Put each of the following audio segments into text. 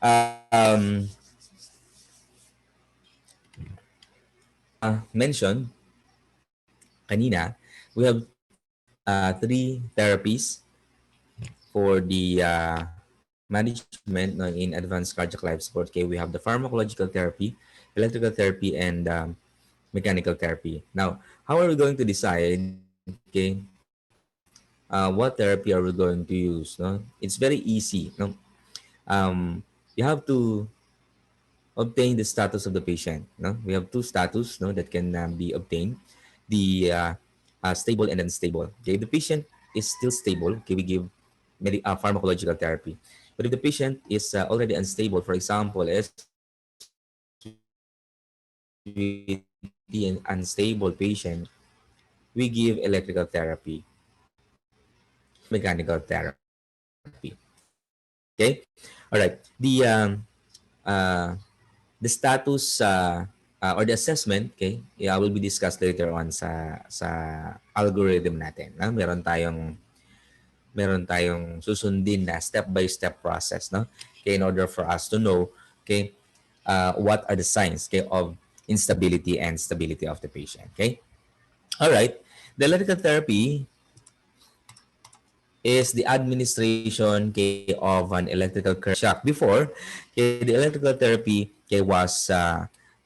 um, mentioned kanina, we have three therapies for the management no, in advanced cardiac life support. Okay, we have the pharmacological therapy, electrical therapy, and mechanical therapy. Now, how are we going to decide, okay, what therapy are we going to use? No, it's very easy. No, you have to obtain the status of the patient. No, we have two status. No, that can be obtained: the stable and unstable. Okay, if the patient is still stable, okay, we give pharmacological therapy. But if the patient is already unstable, for example, SVT and unstable patient, we give electrical therapy or mechanical therapy. Okay, all right. Uh, the status or the assessment, okay, yeah, will be discussed later on sa algorithm natin. Meron tayong susundin na step by step process, no? Okay, in order for us to know, okay, what are the signs, okay, of instability and stability of the patient. Okay, all right. The electrical therapy is the administration, okay, of an electrical current shock. Before, okay, the electrical therapy, okay, was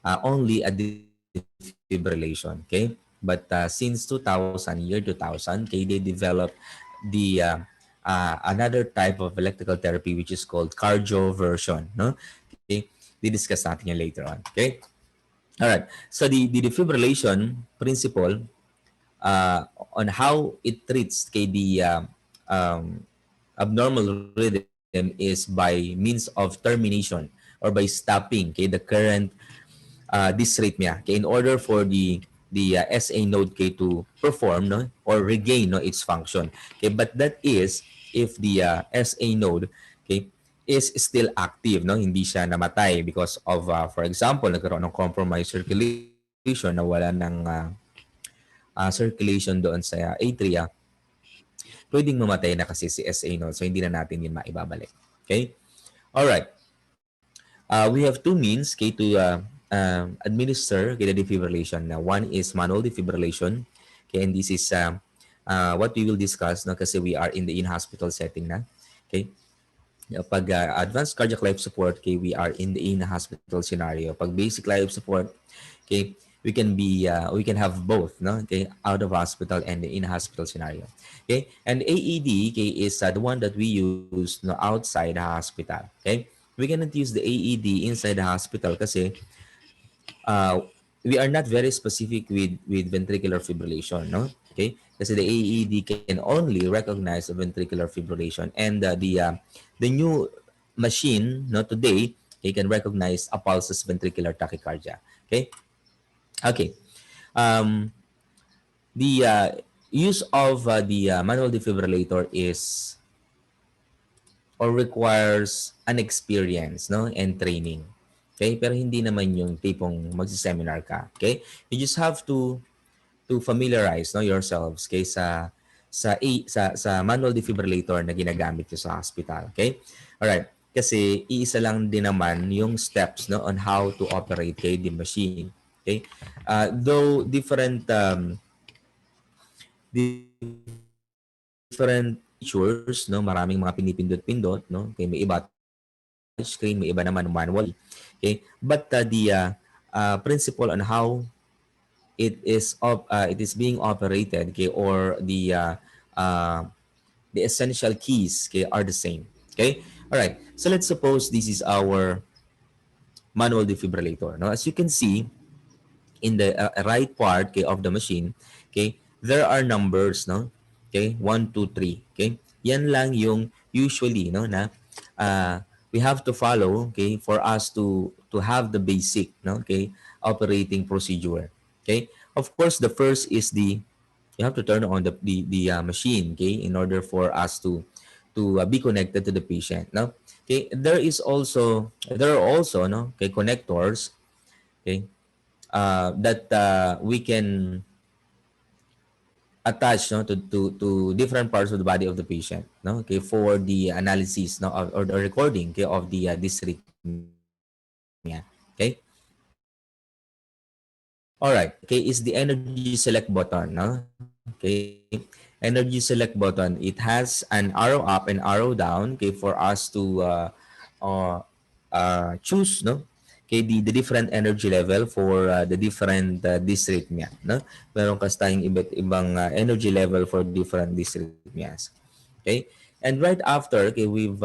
only a defibrillation. Okay, but since 2000, year 2000, okay, they developed the another type of electrical therapy which is called cardio version. No, okay, discuss natin yan later on. Okay, all right. So the defibrillation principle on how it treats okay, the um, abnormal rhythm is by means of termination or by stopping okay, the current dysrhythmia okay, in order for the SA node okay, to perform no, or regain no, its function. Okay, but that is if the SA node okay, is still active, no, hindi siya namatay because of, for example, nagkaroon ng compromised circulation, nawala ng circulation doon sa atria, pwedeng mamatay na kasi si SA node. So, hindi na natin yun maibabalik. Okay? Alright. We have two means okay, to administer okay, the defibrillation. Now, one is manual defibrillation. Okay, and this is what we will discuss no, kasi we are in the in-hospital setting na. Okay? Pag advanced cardiac life support, okay, we are in the in-hospital scenario. Pag basic life support, okay, we can have both, no? Okay, out of hospital and the in-hospital scenario. Okay, and AED, okay, is the one that we use no, outside the hospital. Okay, we cannot use the AED inside the hospital kasi uh, we are not very specific with ventricular fibrillation, no? Okay, kasi the AED can only recognize the ventricular fibrillation, and the new machine, no, today, it can recognize a pulseless ventricular tachycardia. Okay, okay. Um, the use of the manual defibrillator is or requires an experience, no, and training. Okay, pero hindi naman yung tipong magsi-seminar ka. Okay, you just have to familiarize no yourselves okay sa manual defibrillator na ginagamit niyo sa hospital. Okay, all right, kasi iisa lang din naman yung steps no on how to operate kay the machine. Okay, though different features no, maraming mga pinipindot-pindot no, okay, may iba touchscreen, may iba naman manually. Okay, but the principle on how it is being operated okay, or uh, the essential keys okay, are the same. Okay, all right, so let's suppose this is our manual defibrillator. Now, as you can see in the right part okay, of the machine, okay, there are numbers, no? Okay, 1, 2, 3. Okay, yan lang yung usually, no, na we have to follow, okay, for us to have the basic, no, okay, operating procedure. Okay, of course, the first is you have to turn on the machine, okay, in order for us to be connected to the patient. No, okay, there are also no, okay, connectors, okay, that we can attached, no, to different parts of the body of the patient, no, okay, for the analysis, no, or the recording, okay, of the dysrhythmia. Okay. All right. Okay, is the energy select button, no? Okay. Energy select button. It has an arrow up and arrow down, okay, for us to uh, choose, no? Okay, the different energy level for the different dysrhythmia, no? Meron kasi tayong iba't ibang energy level for different dysrhythmias. Okay? And right after, okay, we've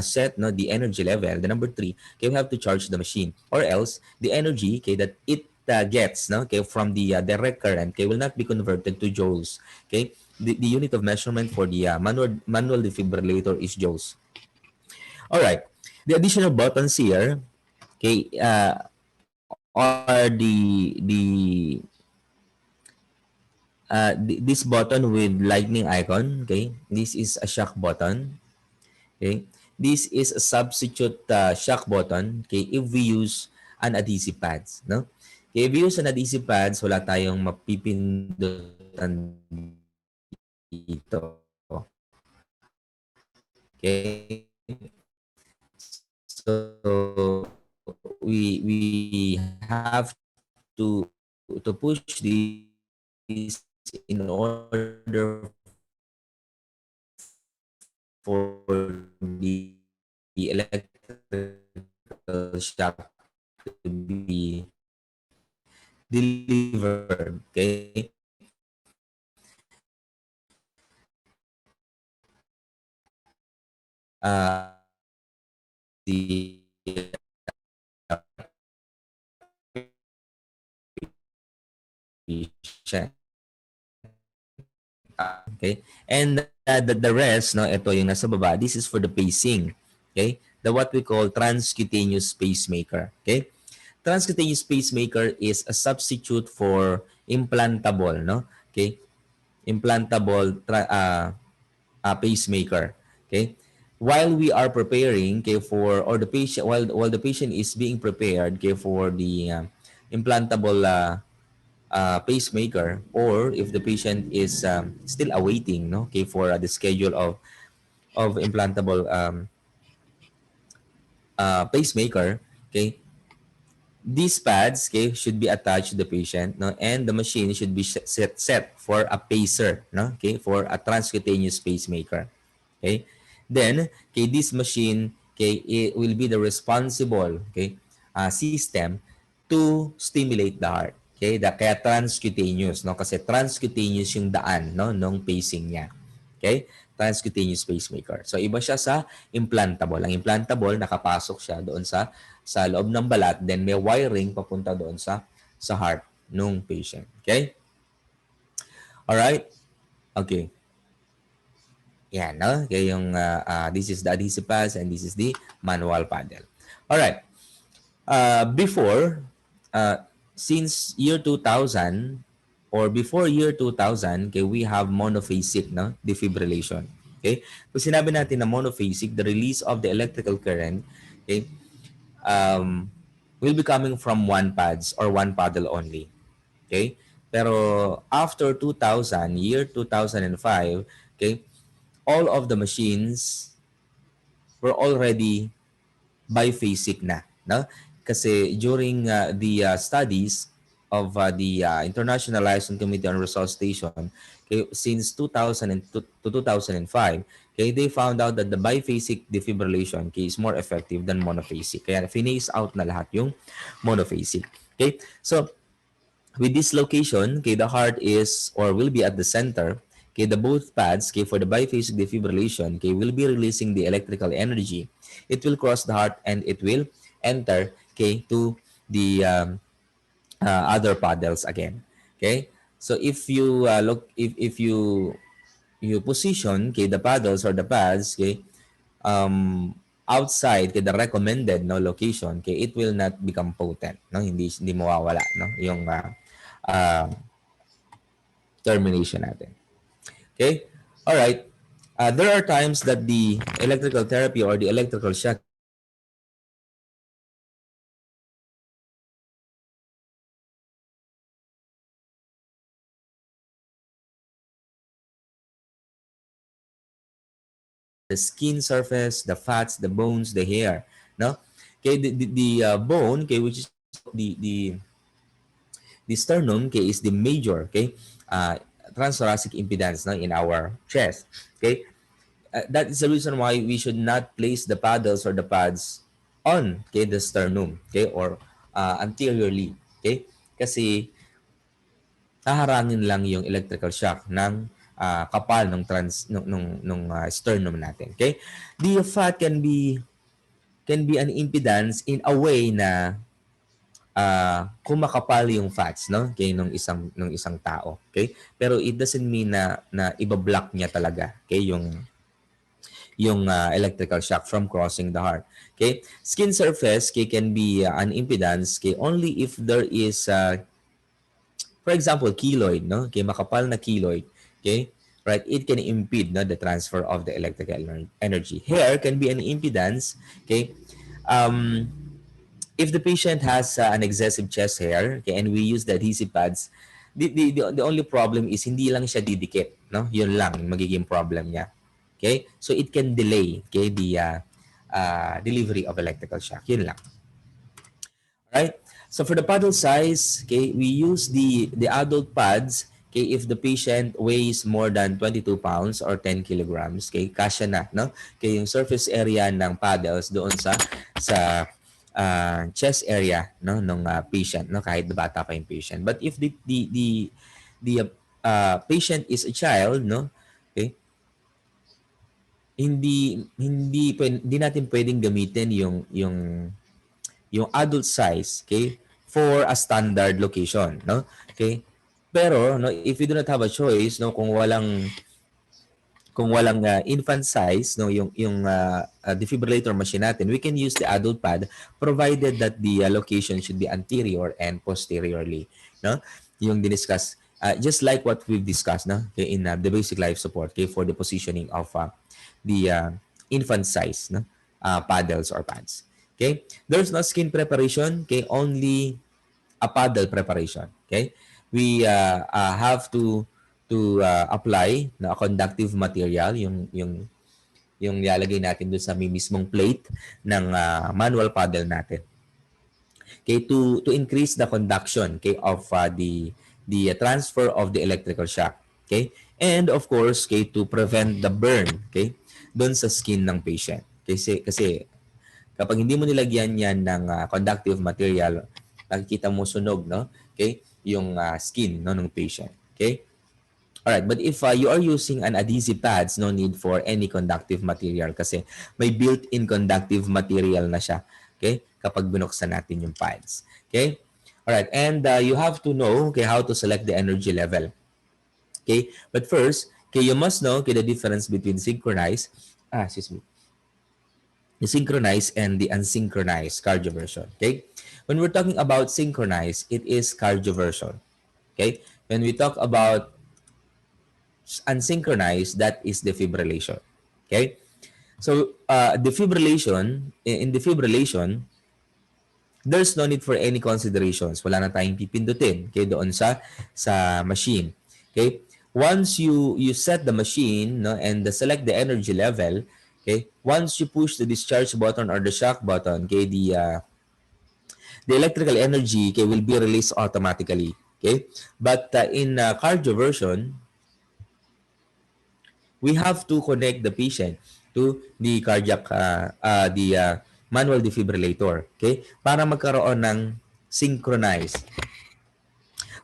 set, no, the energy level, the number three, okay, we have to charge the machine, or else the energy, okay, that it gets, no, okay, from the direct current, okay, will not be converted to joules. Okay, the unit of measurement for the manual defibrillator is joules. All right, the additional buttons here, okay, are this button with lightning icon. Okay, this is a shock button. Okay? This is a substitute shock button, okay, if we use an adhesive pads, no? Okay, if we use an adhesive pads, wala tayong mapipindutan dito. Okay? So we have to push this in order for the electrical shock to be delivered. Okay? The patient. Okay? And the rest, no, ito yung nasa baba, this is for the pacing. Okay? The what we call transcutaneous pacemaker. Okay? Transcutaneous pacemaker is a substitute for implantable, no? Okay? Implantable pacemaker. Okay? While we are preparing, okay, for, or the patient, while the patient is being prepared, okay, for the implantable pacemaker, or if the patient is still awaiting, no, okay, for the schedule of implantable pacemaker, okay, these pads, okay, should be attached to the patient, no, and the machine should be set for a pacer, no, okay, for a transcutaneous pacemaker. Okay, then, okay, this machine, okay, it will be the responsible, okay, system to stimulate the heart. Okay, kaya transcutaneous, no, kasi transcutaneous yung daan, no, nung pacing niya. Okay, transcutaneous pacemaker. So iba siya sa implantable. Ang implantable, nakapasok siya doon sa loob ng balat, then may wiring papunta doon sa heart nung patient. Okay? All right? Okay. Yan, no? Okay, yung this is the adhesive pads and this is the manual paddle. All right. Before, since year 2000 or before year 2000, okay, we have monophasic, no, defibrillation. Okay? Kung sinabi natin na monophasic, the release of the electrical current, okay, um, will be coming from one pads or one paddle only. Okay? Pero after 2000, year 2005, okay, all of the machines were already biphasic na, no? Kasi during the studies of the International Liaison Committee on Resuscitation, okay, since 2000 to 2005, okay, they found out that the biphasic defibrillation, okay, is more effective than monophasic. Kaya finase out na lahat yung monophasic. Okay? So, with this location, okay, the heart is or will be at the center. Okay, the both pads, okay, for the biphasic defibrillation, okay, will be releasing the electrical energy. It will cross the heart and it will enter, okay, to the other paddles again. Okay, so if you look, if you position, okay, the paddles or the pads, okay, outside, okay, the recommended, no, location, okay, it will not become potent, no, hindi mawawala, no, yung uh, termination natin. Okay? All right. There are times that the electrical therapy or the electrical shock the skin surface, the fats, the bones, the hair. No? Okay, the bone, okay, which is the sternum, okay, is the major, okay, transthoracic impedance, no, in our chest. Okay, that is the reason why we should not place the paddles or the pads on, okay, the sternum, okay, or anteriorly, okay, kasi haharangin lang yung electrical shock ng kapal ng sternum natin, okay. The fat can be an impedance in a way na kumakapal yung fats, no, okay, nung isang tao, okay, pero it doesn't mean na ibablock niya talaga, okay, yung electrical shock from crossing the heart. Okay? Skin surface, okay, can be an impedance, okay, only if there is, for example, keloid, no? Okay, makapal na keloid. Okay? Right? It can impede, no, the transfer of the electrical energy. Hair can be an impedance. Okay? Um, if the patient has an excessive chest hair, okay, and we use the adhesive pads, the only problem is hindi lang siya didikit, no? Yun lang magiging problem niya. Okay? So it can delay, okay, the delivery of electrical shock. Yun lang. Right? So for the paddle size, okay, we use the adult pads, okay, if the patient weighs more than 22 pounds or 10 kilograms, okay, kasya na, no? Okay, yung surface area ng paddles doon sa chest area, no, ng patient, no, kahit bata pa yung patient. But if the patient is a child, no, okay, hindi natin pwedeng gamitin yung adult size, okay, for a standard location, no? Okay? Pero no, if you do not have a choice, no, kung walang infant size, no, yung defibrillator machine natin, we can use the adult pad provided that the location should be anterior and posteriorly, no? Yung diniscuss, just like what we've discussed, no, okay, in the basic life support, okay, for the positioning of the infant size, no, paddles or pads. Okay? There's no skin preparation, okay, only a paddle preparation, okay? We have to apply na conductive material, yung ilalagay natin doon sa mismong plate ng manual paddle natin. Okay, to increase the conduction, okay, of the transfer of the electrical shock, okay? And of course, okay, to prevent the burn, okay, doon sa skin ng patient. Kasi kapag hindi mo nilagyan yan ng conductive material, nakikita mo sunog, no? Okay? Yung skin, no, ng patient. Okay? Alright, but if you are using an adhesive pads, no need for any conductive material kasi may built-in conductive material na siya. Okay? Kapag binuksan natin yung pads. Okay? Alright, and you have to know, okay, how to select the energy level. Okay? But first, okay, you must know, okay, the difference between synchronized, the synchronized and the unsynchronized cardioversion. Okay? When we're talking about synchronized, it is cardioversion. Okay? When we talk about unsynchronized, that is defibrillation. Okay? So, in defibrillation, there's no need for any considerations. Wala na tayong pipindutin, okay, doon sa machine. Okay? Once you set the machine, no, and select the energy level, okay, once you push the discharge button or the shock button, okay, the electrical energy, okay, will be released automatically. Okay? But in cardioversion, we have to connect the patient to the cardiac, the manual defibrillator. Okay? Para magkaroon ng synchronize.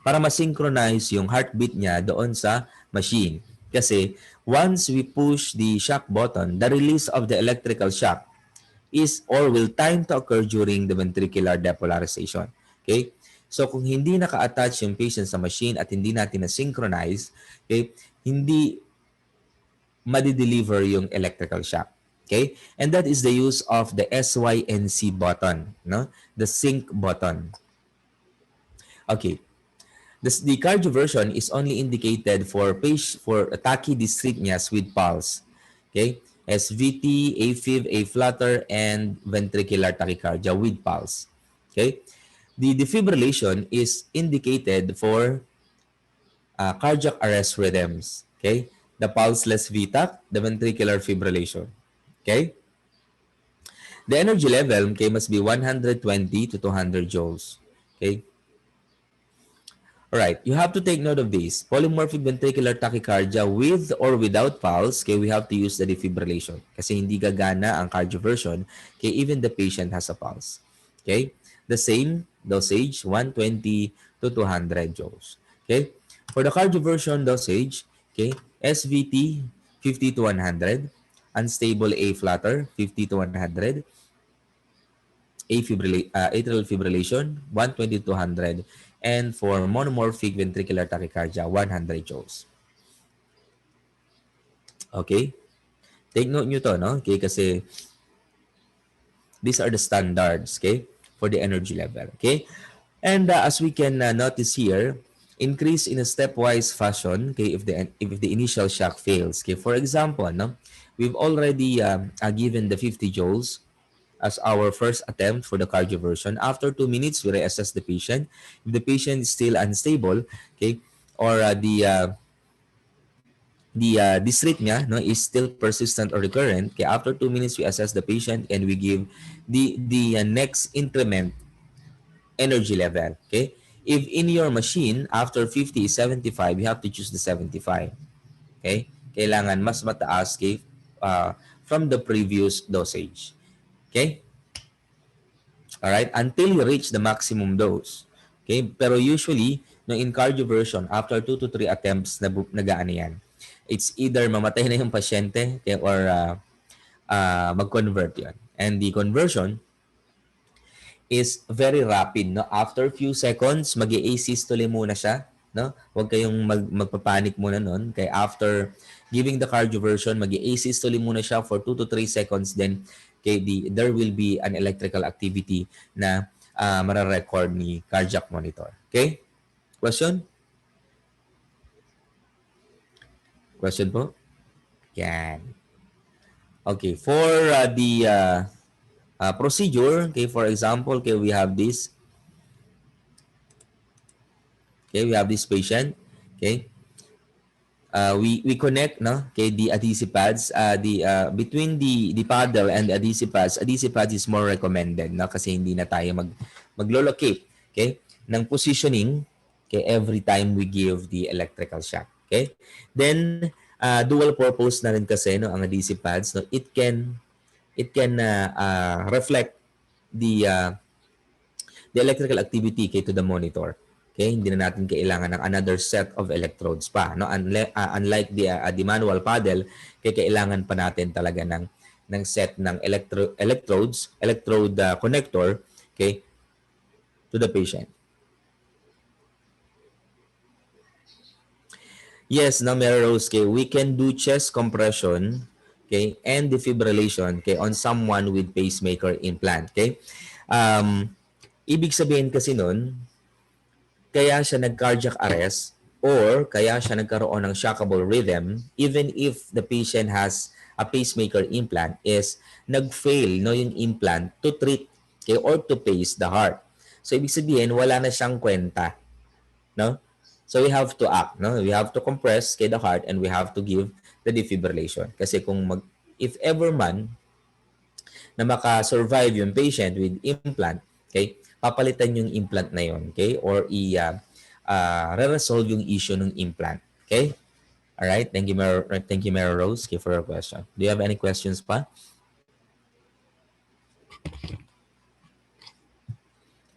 Para ma-synchronize yung heartbeat niya doon sa machine. Kasi once we push the shock button, the release of the electrical shock is or will time to occur during the ventricular depolarization. Okay? So kung hindi naka-attach yung patient sa machine at hindi natin na-synchronize, okay, hindi madi-deliver yung electrical shock. Okay? And that is the use of the SYNC button, no? The sync button. Okay. The cardioversion is only indicated for tachydystrhytmias with pulse. Okay? SVT, AFib, A-flutter, and ventricular tachycardia with pulse. Okay? The defibrillation is indicated for cardiac arrest rhythms. Okay? the pulseless VTAC, the ventricular fibrillation. Okay? The energy level, okay, must be 120 to 200 joules. Okay? Alright, you have to take note of this. Polymorphic ventricular tachycardia with or without pulse, okay, we have to use the defibrillation. Kasi hindi gagana ang cardioversion, okay, even the patient has a pulse. Okay? The same dosage, 120 to 200 joules. Okay? For the cardioversion dosage, okay, SVT, 50 to 100. Unstable A flutter, 50 to 100. Atrial fibrillation, 120 to 100. And for monomorphic ventricular tachycardia, 100 joules. Okay? Take note nyo to, no? Okay, kasi these are the standards, okay, for the energy level, okay? And as we can notice here, increase in a stepwise fashion, okay, if the initial shock fails. Okay, for example, no, we've already given the 50 joules as our first attempt for the cardioversion. After 2 minutes, we reassess the patient. If the patient is still unstable, okay, or the dysrhythmia, no, is still persistent or recurrent, okay, after 2 minutes, we assess the patient and we give the next increment energy level. Okay, if in your machine after 50 is 75, you have to choose the 75. Okay, kailangan mas mataas, okay, from the previous dosage. Okay. All right, until you reach the maximum dose. Okay, pero usually no, in cardioversion after 2 to 3 attempts nagaano yan. It's either mamatay na yung pasyente, okay, or mag-convert yun. And the conversion is very rapid, no? After few seconds, mag-asystole muna siya, no? Huwag kayong magpapanik muna nun. Kaya after giving the cardioversion, mag-asystole muna siya for 2 to 3 seconds, then okay, there will be an electrical activity na mara-record ni cardiac monitor. Okay? Question? Question po? Yan. Okay, for the procedure, okay, for example, okay, we have this. Okay, we have this patient. Okay, we connect, no, okay, the adhesive pads, between the paddle and the adhesive pads is more recommended, no, kasi hindi na tayo maglolocate, okay, ng positioning, okay, every time we give the electrical shock. Okay, then dual purpose na rin kasi, no, ang adhesive pads, no, it can reflect the electrical activity kay to the monitor. Okay, hindi na natin kailangan ng another set of electrodes pa, no? Unlike the manual paddle, kailangan pa natin talaga ng set ng electrode connector, okay, to the patient. Yes, no, Mary Rose, okay, we can do chest compression, okay, and defibrillation, okay, on someone with pacemaker implant, okay? Ibig sabihin kasi nun, kaya siya nag-cardiac arrest or kaya siya nagkaroon ng shockable rhythm even if the patient has a pacemaker implant is nag-fail, no, yung implant to treat, okay, or to pace the heart. So ibig sabihin wala na siyang kwenta, no? So we have to act, no? We have to compress the heart and we have to give the defibrillation. Kasi kung if ever man na maka-survive yung patient with implant, okay, papalitan yung implant na yon, okay, or re-resolve yung issue ng implant. Okay? All right. Thank you, Mary Rose, okay, for your question. Do you have any questions pa?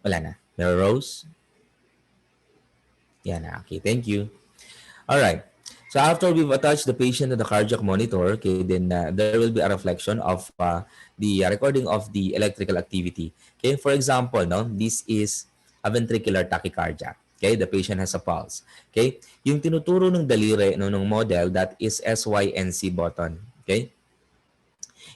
Wala na. Mary Rose? Yan na. Okay, thank you. All right. So after we've attached the patient to the cardiac monitor, okay, then there will be a reflection of the recording of the electrical activity. Okay, for example, no, this is a ventricular tachycardia. Okay, the patient has a pulse. Okay, yung tinuturo ng daliri, no, ng model, that is SYNC button. Okay,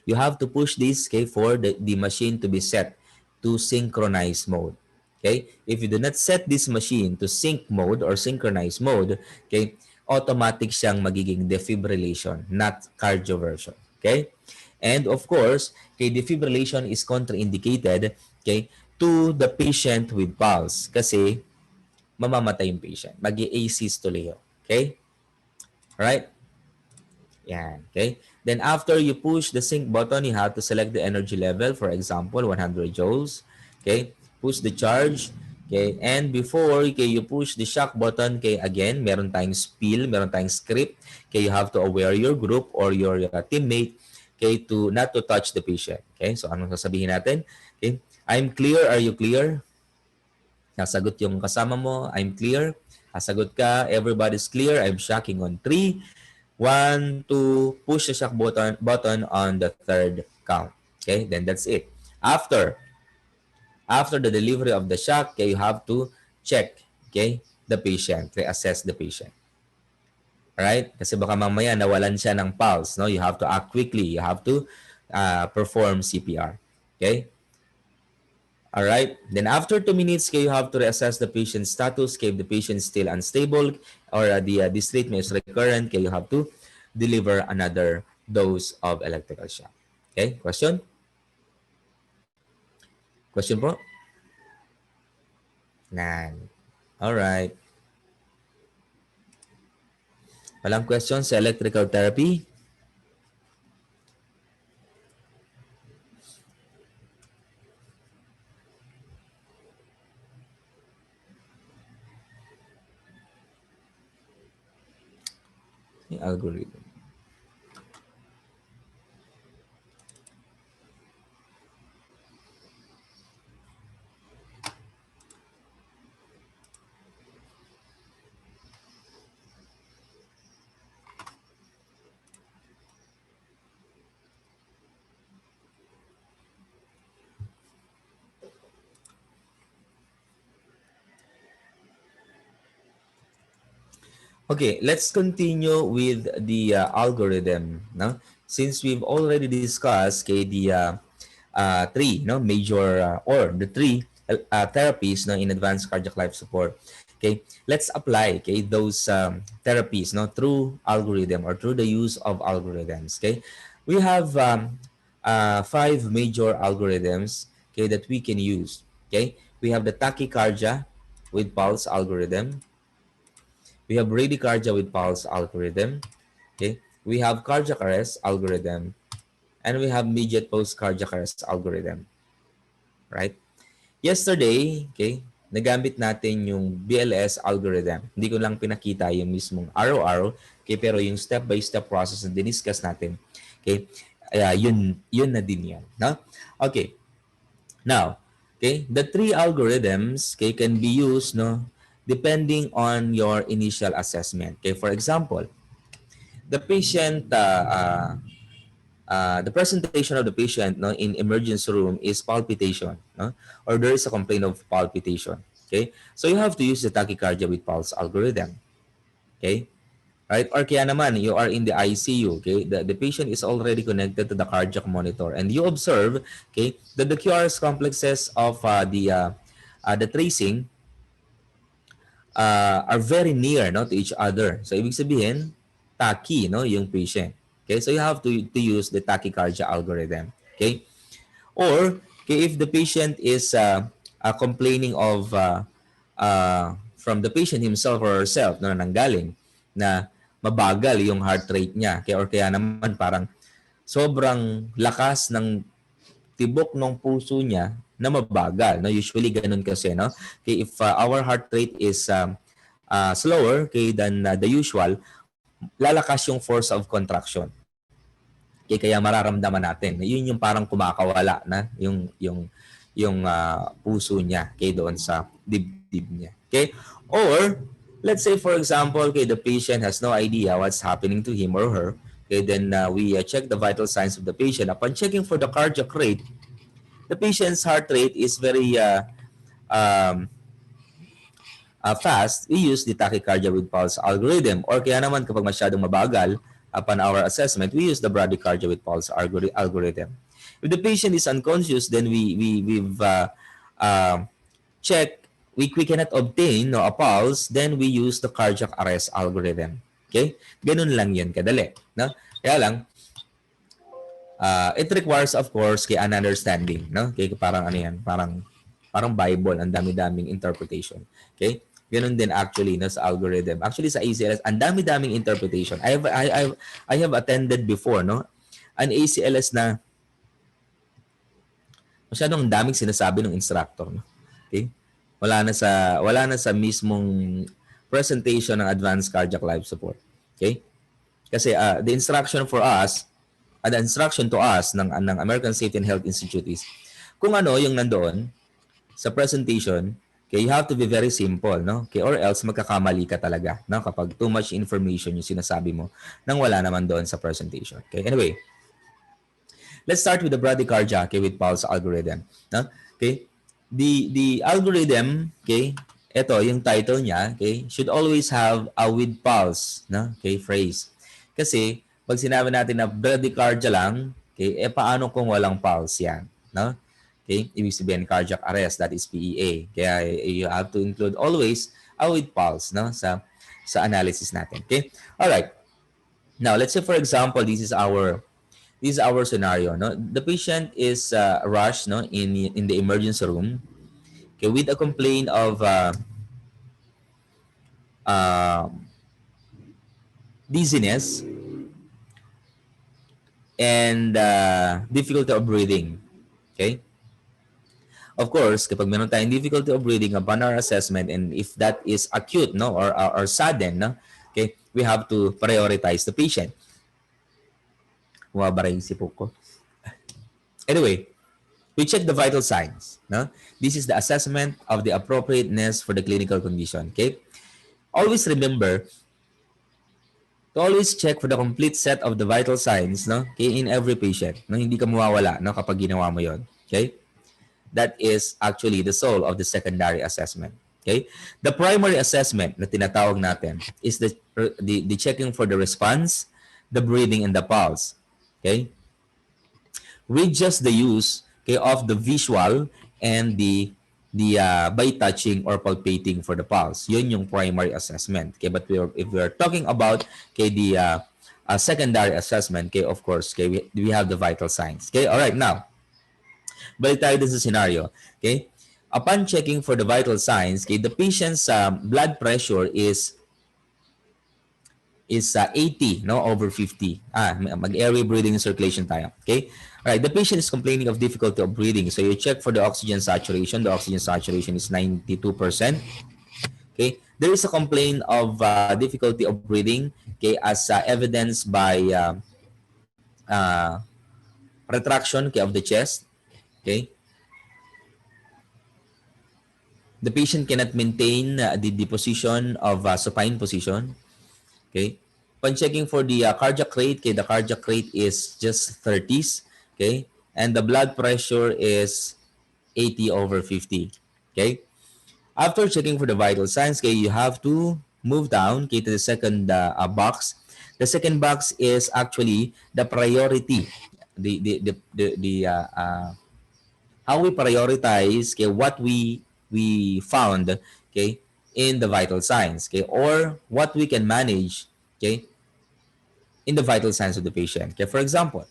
you have to push this, okay, for the machine to be set to synchronize mode. Okay, if you do not set this machine to sync mode or synchronize mode, okay, automatic siyang magiging defibrillation, not cardioversion. Okay, and of course, okay, defibrillation is contraindicated, okay, to the patient with pulse kasi mamamatay yung patient, mag-asystole. Okay, all right. Yan. Okay? Then after you push the sync button, you have to select the energy level. For example, 100 joules. Okay? Push the charge. Okay? And before okay, you push the shock button, okay, again, meron tayong spill, meron tayong script. Okay? You have to aware your group or your teammate, okay, to not to touch the patient. Okay? So anong sasabihin natin? Okay? I'm clear. Are you clear? Nasagot yung kasama mo. I'm clear. Sasagot ka. Everybody's clear. I'm shocking on 3. 1, 2, push the shock button on the third count. Okay, then that's it. After the delivery of the shock, okay, you have to check, okay, the patient, reassess the patient. Alright? Kasi baka mamaya nawalan siya ng pulse, no? You have to act quickly. You have to perform CPR. Okay? Alright? Then after 2 minutes, okay, you have to reassess the patient's status. Okay, if the patient is still unstable or this treatment is recurrent, okay, you have to deliver another dose of electrical shock. Okay? Question? Question po? None. Alright. Walang question sa electrical therapy? Yung algorithm. Okay, let's continue with the algorithm. No? Since we've already discussed okay, the three major or the three therapies in advanced cardiac life support. Okay, let's apply those therapies through algorithm or through the use of algorithms. Okay, we have 5 major algorithms that we can use. Okay, we have the tachycardia with pulse algorithm. We have bradycardia with pulse algorithm. Okay, we have cardiac arrest algorithm, and we have immediate post cardiac arrest algorithm. Right? Yesterday, okay, nagamit natin yung BLS algorithm. Hindi ko lang pinakita yung mismong araw-araw, okay, pero yung step-by-step process na diniscuss natin, okay, yun na din yan. No? Okay, now, okay, the 3 algorithms okay, can be used depending on your initial assessment. Okay, for example, the patient the presentation of the patient in emergency room is palpitation, or there is a complaint of palpitation. Okay, so you have to use the tachycardia with pulse algorithm. Okay, right? Or kaya naman you are in the ICU. Okay, the patient is already connected to the cardiac monitor, and you observe that the QRS complexes of the tracing are very near to each other. So ibig sabihin, tachy yung patient. Okay, so you have to use the tachycardia algorithm. Okay, or okay, if the patient is complaining of from the patient himself or herself nanggaling na mabagal yung heart rate niya, okay, or kaya naman parang sobrang lakas ng tibok ng puso niya na mabagal. Usually ganun kasi. Okay, if our heart rate is slower than the usual, lalakas yung force of contraction. Okay, kaya mararamdaman natin. Yun yung parang kumakawala na yung puso niya doon sa dibdib niya. Okay? Or let's say for example, the patient has no idea what's happening to him or her. Okay, then we check the vital signs of the patient. Upon checking for the cardiac rate, the patient's heart rate is very fast. We use the tachycardia with pulse algorithm. Or kaya naman kapag masyadong mabagal, upon our assessment, we use the bradycardia with pulse algorithm. If the patient is unconscious, then we've checked, we cannot obtain a pulse, then we use the cardiac arrest algorithm. Okay? Ganun lang yun kadali. No? Kaya lang, it requires of course an understanding, no? Okay, parang ano yan, parang Bible, ang dami-daming interpretation. Okay? Ganun din actually no, sa algorithm. Actually sa ACLS, ang dami-daming interpretation. I have attended before no, an ACLS na masyadong daming sinasabi ng instructor no. Okay? Wala na sa mismong presentation ng advanced cardiac life support. Okay? Kasi the instruction to us ng American Safety and Health Institute is kung ano yung nandoon sa presentation, okay, you have to be very simple, no? Okay, or else magkakamali ka talaga, no? Kapag too much information yung sinasabi mo nang wala naman doon sa presentation. Okay, anyway, let's start with the bradycardia, okay, with pulse algorithm. No? Okay, the algorithm, okay, ito yung title niya, okay, should always have a with pulse, no? Okay, phrase. Kasi pag sinabi natin na bradycardia lang, okay, paano kung walang pulse yan, no? Okay, ibig sabihin cardiac arrest, that is PEA. Kaya you have to include always a with pulse, no, sa analysis natin. Okay, all right. Now let's say for example, this is our scenario. No, the patient is rushed, no, in the emergency room, okay, with a complaint of uh, dizziness and difficulty of breathing. Okay. Of course, kapag meron tayong difficulty of breathing upon our assessment, and if that is acute, no, or sudden, no, okay, we have to prioritize the patient. Bumabara yung sipok ko. Anyway, we check the vital signs. No? This is the assessment of the appropriateness for the clinical condition. Okay? Always remember to always check for the complete set of the vital signs, no, okay, in every patient. No? Hindi ka mawawala, no, kapag ginawa mo yon. Okay? That is actually the soul of the secondary assessment. Okay? The primary assessment na tinatawag natin is the checking for the response, the breathing, and the pulse. Okay? With just the use, okay, of the visual and the by touching or palpating for the pulse. Yun yung primary assessment. Okay? But if we are talking about, okay, the secondary assessment, okay, of course, okay, we have the vital signs. Okay? All right, now, balik tayo dun sa scenario. Okay? Upon checking for the vital signs, okay, the patient's blood pressure is 80, no, over 50. Mag-airway breathing and circulation tayo. Okay? All right, the patient is complaining of difficulty of breathing. So you check for the oxygen saturation. The oxygen saturation is 92%. Okay? There is a complaint of difficulty of breathing, okay, as evidenced by retraction, okay, of the chest. Okay? The patient cannot maintain the position of supine position. Okay? When checking for the cardiac rate, okay, the cardiac rate is just 30s. Okay? And the blood pressure is 80 over 50. Okay? After checking for the vital signs, okay, you have to move down, okay, to the second box. The second box is actually the priority. How we prioritize, okay, what we found, okay, in the vital signs, okay, or what we can manage, okay, in the vital signs of the patient. Okay, for example,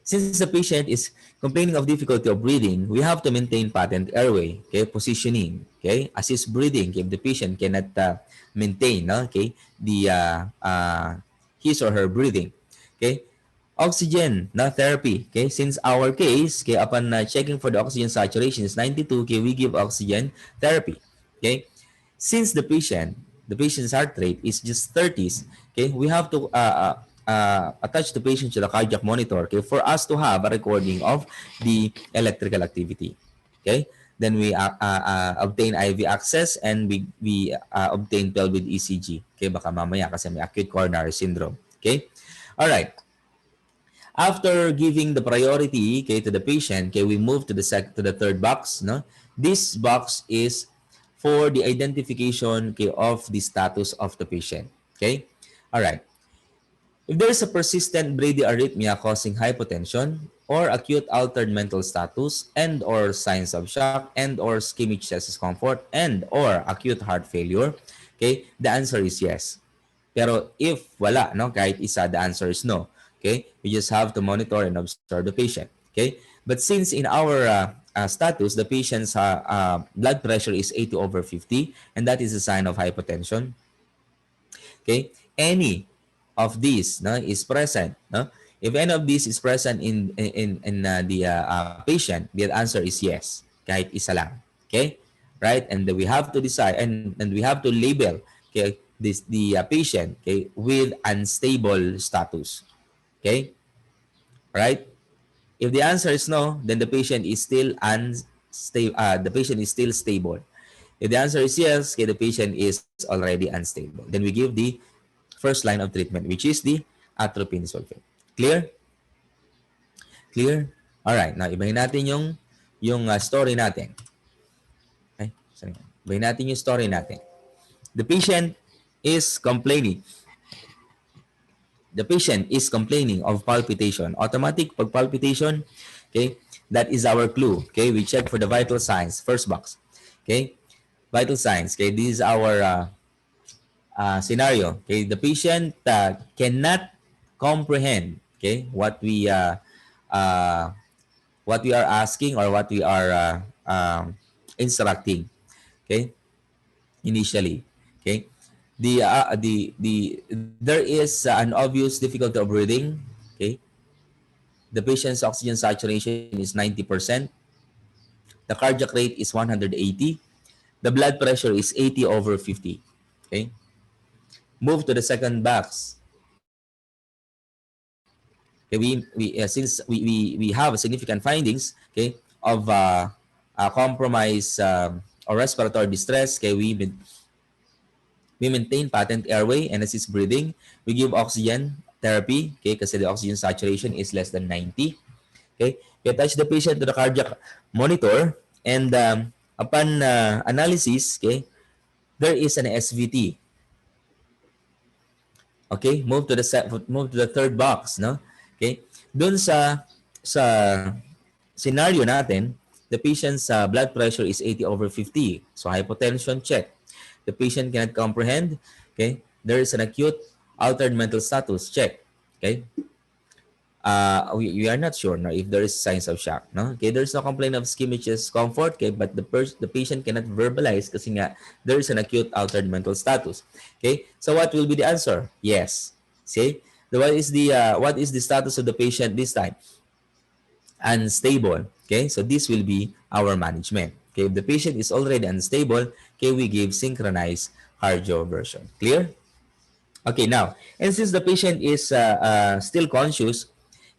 since the patient is complaining of difficulty of breathing, we have to maintain patent airway, okay, positioning, okay, assist breathing if the patient cannot maintain, okay, the his or her breathing, okay. Oxygen na therapy, okay, since our case, okay, upon checking for the oxygen saturation is 92, okay, we give oxygen therapy, okay. Since the patient's heart rate is just 30s, okay, we have to attach the patient to the cardiac monitor, okay, for us to have a recording of the electrical activity, okay. Then we obtain IV access and we obtain 12 with ECG, okay, baka mamaya kasi may acute coronary syndrome, okay. All right. After giving the priority, okay, to the patient, okay, we move to the third box. No, this box is for the identification, okay, of the status of the patient. Okay, all right. If there is a persistent bradyarrhythmia causing hypotension or acute altered mental status and or signs of shock and or ischemic chest discomfort and or acute heart failure, okay, the answer is yes. Pero if wala, no, kahit isa, the answer is no. Okay, we just have to monitor and observe the patient. Okay, but since in our status, the patient's blood pressure is 80 over 50, and that is a sign of hypotension. Okay, any of these no, is present. No? If any of these is present in the patient, the answer is yes, kahit isa lang. Okay, right? And we have to decide and we have to label okay this the patient okay with unstable status. Okay, right? If the answer is no, then the patient is still unstable. The patient is still stable. If the answer is yes, okay, the patient is already unstable. Then we give the first line of treatment, which is the atropine sulfate. Clear? Clear? Alright, now ibahin natin yung story natin. Okay, sorry. Ibahin natin yung story natin. The patient is complaining. The patient is complaining of palpitation. Automatic pag palpitation, okay, that is our clue. Okay, we check for the vital signs. First box. Okay, vital signs. Okay, this is our scenario. Okay, the patient cannot comprehend okay what we are asking or what we are instructing. Okay, initially. Okay, there is an obvious difficulty of breathing. Okay, the patient's oxygen saturation is 90%. The cardiac rate is 180. The blood pressure is 80 over 50. Okay, move to the second box. Okay, since we have significant findings okay of compromise or respiratory distress, okay, we maintain patent airway and assist breathing. We give oxygen therapy okay kasi the oxygen saturation is less than 90. Okay, we attach the patient to the cardiac monitor and upon analysis okay there is an SVT. Okay, move to the third box, no? Okay? Doon sa scenario natin, the patient's blood pressure is 80 over 50. So hypotension check. The patient cannot comprehend, okay? There is an acute altered mental status check. Okay? We are not sure no, if there is signs of shock. No? Okay, there's no complaint of ischemic discomfort, okay, but the patient cannot verbalize kasi nga there is an acute altered mental status. Okay, so what will be the answer? Yes. See, what is the status of the patient this time? Unstable. Okay, so this will be our management. Okay, if the patient is already unstable, okay, we give synchronized cardioversion. Clear? Okay, now, and since the patient is still conscious,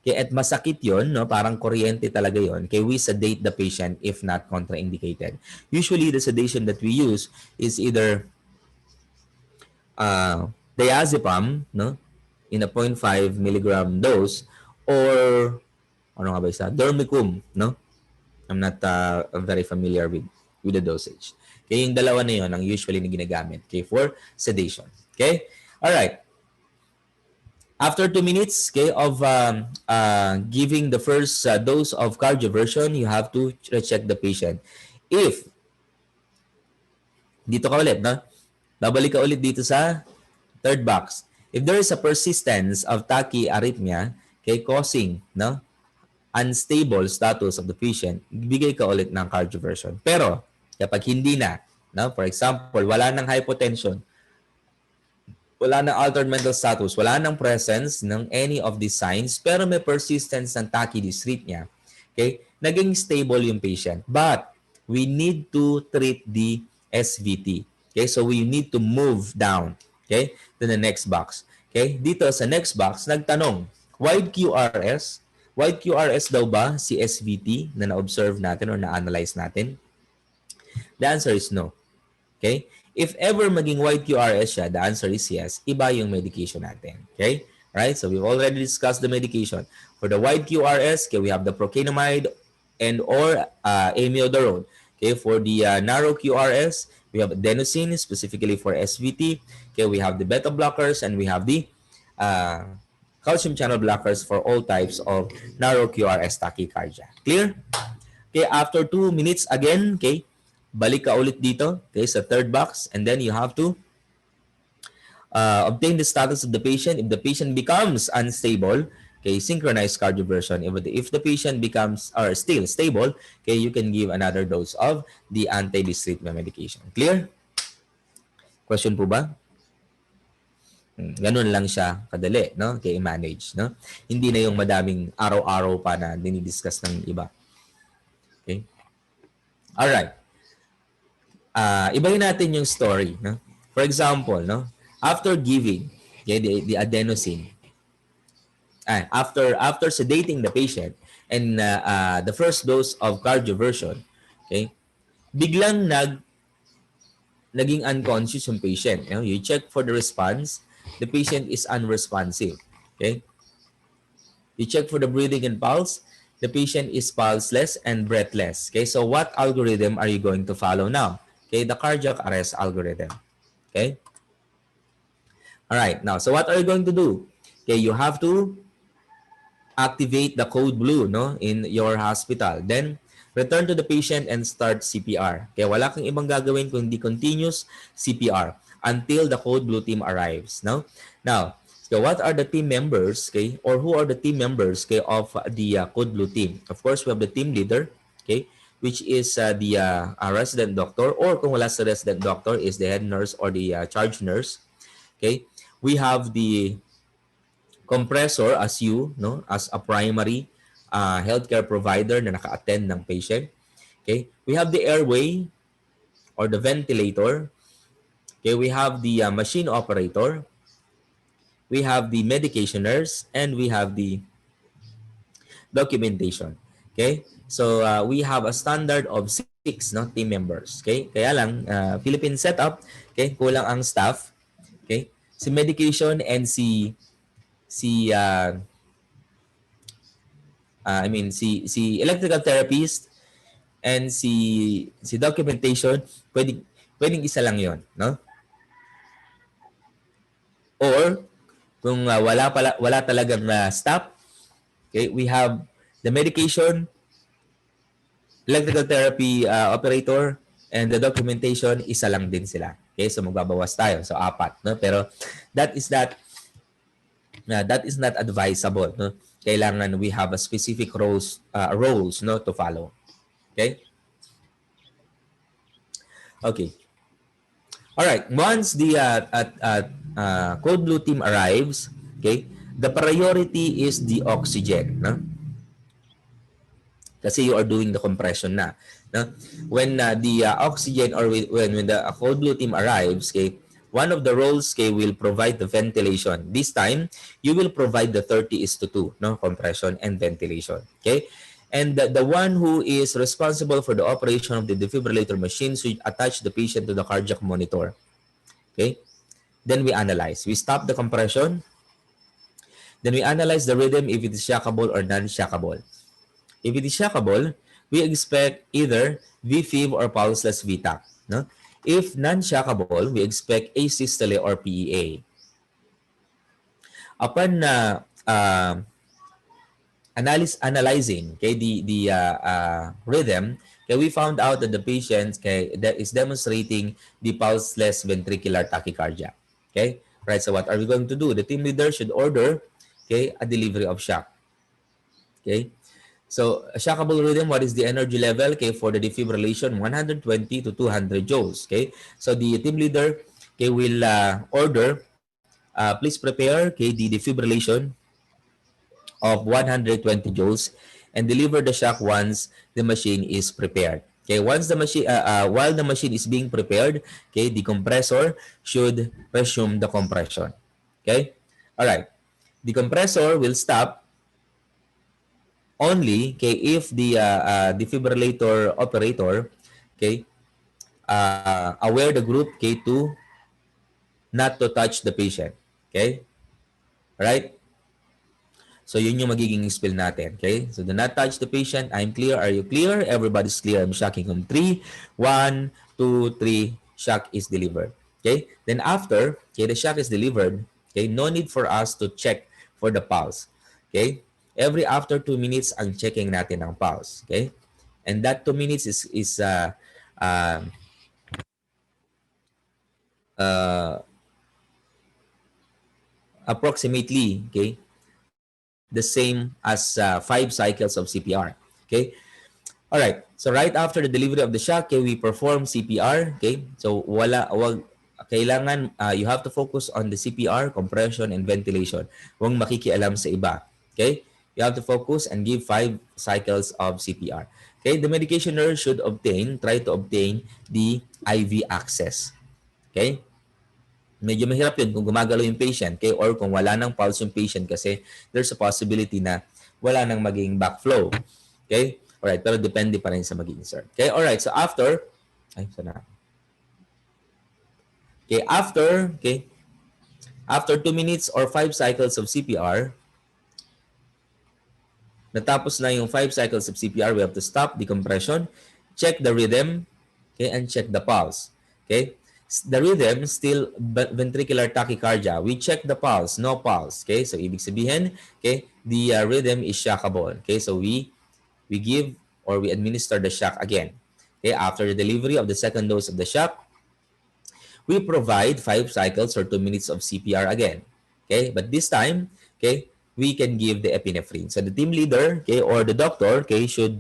okay, at masakit yon, no, parang kuryente talaga yon, okay, we sedate the patient if not contraindicated. Usually, the sedation that we use is either diazepam, no, in a 0.5 milligram dose, or ano nga ba isa? Dormicum, no? I'm not very familiar with the dosage. Okay, yung dalawa na yon ang usually na ginagamit, okay, for sedation. Okay? All right. After 2 minutes okay, of giving the first dose of cardioversion, you have to check the patient. If, dito ka ulit, no? Babalik ka ulit dito sa third box. If there is a persistence of tachyarrhythmia, okay, causing no, unstable status of the patient, bigay ka ulit ng cardioversion. Pero, kapag hindi na, no, for example, wala nang hypotension, wala nang altered mental status, wala nang presence ng any of these signs, pero may persistence ng tachydysrhythmia. Okay? Naging stable yung patient. But we need to treat the SVT. Okay? So we need to move down, okay, to the next box. Okay? Dito sa next box, nagtanong, wide QRS? Wide QRS daw ba si SVT na na-observe natin or na-analyze natin? The answer is no. Okay? If ever maging wide QRS siya, the answer is yes. Iba yung medication natin. Okay? Right? So we've already discussed the medication. For the wide QRS, okay, we have the procainamide and or amiodarone. Okay? For the narrow QRS, we have adenosine specifically for SVT. Okay? We have the beta blockers and we have the calcium channel blockers for all types of narrow QRS tachycardia. Clear? Okay, after 2 minutes again, okay, balik ka ulit dito, okay, sa third box, and then you have to obtain the status of the patient. If the patient becomes unstable, okay, synchronized cardioversion. If the patient becomes or still stable, okay, you can give another dose of the anti-dysrhythmia medication. Clear? Question po ba? Ganun lang siya kadali, no? Kaya i-manage, no? Hindi na yung madaming araw-araw pa na dinidiscuss ng iba. Okay? All right. Ibahin natin yung story, no? For example, no? After giving okay, the adenosine, after sedating the patient and the first dose of cardioversion, okay? Biglang naging unconscious yung patient. You know, you check for the response, the patient is unresponsive. Okay? You check for the breathing and pulse, the patient is pulseless and breathless. Okay? So what algorithm are you going to follow now? Okay, the cardiac arrest algorithm. Okay? All right. Now, so what are you going to do? Okay, you have to activate the code blue, no, in your hospital. Then return to the patient and start CPR. Kaya wala kang ibang gagawin kundi continuous CPR until the code blue team arrives, no? Now, so what are the team members, okay, or who are the team members, okay, of the code blue team? Of course, we have the team leader, okay, which is the resident doctor, or kung wala sa resident doctor is the head nurse or the charge nurse. Okay, we have the compressor as you, no, as a primary healthcare provider na naka-attend ng patient. Okay, we have the airway or the ventilator. Okay, we have the machine operator, we have the medication nurse, and we have the documentation. Okay, so we have a standard of 6, no, team members. Okay, kaya lang Philippine setup, okay, kulang ang staff. Okay, si medication and si si electrical therapist and si documentation, pwedeng isa lang 'yon, no? Or kung wala talagang staff, okay, we have the medication, electrical therapy operator, and the documentation, isa lang din sila. Okay, so magbabawas tayo. So 4, no? Pero that is not advisable, no? Kailangan we have a specific roles, no, to follow. Okay? Okay. All right. Once the code blue team arrives, okay, the priority is the oxygen, no? Kasi you are doing the compression na, no? When the oxygen or when the code blue team arrives, okay, one of the roles, okay, will provide the ventilation. This time, you will provide the 30:2, no, compression and ventilation. Okay? And the one who is responsible for the operation of the defibrillator machine should attach the patient to the cardiac monitor. Okay? Then we analyze. We stop the compression. Then we analyze the rhythm if it is shockable or non-shockable. If it is shockable, we expect either VFib or pulseless VTAC. No? If non-shockable, we expect asystole or PEA. Upon analyzing, okay, the rhythm, okay, we found out that the patient, okay, that is demonstrating the pulseless ventricular tachycardia. Okay, right. So what are we going to do? The team leader should order, okay, a delivery of shock. Okay, so a shockable rhythm, what is the energy level? Okay, for the defibrillation, 120 to 200 joules. Okay, so the team leader, okay, will order, please prepare, okay, the defibrillation of 120 joules and deliver the shock once the machine is prepared. Okay, once the machine, while the machine is being prepared, okay, the compressor should resume the compression. Okay, all right. The compressor will stop only, okay, if the defibrillator operator, okay, aware the group, okay, to not to touch the patient. Okay, right? So yun yung magiging spill natin. Okay? So do not touch the patient. I'm clear. Are you clear? Everybody's clear. I'm shocking on 3. 1, 2, 3. Shock is delivered. Okay? Then after, okay, the shock is delivered, okay, no need for us to check for the pulse. Okay? Every after 2 minutes, ang checking natin ang pulse. Okay? And that 2 minutes is uh, uh, approximately, okay, the same as 5 cycles of CPR. Okay? All right. So right after the delivery of the shock, okay, we perform CPR. Okay? So kailangan you have to focus on the CPR, compression, and ventilation. Huwag makikialam sa iba. Okay? You have to focus and give 5 cycles of CPR. Okay? The medication nurse should try to obtain the IV access. Okay? Medyo mahirap yun kung gumagalaw yung patient, okay? Or kung wala nang pulse yung patient kasi there's a possibility na wala nang maging backflow. Okay? Alright, pero depende pa rin sa mag-insert. Okay? Alright, so after, sana. Okay, after 2 minutes or 5 cycles of CPR, natapos na yung 5 cycles of CPR, we have to stop the compression, check the rhythm, okay, and check the pulse. Okay? The rhythm, still ventricular tachycardia. We check the pulse, no pulse. Okay? So, ibig sabihin, okay, the rhythm is shockable. Okay? So, we give or we administer the shock again. Okay? After the delivery of the second dose of the shock, we provide 5 cycles or 2 minutes of CPR again. Okay? But this time, okay, we can give the epinephrine. So, the team leader, okay, or the doctor, okay, should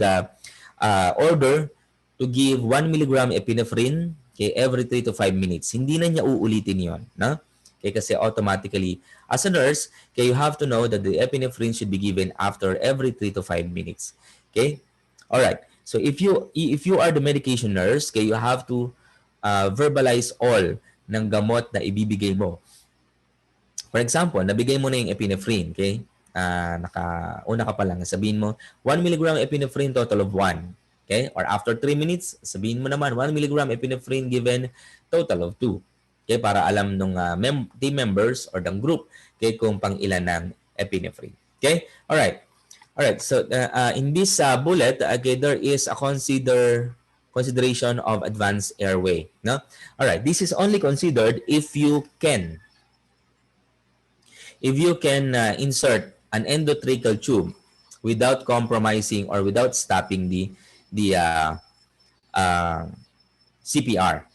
order to give 1 milligram epinephrine, okay, every 3 to 5 minutes. Hindi na niya uulitin yon, no? Okay, kasi automatically, as a nurse, okay, you have to know that the epinephrine should be given after every 3 to 5 minutes. Okay? All right. So if you are the medication nurse, okay, you have to verbalize all ng gamot na ibibigay mo. For example, nabigay mo na yung epinephrine, okay? Una ka pa lang, sabihin mo, 1 milligram epinephrine, total of 1. Okay? Or after 3 minutes, sabihin mo naman, 1 milligram epinephrine given, total of 2. Okay? Para alam ng team members or ng group, okay, kung pang ilan ng epinephrine. Okay? Alright. Alright, so in this bullet, okay, there is a consideration of advanced airway. No? Alright, this is only considered if you can insert an endotracheal tube without compromising or without stopping the CPR.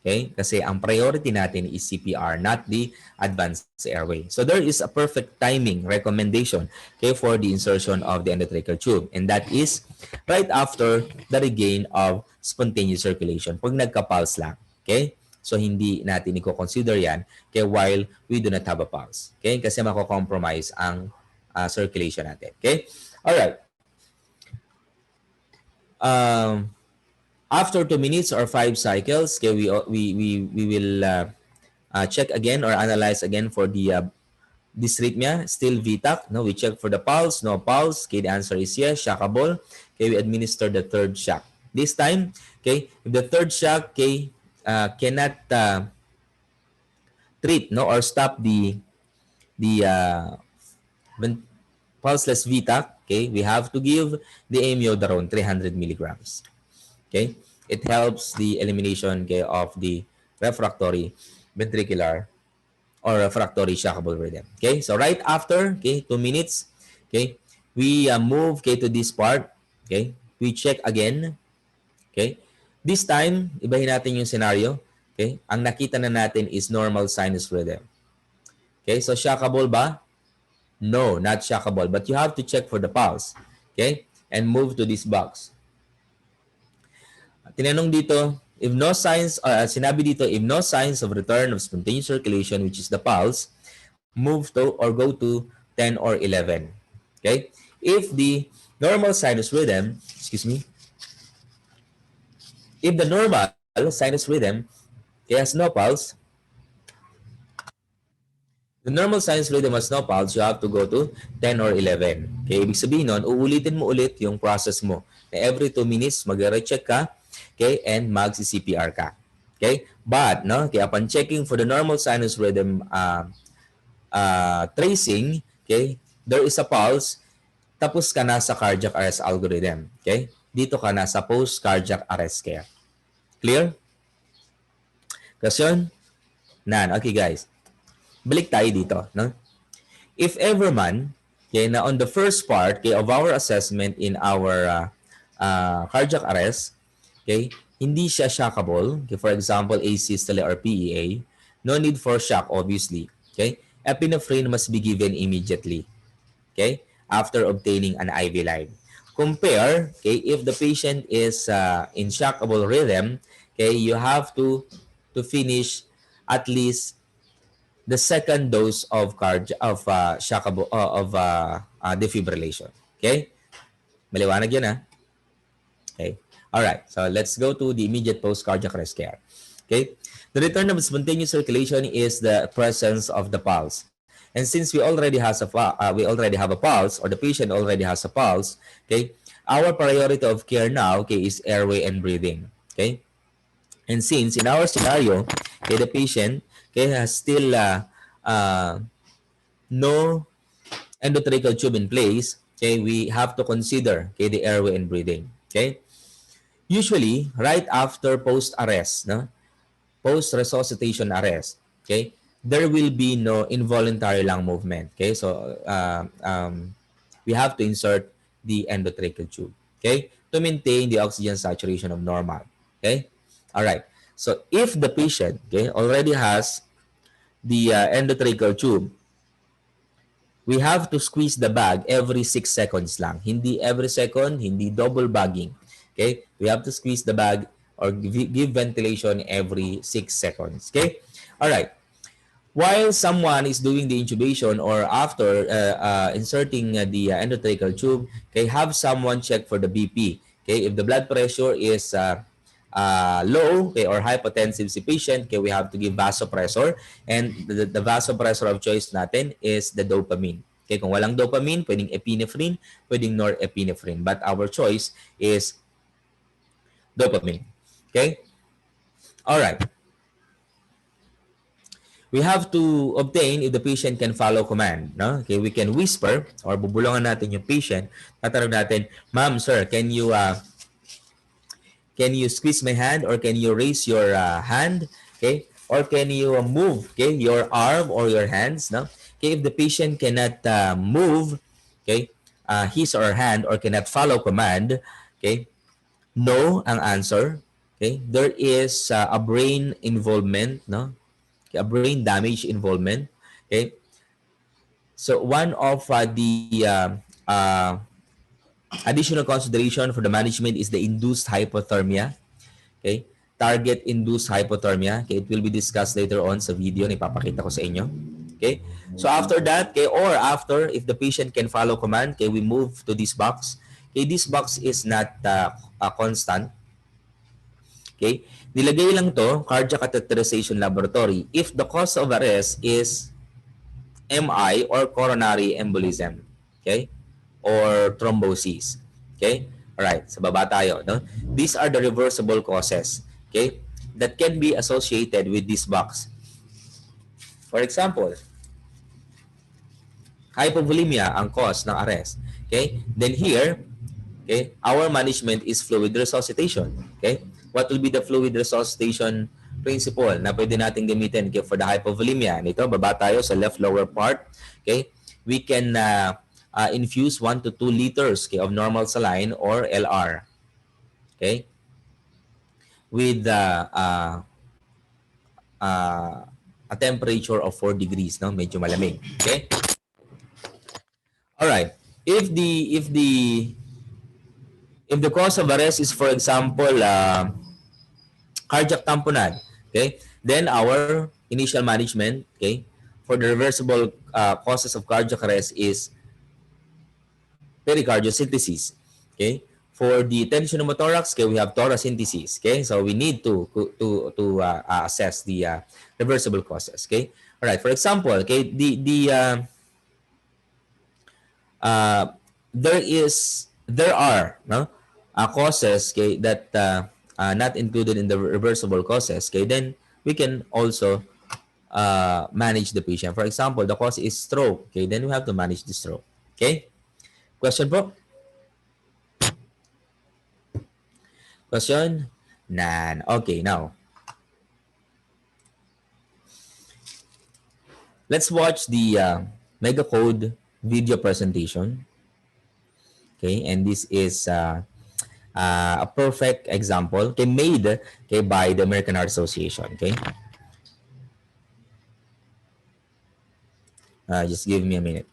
Okay? Kasi ang priority natin is CPR, not the advanced airway. So there is a perfect timing recommendation, okay, for the insertion of the endotracheal tube, and that is right after the regain of spontaneous circulation. Pag nagka-pulse lang. Okay? So hindi natin i-consider yan, okay, while we do not have a pulse. Okay? Kasi mako-compromise ang circulation natin. Okay? Alright. After 2 minutes or 5 cycles, okay, we will check again or analyze again for the dysrhythmia, still VTAC. No, we check for the pulse, no pulse. Okay, the answer is yes, shockable. Okay, we administer the third shock. This time, okay, if the third shock, okay, cannot treat, no, or stop the pulseless VTAC, okay, we have to give the amiodarone 300 milligrams. Okay, it helps the elimination, okay, of the refractory ventricular or refractory shockable rhythm. Okay, so right after, okay, 2 minutes, okay, we move, okay, to this part. Okay, we check again. Okay, this time ibahin natin yung scenario. Okay, ang nakita na natin is normal sinus rhythm. Okay, so shockable ba? No, not shockable, but you have to check for the pulse. Okay, and move to this box. Tinanong dito, if no signs, sinabi dito, if no signs of return of spontaneous circulation, which is the pulse, move to or go to 10 or 11. Okay? If the normal sinus rhythm, if the normal sinus rhythm has no pulse, the normal sinus rhythm has no pulse, you have to go to 10 or 11. Okay? Ibig sabihin nun, uulitin mo ulit yung process mo. Every 2 minutes, mag-recheck ka, okay, and magsi-CPR ka. Okay? But, no, okay, upon checking for the normal sinus rhythm tracing, okay, there is a pulse, tapos ka na sa cardiac arrest algorithm. Okay? Dito ka na sa post-cardiac arrest care. Clear? Question? None. Okay, guys. Balik tayo dito. No? If ever man, okay, na on the first part, okay, of our assessment in our cardiac arrest, okay, hindi siya shockable. Okay, for example, asystole or PEA, no need for shock, obviously. Okay, epinephrine must be given immediately. okay, after obtaining an IV line. Compare, okay, if the patient is in shockable rhythm, okay, you have to finish at least the second dose of shockable defibrillation. Okay? Maliwanag 'yan, ha? Okay. All right. So let's go to the immediate post-cardiac arrest care. Okay. The return of spontaneous circulation is the presence of the pulse. And since we already have a pulse, or the patient already has a pulse, okay, our priority of care now, okay, is airway and breathing. Okay. And since in our scenario, okay, the patient, okay, has still uh, no endotracheal tube in place, okay, we have to consider, okay, the airway and breathing. Okay. Usually, right after post-arrest, no? Post-resuscitation arrest, okay, there will be no involuntary lung movement. Okay, so we have to insert the endotracheal tube, okay, to maintain the oxygen saturation of normal. Okay, all right. So if the patient, okay, already has the endotracheal tube, we have to squeeze the bag every 6 seconds lang. Hindi every second, hindi double bagging. Okay? We have to squeeze the bag or give ventilation every 6 seconds. Okay? All right. While someone is doing the intubation or after inserting the endotracheal tube, okay, have someone check for the BP. Okay? If the blood pressure is low, okay, or hypotensive si patient, okay, we have to give vasopressor, and the vasopressor of choice natin is the dopamine. Okay, kung walang dopamine, pwedeng epinephrine, pwedeng norepinephrine, but our choice is dopamine. Okay? All right. We have to obtain if the patient can follow command. No? Okay, we can whisper or bubulungan natin yung patient. Tatanong natin, ma'am, sir, can you squeeze my hand, or can you raise your hand? Okay, or can you move, okay, your arm or your hands? No, okay. If the patient cannot move, okay, his or her hand, or cannot follow command, okay, no ang answer. Okay, there is a brain involvement, no, okay, a brain damage involvement. Okay, so one of additional consideration for the management is the induced hypothermia. Okay? Target induced hypothermia. Okay? It will be discussed later on sa video na ipapakita ko sa inyo. Okay? So after that, okay, or after, if the patient can follow command, okay, we move to this box. Okay? This box is not constant. Okay? Nilagay lang to, cardiac catheterization laboratory, if the cause of arrest is MI or coronary embolism. Okay? Or thrombosis. Okay? Alright, sa baba tayo. No? These are the reversible causes, okay, that can be associated with this box. For example, hypovolemia ang cause ng arrest. Okay? Then here, okay, our management is fluid resuscitation. Okay? What will be the fluid resuscitation principle na pwede natin gamitin, okay, for the hypovolemia? Nito, baba tayo sa left lower part. Okay? We can infuse 1 to 2 liters, okay, of normal saline or LR, okay, with a temperature of 4 degrees, no, medyo malamig. Okay. All right. If the cause of arrest is, for example, cardiac tamponade, okay, then our initial management, okay, for the reversible causes of cardiac arrest is pericardiocentesis. Okay. For the tension pneumothorax, okay, we have thoracentesis. Okay. So we need to assess the reversible causes. Okay. All right. For example, okay, there are no causes, okay, that not included in the reversible causes. Okay. Then we can also manage the patient. For example, the cause is stroke. Okay. Then we have to manage the stroke. Okay. Question po? Question? None. Okay, now. Let's watch the mega code video presentation. Okay, and this is a perfect example, okay, made, okay, by the American Heart Association. Okay. Just give me a minute.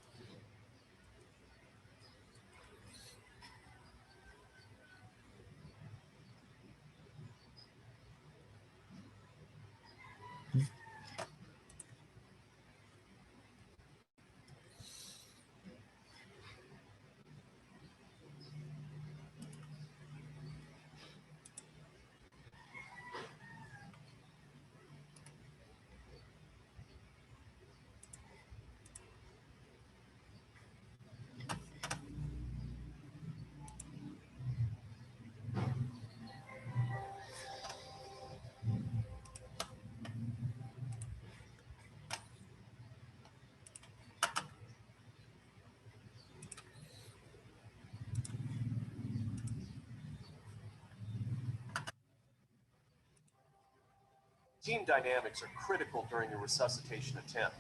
Team dynamics are critical during a resuscitation attempt.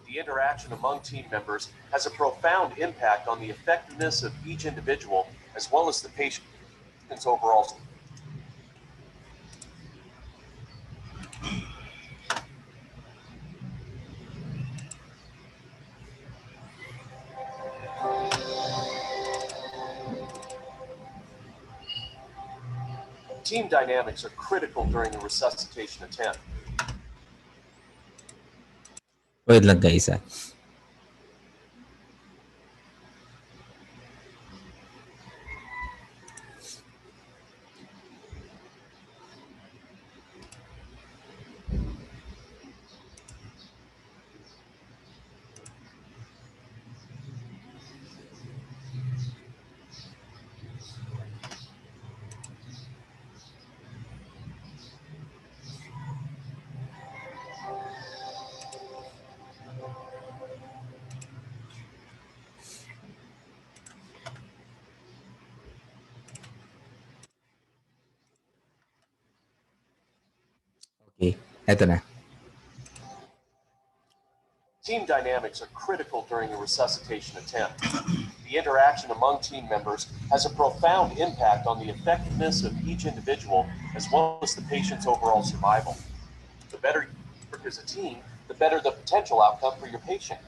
The interaction among team members has a profound impact on the effectiveness of each individual as well as the patient's overall. Team dynamics are critical during a resuscitation attempt. Wait lang guys ah. Okay, eto na. Team dynamics are critical during a resuscitation attempt. The interaction among team members has a profound impact on the effectiveness of each individual as well as the patient's overall survival. The better you work as a team, the better the potential outcome for your patient.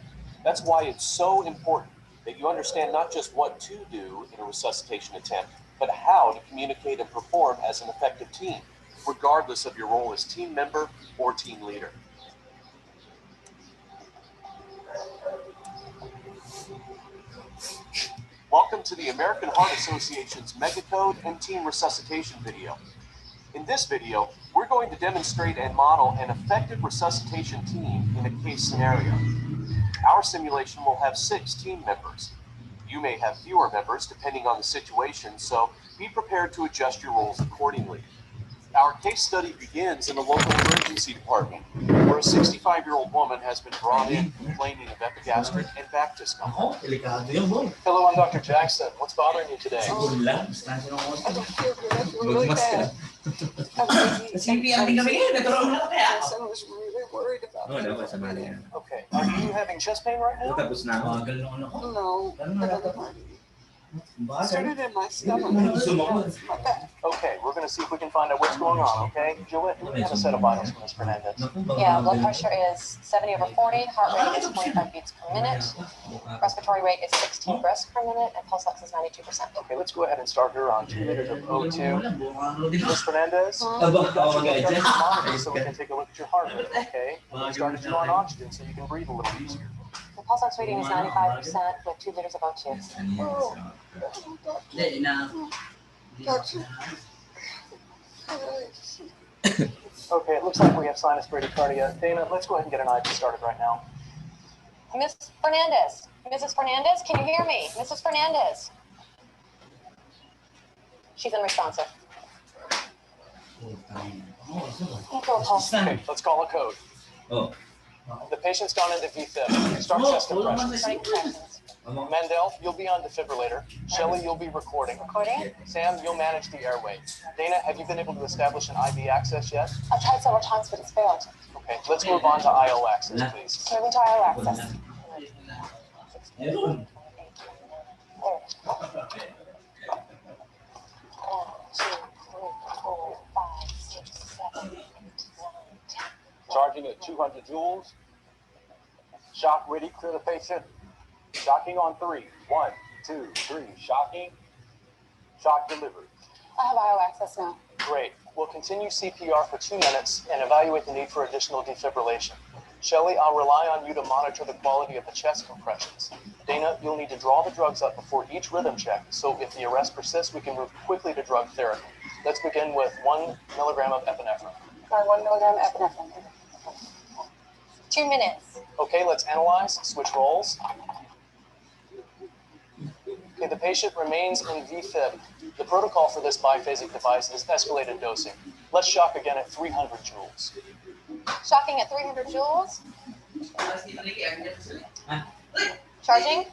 That's why it's so important that you understand not just what to do in a resuscitation attempt, but how to communicate and perform as an effective team, regardless of your role as team member or team leader. Welcome to the American Heart Association's Megacode and Team Resuscitation video. In this video, we're going to demonstrate and model an effective resuscitation team in a case scenario. Our simulation will have 6 team members. You may have fewer members depending on the situation, so be prepared to adjust your roles accordingly. Our case study begins in the local emergency department, where a 65-year-old woman has been brought in complaining of epigastric and back discomfort. Hello, I'm Dr. Jackson. What's bothering you today? I don't feel good. I feel really bad. Yes, I was really worried about that. Okay. Are you having chest pain right now? No, it started in my stomach. My back. Okay, we're going to see if we can find out what's going on, okay? Juliet, do we have a set of vitals from Ms. Fernandez? Yeah, blood pressure is 70/40, heart rate is 25 beats per minute, respiratory rate is 16 breaths per minute, and pulse ox is 92%. Okay, let's go ahead and start her on 2 liters of O2. Ms. Fernandez, Huh? monitor so we can take a look at your heart rate, okay? We started you on oxygen so you can breathe a little easier. The pulse ox reading is 95% with 2 liters of O2. Oh, doctor. Okay, it looks like we have sinus bradycardia. Dana, let's go ahead and get an IV started right now. Miss Fernandez, Mrs. Fernandez, can you hear me? Mrs. Fernandez. She's unresponsive. Okay, let's call a code. Oh. The patient's gone into VFib. Start chest compressions. Starting contractions. Mendel, you'll be on defibrillator. Shelley, you'll be recording. Recording? Sam, you'll manage the airway. Dana, have you been able to establish an IV access yet? I've tried several times, but it's failed. Okay, let's move on to IO access, please. Moving to IO access. Charging at 200 joules. Shock ready, clear the patient. Shocking on 3. 1, 2, 3. Shocking. Shock delivered. I have IO access now. Great. We'll continue CPR for 2 minutes and evaluate the need for additional defibrillation. Shelley, I'll rely on you to monitor the quality of the chest compressions. Dana, you'll need to draw the drugs up before each rhythm check, so if the arrest persists, we can move quickly to drug therapy. Let's begin with 1 milligram of epinephrine. 1 milligram epinephrine. 2 minutes. Okay, let's analyze. Switch roles. Okay, the patient remains in VFib. The protocol for this biphasic device is escalated dosing. Let's shock again at 300 joules. Shocking at 300 joules. Charging.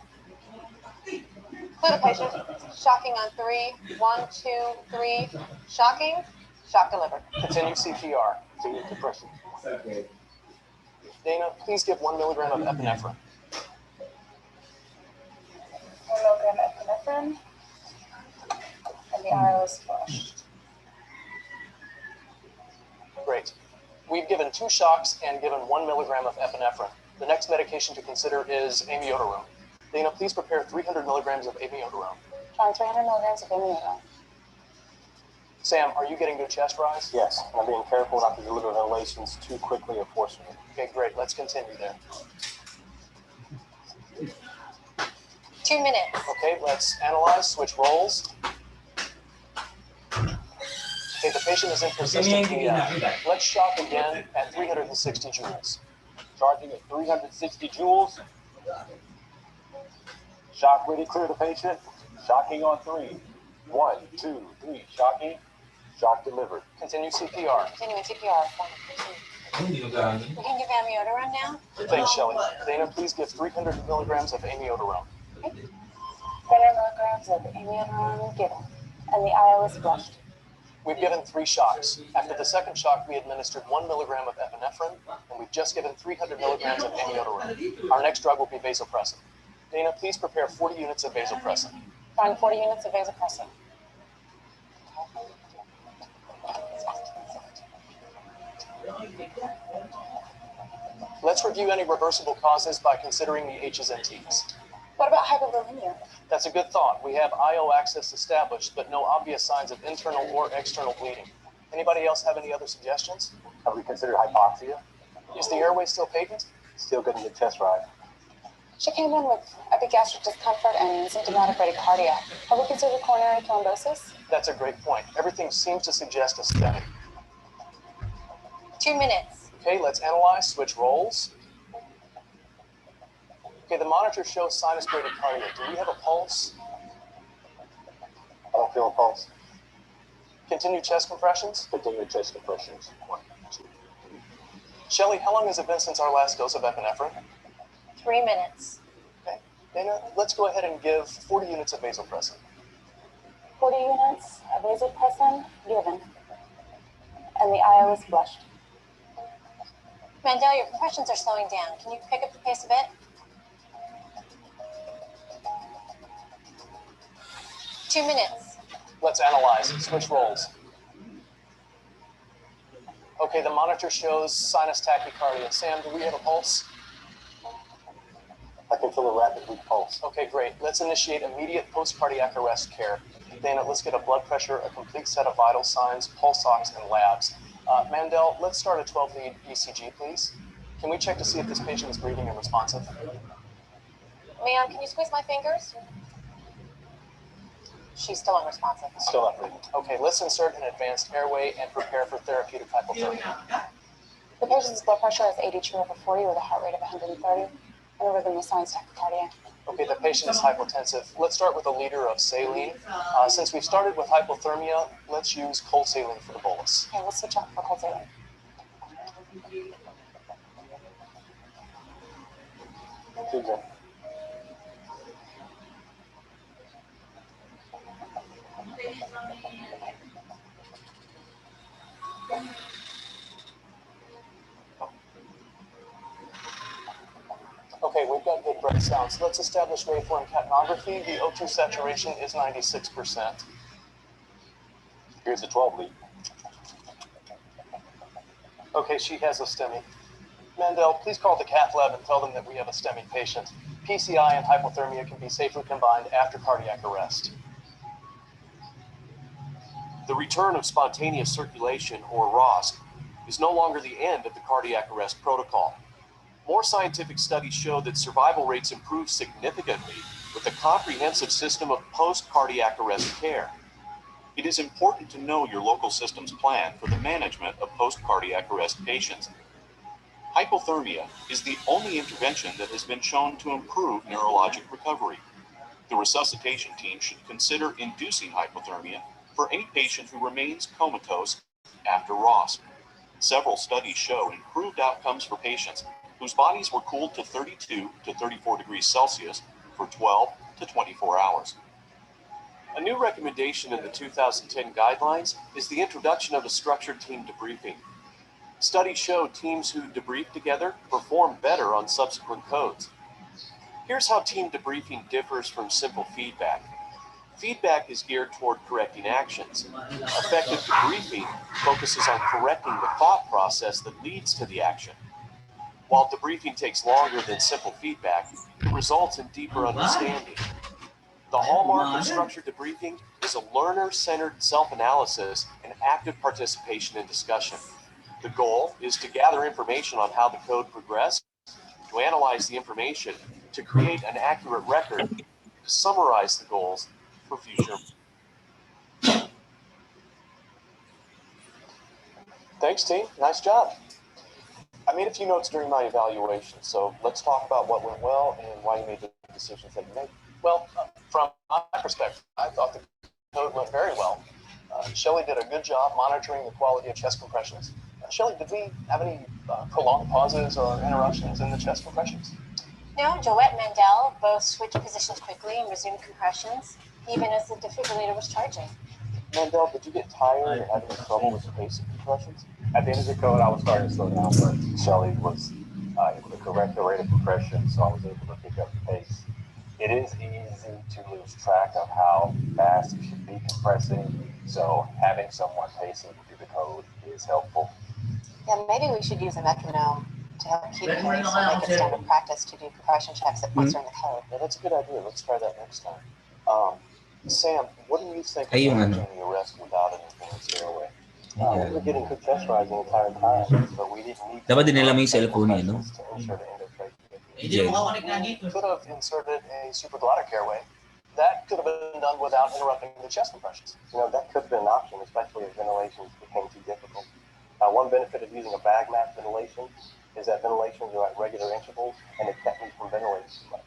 Clear the patient. Shocking on 3. 1, 2, 3. Shocking. Shock delivered. Continue CPR. Continue compression. Dana, please give 1 milligram of epinephrine. 1 milligram epinephrine, and the IO is flushed. Great. We've given 2 shocks and given 1 milligram of epinephrine. The next medication to consider is amiodarone. Dana, please prepare 300 milligrams of amiodarone. Trying 300 milligrams of amiodarone. Sam, are you getting good chest rise? Yes, and I'm being careful not to deliver ventilations too quickly or forcefully. Okay, great. Let's continue there. 2 minutes. Okay, let's analyze, switch roles. Okay, the patient is in persistent PF. Let's shock again at 360 joules. Charging at 360 joules. Shock ready, clear the patient. Shocking on 3. 1, 2, 3. Shocking. Shock delivered. Continue CPR. Continuing CPR. We can give amiodarone now. Thanks, Shelley. Dana, please give 300 milligrams of amiodarone. 300 milligrams of amiodarone given, and the IO is flushed. We've given 3 shocks. After the second shock, we administered 1 milligram of epinephrine, and we've just given 300 milligrams of amiodarone. Our next drug will be vasopressin. Dana, please prepare 40 units of vasopressin. Trying 40 units of vasopressin. Let's review any reversible causes by considering the H's and T's. What about hypovolemia? That's a good thought. We have IO access established, but no obvious signs of internal or external bleeding. Anybody else have any other suggestions? Have we considered hypoxia? Is the airway still patent? Still getting the chest rise. She came in with epigastric discomfort and symptomatic bradycardia. Have we considered coronary thrombosis? That's a great point. Everything seems to suggest a STEMI. 2 minutes. Okay, let's analyze, switch roles. Okay, the monitor shows sinus bradycardia. Do we have a pulse? I don't feel a pulse. Continue chest compressions. Continue chest compressions. 1, 2, 3. Shelley, how long has it been since our last dose of epinephrine? 3 minutes. Okay, Dana, let's go ahead and give 40 units of vasopressin. 40 units of vasopressin given, and the IO is flushed. Mandel, your compressions are slowing down. Can you pick up the pace a bit? 2 minutes. Let's analyze, switch roles. Okay, the monitor shows sinus tachycardia. Sam, do we have a pulse? I can feel a rapid weak pulse. Okay, great. Let's initiate immediate post-cardiac arrest care. Dana, let's get a blood pressure, a complete set of vital signs, pulse ox, and labs. Mandel, let's start a 12-lead ECG, please. Can we check to see if this patient is breathing and responsive? Ma'am, can you squeeze my fingers? She's still unresponsive. Still not breathing. Okay, let's insert an advanced airway and prepare for therapeutic hypothermia. The patient's blood pressure is 82/40 with a heart rate of 130 and a rhythm with sinus tachycardia. Okay, the patient is hypotensive. Let's start with a liter of saline. Since we've started with hypothermia, let's use cold saline for the bolus. Okay, we'll switch out for cold saline. Susan. Okay, we've got good breath sounds. Let's establish waveform capnography. The O2 saturation is 96%. Here's the 12 lead. Okay, she has a STEMI. Mandel, please call the cath lab and tell them that we have a STEMI patient. PCI and hypothermia can be safely combined after cardiac arrest. The return of spontaneous circulation, or ROSC, is no longer the end of the cardiac arrest protocol. More scientific studies show that survival rates improve significantly with a comprehensive system of post-cardiac arrest care. It is important to know your local system's plan for the management of post-cardiac arrest patients. Hypothermia is the only intervention that has been shown to improve neurologic recovery. The resuscitation team should consider inducing hypothermia for any patient who remains comatose after ROSC. Several studies show improved outcomes for patients whose bodies were cooled to 32 to 34 degrees Celsius for 12 to 24 hours. A new recommendation in the 2010 guidelines is the introduction of a structured team debriefing. Studies show teams who debrief together perform better on subsequent codes. Here's how team debriefing differs from simple feedback. Feedback is geared toward correcting actions. Effective debriefing focuses on correcting the thought process that leads to the action. While debriefing takes longer than simple feedback, it results in deeper understanding. The hallmark of structured debriefing is a learner-centered self-analysis and active participation in discussion. The goal is to gather information on how the code progressed, to analyze the information, to create an accurate record, to summarize the goals for future. Thanks, team. Nice job. I made a few notes during my evaluation, so let's talk about what went well and why you made the decisions that you made. Well, from my perspective, I thought the code went very well. Shelley did a good job monitoring the quality of chest compressions. Shelley, did we have any prolonged pauses or interruptions in the chest compressions? No, Joette and Mandel both switched positions quickly and resumed compressions, even as the defibrillator was charging. Mandel, did you get tired or having trouble with the pace of compressions? At the end of the code, I was starting to slow down, but Shelley was able to correct the rate of compression, so I was able to pick up the pace. It is easy to lose track of how fast you should be compressing, so having someone pacing through the code is helpful. Yeah, maybe we should use a metronome to help keep pace and make it standard practice to do compression checks at points in the code. Yeah, that's a good idea. Let's try that next time. Sam, what do you think of Ay, yung managing ano. the arrest without an enhanced airway? We were getting good chest rise the entire time, but we didn't need Dapat dinala mo yung cellphone niya, no? to ensure the endotracheal. Jen. Could have inserted a supraglottic airway. That could have been done without interrupting the chest compressions. That could have been an option, especially if ventilations became too difficult. One benefit of using a bag map ventilation is that ventilations are at regular intervals, and it kept me from ventilating too much.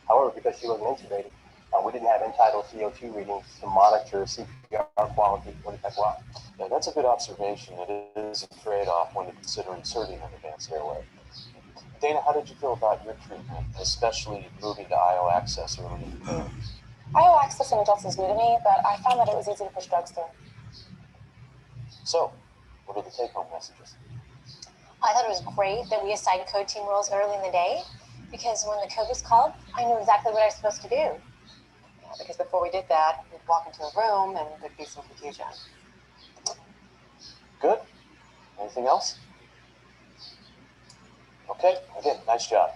However, because she wasn't intubated, we didn't have end-tidal CO2 readings to monitor CPR quality or detect lock. Yeah, that's a good observation. It is a trade-off when you consider inserting an advanced airway. Dana, how did you feel about your treatment, especially moving to IO access early in the code? IO access in adults is new to me, but I found that it was easy to push drugs through. So, what are the take-home messages? I thought it was great that we assigned code team roles early in the day, because when the code was called, I knew exactly what I was supposed to do. Yeah, because before we did that, we'd walk into a room and there'd be some confusion. Good. Anything else? Okay, again, nice job.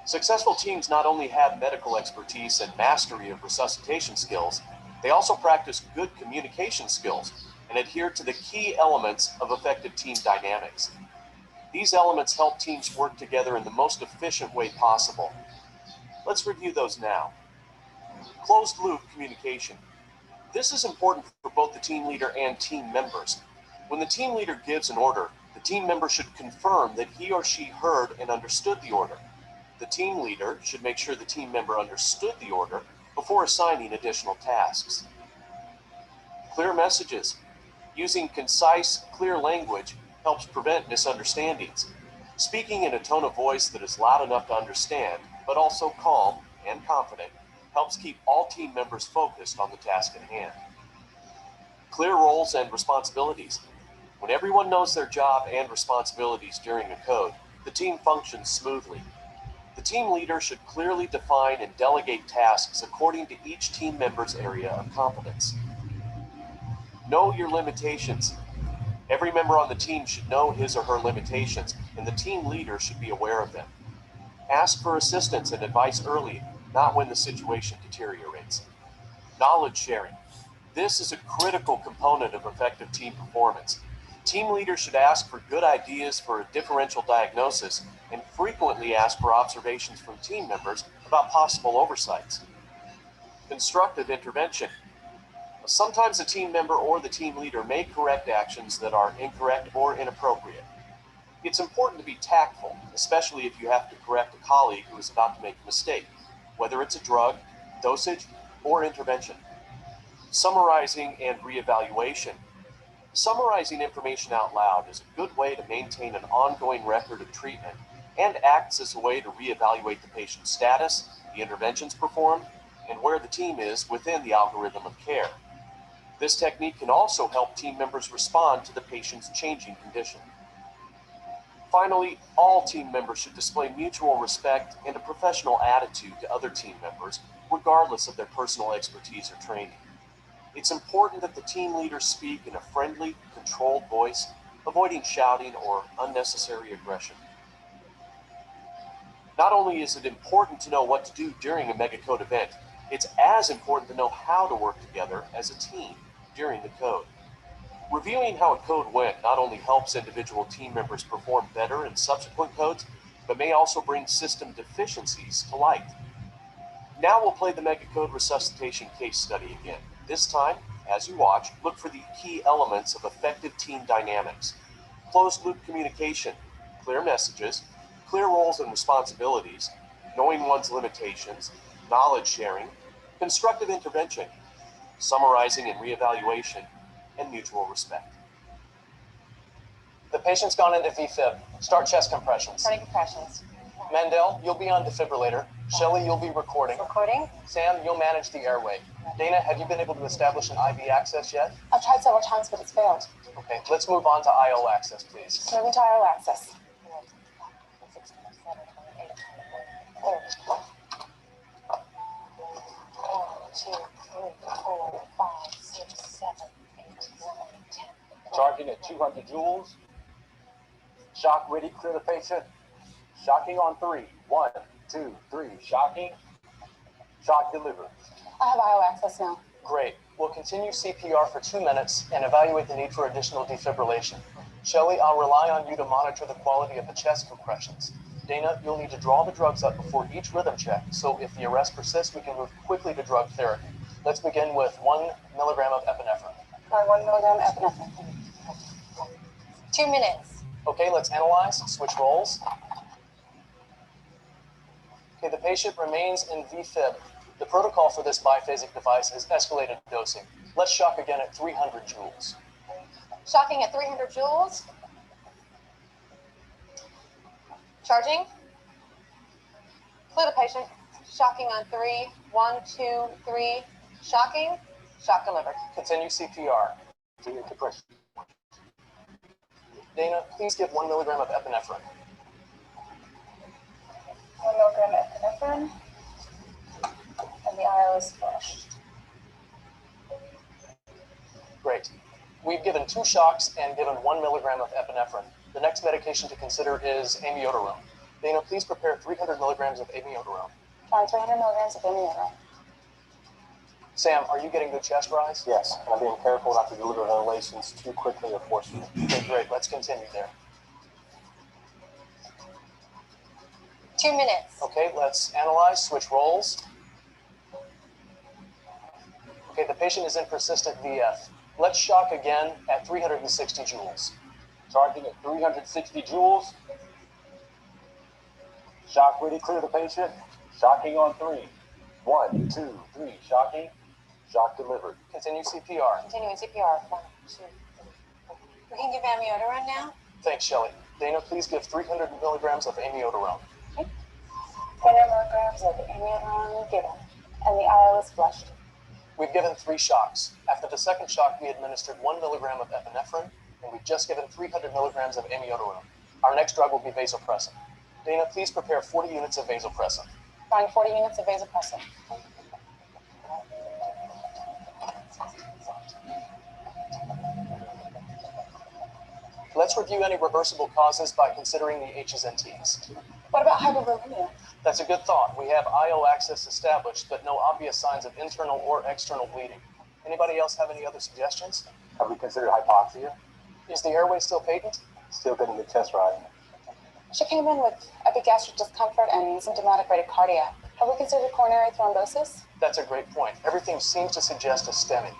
Successful teams not only have medical expertise and mastery of resuscitation skills, they also practice good communication skills and adhere to the key elements of effective team dynamics. These elements help teams work together in the most efficient way possible. Let's review those now. Closed-loop communication. This is important for both the team leader and team members. When the team leader gives an order, the team member should confirm that he or she heard and understood the order. The team leader should make sure the team member understood the order before assigning additional tasks. Clear messages. Using concise, clear language helps prevent misunderstandings. Speaking in a tone of voice that is loud enough to understand, but also calm and confident, helps keep all team members focused on the task at hand. Clear roles and responsibilities. When everyone knows their job and responsibilities during a code, the team functions smoothly. The team leader should clearly define and delegate tasks according to each team member's area of competence. Know your limitations. Every member on the team should know his or her limitations, and the team leader should be aware of them. Ask for assistance and advice early, not when the situation deteriorates. Knowledge sharing. This is a critical component of effective team performance. Team leaders should ask for good ideas for a differential diagnosis and frequently ask for observations from team members about possible oversights. Constructive intervention. Sometimes a team member or the team leader may correct actions that are incorrect or inappropriate. It's important to be tactful, especially if you have to correct a colleague who is about to make a mistake, whether it's a drug, dosage, or intervention. Summarizing and reevaluation. Summarizing information out loud is a good way to maintain an ongoing record of treatment and acts as a way to reevaluate the patient's status, the interventions performed, and where the team is within the algorithm of care. This technique can also help team members respond to the patient's changing condition. Finally, all team members should display mutual respect and a professional attitude to other team members, regardless of their personal expertise or training. It's important that the team leaders speak in a friendly, controlled voice, avoiding shouting or unnecessary aggression. Not only is it important to know what to do during a megacode event, it's as important to know how to work together as a team during the code. Reviewing how a code went not only helps individual team members perform better in subsequent codes, but may also bring system deficiencies to light. Now we'll play the megacode resuscitation case study again. This time, as you watch, look for the key elements of effective team dynamics: closed loop communication, clear messages, clear roles and responsibilities, knowing one's limitations, knowledge sharing, constructive intervention, summarizing and reevaluation, and mutual respect. The patient's gone into VFib. Start chest compressions. Starting compressions. Mandel, you'll be on defibrillator. Shelley, you'll be recording. Recording. Sam, you'll manage the airway. Dana, have you been able to establish an IV access yet? I've tried several times, but it's failed. Okay, let's move on to IO access, please. Moving to IO access. 2, 3, 4, 5, 6, 7, 8, 9, 10. Charging at 200 joules. Shock ready, clear the patient. Shocking on 3. 1, 2, 3. Shocking. Shock delivered. I have IO access now. Great. We'll continue CPR for 2 minutes and evaluate the need for additional defibrillation. Shelley, I'll rely on you to monitor the quality of the chest compressions. Dana, you'll need to draw the drugs up before each rhythm check, so if the arrest persists, we can move quickly to drug therapy. Let's begin with 1 milligram of epinephrine. 1 milligram epinephrine. 2 minutes. Okay, let's analyze, switch roles. Okay, the patient remains in VFib. The protocol for this biphasic device is escalated dosing. Let's shock again at 300 joules. Shocking at 300 joules. Charging. Clear the patient. Shocking on 3. 1, 2, 3. Shocking. Shock delivered. Continue CPR. Depression. Dana, please give 1 milligram of epinephrine. 1 milligram epinephrine. And the IO is flushed. Great. We've given 2 shocks and given 1 milligram of epinephrine. The next medication to consider is amiodarone. Dana, please prepare 300 milligrams of amiodarone. Trying 300 milligrams of amiodarone. Sam, are you getting good chest rise? Yes, and I'm being careful not to deliver ventilations too quickly or forcefully. Okay, great. Let's continue there. 2 minutes. Okay, let's analyze, switch roles. Okay, the patient is in persistent VF. Let's shock again at 360 joules. Charging at 360 joules. Shock ready, clear the patient. Shocking on 3. 1, 2, 3. Shocking. Shock delivered. Continue CPR. Continuing CPR. 1, 2, 3. We can give amiodarone now. Thanks, Shelley. Dana, please give 300 milligrams of amiodarone. 300 milligrams of amiodarone given. And the IO is flushed. We've given 3 shocks. After the second shock, we administered 1 milligram of epinephrine, and we've just given 300 milligrams of amiodarone. Our next drug will be vasopressin. Dana, please prepare 40 units of vasopressin. Trying 40 units of vasopressin. Let's review any reversible causes by considering the H's and T's. What about hypervolemia? That's a good thought. We have IO access established, but no obvious signs of internal or external bleeding. Anybody else have any other suggestions? Have we considered hypoxia? Is the airway still patent? Still getting the chest rise. She came in with epigastric discomfort and symptomatic bradycardia. Have we considered coronary thrombosis? That's a great point. Everything seems to suggest a STEMI.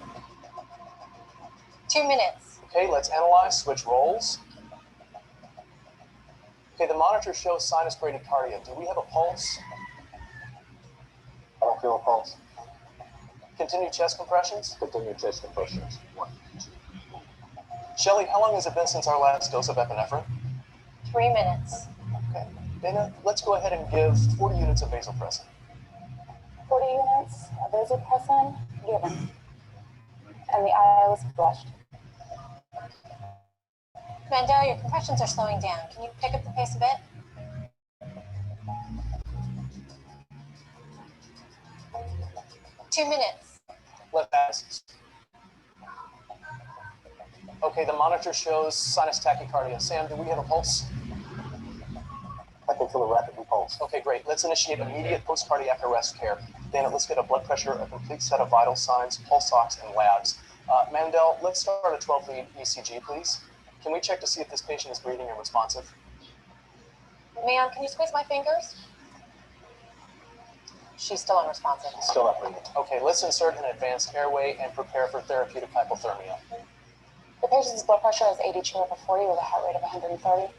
2 minutes. Okay, let's analyze, switch roles. Okay, the monitor shows sinus bradycardia. Do we have a pulse? I don't feel a pulse. Continue chest compressions. Continue chest compressions. 1, 2. Shelley, how long has it been since our last dose of epinephrine? 3 minutes. Okay. Dana, let's go ahead and give 40 units of vasopressin. 40 units. sense a vasopressin given, and the eye was flushed. Mandel, your compressions are slowing down. Can you pick up the pace a bit? Two minutes. Let pass. Okay, the monitor shows sinus tachycardia. Sam, do we have a pulse? I can feel a rapid pulse. Okay, great. Let's initiate immediate post-cardiac arrest care. Dana, let's get a blood pressure, a complete set of vital signs, pulse ox, and labs. Mandel, let's start a 12-lead ECG, please. Can we check to see if this patient is breathing and responsive? Ma'am, can you squeeze my fingers? She's still unresponsive. Still not breathing. Okay, let's insert an advanced airway and prepare for therapeutic hypothermia. The patient's blood pressure is 82/40 with a heart rate of 130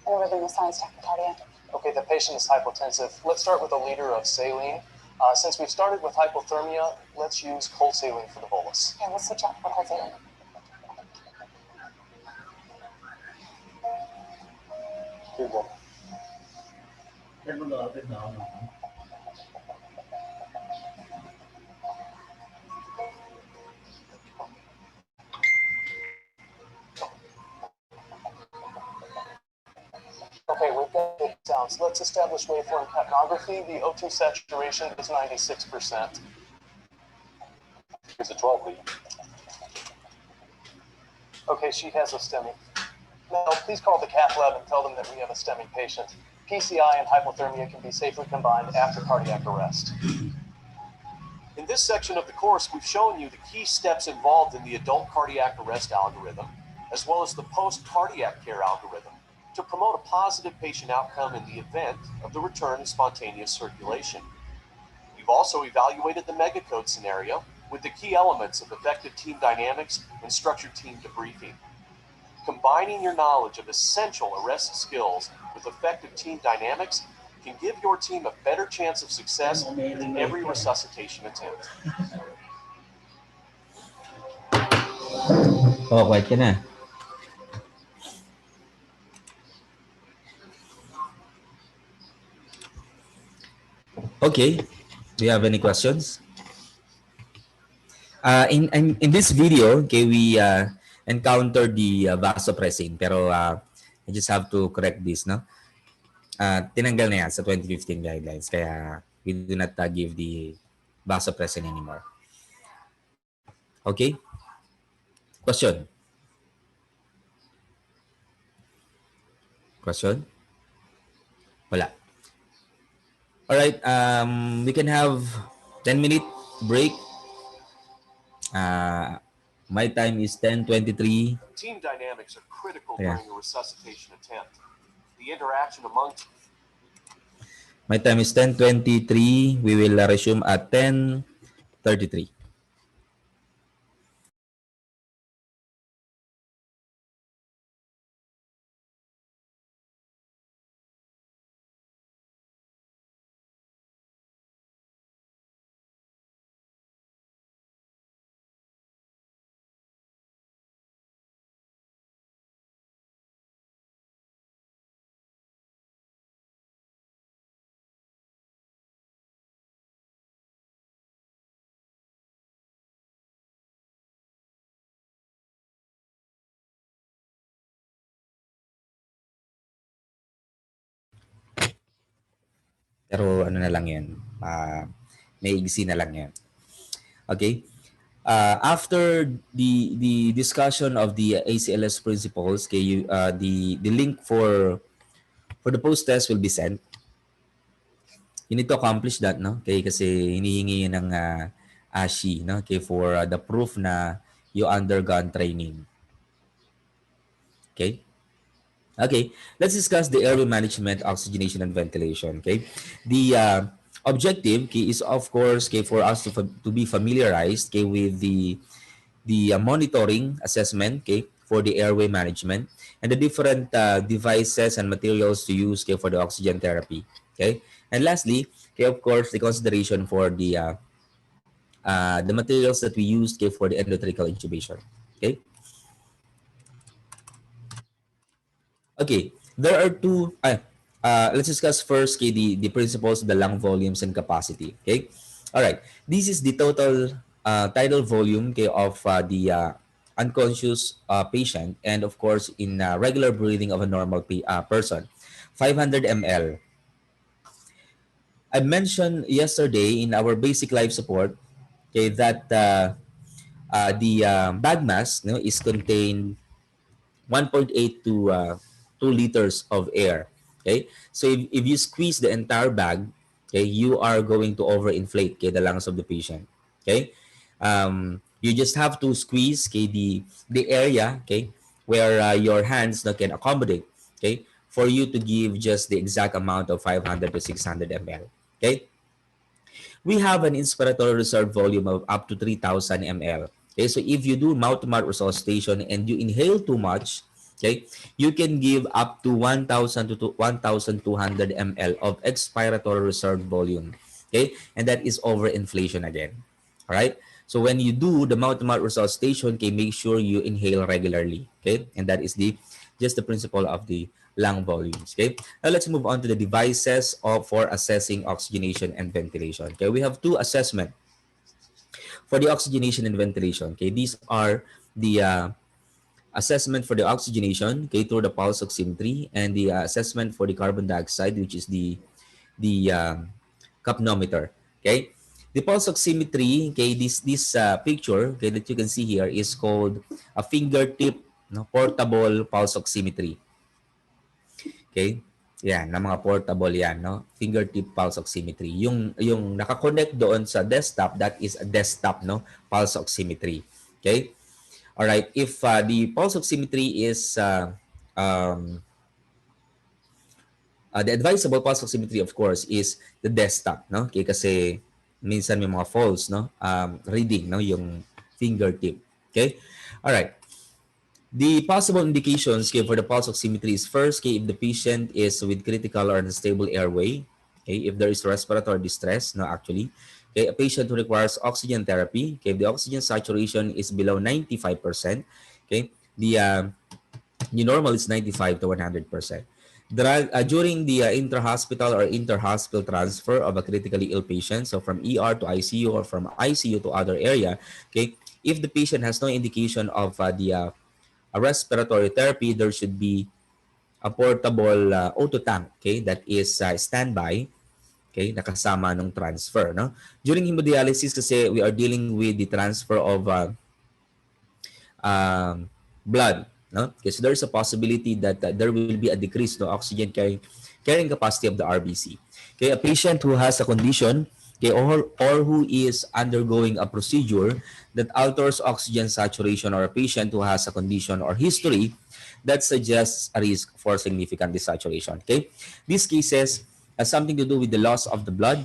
and a rhythm of sinus tachycardia. Okay, the patient is hypotensive. Let's start with a liter of saline. Since we've started with hypothermia, let's use cold saline for the bolus. Okay, we'll switch out for whole saline. Too good. Okay, we've got good sounds. Let's establish waveform capnography. The O2 saturation is 96%. Here's a 12 lead. Okay, she has a STEMI. Now, please call the cath lab and tell them that we have a STEMI patient. PCI and hypothermia can be safely combined after cardiac arrest. In this section of the course, we've shown you the key steps involved in the adult cardiac arrest algorithm, as well as the post-cardiac care algorithm, to promote a positive patient outcome in the event of the return of spontaneous circulation. We've also evaluated the megacode scenario with the key elements of effective team dynamics and structured team debriefing. Combining your knowledge of essential arrest skills with effective team dynamics can give your team a better chance of success in every resuscitation attempt. Oh, quiet ka na. Okay. Do you have any questions? In this video, okay, we encountered the vasopressin, pero I just have to correct this, no? Tinanggal na yan sa 2015 guidelines, kaya we do not give the vasopressin anymore. Okay? Question? Question? Wala. Alright, we can have 10-minute break. My time is 10:23. Team dynamics are critical Yeah. during a resuscitation attempt. The interaction among My time is 10:23. We will resume at 10:33. Pero ano na lang yan, may igsi na lang yan. Okay? After the discussion of the ACLS principles, okay, the link for the post test will be sent. You need to accomplish that, no? Okay, kasi hinihingi yun ng ASHI, no? Okay, for the proof na you undergone training. Okay? Okay, let's discuss the airway management, oxygenation, and ventilation. Okay, the objective, okay, is of course, okay, for us to be familiarized, okay, with the monitoring assessment, okay, for the airway management and the different devices and materials to use, okay, for the oxygen therapy. Okay, and lastly, okay, of course, the consideration for the materials that we use, okay, for the endotracheal intubation. Okay. Okay, there are two. Let's discuss first, okay, the principles of the lung volumes and capacity. Okay, All right. This is the total tidal volume, okay, of the unconscious patient, and of course in regular breathing of a normal person, 500 ml. I mentioned yesterday in our basic life support, okay, that the bag mass, no, is contained 1.8 to 2 liters of air. Okay, so if you squeeze the entire bag, okay, you are going to overinflate, okay, the lungs of the patient. Okay, you just have to squeeze, okay, the area, okay, where your hands, no, can accommodate, okay, for you to give just the exact amount of 500 to 600 ml. Okay, we have an inspiratory reserve volume of up to 3,000 ml. Okay, so if you do mouth-to-mouth resuscitation and you inhale too much, okay, you can give up to 1,000 to 1,200 ml of expiratory reserve volume. Okay, and that is overinflation again. All right. So when you do the mouth-to-mouth resuscitation, okay, make sure you inhale regularly. Okay, and that is the just the principle of the lung volumes. Okay, now let's move on to the devices for assessing oxygenation and ventilation. Okay, we have two assessment for the oxygenation and ventilation. Okay, these are the assessment for the oxygenation, okay, through the pulse oximetry, and the assessment for the carbon dioxide, which is the capnometer. Okay, the pulse oximetry, okay, this picture, okay, that you can see here is called a fingertip, no, portable pulse oximetry. Okay? Yan, na mga portable yan, no? Fingertip pulse oximetry. Yung nakakonect doon sa desktop, that is a desktop, no? Pulse oximetry. Okay? All right. If the pulse oximetry is the advisable pulse oximetry, of course, is the desktop, no? Okay, kasi minsan may mga false, no? Reading, no? Yung fingertip. Okay? All right. The possible indications, okay, for the pulse oximetry is first, okay, if the patient is with critical or unstable airway, okay, if there is respiratory distress, no, actually, okay, a patient who requires oxygen therapy, okay, if the oxygen saturation is below 95%, okay, the normal is 95 to 100%. During the intra-hospital or inter-hospital transfer of a critically ill patient, so from ER to ICU or from ICU to other area, okay, if the patient has no indication of the a respiratory therapy, there should be a portable auto tank, okay, that is standby, okay, nakasama ng transfer, no? During hemodialysis kasi we are dealing with the transfer of blood, no? Because there is a possibility that there will be a decrease no oxygen carrying capacity of the RBC. Okay, a patient who has a condition, okay, or who is undergoing a procedure that alters oxygen saturation, or a patient who has a condition or history that suggests a risk for significant desaturation. Okay, these cases has something to do with the loss of the blood,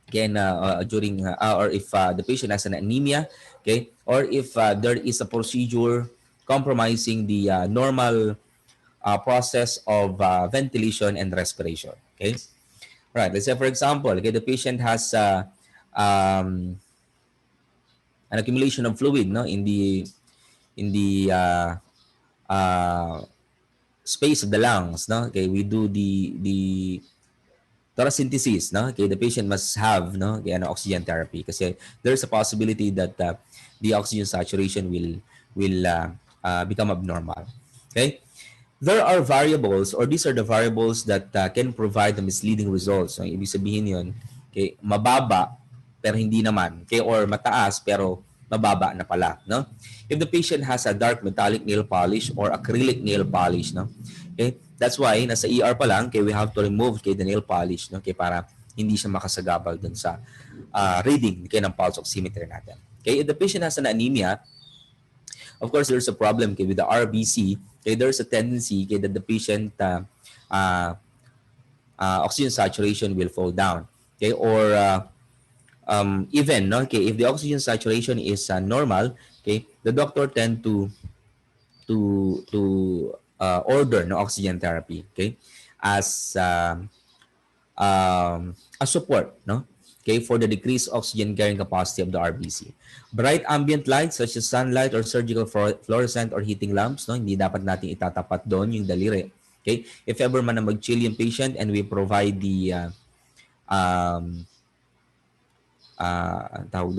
again, during or if the patient has an anemia, okay, or if there is a procedure compromising the normal process of ventilation and respiration. Okay, all right. Let's say, for example, okay, the patient has um, an accumulation of fluid, no, in the uh, space of the lungs, no. Okay, we do the thoracentesis, no. Okay, the patient must have, no, okay, an oxygen therapy kasi there's a possibility that the oxygen saturation will become abnormal. Okay, there are variables, or these are the variables that can provide the misleading results. So, ibig sabihin yun, okay, mababa pero hindi naman, okay, or mataas pero mababa na pala, no? If the patient has a dark metallic nail polish or acrylic nail polish, no? Okay, that's why nasa ER pa lang, okay, we have to remove, okay, the nail polish, no? Okay, para hindi siya makasagabal dun sa reading, okay, ng pulse oximeter natin. Okay, if the patient has an anemia, of course, there's a problem, okay, with the RBC. Okay, there's a tendency, okay, that the patient oxygen saturation will fall down. Okay, or even, no, okay, if the oxygen saturation is normal, okay, the doctor tend to order no oxygen therapy, okay, as a support, no, okay, for the decreased oxygen carrying capacity of the RBC. Bright ambient light such as sunlight or surgical fluorescent or heating lamps, no, hindi dapat natin itatapat doon yung daliri. Okay, if ever man na mag-chill yung patient and we provide the ang tawag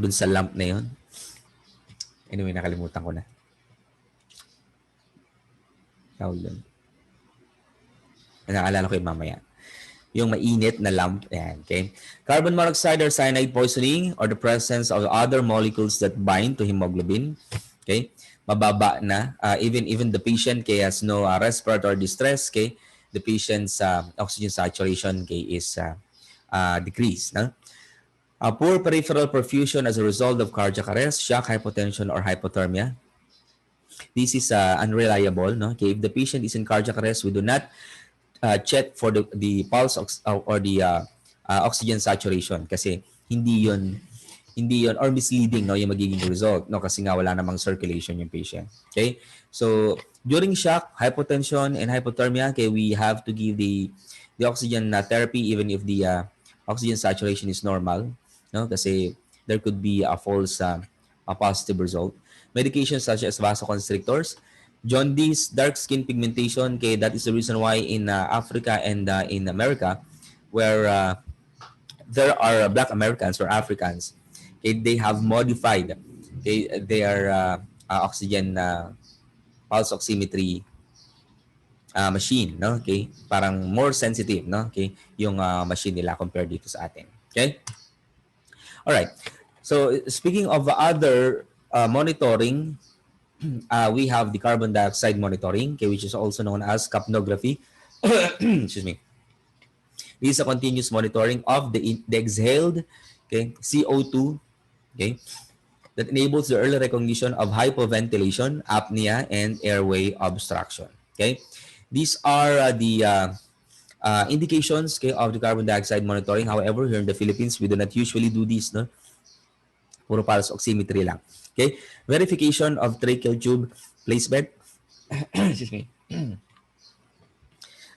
doon, sa lump na yon. Anyway, nakalimutan ko na. Tawag doon. Naalala ko yung mamaya. Yung mainit na lump. Ayan, okay? Carbon monoxide or cyanide poisoning or the presence of other molecules that bind to hemoglobin. Okay? Mababa na. Even the patient has no respiratory distress. Okay? The patient's oxygen saturation is decreased. No? Poor peripheral perfusion as a result of cardiac arrest, shock, hypotension, or hypothermia. This is unreliable. No? Okay? If the patient is in cardiac arrest, we do not check for the pulse or the oxygen saturation kasi hindi yon or misleading no yung magiging result no kasi nga wala namang circulation yung patient. Okay? So during shock, hypotension and hypothermia, okay, we have to give the oxygen therapy even if the oxygen saturation is normal no kasi there could be a false a positive result. Medications such as vasoconstrictors, jaundice, dark skin pigmentation, okay, that is the reason why in Africa and in America, where there are Black Americans or Africans, okay, they have modified their oxygen pulse oximetry machine, no? Okay, parang more sensitive, no? Okay, yung machine nila compared dito sa atin. Okay? All right. So speaking of other monitoring, we have the carbon dioxide monitoring, okay, which is also known as capnography. Excuse me. This is a continuous monitoring of the exhaled, okay, CO2, okay, that enables the early recognition of hypoventilation, apnea, and airway obstruction. Okay, these are the indications, okay, of the carbon dioxide monitoring. However, here in the Philippines, we do not usually do this, no? Puro pulse oximetry lang. Okay, verification of tracheal tube placement. Excuse me.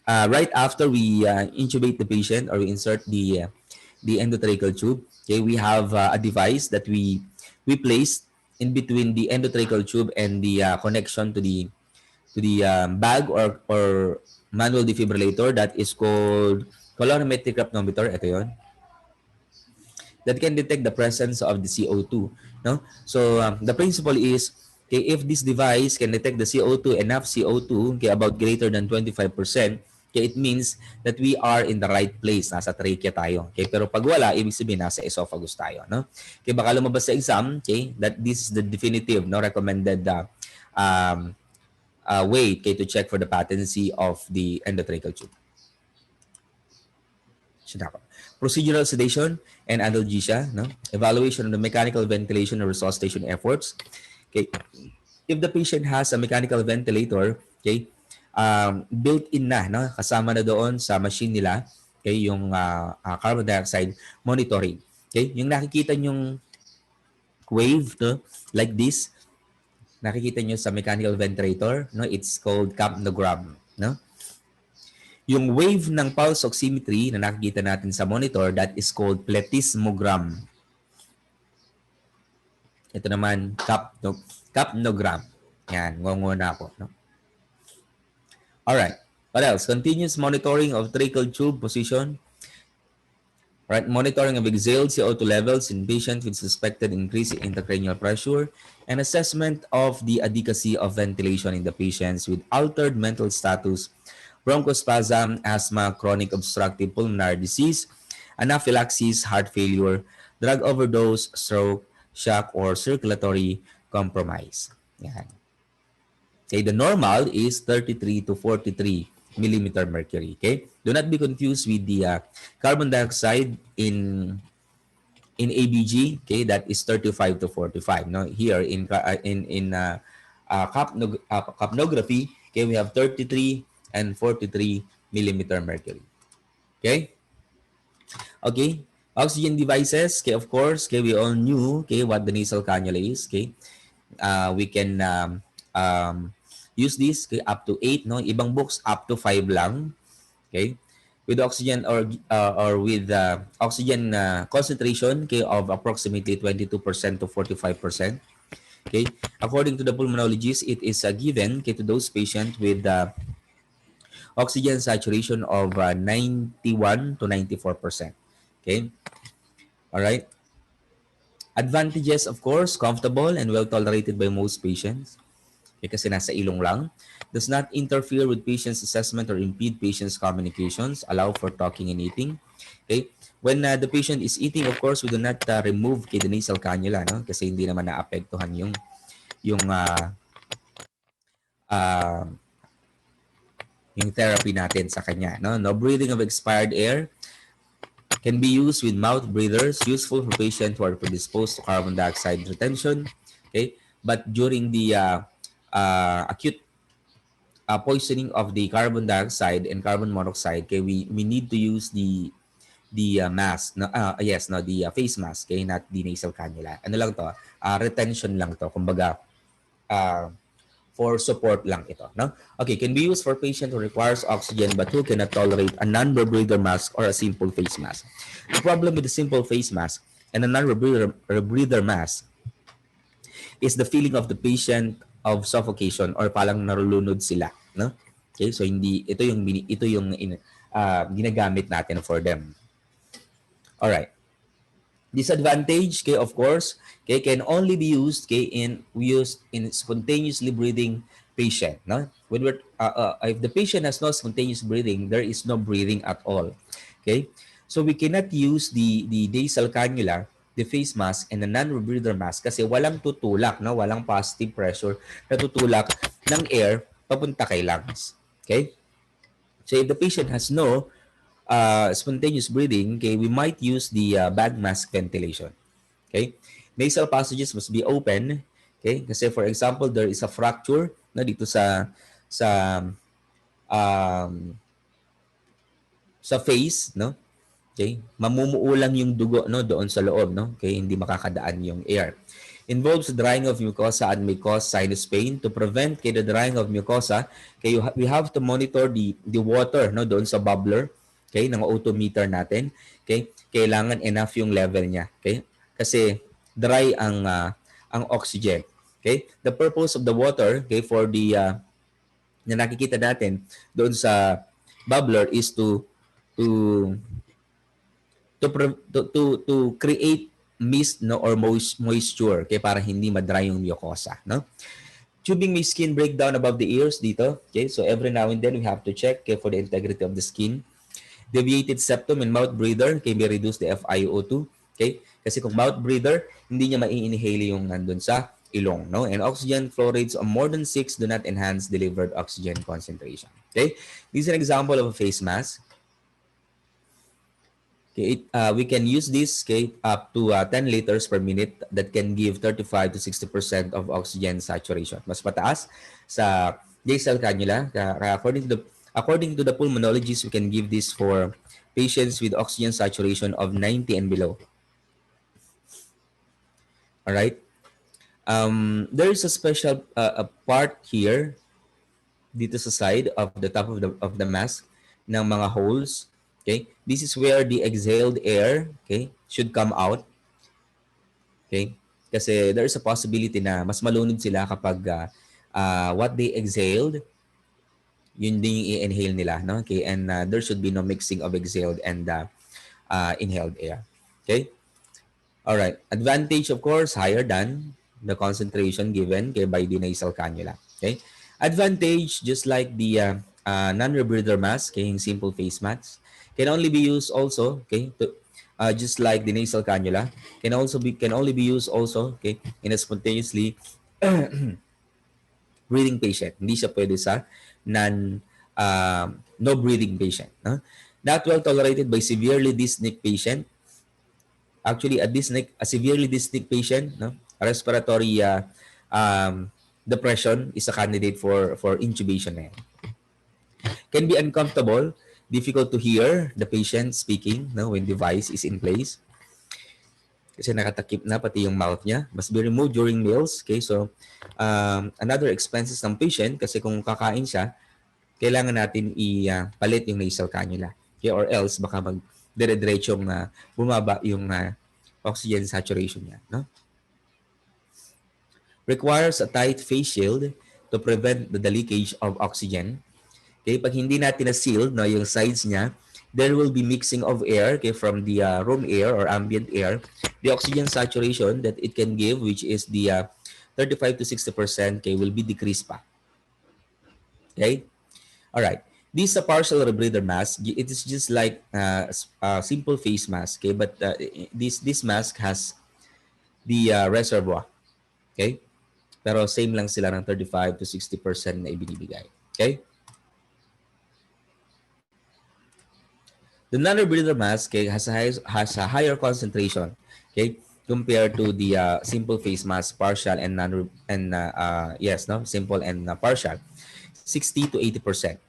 Right after we intubate the patient or we insert the endotracheal tube, okay, we have a device that we place in between the endotracheal tube and the connection to the bag or manual defibrillator that is called colorimetric capnometer. Ito yon. That can detect the presence of the CO2. No? So the principle is, okay, if this device can detect the CO2, enough CO2, okay, about greater than 25%, okay, it means that we are in the right place. Nasa trachea tayo. Okay? Pero pag wala, ibig sabihin nasa esophagus tayo. No? Okay, baka lumabas sa exam, okay, that this is the definitive, no, recommended way, okay, to check for the patency of the endotracheal tube. Procedural sedation and analgesia, no? Evaluation of the mechanical ventilation and resuscitation efforts. Okay, if the patient has a mechanical ventilator, okay, built-in na, no? Kasama na doon sa machine nila, okay, yung carbon dioxide monitoring. Okay, yung nakikita nyong wave, no? Like this, nakikita nyo sa mechanical ventilator, no? It's called capnogram, no? Yung wave ng pulse oximetry na nakikita natin sa monitor, that is called plethysmogram. Ito naman, capnogram. Yan, ngongo na ako. No? Alright. What else? Continuous monitoring of tracheal tube position. Right, monitoring of exhaled CO2 levels in patients with suspected increase in intracranial pressure and assessment of the adequacy of ventilation in the patients with altered mental status, bronchospasm, asthma, chronic obstructive pulmonary disease, anaphylaxis, heart failure, drug overdose, stroke, shock, or circulatory compromise. Yan. Okay, the normal is 33 to 43 millimeter mercury. Okay, do not be confused with the carbon dioxide in ABG. Okay, that is 35 to 45. No, here in capnography, okay, we have 33 and 43 millimeter mercury. Okay, okay. Oxygen devices. Okay, of course. Okay, we all knew, okay, what the nasal cannula is. Okay, we can use this, okay, up to 8, no? Ibang books up to 5 lang. Okay? With oxygen or with oxygen concentration, okay, of approximately 22% to 45%. Okay? According to the pulmonologist, it is given, okay, to those patients with oxygen saturation of 91 to 94%. Okay? All right. Advantages, of course, comfortable and well tolerated by most patients. Okay, kasi nasa ilong lang. Does not interfere with patient's assessment or impede patient's communications. Allow for talking and eating. Okay? When the patient is eating, of course, we do not remove the nasal cannula, no? Kasi hindi naman naapektuhan yung uh, yung therapy natin sa kanya, no? No breathing of expired air. Can be used with mouth breathers, useful for patients who are predisposed to carbon dioxide retention. Okay, but during the acute poisoning of the carbon dioxide and carbon monoxide, okay, we need to use the mask, no, yes, no, the face mask, okay, not the nasal cannula. Ano lang to? Retention lang to. Kumbaga, uh, for support lang ito, no? Okay, can be used for patient who requires oxygen but who cannot tolerate a non-rebreather mask or a simple face mask. The problem with the simple face mask and a non-rebreather mask is the feeling of the patient of suffocation or parang narulunod sila, no? Okay, so hindi ito yung ginagamit natin for them. All right. Disadvantage, okay, of course, okay, can only be used, okay, in spontaneously breathing patient, no? When we're if the patient has no spontaneous breathing, there is no breathing at all. Okay? So we cannot use the nasal cannula, the face mask and the non-rebreather mask kasi walang tutulak, no? Walang positive pressure na tutulak ng air papunta kay lungs. Okay? So if the patient has no spontaneous breathing, okay, we might use the bag mask ventilation. Okay? Nasal passages must be open. Okay? Kasi for example, there is a fracture na dito sa um, sa face, no? Okay? Mamumuo lang yung dugo, no, doon sa loob, no? Okay, hindi makakadaan yung air. Involves drying of mucosa and may cause sinus pain. To prevent the drying of mucosa, okay, we have to monitor the water, no, doon sa bubbler, okay, ng odometer natin. Okay? Kailangan enough yung level niya, okay? Kasi dry ang oxygen. Okay? The purpose of the water, okay, for the na nakikita natin doon sa bubbler is to to create mist, no, or moisture, okay, para hindi ma-dry yung mucosa, no? Tubing may skin breakdown above the ears dito, okay? So every now and then we have to check, okay, for the integrity of the skin. Deviated septum and mouth breather can be reduce the FiO2, okay? Kasi kung mouth breather, hindi niya mai-inhale yung nandun sa ilong, no? And oxygen flow rates of more than 6 do not enhance delivered oxygen concentration, okay? This is an example of a face mask. Okay, we can use this, okay, up to 10 liters per minute that can give 35 to 60% of oxygen saturation. Mas mataas sa nasal cannula. According to the pulmonologists, we can give this for patients with oxygen saturation of 90 and below. All right. There is a special a part here dito sa side of the top of the mask ng mga holes. Okay, this is where the exhaled air, okay, should come out. Okay, kasi there is a possibility na mas malunod sila kapag what they exhaled, yun din yung i-inhale nila, no? Okay, and there should be no mixing of exhaled and inhaled air. Okay, all right. Advantage, of course, higher than the concentration given, okay, by the nasal cannula. Okay, advantage, just like the non-rebreather mask, okay, yung simple face mask, can only be used also, okay, to, just like the nasal cannula, can only be used also, okay, in a spontaneously breathing patient. Hindi siya pwede sa no breathing patient. No? Not well tolerated by severely dyspneic patient. Actually, a severely dyspneic patient, no, respiratory depression is a candidate for intubation na yan. Can be uncomfortable, difficult to hear the patient speaking, no, when device is in place. Kasi nakatakip na pati yung mouth niya. Must be removed during meals. Okay, so another expenses ng patient kasi kung kakain siya, kailangan natin ipalit yung nasal cannula. Okay, or else baka dire-diretsong bumaba yung oxygen saturation niya, no? Requires a tight face shield to prevent the leakage of oxygen. Okay, pag hindi natin na seal, no, yung sides niya, there will be mixing of air, okay, from the room air or ambient air, the oxygen saturation that it can give, which is the 35 to 60%, okay, will be decreased pa. Okay, all right. This is a partial rebreather mask. It is just like a simple face mask, okay, but this mask has the reservoir, okay, pero same lang sila ng 35 to 60% na ibinibigay. Okay, the non-rebreather mask, okay, has a higher concentration, okay, compared to the simple face mask, partial and non and yes, no, simple and partial, 60 to 80%.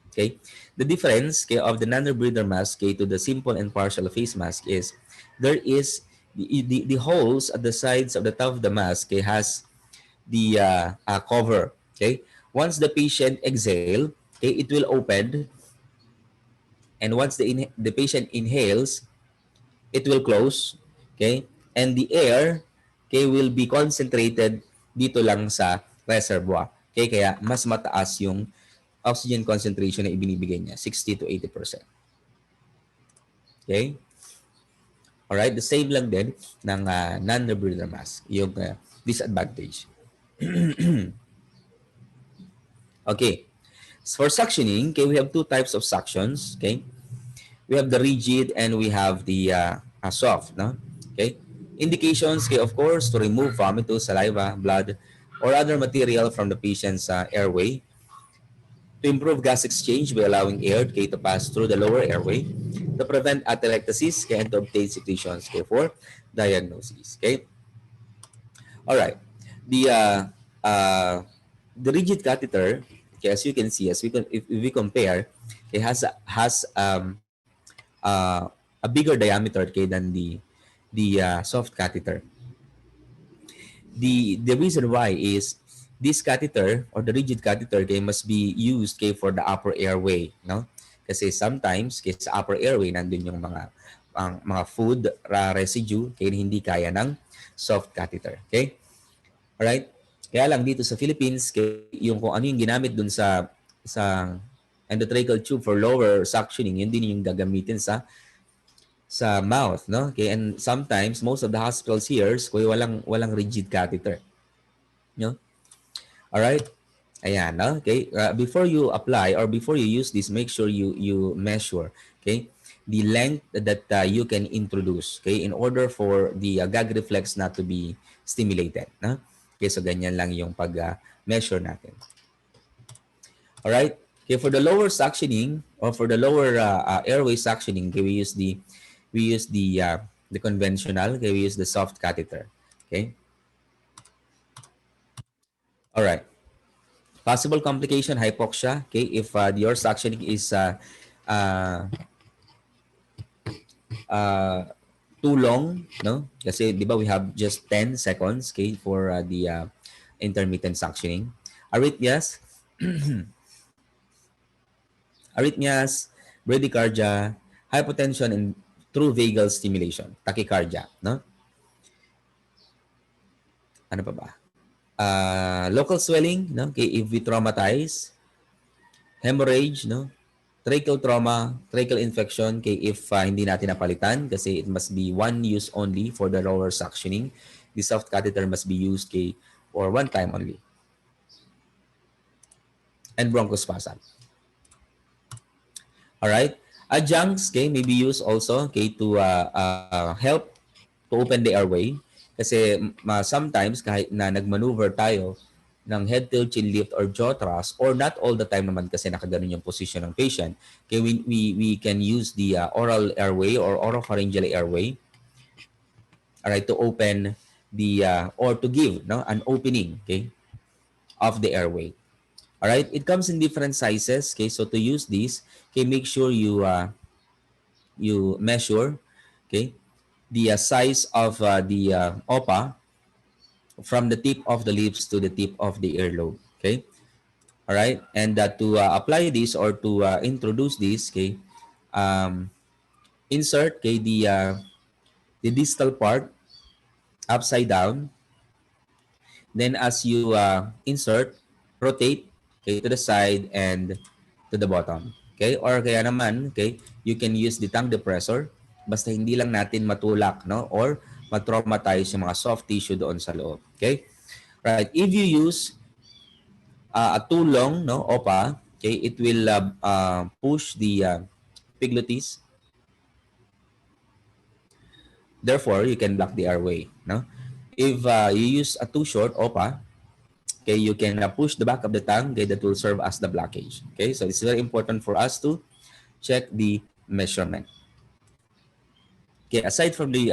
Okay, the difference, okay, of the non-rebreather mask, okay, to the simple and partial face mask is there is the holes at the sides of the top of the mask, okay, has the cover. Okay, once the patient exhale, okay, it will open, and once the patient inhales, it will close, okay, and the air, okay, will be concentrated dito lang sa reservoir. Okay, kaya mas mataas yung oxygen concentration na ibinibigay niya, 60 to 80%. Okay, alright, the same lang din ng non-rebreather mask, yung disadvantage. Okay, so for suctioning, okay, we have two types of suctions. Okay, we have the rigid and we have the soft. No, okay. Indications, okay, of course, to remove vomit, saliva, blood, or other material from the patient's airway. To improve gas exchange by allowing air, okay, to pass through the lower airway. To prevent atelectasis, okay, and to obtain secretions, okay, for diagnosis. Okay. All right. The the rigid catheter, okay, as you can see, as we can, if we compare, it has a bigger diameter, okay, than the soft catheter. The reason why is this catheter or the rigid catheter, okay, must be used, okay, for the upper airway, no? Kasi sometimes, okay, sa upper airway nandun yung mga food residue, okay, hindi kaya ng soft catheter. Okay? Alright? Kaya lang dito sa Philippines, yung kung ano yung ginamit dun sa endotracheal tube for lower suctioning, yun din yung gagamitin sa mouth, no? Okay, and sometimes most of the hospitals here, walang rigid catheter, no? All right? Ayan, no? Okay? Before you apply or before you use this, make sure you measure, okay, the length that you can introduce, okay, in order for the gag reflex not to be stimulated, no? Okay, so ganyan lang yung pag-measure natin. All right? Okay, for the lower suctioning or for the lower airway suctioning, okay, we use the conventional, okay, we use the soft catheter. Okay? All right. Possible complication, hypoxia, okay, if your suctioning is uh, too long, no? Kasi di ba we have just 10 seconds, okay, for the intermittent suctioning. Arrhythmias, arrhythmias, bradycardia, hypotension, and through vagal stimulation, tachycardia, no? Ano pa ba? Local swelling, no? Okay, if we traumatize, hemorrhage, no? Tracheal trauma, tracheal infection, okay, if hindi natin napalitan kasi it must be one use only for the lower suctioning. The soft catheter must be used, okay, for one time only. And bronchospasm. All right. Adjuncts, okay, may be used also, okay, to help to open the airway. Kasi sometimes kahit na nagmaneuver tayo ng head tilt, chin lift, or jaw thrust, or not all the time naman kasi nakaganon yung position ng patient, okay, we can use the oral airway or oropharyngeal airway, all right, to open the or to give, no, an opening, okay, of the airway. All right, it comes in different sizes, okay, so to use this, okay, make sure you measure, okay, the size of the OPA from the tip of the lips to the tip of the earlobe. Okay, all right, and to apply this or to introduce this, okay, insert, okay, the distal part upside down. Then as you insert, rotate, okay, to the side and to the bottom. Okay? Or kaya naman, okay, you can use the tongue depressor basta hindi lang natin matulak, no? Or matraumatize yung mga soft tissue doon sa loob. Okay? Right. If you use a too long, no, OPA, okay, it will push the epiglottis. Therefore, you can block the airway, no? If you use a too short OPA, okay, you can push the back of the tongue, okay, that will serve as the blockage. Okay, so it's very important for us to check the measurement. Okay, aside from the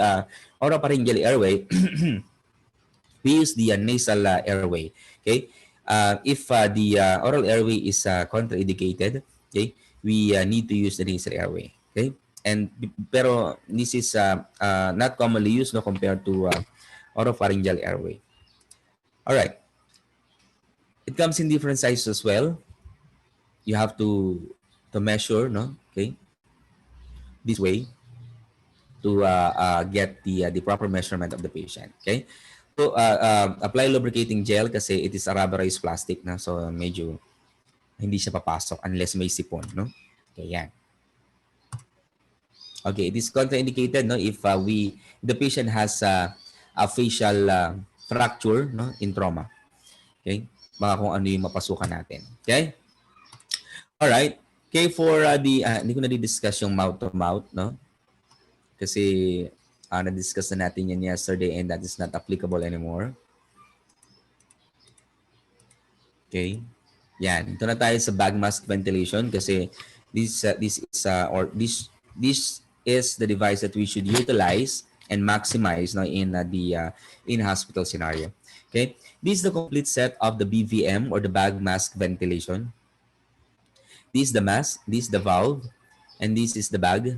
oropharyngeal airway, we use the nasal airway. Okay, if the oral airway is contraindicated, okay, we need to use the nasal airway. Okay, and pero this is not commonly used, no, compared to oropharyngeal airway. All right, it comes in different sizes as well. You have to measure, no, okay, this way to get the proper measurement of the patient. Okay, so apply lubricating gel kasi it is a rubberized plastic na, so medyo hindi siya papasok unless may sipon, no? Okay, yan. Okay, it is contraindicated, no, if the patient has a facial fracture, no, in trauma. Okay, baka kung ano yung mapasukan natin. Okay, all right. Okay, for hindi ko na di-discuss yung mouth to mouth, no, kasi na-discuss na natin yan yesterday and that is not applicable anymore. Okay. Yan. Ito na tayo sa bag mask ventilation kasi this is the device that we should utilize and maximize, no, in the in-hospital scenario. Okay. This is the complete set of the BVM or the bag mask ventilation. This is the mask, this is the valve, and this is the bag.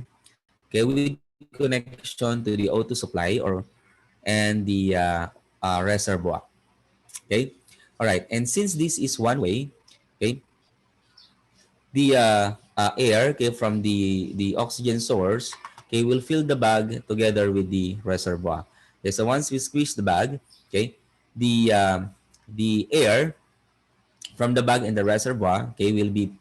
Okay, with connection to the O2 supply and the reservoir. Okay, all right. And since this is one way, okay, the air, okay, from the oxygen source, okay, will fill the bag together with the reservoir. Okay, so once we squeeze the bag, okay, the air from the bag and the reservoir, okay, will be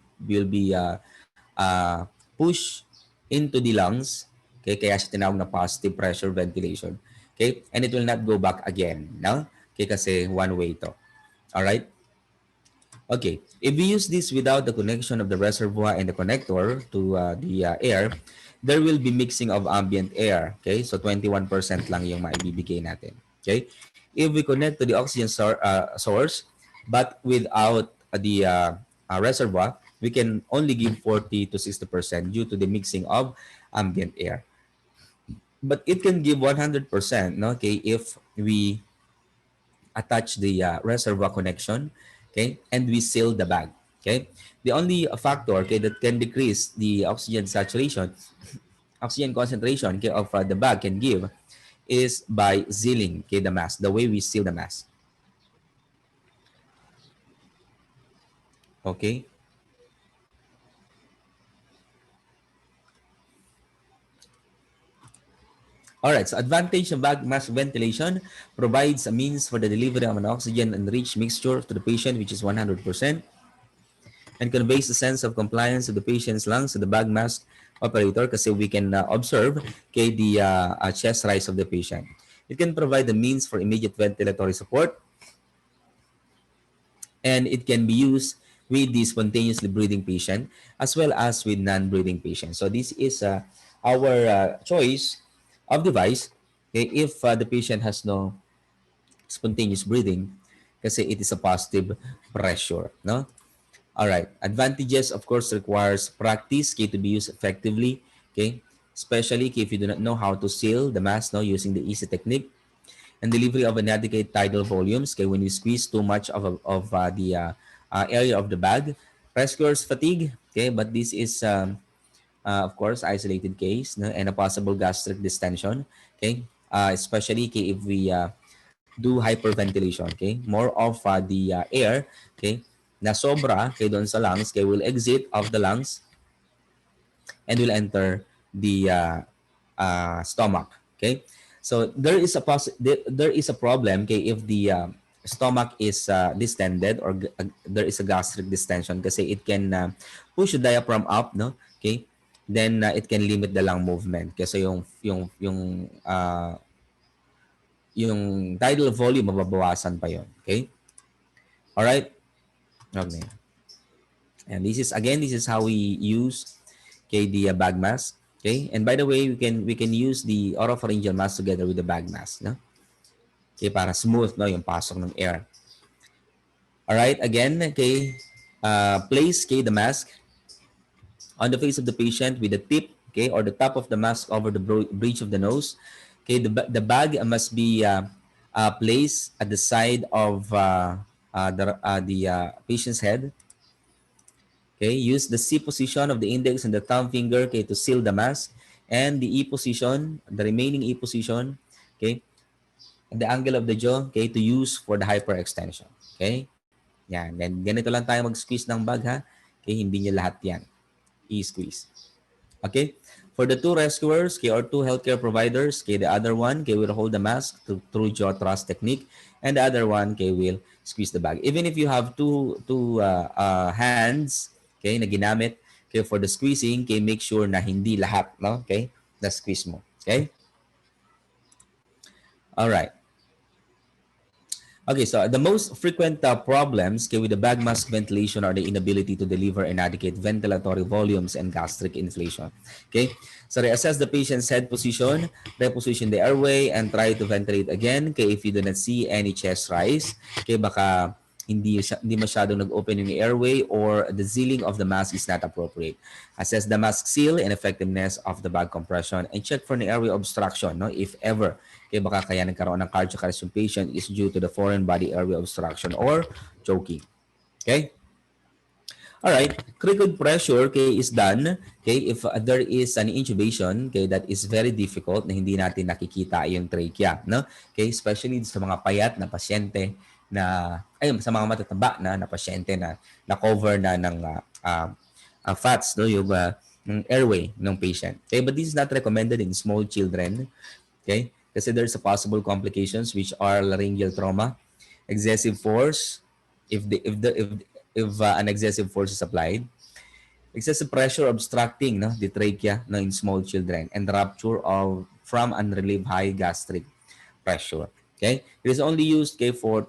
pushed into the lungs. Okay, kaya siya tinawag na positive pressure ventilation. Okay, and it will not go back again, no? Okay, kasi one way to. All right. Okay, if we use this without the connection of the reservoir and the connector to the air, there will be mixing of ambient air. Okay, so 21% lang yung maibibigay natin. Okay, if we connect to the oxygen source, but without the reservoir, we can only give 40 to 60% due to the mixing of ambient air. But it can give 100%, no? Okay, if we attach the reservoir connection, okay, and we seal the bag. Okay, the only factor, okay, that can decrease the oxygen saturation, oxygen concentration, okay, of the bag can give is by sealing, okay, the mask, the way we seal the mask. Okay. All right, so advantage of bag mask ventilation provides a means for the delivery of an oxygen-enriched mixture to the patient, which is 100%, and conveys a sense of compliance of the patient's lungs to the bag mask operator kasi we can observe, okay, the chest rise of the patient. It can provide the means for immediate ventilatory support, and it can be used with the spontaneously breathing patient as well as with non-breathing patients. So this is our choice of device, okay, if the patient has no spontaneous breathing kasi it is a positive pressure, no? All right, advantages of course requires practice, okay, to be used effectively, okay, especially if you do not know how to seal the mask, no, using the easy technique, and delivery of inadequate tidal volumes, okay, when you squeeze too much of the area of the bag, rescuers fatigue, okay, but this is of course, isolated case, no, and a possible gastric distension, okay, especially okay, if we do hyperventilation, okay, more of the air, okay, na sobra, okay, doon sa lungs, okay, will exit of the lungs and will enter the stomach, okay. So there is a problem, okay, if the stomach is distended or there is a gastric distension kasi it can push the diaphragm up, no? Okay? Then it can limit the lung movement kasi yung tidal volume mababawasan pa yon. Okay? All right? Okay. And this is how we use, okay, the bag mask. Okay? And by the way, we can use the oropharyngeal mask together with the bag mask, no? Okay, para smooth, no, yung pasok ng air. All right, again, okay, place, okay, the mask on the face of the patient with the tip, okay, or the top of the mask over the bridge of the nose. Okay, the bag must be placed at the side of the patient's head. Okay, use the C position of the index and the thumb finger, okay, to seal the mask, and the E position, the remaining E position, okay, and the angle of the jaw, okay, to use for the hyperextension. Okay, yan. Then ganito lang tayo mag-squeeze ng bag, ha. Okay, hindi niya lahat yan i-squeeze. Okay? For the two rescuers, okay, or two healthcare providers, okay, the other one, okay, will hold the mask through jaw thrust technique, and the other one, okay, will squeeze the bag. Even if you have two hands, okay, na ginamit, okay, for the squeezing, okay, make sure na hindi lahat, no? Okay, na squeeze mo. Okay? All right. Okay, so the most frequent problems, okay, with the bag mask ventilation are the inability to deliver inadequate ventilatory volumes and gastric inflation. Okay, so reassess the patient's head position, reposition the airway, and try to ventilate again. Okay, if you do not see any chest rise, okay, baka hindi masyadong nag-open yung airway or the sealing of the mask is not appropriate. Assess the mask seal and effectiveness of the bag compression and check for the airway obstruction, no, if ever. Okay, baka kaya nagkaroon ng cardiac arrest yung patient is due to the foreign body airway obstruction or choking. Okay? All right, cricod pressure, okay, is done, okay, if there is an intubation, okay, that is very difficult na hindi natin nakikita yung trachea, no? Okay, especially sa mga payat na pasyente na sa mga matataba na pasyente na cover na ng fats, no, yung airway ng patient. Okay, but this is not recommended in small children, okay? Kasi there's a possible complications which are laryngeal trauma, excessive force, if an excessive force is applied, excessive pressure obstructing, no, the trachea, no, in small children, and rupture from unrelieved high gastric pressure. Okay? It is only used, okay, for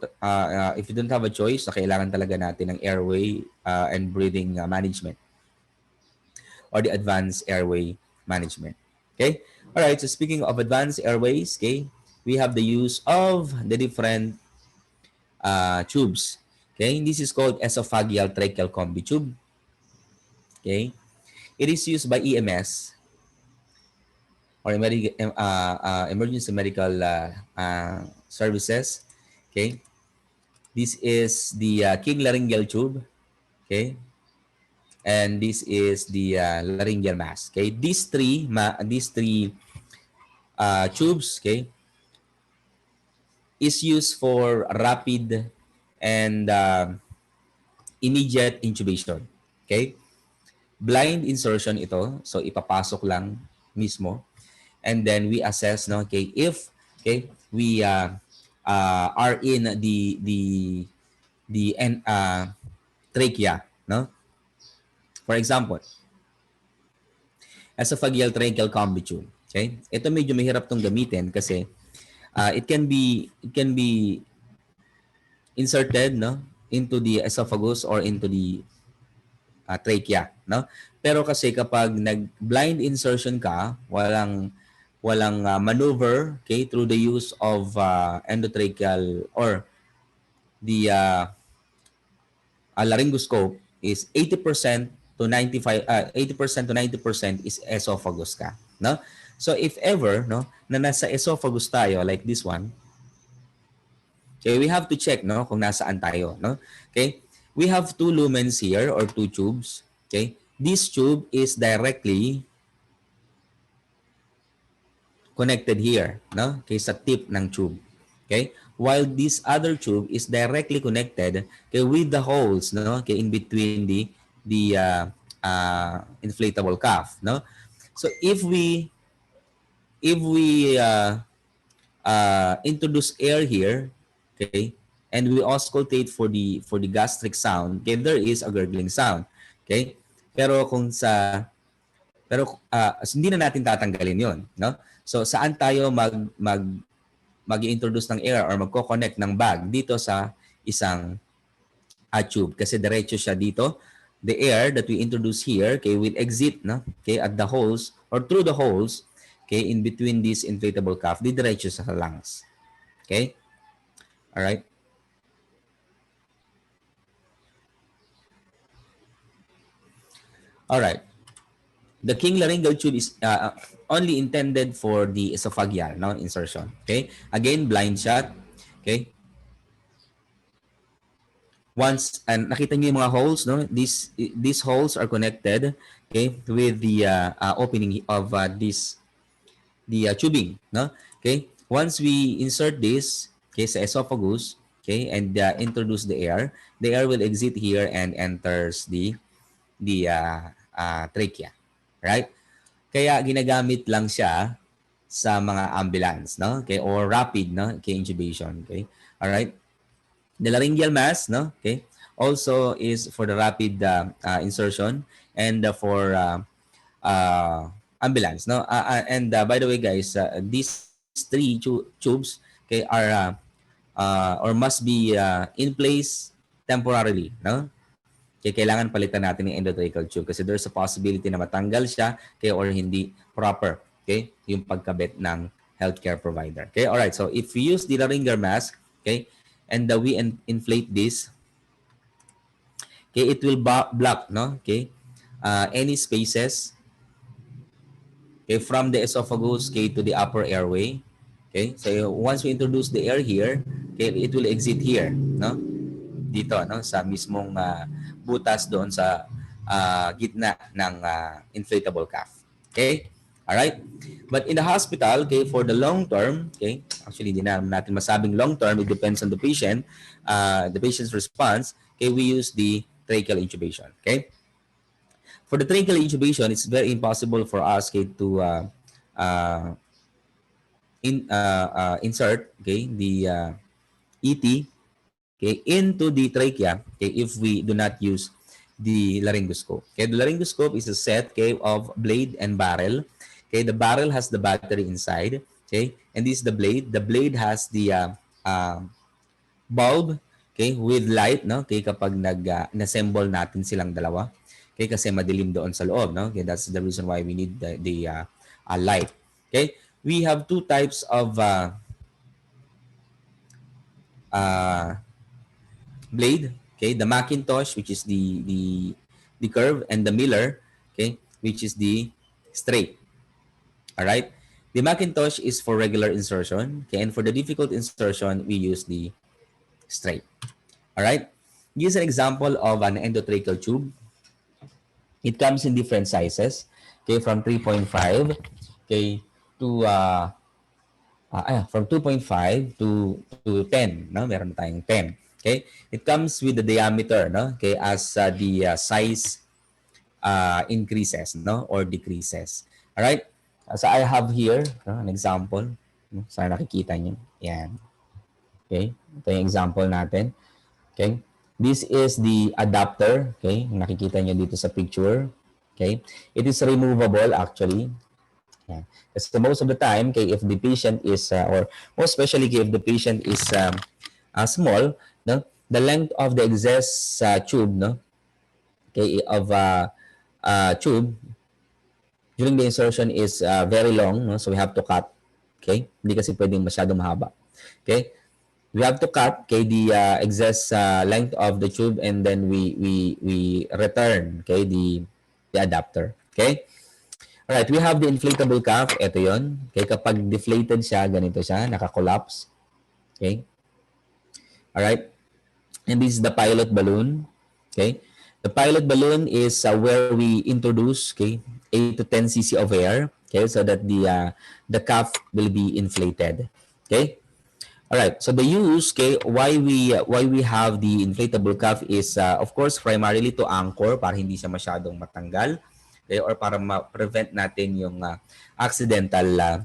if you don't have a choice, so kailangan talaga natin ng airway and breathing management or the advanced airway management. Okay? All right, so speaking of advanced airways, okay, we have the use of the different tubes. Okay, this is called esophageal tracheal combi tube. Okay, it is used by EMS or emergency medical services. Okay, this is the king laryngeal tube. Okay, and this is the laryngeal mask. Okay, these three tubes, okay, is used for rapid and immediate intubation. Okay? Blind insertion ito. So, ipapasok lang mismo. And then, we assess, no, okay, if, okay, we are in the trachea, no? For example, esophageal tracheal combi tube. Okay? Ito medyo mahirap tong gamitin kasi it can be inserted, no, into the esophagus or into the trachea, no? Pero kasi kapag nag-blind insertion ka, walang maneuver, okay, through the use of endotracheal or the laryngoscope is 80% to 90% is esophagus ka, no? So if ever, no, na nasa esophagus tayo like this one, okay, we have to check, no, kung nasaan tayo, no? Okay? We have two lumens here or two tubes, okay? This tube is directly connected here, no? Okay, sa tip ng tube. Okay? While this other tube is directly connected, okay, with the holes, no? Okay, in between the inflatable cuff, no? So if we introduce air here, okay, and we auscultate for the gastric sound, okay, there is a gurgling sound. Okay? Pero kung sa hindi na natin tatanggalin 'yon, no? So saan tayo mag-introduce ng air or magko-connect ng bag dito sa isang tube kasi diretso siya dito. The air that we introduce here, okay, will exit, no? Okay, at the holes or through the holes, okay, in between this inflatable cuff, diretso sa lungs. Okay? All right? All right. The king laryngeal tube is only intended for the esophageal, no, insertion. Okay? Again, blind shot. Okay? Once and nakita niyo yung mga holes, no? These holes are connected, okay, with the opening of the tubing, no? Okay? Once we insert this, okay, sa esophagus, okay, and introduce the air will exit here and enters the trachea, right? Kaya ginagamit lang siya sa mga ambulance, no? Okay, or rapid, no? Okay, intubation, okay? All right? The laryngeal mask, no? Okay, also is for the rapid insertion and for ambulance, no? And by the way, guys, these three tubes, okay, are or must be in place temporarily, no? Kaya kailangan palitan natin yung endotracheal tube kasi there's a possibility na matanggal siya, okay, or hindi proper, okay, yung pagkabit ng healthcare provider. Okay, all right. So if we use the laryngeal mask, okay, and we inflate this, okay, it will block, no? Okay, any spaces, okay, from the esophagus, okay, to the upper airway. Okay, so once we introduce the air here, okay, it will exit here, no? Dito, no, sa mismong butas doon sa gitna ng inflatable cuff. Okay? All right? But in the hospital, okay, for the long term, okay, actually hindi na natin masabing long term, it depends on the patient's response, okay, we use the tracheal intubation. Okay? For the tracheal intubation, it's very impossible for us, okay, to insert, okay, the ET, okay, into the trachea, okay, if we do not use the laryngoscope. Okay, the laryngoscope is a set, okay, of blade and barrel. Okay, the barrel has the battery inside. Okay, and this is the blade. The blade has the bulb, okay, with light, no? Okay, kapag nag-assemble natin silang dalawa. Okay, kasi madilim doon sa loob, no? Okay, that's the reason why we need the light. Okay, we have two types of blade, okay, the Macintosh, which is the curve, and the Miller, okay, which is the straight. All right, the Macintosh is for regular insertion, okay, and for the difficult insertion we use the straight. All right, here's an example of an endotracheal tube. It comes in different sizes, okay, from 3.5, okay, to from 2.5 to 10, no? Meron tayong 10. Okay? It comes with the diameter, no? Okay, as the size increases, no, or decreases. All right? So I have here, no, an example. Sana nakikita niyo. Yan. Okay? Ito yung example natin. Okay? This is the adapter, okay? Nakikita niyo dito sa picture. Okay? It is removable actually. Yeah. Because most of the time, okay, if the patient is, or most especially if the patient is small, no, the length of the excess tube, no, okay, of tube during the insertion is very long, no, so we have to cut. Okay, hindi kasi pwedeng masyadong mahaba. Okay, we have to cut, okay, the excess length of the tube, and then we return, okay, the adapter. Okay. Alright, we have the inflatable cuff. Ito yon. Okay, kapag deflated siya, ganito siya, naka-collapse. Okay. Alright. And this is the pilot balloon. Okay. The pilot balloon is where we introduce, okay, 8 to 10 cc of air, okay, so that the cuff will be inflated. Okay. Alright, so the use, okay, why we have the inflatable cuff is, of course, primarily to anchor para hindi siya masyadong matanggal. Okay, or para ma-prevent natin yung accidental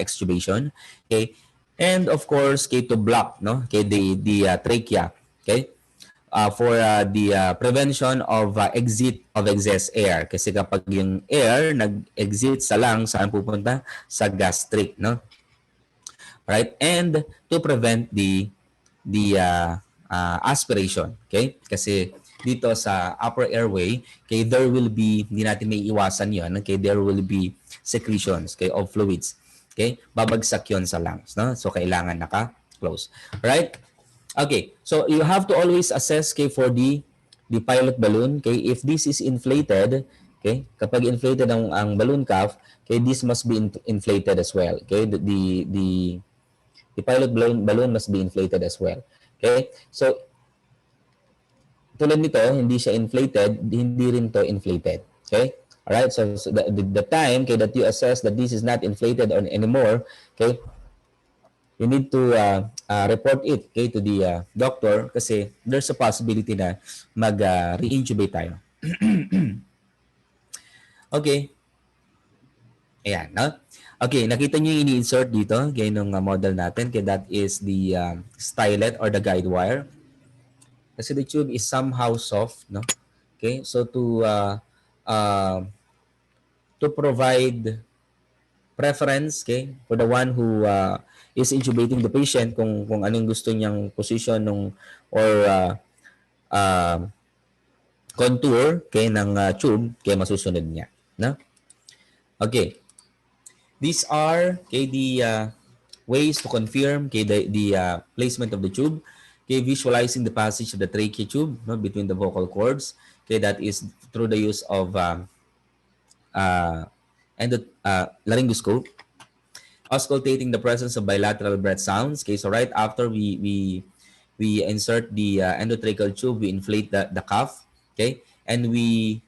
extubation. Okay, And of course, kay to block, no? Kay the trachea, okay? For the prevention of exit of excess air. Kasi kapag yung air nag-exit sa lungs, saan pupunta? Sa gastric, no? Right? And to prevent the aspiration, okay? Kasi dito sa upper airway, okay, there will be, hindi natin may iwasan yon, okay? There will be secretions, okay, of fluids. Okay? Babagsak yon sa lungs, no? So kailangan naka-close. Right? Okay, so you have to always assess, okay, for the pilot balloon, okay, if this is inflated, okay, kapag inflated ang balloon cuff, okay, this must be inflated as well, okay, the pilot balloon must be inflated as well, okay. So tulad nito, hindi siya inflated, hindi rin to inflated, okay. All right, so the time, okay, that you assess that this is not inflated or anymore, okay, you need to report it, okay, to the doctor kasi there's a possibility na mag-re-intubate tayo. Okay. Ayan, no? Okay, nakita niyo yung ini-insert dito, okay, nung model natin, okay, that is the stylet or the guide wire. Kasi the tube is somehow soft, no? Okay, so uh, to provide preference, okay, for the one who is intubating the patient, kung anong gusto niyang position nung or uh, contour, okay, ng tube, okay, masusunod niya, no? Okay, these are, okay, the ways to confirm, okay, the placement of the tube, okay, visualizing the passage of the trachea tube, no, between the vocal cords, okay, that is through the use of laryngoscope. Auscultating the presence of bilateral breath sounds. Okay, so right after we insert the endotracheal tube, we inflate the cuff. Okay, and we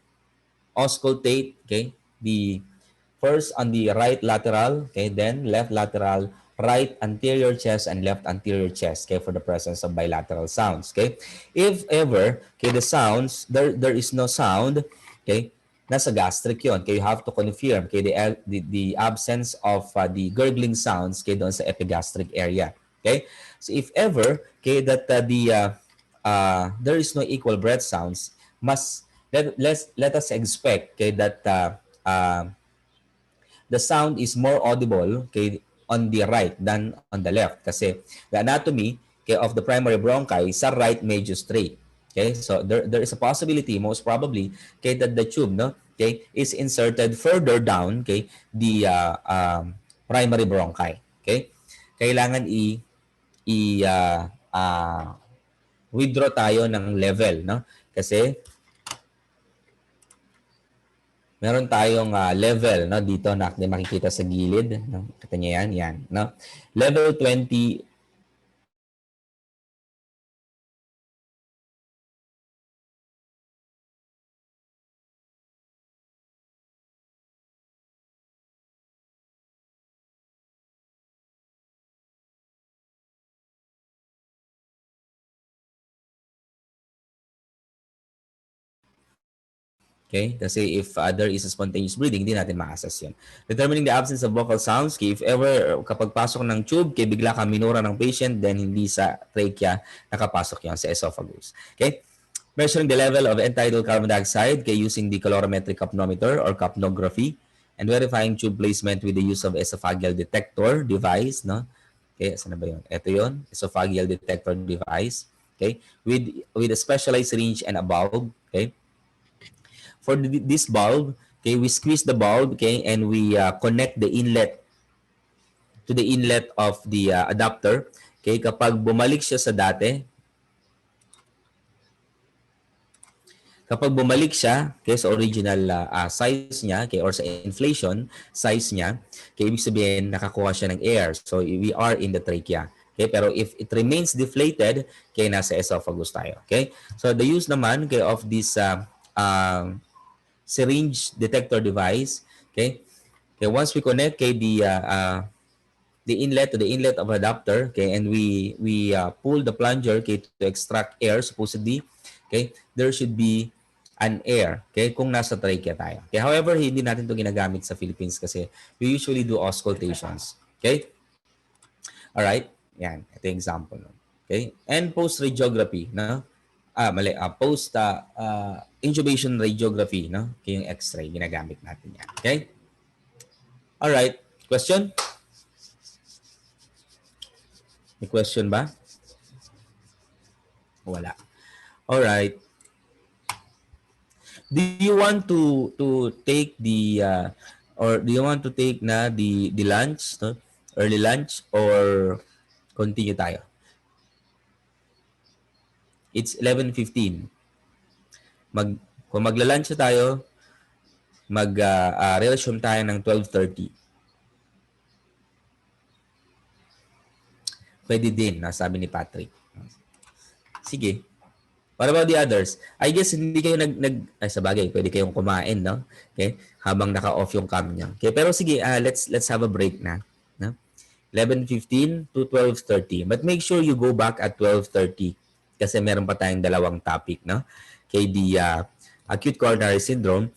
auscultate. Okay, the first on the right lateral. Okay, then left lateral, right anterior chest, and left anterior chest. Okay, for the presence of bilateral sounds. Okay, if ever, okay, the sounds there is no sound. Okay, nasa gastric yun. Okay, you have to confirm, okay, the absence of the gurgling sounds, okay, doon sa epigastric area. Okay, so if ever, okay, that there is no equal breath sounds, let us expect, okay, that the sound is more audible, okay, on the right than on the left. Kasi the anatomy, okay, of the primary bronchi sa right medyo straight. Okay, so there is a possibility, most probably, okay, that the tube, no, okay, is inserted further down, okay, the primary bronchi. Okay, kailangan withdraw tayo ng level, no, kasi meron tayong level, no, dito na makikita sa gilid, no? Kita niyo yan, no? Level 20. Okay? Kasi if there is a spontaneous breathing, hindi natin ma-assess yun. Determining the absence of vocal sounds, okay, if ever kapag pasok ng tube, okay, bigla ka minura ng patient, then hindi sa trachea nakapasok yun sa esophagus. Okay? Measuring the level of end-tidal carbon dioxide, okay, using the calorimetric capnometer or capnography, and verifying tube placement with the use of esophageal detector device, no? Okay, saan na ba yun? Ito yun, esophageal detector device. Okay? With a specialized syringe and a bulb, okay? For this bulb, okay, we squeeze the bulb, okay, and we connect the inlet to the inlet of the adapter. Okay, kapag bumalik siya sa dati, okay, sa original size niya, okay, or sa inflation size niya, okay, ibig sabihin nakakuha siya ng air. So we are in the trachea. Okay, pero if it remains deflated, okay, nasa esophagus tayo. Okay, so the use naman, okay, of this syringe detector device, okay, once we connect, okay, the inlet to the inlet of adapter, okay, and we pull the plunger, okay, to extract air supposedly, okay, there should be an air, okay, kung nasa trachea tayo. Okay, however, hindi natin 'to ginagamit sa Philippines kasi we usually do auscultations. Okay, Alright? Yan. Ito yung example. No? Okay? And post-radiography. No? Mali. Post-intubation radiography. No? Okay, yung x-ray. Ginagamit natin yan. Okay? Alright. Question? May question ba? Wala. Alright. Do you want to take the or do you want to take na the lunch, no? Early lunch, or continue tayo? It's 11:15. Kung magla-lunch na tayo, resume tayo ng 12:30. Pwede din, sabi ni Patrick. Sige. What about the others? I guess hindi kayo ay sa bagay, pwede kayong kumain, no? Okay? Habang naka-off yung cam niya. Okay, pero sige, let's have a break na, no? 11:15 to 12:30. But make sure you go back at 12:30 kasi meron pa tayong dalawang topic, no? Okay, the acute coronary syndrome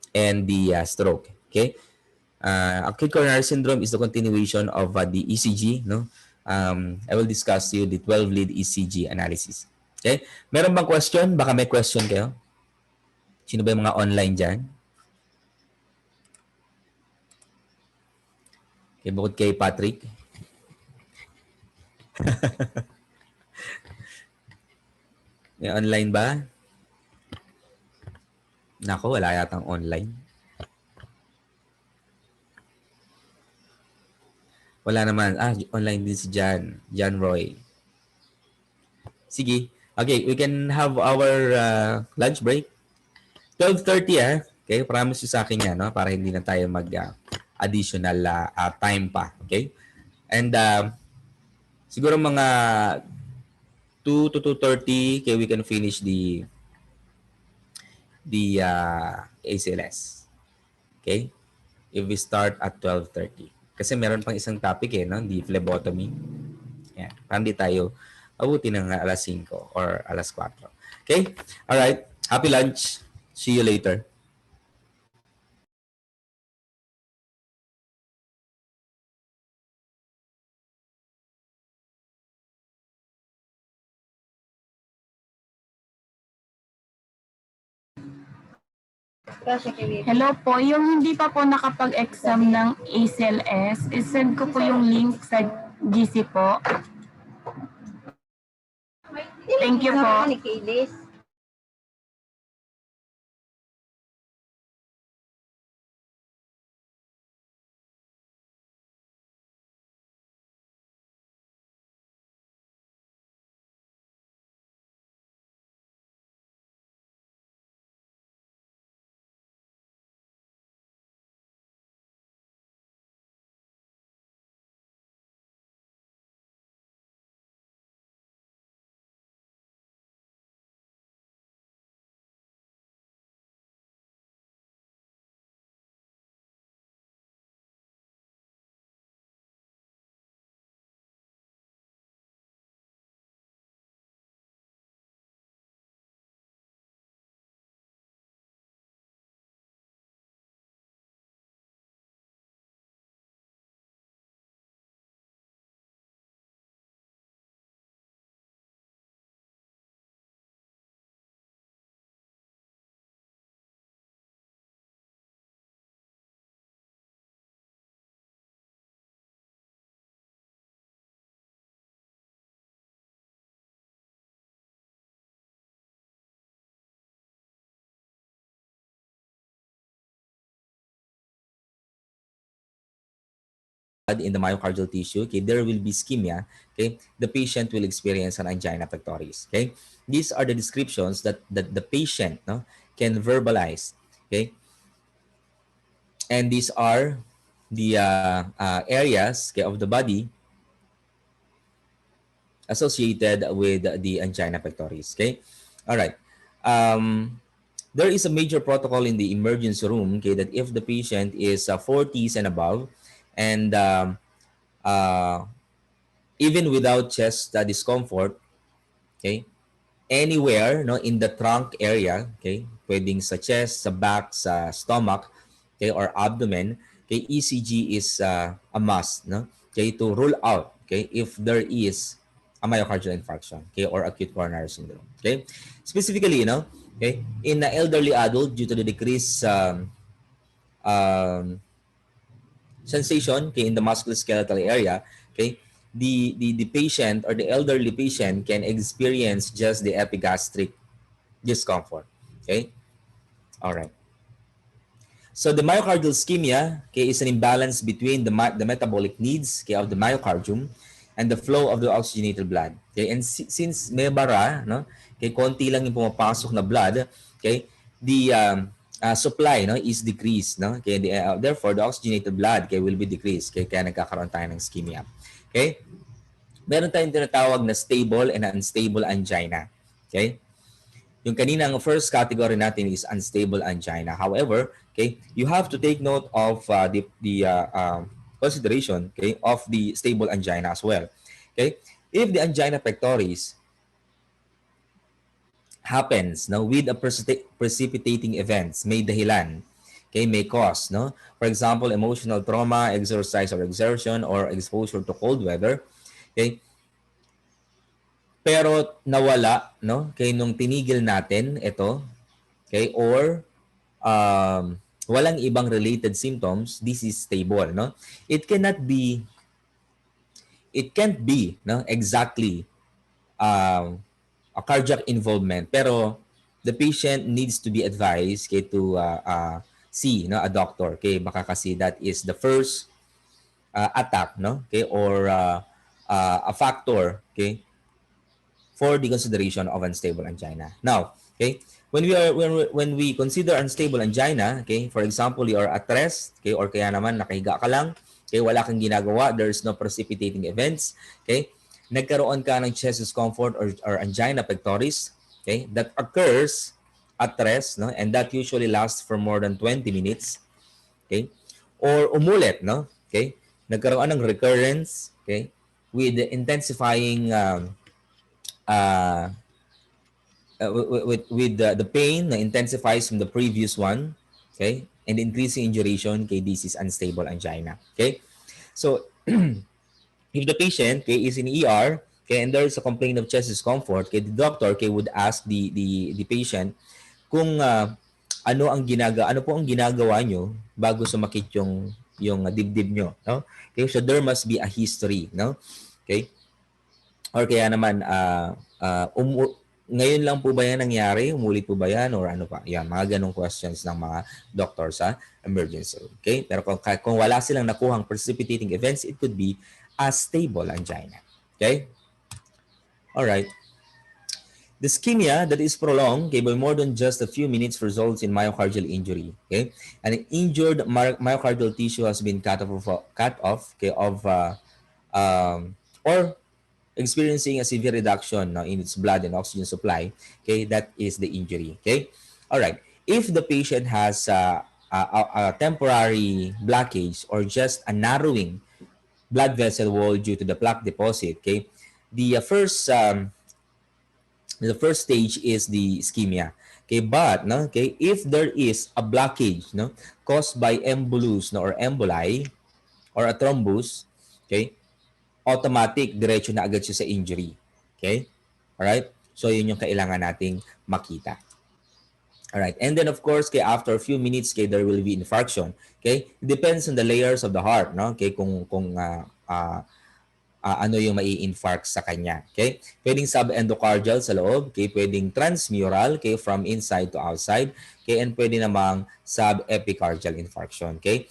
and the stroke. Okay? Acute coronary syndrome is the continuation of the ECG, no? I will discuss to you the 12-lead ECG analysis. Okay? Meron bang question? Baka may question kayo? Sino ba yung mga online dyan? Okay, bukod kay Patrick. May online ba? Nako, wala yatang online. Wala naman. Online din si John Roy. Sige. Okay, we can have our lunch break. 12:30 Okay, promise you sa akin yan, no? Para hindi na tayo mag-additional time pa. Okay? And siguro mga 2 to 2:30, okay, we can finish the ACLS. Okay? If we start at 12:30. Kasi meron pang isang topic no? The phlebotomy. Yan. Para hindi tayo abuti ng alas 5 or alas 4. Okay? Alright. Happy lunch. See you later. Hello po, yung hindi pa po nakapag-exam ng ACLS, isend ko po yung link sa GC po. Thank you po. In the myocardial tissue, okay, there will be ischemia, okay, the patient will experience an angina pectoris, okay. These are the descriptions that the patient can verbalize, okay, and these are the areas, okay, of the body associated with the angina pectoris, okay. All right. There is a major protocol in the emergency room, okay, that if the patient is 40s and above, and even without chest discomfort, okay, anywhere in the trunk area, okay, pwedeng sa chest, sa back, sa stomach, okay, or abdomen, okay, ECG is a must, okay, to rule out okay, if there is a myocardial infarction, okay, or acute coronary syndrome, okay. Specifically, okay, in the elderly adult, due to the decreased um, sensation, okay, in the musculoskeletal area, okay, the patient or the elderly patient can experience just the epigastric discomfort, okay. All right. So the myocardial ischemia, okay, is an imbalance between the metabolic needs, okay, of the myocardium and the flow of the oxygenated blood. Okay, and since may bara, no, okay, konti lang yung pumapasok na blood, okay, the supply, no, is decreased, no, okay, therefore the oxygenated blood, okay, will be decreased, okay, kaya nagkakaroon tayo ng ischemia. Okay, meron tayong tinatawag na stable and unstable angina. Okay, yung kaninang first category natin is unstable angina. However, okay, you have to take note of the consideration, okay, of the stable angina as well. Okay, if the angina pectoris happens no with a precipitating events, may dahilan, okay, may cause, no, for example, emotional trauma, exercise or exertion, or exposure to cold weather, okay, pero nawala, no, kay nung tinigil natin ito, okay, or walang ibang related symptoms, this is stable, no. It cannot be, it can't be, no, exactly um, a cardiac involvement, pero the patient needs to be advised, okay, to see, no, a doctor, okay, baka kasi that is the first attack, no, okay, or a factor, okay, for the consideration of unstable angina. Now, okay, when we consider unstable angina, okay, for example, you are at rest, okay, or kaya naman nakahiga ka lang, okay, wala kang ginagawa, there is no precipitating events, okay, nagkaroon ka ng chest discomfort or angina pectoris, okay, that occurs at rest, no, and that usually lasts for more than 20 minutes, okay, or umulit, no, okay, nagkaroon ng recurrence, okay, with the intensifying uh, with the pain na intensifies from the previous one, okay, and increasing in duration, okay, this is unstable angina, okay. So if the patient, okay, is in ER, okay, and there is a complaint of chest discomfort, okay, the doctor, okay, would ask the patient kung ano po ang ginagawa nyo bago sumakit yung dibdib nyo, no? Okay, so there must be a history, no? Okay, or kaya naman ngayon lang po ba yan nangyari? Umulit po ba yan? Or ano pa? Yan, mga ganong questions ng mga doctor sa emergency room. Okay? Pero kung wala silang nakuhang precipitating events, it could be a stable angina. Okay? Alright. The ischemia that is prolonged, okay, by more than just a few minutes results in myocardial injury. Okay? An injured myocardial tissue has been cut off okay, or experiencing a severe reduction, no, in its blood and oxygen supply, okay, that is the injury. Okay, all right. If the patient has a temporary blockage or just a narrowing blood vessel wall due to the plaque deposit, okay, the first stage is the ischemia. Okay, but no, okay, if there is a blockage, no, caused by embolus, no, or emboli, or a thrombus, okay, automatic, diretso na agad siya sa injury. Okay? Alright? So, yun yung kailangan nating makita. Alright. And then, of course, kay after a few minutes, kay there will be infarction. Okay? It depends on the layers of the heart, no? Okay? Kung ano yung mai-infarct sa kanya. Okay? Pwedeng subendocardial sa loob. Okay? Pwedeng transmural, okay? From inside to outside. Okay? And pwede namang subepicardial infarction. Okay?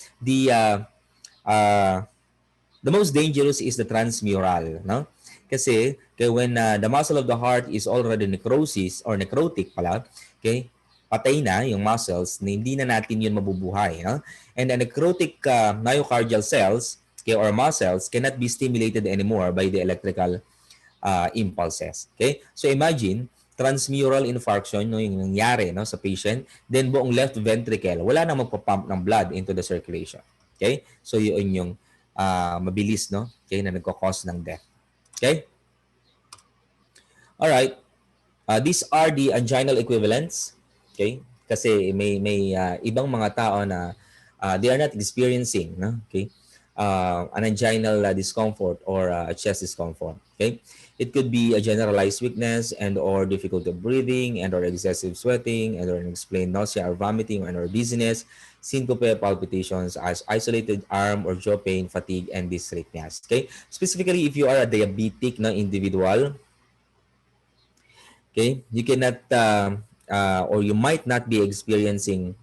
The most dangerous is the transmural, no? Kasi when the muscle of the heart is already necrosis or necrotic pala, okay? Patay na yung muscles na hindi na natin yun mabubuhay, no? And the necrotic myocardial cells, okay, or muscles cannot be stimulated anymore by the electrical impulses, okay? So imagine transmural infarction, no, yung nangyari, no, sa patient, then buong left ventricle, wala na magpapump ng blood into the circulation. Okay? So yun yung mabilis, no? Okay, na nagko-cause ng death. Okay? All right. These are the anginal equivalents. Okay? Kasi may ibang mga tao na they are not experiencing, no? Okay? an anginal discomfort or a chest discomfort. Okay, it could be a generalized weakness and or difficulty of breathing and or excessive sweating and or unexplained nausea or vomiting and or dizziness, syncope, palpitations, as isolated arm or jaw pain, fatigue, and dysrhythmias. Okay, specifically if you are a diabetic na individual, okay, you cannot or you might not be experiencing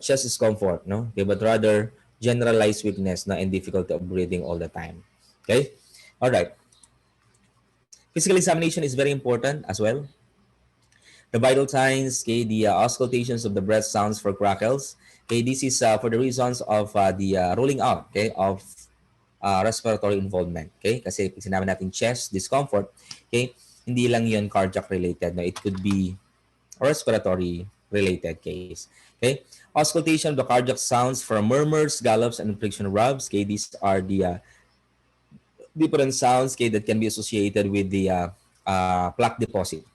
chest discomfort, no? Okay, but rather generalized weakness na and difficulty of breathing all the time. Okay? All right. Physical examination is very important as well. The vital signs, okay, the auscultations of the breath sounds for crackles. Okay, this is for the reasons of the ruling out, okay, of respiratory involvement. Okay, kasi pag sinabi natin chest discomfort, okay, hindi lang yun cardiac related, no? It could be respiratory related case. Okay, auscultation of the cardiac sounds from murmurs, gallops, and friction rubs. Okay, these are the different sounds, okay, that can be associated with the plaque deposit.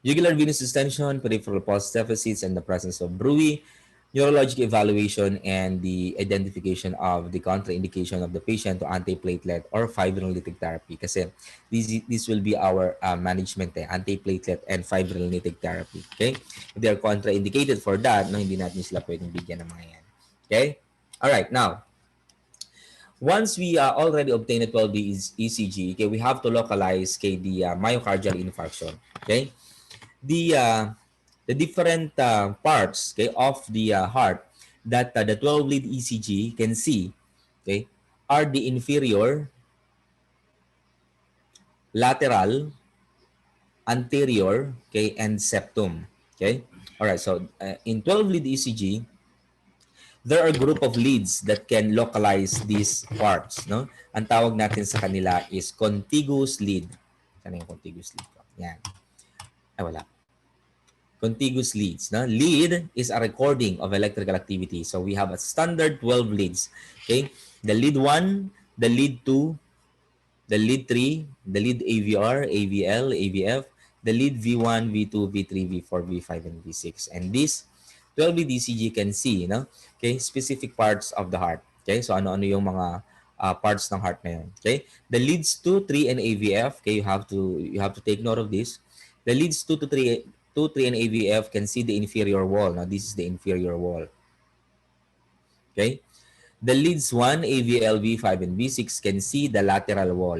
Jugular venous distension, peripheral pulse deficits, and the presence of bruit, neurologic evaluation, and the identification of the contraindication of the patient to antiplatelet or fibrinolytic therapy. Kasi this will be our management, antiplatelet and fibrinolytic therapy. Okay? If they are contraindicated for that, no, hindi natin sila pwedeng bigyan ng mga yan. Okay? All right, now, once we already obtain a 12D ECG, okay, we have to localize okay, the myocardial infarction. Okay? The different parts, okay, of the heart that the 12 lead ECG can see, okay, are the inferior, lateral, anterior, okay, and septum. Okay, all right. So in 12 lead ECG, there are a group of leads that can localize these parts. No, ang tawag natin sa kanila is contiguous lead. Saan yung contiguous lead? Yan. Ay, wala. Contiguous leads. No? Lead is a recording of electrical activity. So we have a standard 12 leads. Okay, the lead 1, the lead 2, the lead 3, the lead AVR, AVL, AVF, the lead V1, V2, V3, V4, V5, and V6. And this 12 lead ECG can see, no? Okay, specific parts of the heart. Okay, so ano-ano yung mga parts ng heart na yun. Okay, the leads 2, 3, and AVF. Okay, you have to take note of this. The leads 2 to 3, 2, 3, and AVF can see the inferior wall. Now, this is the inferior wall. Okay? The leads 1, AVL, V5, and V6 can see the lateral wall.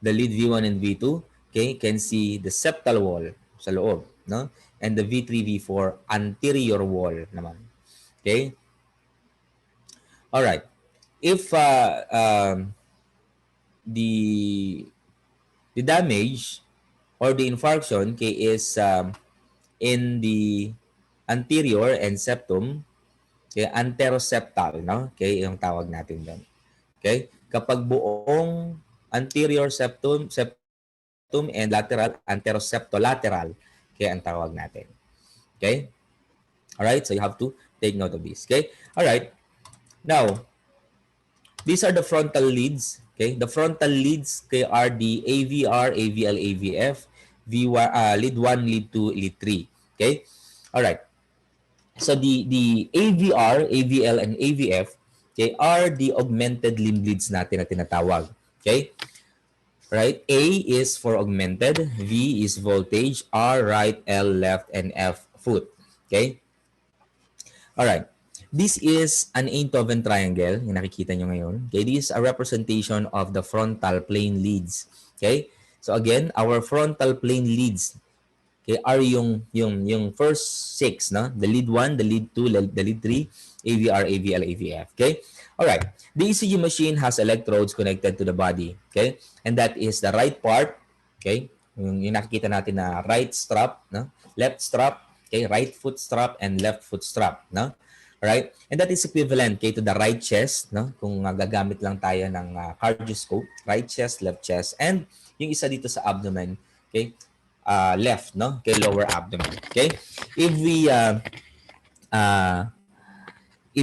The lead V1 and V2, okay, can see the septal wall sa loob, no? And the V3, V4, anterior wall naman. Okay? All right. If the damage or the infarction, okay, is in the anterior and septum, okay, anteroseptal, no? Okay, yung tawag natin doon. Okay? Kapag buong anterior septum and lateral anteroseptolateral, okay, ang tawag natin. Okay? All right? So you have to take note of this. Okay? All right. Now, these are the frontal leads. Okay? The frontal leads, okay, are the AVR, AVL, AVF, lead 1, lead 2, lead 3. Okay? All right. So the AVR, AVL, and AVF, okay, are the augmented limb leads natin na tinatawag. Okay? Right? A is for augmented, V is voltage, R right, L left, and F foot. Okay? All right. This is an Einthoven triangle, yung nakikita nyo ngayon. Okay? This is a representation of the frontal plane leads. Okay? So again, our frontal plane leads, okay, are yung first 6, no? The lead 1, the lead 2, the lead 3, AVR, AVL, AVF. Okay? All right. The ECG machine has electrodes connected to the body. Okay? And that is the right part. Okay? Yung nakikita natin na right strap, no? Left strap, okay? Right foot strap and left foot strap, no? Right? And that is equivalent, okay, to the right chest, no? Kung gagamit lang tayo ng cardioscope, right chest, left chest, and yung isa dito sa abdomen, okay? Left, no? Okay, lower abdomen. Okay? If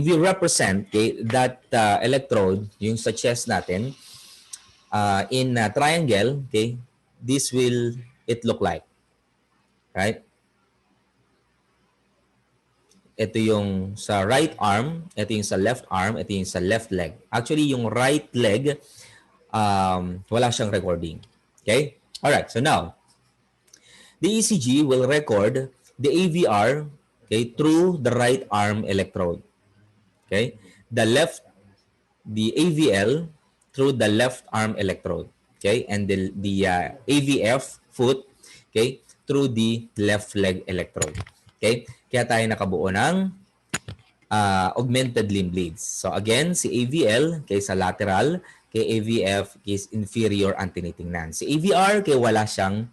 we represent, okay, that electrode, yung sa chest natin, in triangle, okay, this will it look like, right? ito yung sa right arm, ito yung sa left arm, ito yung sa left leg. Actually, yung right leg, wala siyang recording. Okay? Alright, so now, the ECG will record the AVR, okay, through the right arm electrode. Okay? The AVL through the left arm electrode. Okay? And the AVF foot, okay, through the left leg electrode. Okay? Kaya tayo nakabuo ng augmented limb leads. So again, si AVL kay sa lateral, kay AVF is inferior ang tinitingnan. Si AVR kay wala siyang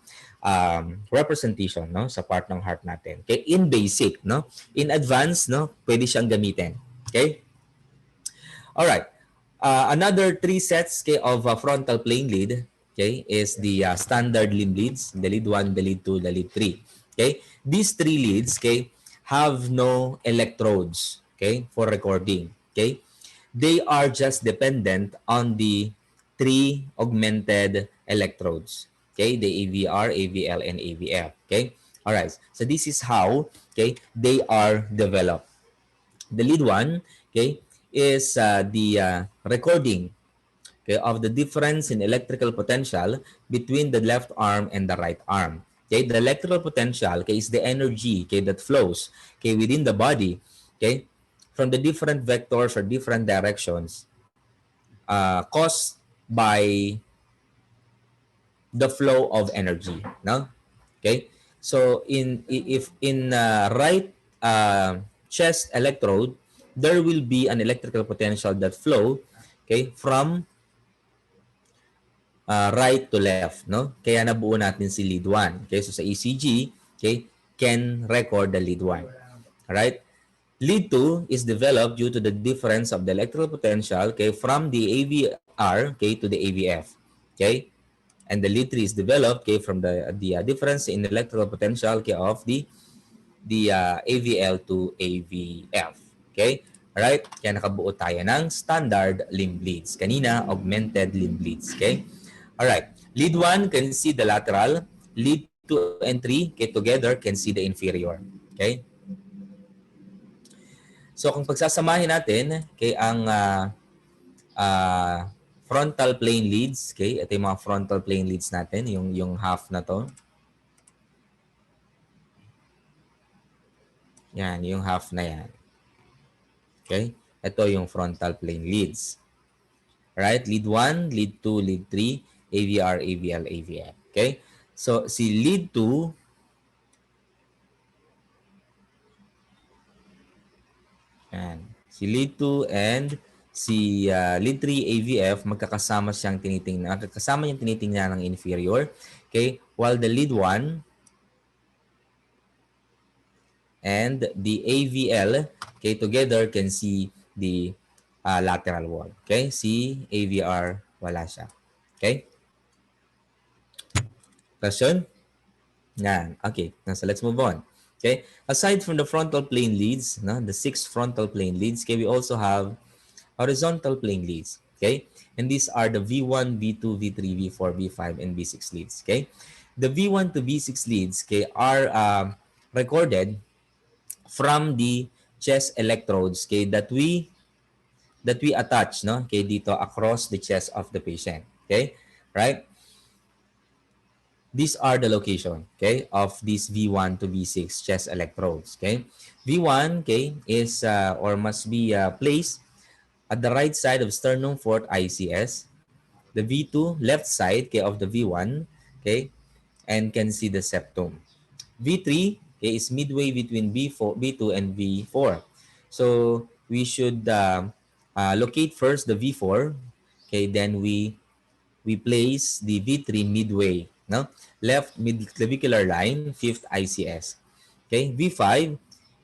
representation, no, sa part ng heart natin. Okay, in basic, no, in advance, no, pwede siyang gamitin. Okay. All right. Another 3 sets okay, of frontal plane lead, okay, is the standard limb leads, the lead 1, the lead 2, the lead 3. Okay, these 3 leads, okay, have no electrodes, okay, for recording. Okay, they are just dependent on the 3 augmented electrodes. Okay, the AVR, AVL, and AVF. Okay, all right. So this is how, okay, they are developed. The lead 1, okay, is the recording, okay, of the difference in electrical potential between the left arm and the right arm. Okay, the electrical potential, okay, is the energy, okay, that flows, okay, within the body, okay, from the different vectors or different directions caused by the flow of energy. No, okay. So if in right chest electrode, there will be an electrical potential that flow, okay, from right to left, no? Kaya nabuo natin si lead 1. Okay, so sa ECG, okay, can record the lead 1. All right? Lead 2 is developed due to the difference of the electrical potential, okay, from the AVR, okay, to the AVF. Okay? And the lead 3 is developed, okay, from the difference in electrical potential, okay, of the AVL to AVF. Okay? Alright? Kaya nakabuo tayo ng standard limb leads. Kanina, augmented limb leads. Okay? Alright. Lead 1 can see the lateral. Lead 2 and 3 okay, together can see the inferior. Okay? So kung pagsasamahin natin, okay, ang frontal plane leads, okay? Ito yung mga frontal plane leads natin, yung half na to. Yan, yung half na yan. Okay? Ito yung frontal plane leads. Right? Lead 1, lead 2, lead 3, AVR, AVL, AVF. Okay? So, si lead 2, yan. Si lead 2 and si lead 3, AVF, magkakasama siyang tinitingnan. Magkakasama yung tinitingnan ng inferior. Okay? While the lead 1 and the AVL, okay, together can see the lateral wall. Okay? Si AVR, wala siya. Okay? Question? Yan. Okay. So let's move on. Okay. Aside from the frontal plane leads, no, the 6 frontal plane leads, okay, we also have horizontal plane leads. Okay. And these are the V1, V2, V3, V4, V5, and V6 leads. Okay. The V1 to V6 leads, okay, are recorded from the chest electrodes, okay, that we attach, no, okay, dito across the chest of the patient. Okay. Right. These are the location, okay, of these V1 to V6 chest electrodes, okay. V1, okay, is or must be placed at the right side of sternum fourth ICS. The V2 left side, okay, of the V1, okay, and can see the septum. V3, okay, is midway between V2 and V4. So we should locate first the V4, okay, then we place the V3 midway, no? Left mid-clavicular line, 5th ICS. Okay, V5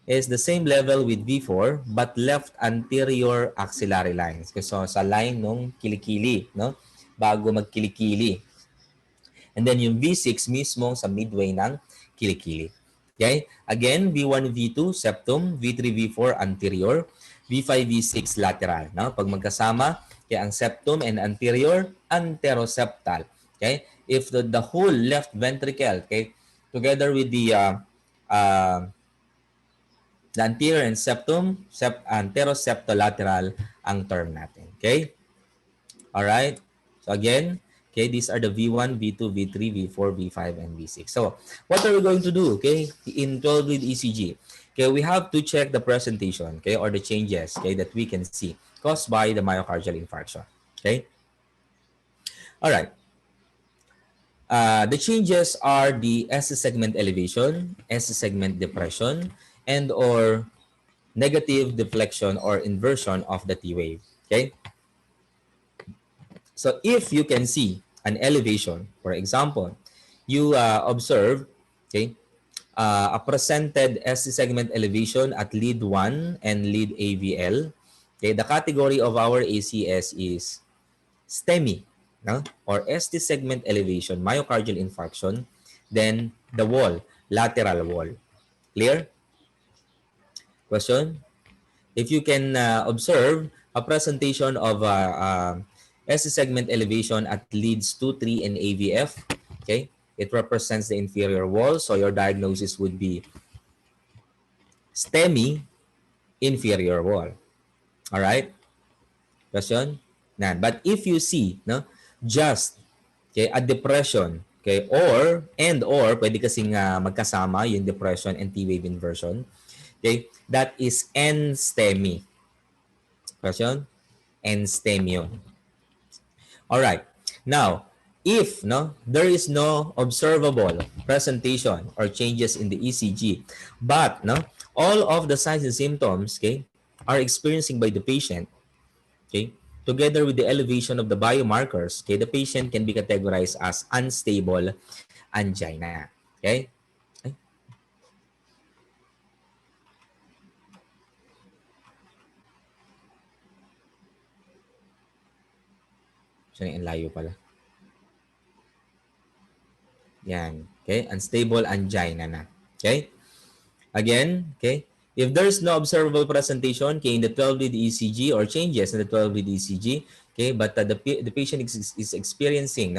is the same level with V4 but left anterior axillary lines. So sa line nung kilikili, no? Bago magkilikili. And then yung V6 mismo sa midway ng kilikili. Okay? Again, V1, V2, septum, V3, V4, anterior, V5, V6, lateral. No? Pag magkasama, okay, ang septum and anterior, anteroseptal. Okay? If the whole left ventricle, okay, together with the The anterior and anteroseptolateral ang term natin. Okay? Alright? So again, okay, these are the V1, V2, V3, V4, V5, and V6. So what are we going to do, okay, in 12-lead ECG? Okay, we have to check the presentation, okay, or the changes, okay, that we can see caused by the myocardial infarction. Okay? Alright. The changes are the S segment elevation, S segment depression, and or negative deflection or inversion of the T wave. Okay? So if you can see an elevation, for example, you observe, okay, a presented S segment elevation at lead 1 and lead AVL. Okay, the category of our ACS is STEMI, no? Or ST segment elevation, myocardial infarction, then the wall, lateral wall. Clear? Question? If you can observe a presentation of ST segment elevation at leads 2, 3, and AVF, okay, it represents the inferior wall, so your diagnosis would be STEMI, inferior wall. All right? Question? Nan. But if you see, no, just okay, a depression, okay, or pwede kasing magkasama yung depression and T-wave inversion, okay, that is NSTEMI. Question? NSTEMI yun. Alright. Now, if there is no observable presentation or changes in the ECG, but all of the signs and symptoms, okay, are experiencing by the patient, okay, together with the elevation of the biomarkers, okay, the patient can be categorized as unstable angina. Okay? Ay, siya yung layo pala. Yan. Okay? Unstable angina na. Okay? Again, okay? If there's no observable presentation, okay, in the 12-lead ECG or changes in the 12-lead ECG, okay, but the patient is experiencing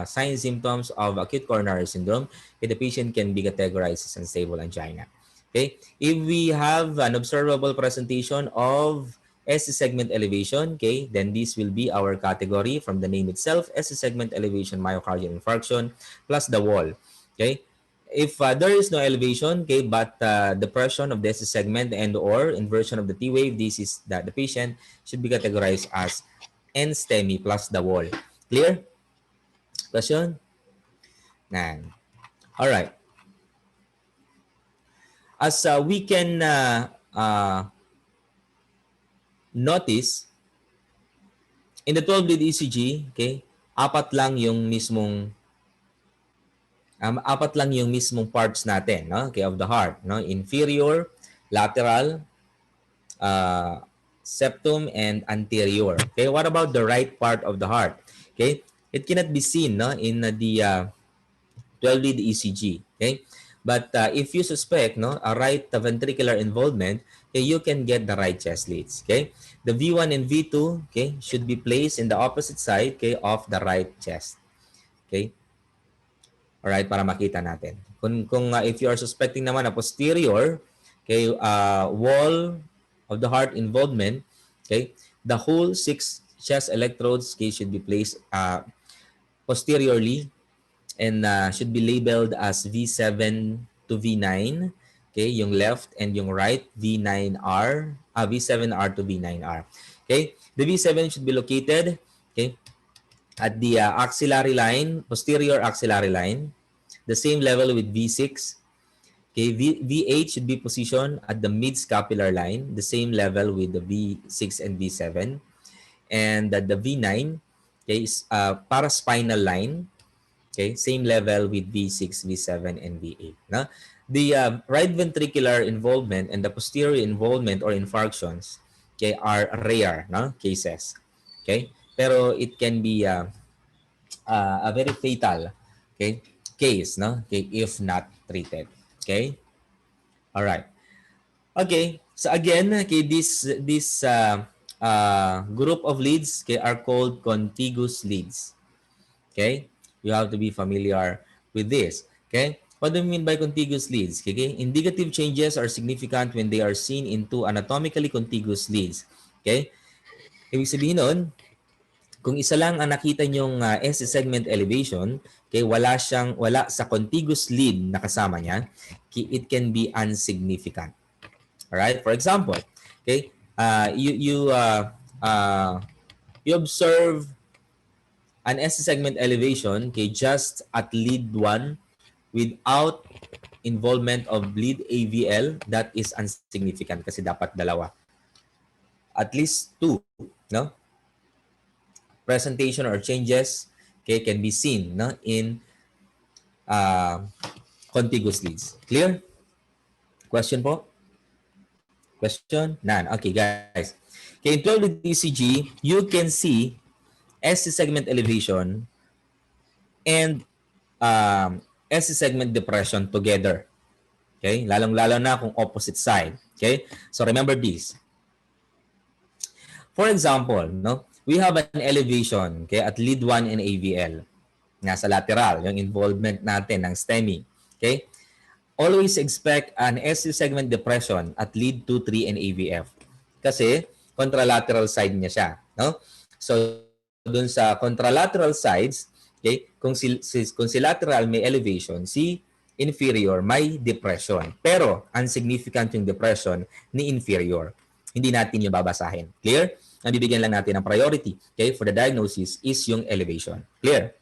signs and symptoms of acute coronary syndrome, okay, the patient can be categorized as unstable angina. Okay? If we have an observable presentation of SC segment elevation, okay, then this will be our category from the name itself, SC segment elevation myocardial infarction plus the wall. Okay? If there is no elevation, okay, but depression of the SC segment and or inversion of the T wave, this is that the patient should be categorized as NSTEMI plus the wall. Clear? Question? Nan. All right. As we can notice, in the 12-lead ECG, okay, apat lang yung mismong parts natin, no? Okay, of the heart, no? Inferior, lateral, septum, and anterior. Okay, what about the right part of the heart? Okay, it cannot be seen, no, in the 12-lead ECG. Okay, but if you suspect, no, a right ventricular involvement, okay, you can get the right chest leads. Okay, the V1 and V2, okay, should be placed in the opposite side, okay, of the right chest. Okay. Alright, para makita natin. Kung if you are suspecting naman a posterior, okay, wall of the heart involvement, okay, the whole 6 chest electrodes, okay, should be placed posteriorly and should be labeled as V7 to V9, okay, yung left and yung right, V9R, V7R to V9R. Okay, the V7 should be located, okay, at the axillary line, posterior axillary line, the same level with V6. Okay, V8 should be positioned at the mid-scapular line, the same level with the V6 and V7. And the V9, okay, is paraspinal line, okay, same level with V6, V7, and V8. No? The right ventricular involvement and the posterior involvement or infarctions, okay, are rare, no, cases. Okay, pero it can be a very fatal, okay, case, no, okay, if not treated. Okay, all right. Okay, so again, okay, this group of leads, okay, are called contiguous leads. Okay, you have to be familiar with this. Okay, What do we mean by contiguous leads? Okay? Indicative changes are significant when they are seen in two anatomically contiguous leads. Okay? Ibig sabihin nun, kung isa lang ang nakita nyong S segment elevation, okay, wala sa contiguous lead na kasama niya, it can be insignificant. All right? For example, okay, you observe an S segment elevation, okay, just at lead 1 without involvement of lead AVL, that is insignificant kasi dapat dalawa. At least 2, no? Presentation or changes, okay, can be seen, no, in contiguous leads. Clear? Question po? Question? None. Okay, guys. Okay, in 12 lead ECG, you can see SC segment elevation and SC segment depression together. Okay? Lalong-lalo na kung opposite side. Okay? So remember this. For example, no, we have an elevation, okay, at lead 1 and AVL. Nasa lateral, yung involvement natin ng STEMI. Okay? Always expect an SC segment depression at lead 2, 3, and AVF. Kasi contralateral side niya siya. No? So, dun sa contralateral sides, okay, kung si lateral may elevation, si inferior may depression. Pero, insignificant yung depression ni inferior. Hindi natin yung babasahin. Clear? Ang bibigyan lang natin ng priority, okay, for the diagnosis is yung elevation. Clear?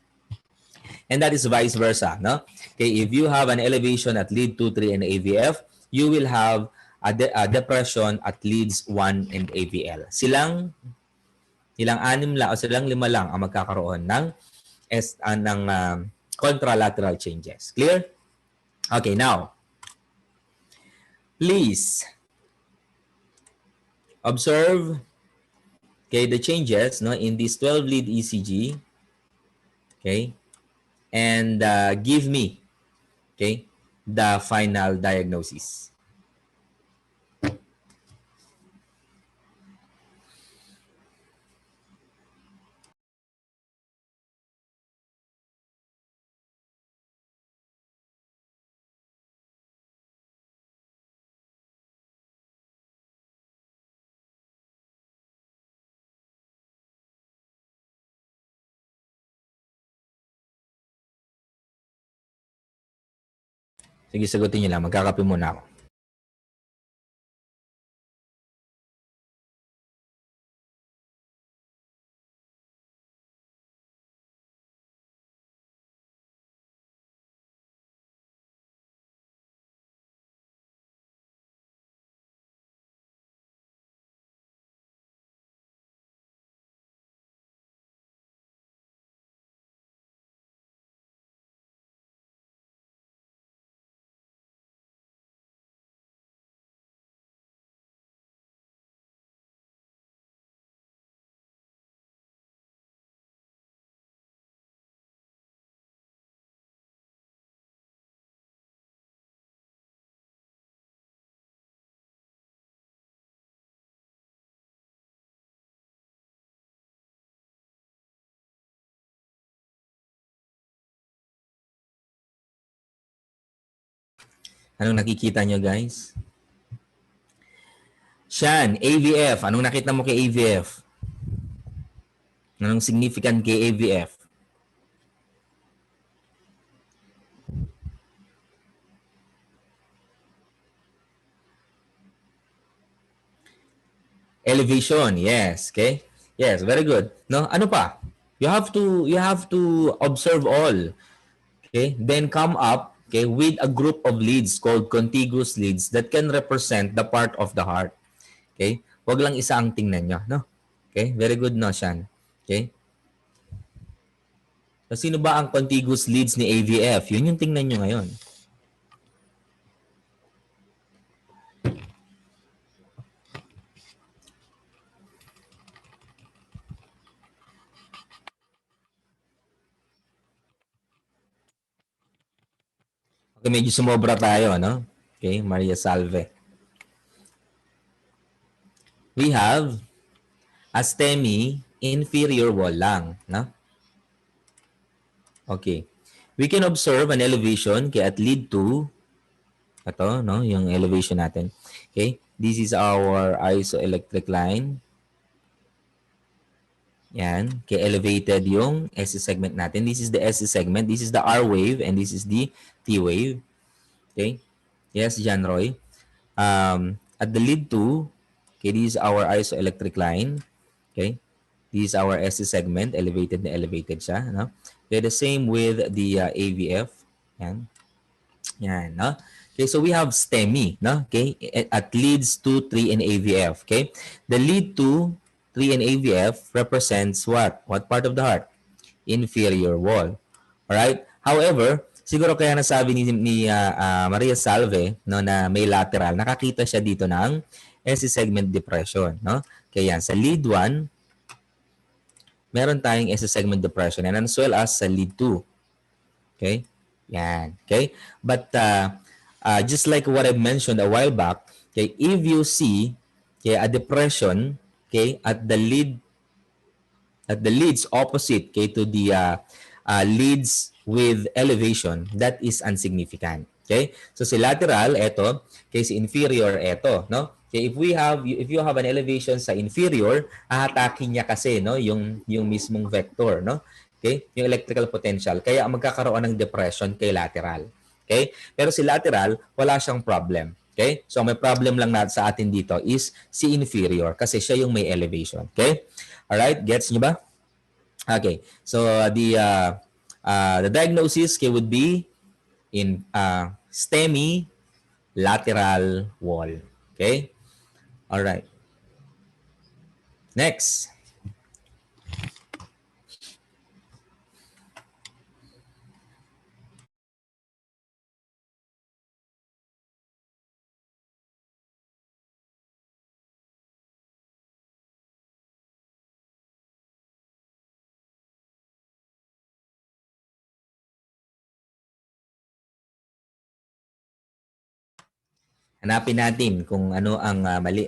And that is vice versa. No? Okay, if you have an elevation at lead 2, 3, and AVF, you will have a depression at leads 1 and AVL. Silang 5 lang o silang 5 lang ang magkakaroon ng contralateral changes. Clear? Okay, now, please observe, okay, the changes, no, in this 12 lead ECG. Okay? And give me, okay, the final diagnosis. Sige, sagutin niyo lang. Magkakape muna ako. Anong nakikita nyo, guys? Shan, AVF. Anong nakita mo kay AVF? Anong significant kay AVF? Elevation, yes. Okay? Yes, very good. No, ano pa? You have to observe all. Okay? Then come up, okay, with a group of leads called contiguous leads that can represent the part of the heart. Okay? Wag lang isa ang tingnan nyo, no? Okay? Very good, no, Shan? Okay? So, sino ba ang contiguous leads ni AVF? Yun yung tingnan nyo ngayon. Okay, medyo sumobra tayo, no? Okay, Maria Salve. We have a STEMI inferior wall lang, no? Okay. We can observe an elevation kaya at lead to ito, no, yung elevation natin. Okay? This is our isoelectric line. Yan. Kaya elevated yung SC segment natin. This is the SC segment. This is the R wave and this is the T wave. Okay? Yes, John Roy. At the lead 2, okay, this is our isoelectric line. Okay? This is our SC segment. Elevated na elevated siya. No? Okay, the same with the AVF. Yan. Yan, no? Okay, so we have STEMI, no? Okay, at leads to 3 and AVF, okay? The lead to 3 and AVF represents what? What part of the heart? Inferior wall. All right? However, siguro kaya nasabi ni Maria Salve, no, na may lateral, nakakita siya dito ng SC segment depression, no? Kaya yan, sa lead 1, meron tayong SC segment depression and as well as sa lead 2. Okay? Yan. Okay? But just like what I mentioned a while back, okay, if you see okay, a depression okay, at the leads opposite okay, to the leads with elevation, that is insignificant. Okay? So si lateral, ito. Okay, si inferior, ito. No? Okay, if you have an elevation sa inferior, ahatakin niya kasi no, yung mismong vector. No? Okay? Yung electrical potential. Kaya magkakaroon ng depression kay lateral. Okay? Pero si lateral, wala siyang problem. Okay? So may problem lang natin sa atin dito is si inferior kasi siya yung may elevation. Okay? Alright, gets nyo ba? Okay, so the diagnosis okay, would be in STEMI lateral wall. Okay? Alright. Next. Hanapin natin kung ano ang mali.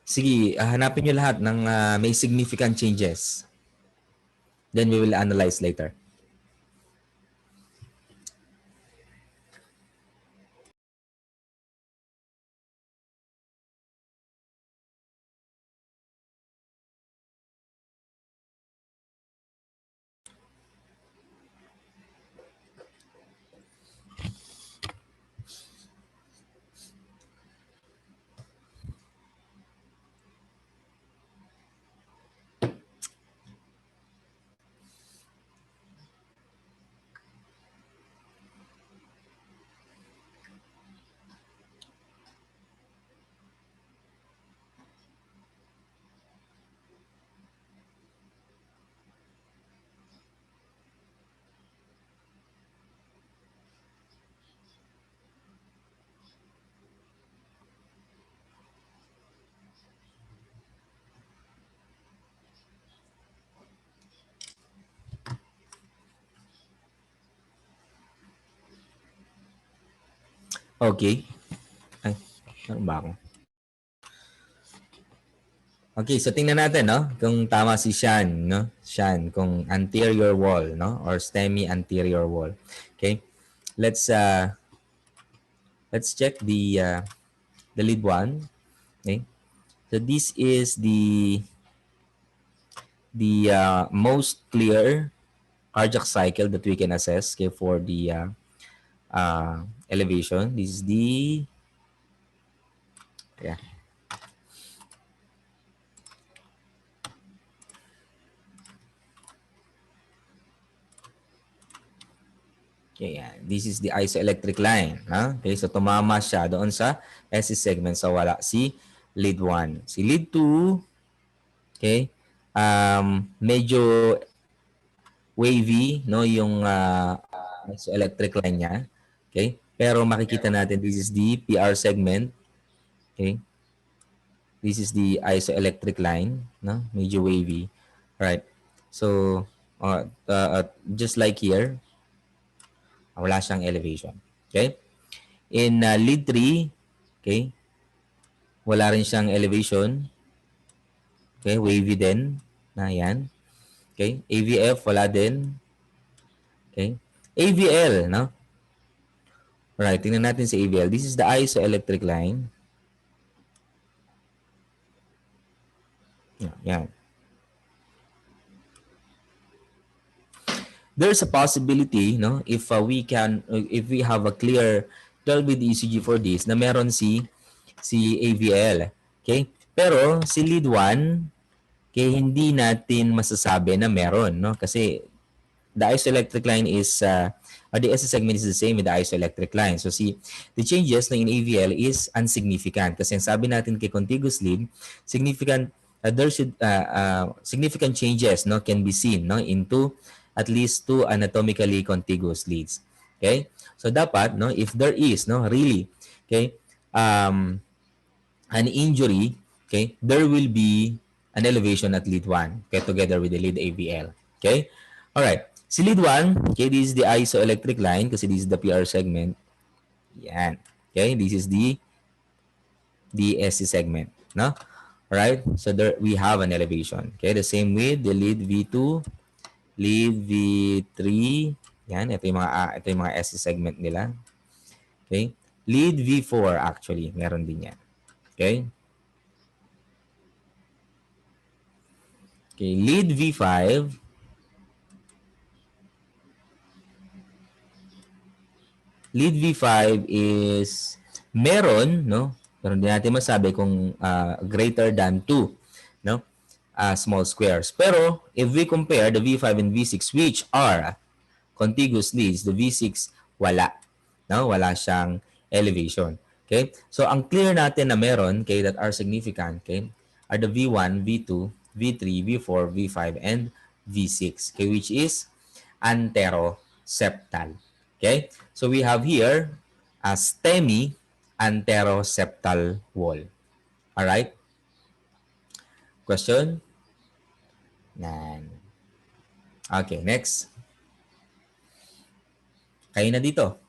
Sige, hanapin nyo lahat ng may significant changes. Then we will analyze later. Okay. Ay, meron ba ako? Okay, so tingnan natin, no? Kung tama si Shan, no? Shan, kung anterior wall, no? Or STEMI anterior wall. Okay? Let's let's check the lead one. Okay? So this is the most clear cardiac cycle that we can assess, okay, for the elevation. This is the, yeah. Okay, yan. This is the isoelectric line. Ha? Okay, so tumama siya doon sa SC segment. So wala si lead 1. Si lead 2, okay, medyo wavy, no, yung isoelectric line niya. Okay? Pero makikita natin this is the PR segment. Okay? This is the isoelectric line, no? Medyo wavy. Right. So just like here, wala siyang elevation. Okay? In lead 3, okay, wala rin siyang elevation. Okay, wavy din. Na yan. Okay, AVF wala din. Okay. AVL, no? Alright, tingnan natin sa AVL. This is the isoelectric line. Yan. There's a possibility, no, if if we have a clear 12-lead ECG for this, na meron si AVL. Okay? Pero si lead 1, okay, hindi natin masasabi na meron, no? Kasi the isoelectric line is or the SC segment is the same with the isoelectric line. So see, the changes na in AVL is insignificant kasi sabi natin kay contiguous lead, significant there should significant changes, no, can be seen, no, into at least two anatomically contiguous leads. Okay? So dapat, no, if there is, no, really, okay, an injury, okay, there will be an elevation at lead 1, okay, together with the lead AVL. Okay? All right. Si lead 1, okay, this is the isoelectric line kasi this is the PR segment. Yan. Okay? This is the SC segment, no? All right? So there we have an elevation. Okay? The same with the lead V2, lead V3. Yan, ito yung mga SC segment nila. Okay? Lead V4 actually, meron din yan. Okay? Okay, lead V5. Lead V5 is meron, no? Pero hindi natin masabi kung greater than 2, no? Small squares. Pero if we compare the V5 and V6, which are contiguous leads, the V6 wala, no? Wala siyang elevation. Okay? So ang clear natin na meron, okay, that are significant, okay, are the V1, V2, V3, V4, V5 and V6, okay, which is anteroseptal. Okay? So we have here a STEMI anteroseptal wall. All right? Question? Nan. Okay, next. Kayo na dito.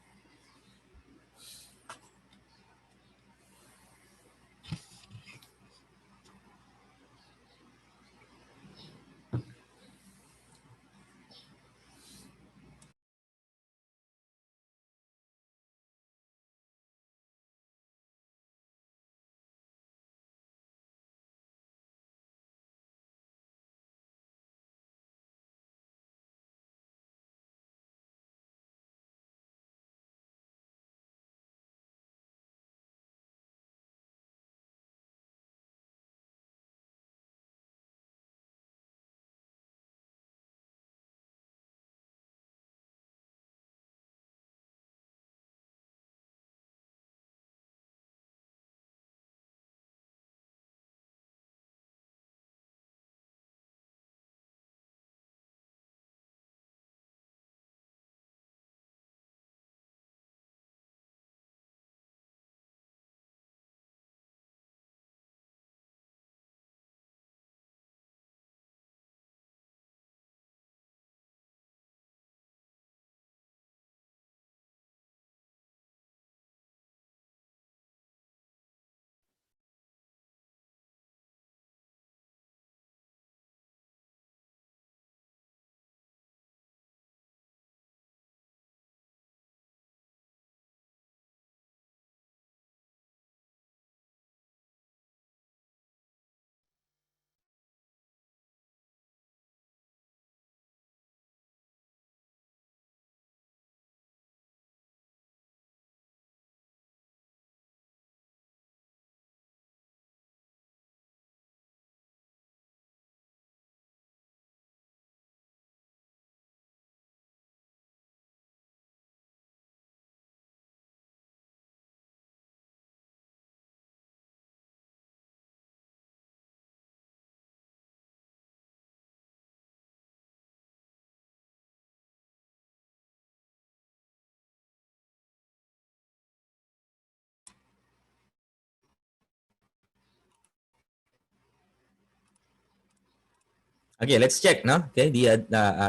Okay, let's check, no? Okay,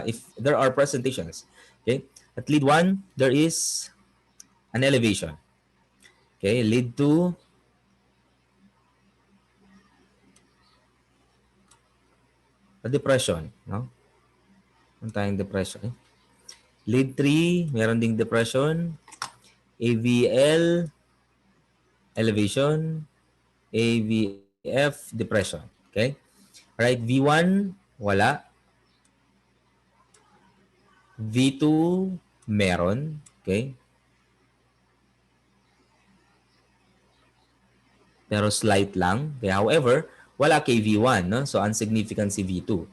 if there are presentations. Okay, at lead 1, there is an elevation. Okay, lead 2, a depression, no? Meron tayong depression. Lead 3, meron ding depression. AVL, elevation. AVF, depression. Okay? Right, V1, wala. V2, meron. Okay? Pero slight lang. Okay? However, wala kay V1, no? So, unsignificant si V2.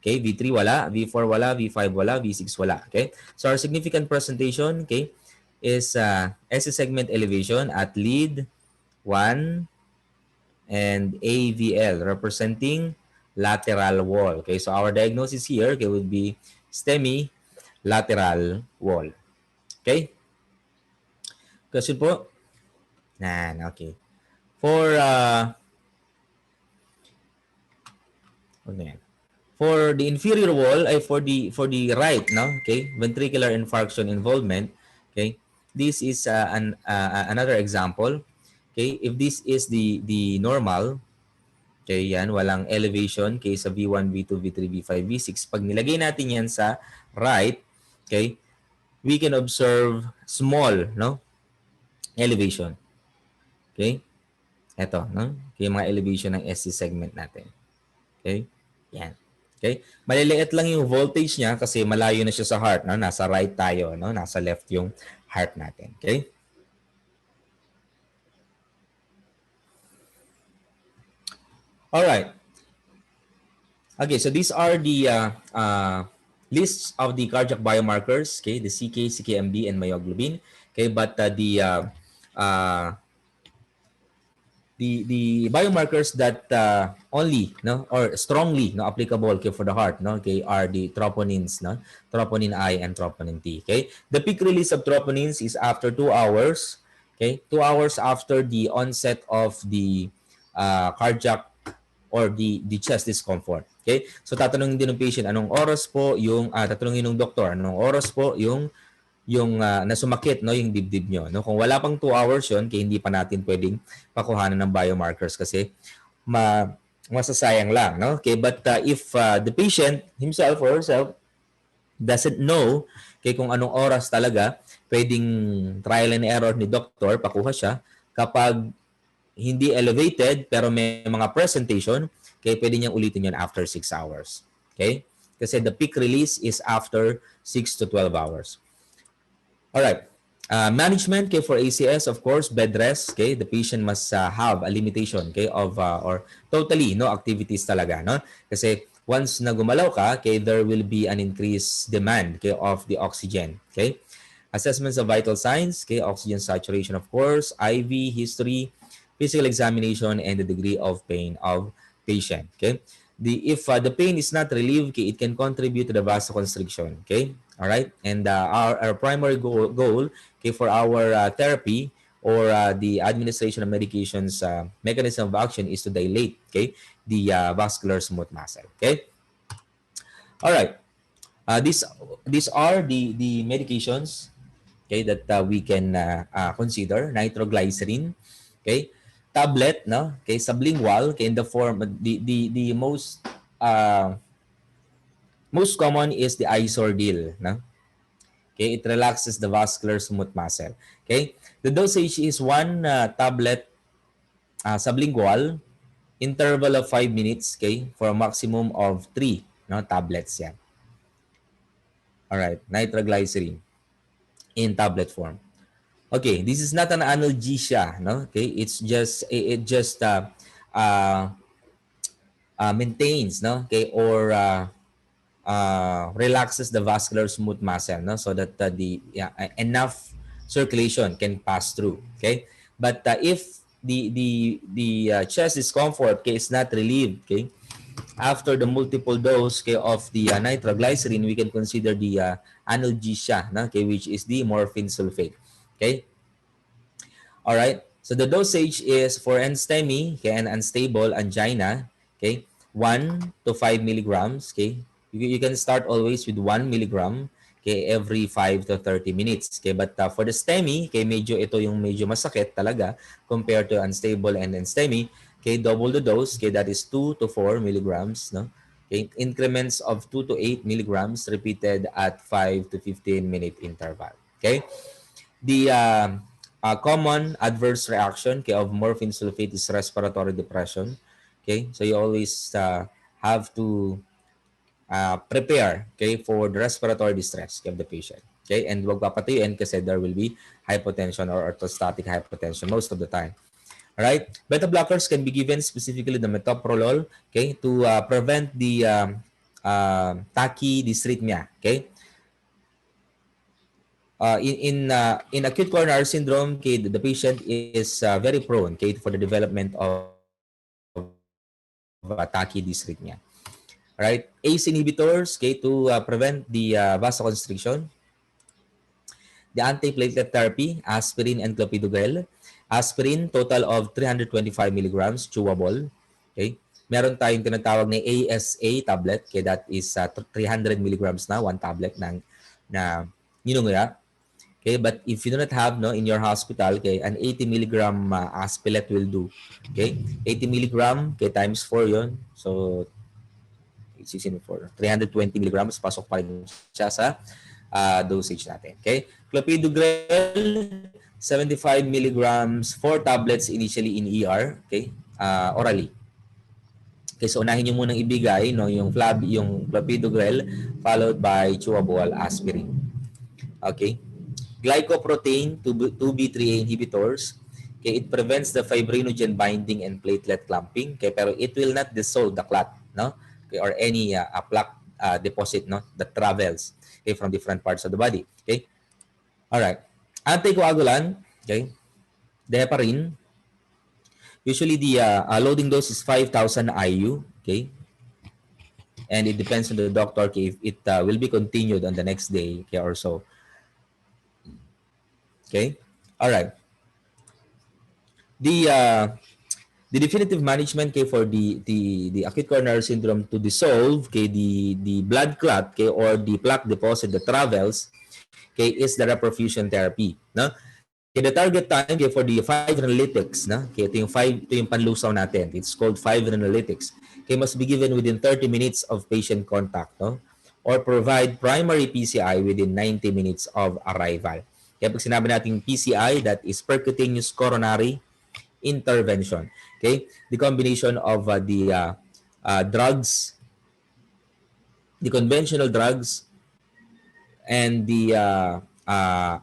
Okay, V3 wala, V4 wala, V5 wala, V6 wala. Okay? So, our significant presentation, okay, is SE segment elevation at lead 1 and AVL representing lateral wall. Okay, so our diagnosis here, okay, would be STEMI lateral wall. Okay? Question po? Okay. For ano yan? For the inferior wall ay for the right, no? Okay? Ventricular infarction involvement, okay? This is another example. Okay? If this is the normal, okay, yan, walang elevation okay, sa V1, V2, V3, V5, V6. Pag nilagay natin yan sa right, okay, we can observe small, no, elevation. Okay? Ito, no? Okay, mga elevation ng SC segment natin. Okay? Yan. Okay? Maliliit lang yung voltage niya kasi malayo na siya sa heart, no? Nasa right tayo, no? Nasa left yung heart natin. Okay? All right. Okay, so these are the lists of the cardiac biomarkers, okay, the CK, CKMB, and myoglobin. Okay, but uh, the biomarkers that only no or strongly no applicable okay, for the heart no okay are the troponins no troponin I and troponin T. Okay, the peak release of troponins is after 2 hours. Okay, 2 hours after the onset of the cardiac or the chest discomfort. Okay? So tatanungin din ng patient anong oras po yung tatanungin ng doktor anong oras po yung nasumakit no yung dibdib nyo no kung wala pang 2 hours yon kaya hindi pa natin pwedeng pakuhanan ng biomarkers kasi masasayang lang no okay but if the patient himself or herself doesn't know kung anong oras talaga pwedeng trial and error ni doktor pakuha siya kapag hindi elevated pero may mga presentation, okay, pwede niyang ulitin yun after 6 hours. Okay? Kasi the peak release is after 6 to 12 hours. Alright. Management okay, for ACS, of course, bed rest. Okay? The patient must have a limitation okay, of or totally no activities talaga. No? Kasi once na gumalaw ka, okay, there will be an increased demand okay, of the oxygen. Okay? Assessments of vital signs, okay, oxygen saturation, of course, IV, history, physical examination, and the degree of pain of patient. Okay, if the pain is not relieved, okay, it can contribute to the vasoconstriction. Okay, all right, and our primary goal okay, for our therapy or the administration of medications mechanism of action is to dilate okay the vascular smooth muscle. Okay, all right. These are the medications okay that we can consider. Nitroglycerin, okay, tablet no okay sublingual okay in the form the most common is the isordil no okay it relaxes the vascular smooth muscle. Okay, the dosage is one tablet sublingual interval of 5 minutes okay for a maximum of 3 no tablets yan. All right, nitroglycerin in tablet form. Okay, this is not an analgesia, no? Okay, it's just it just maintains, no? Okay, or relaxes the vascular smooth muscle, no? So that enough circulation can pass through. Okay, but if the chest discomfort okay, is not relieved, okay, after the multiple dose okay, of the nitroglycerin, we can consider the analgesia, no? Okay, which is the morphine sulfate. Okay. All right. So the dosage is for NSTEMI, okay, and unstable angina, okay, 1 to 5 milligrams. Okay, you can start always with 1 milligram, okay, every 5 to 30 minutes. Okay, but for the STEMI, okay, medyo ito yung medyo masakit talaga compared to unstable and STEMI. Okay, double the dose. Okay, that is 2 to 4 milligrams. No, okay, increments of 2 to 8 milligrams repeated at 5 to 15-minute interval. Okay, the common adverse reaction, okay, of morphine sulfate is respiratory depression. Okay, so you always have to prepare, okay, for the respiratory distress, okay, of the patient. Okay, and wag papatuyuin kasi there will be hypotension or orthostatic hypotension most of the time. All right, beta blockers can be given, specifically the metoprolol, okay, to prevent the tachydysrhythmia. Okay, in acute coronary syndrome, okay, the patient is very prone, okay, for the development of tachydysrhythmia. Right, ACE inhibitors, okay, to prevent the vasoconstriction. The antiplatelet therapy, aspirin and clopidogrel. Aspirin, total of 325 milligrams, chewable. Okay, meron tayong tinatawag na ASA tablet, okay, that is 300 milligrams na, one tablet na ninunguya. Okay, but if you do not have in your hospital, okay, an 80 milligram aspilet will do. Okay, 80 milligram, okay, times 4 yon. So, 4, 320 milligrams, pasok pa rin siya sa dosage natin. Okay, clopidogrel, 75 milligrams, 4 tablets initially in ER, okay, orally. Okay, so unahin nyo munang ibigay yung clopidogrel followed by chewable aspirin. Okay. Glycoprotein 2B3A inhibitors. Okay, it prevents the fibrinogen binding and platelet clumping. Okay, pero it will not dissolve the clot, no? Okay, or any plaque deposit, no, that travels, okay, from different parts of the body. Okay. All right. Anticoagulant, okay, heparin. Usually the loading dose is 5,000 IU. Okay, and it depends on the doctor, okay, if it will be continued on the next day, okay, or so. Okay. All right. The definitive management, okay, for the acute coronary syndrome to dissolve, okay, the blood clot, okay, or the plaque deposit that travels, okay, is the reperfusion therapy, no? Okay, the target time, okay, for the 5 analytics, no? Okay, ito yung panlusaw natin. It's called 5 analytics. Okay, must be given within 30 minutes of patient contact, no? Or provide primary PCI within 90 minutes of arrival. Kaya pag sinabi natin PCI, that is percutaneous coronary intervention. Okay, the combination of the drugs, the conventional drugs, and the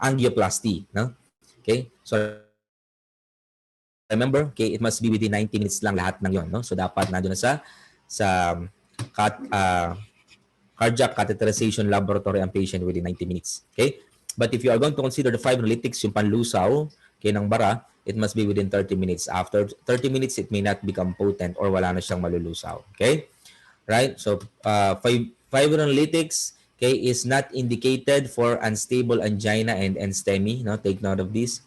angioplasty. No? Okay, so remember, okay, it must be within 90 minutes lang lahat ng yon. No? So dapat nandoon na sa cardiac catheterization laboratory ang patient within 90 minutes. Okay, but if you are going to consider the 5 analytics, yung panlusaw, okay, ng bara, it must be within 30 minutes. After 30 minutes, it may not become potent or wala na siyang malulusaw. Okay? Right? So, fibrinolytics, okay, is not indicated for unstable angina and STEMI. No? Take note of this.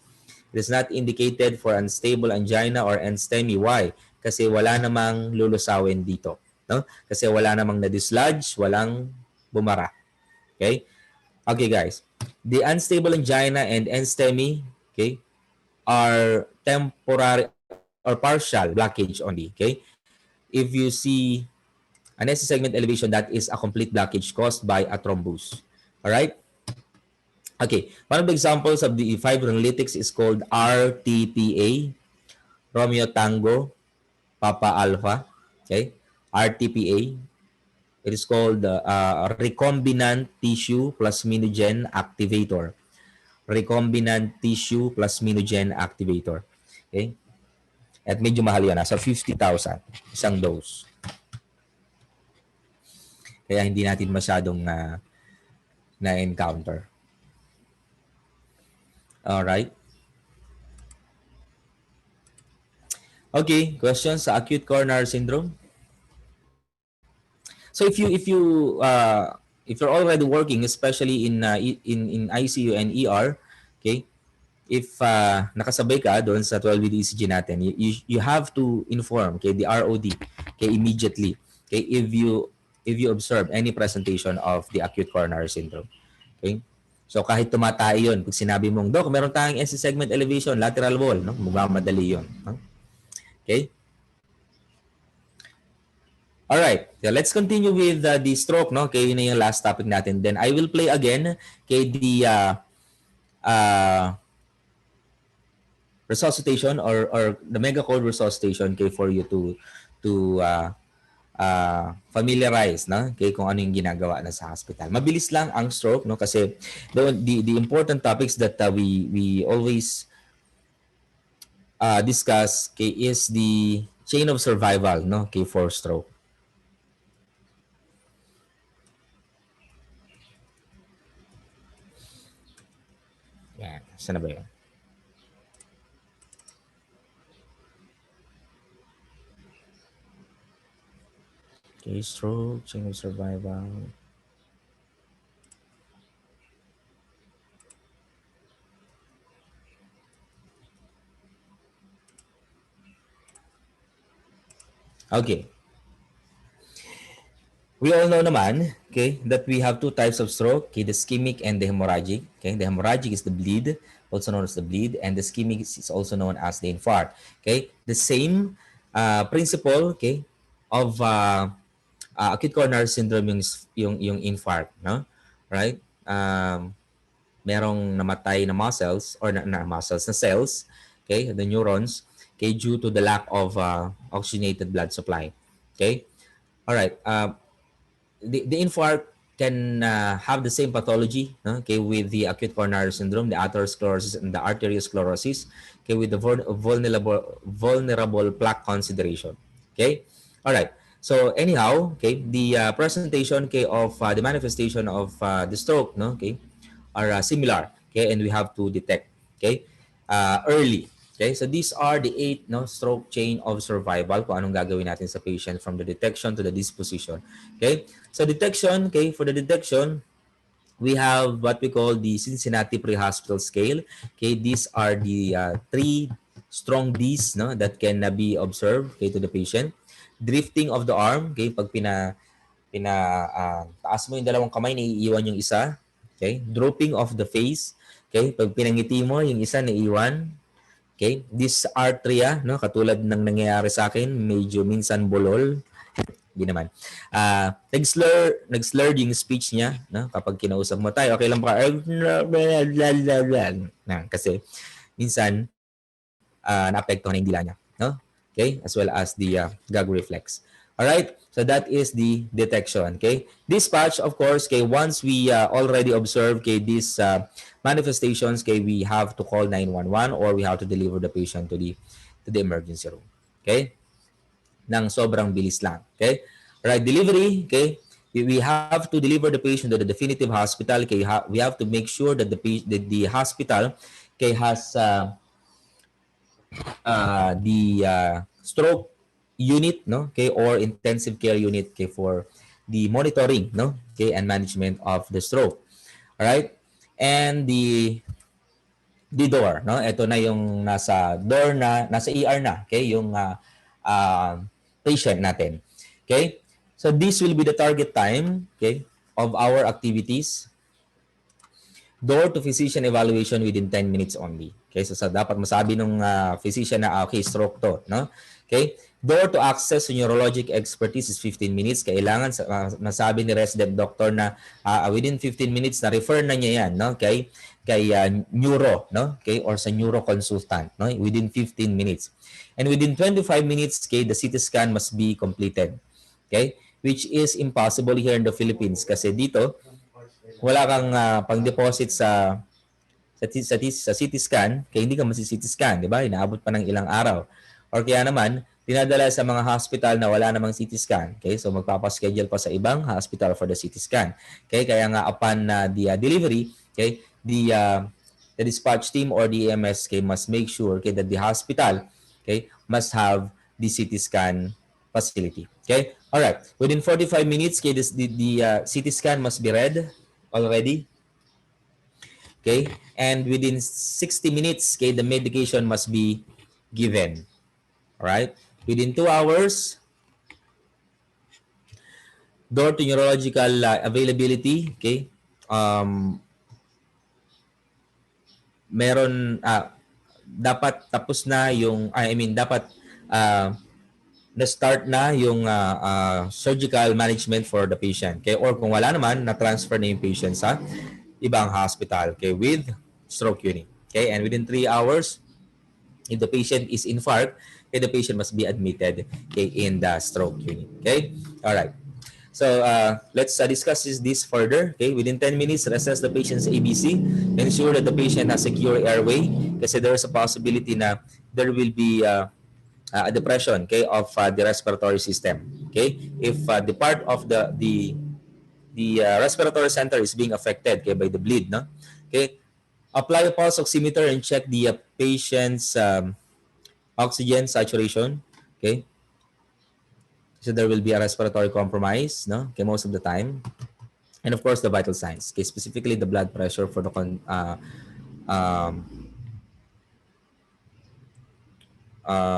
It is not indicated for unstable angina or STEMI. Why? Kasi wala namang lulusawin dito. No? Kasi wala namang na-dislodge, walang bumara. Okay? Okay, guys. The unstable angina and STEMI, okay, are temporary or partial blockage only. Okay, if you see an SC segment elevation, that is a complete blockage caused by a thrombus. All right. Okay, one of the examples of the fibrinolytics is called RTPA, Romeo Tango Papa Alpha. Okay, RTPA. It is called recombinant tissue plasminogen activator. Recombinant tissue plasminogen activator. Okay? At medyo mahal yan. Nasa 50,000 isang dose. Kaya hindi natin masyadong na-encounter. Alright. Okay, questions sa acute coronary syndrome? So if you're already working, especially in ICU and ER, okay, if nakasabay ka doon sa 12-lead ECG natin, you have to inform, okay, the ROD, okay, immediately. okay, if you observe any presentation of the acute coronary syndrome. Okay? So kahit tumatay yun, pag sinabi mong, Dok, meron tayong SC segment elevation, lateral wall, no? Magmamadali yun. No? Okay? Alright, so let's continue with the stroke, no? Okay, yun na yung last topic natin. Then I will play again kay the uh, resuscitation or the mega cold resuscitation kay for you to familiarize na kay kung ano yung ginagawa na sa hospital. Mabilis lang ang stroke, no, kasi the important topics that we always discuss kay is the chain of survival, no, kay for stroke. Yan, saan na ba yun? Okay, stroke, chain of survival. Okay. We all know naman, okay, that we have two types of stroke, okay, the ischemic and the hemorrhagic. Okay, the hemorrhagic is the bleed, also known as the bleed, and the ischemic is also known as the infarct. Okay, the same principle, okay, of acute coronary syndrome yung infarct, no? Right? Merong namatay na muscles or na muscles na cells, okay, the neurons, okay, due to the lack of oxygenated blood supply. Okay? All right. The infarct can have the same pathology, no? Okay, with the acute coronary syndrome, the atherosclerosis and the arteriosclerosis, okay, with the vulnerable plaque consideration. Okay, all right. So anyhow, okay, the presentation, okay, of the manifestation of the stroke, no, okay, are similar, okay, and we have to detect, okay, early. Okay, so these are the 8, no, stroke chain of survival kung anong gagawin natin sa patient from the detection to the disposition. Okay, so detection, okay, for the detection, we have what we call the Cincinnati Pre-Hospital Scale. Okay, these are the 3 strong Ds, no, that can be observed, okay, to the patient. Drifting of the arm, okay, pag taas mo yung dalawang kamay, naiiwan yung isa. Okay, drooping of the face, okay, pag pinangiti mo, yung isa naiiwan. Okay, dysarthria, no, katulad ng nangyayari sa akin, medyo minsan bolol. Hindi naman. Nag-slur yung speech niya, no, kapag kinausap mo tayo, okay lang ba? Kasi minsan naapektuhan na yung dila niya, no? Okay, as well as the gag reflex. All right, so that is the detection. Okay, dispatch, of course, okay, once we already observe, okay, these manifestations, okay, we have to call 911 or we have to deliver the patient to the emergency room. Okay, nang sobrang bilis lang. Okay, all right, delivery, okay, we have to deliver the patient to the definitive hospital. Okay, we have to make sure that the hospital, okay, has the stroke unit, no, okay, or intensive care unit, okay, for the monitoring, no, okay, and management of the stroke. All right, and the door, no, ito na yung nasa door na nasa ER na, okay, yung patient natin. Okay, so this will be the target time, okay, of our activities. Door to physician evaluation within 10 minutes only. Okay, so dapat masabi ng physician na okay, stroke to, no? Okay? Door to access to neurologic expertise is 15 minutes. Kailangan masabi ni resident doctor na within 15 minutes na refer na niya yan, no? Kay neuro, no? Okay, or sa neuro consultant, no? Within 15 minutes. And within 25 minutes, okay, the CT scan must be completed. Okay? Which is impossible here in the Philippines kasi dito wala kang pang-deposit sa CT scan, kaya hindi ka masi-CT scan, di ba? Inaabot pa ng ilang araw. Or kaya naman, dinadala sa mga hospital na wala namang CT scan. Okay? So magpapaschedule pa sa ibang hospital for the CT scan. Okay? Kaya nga upon the delivery, okay, the dispatch team or the EMS, okay, must make sure, okay, that the hospital, okay, must have the CT scan facility. Okay? All right. Within 45 minutes, okay, the CT scan must be read already. Okay? And within 60 minutes, okay, the medication must be given. All right? Within 2 hours, door to neurological availability, okay? Meron dapat tapos na yung dapat na-start na yung surgical management for the patient. Okay? Or kung wala naman, na-transfer na yung patient sa ibang hospital, okay, with stroke unit. Okay? And within 3 hours, if the patient is infarct, okay, the patient must be admitted, okay, in the stroke unit. Okay? All right. So let's discuss this further. Okay, within 10 minutes, assess the patient's ABC. Ensure that the patient has secure airway kasi there is a possibility na there will be a depression, okay, of the respiratory system. Okay, if the part of the respiratory center is being affected, okay, by the bleed, no? Okay, apply a pulse oximeter and check the patient's oxygen saturation. Okay, so there will be a respiratory compromise, no? Okay, most of the time. And of course, the vital signs, okay, specifically the blood pressure for the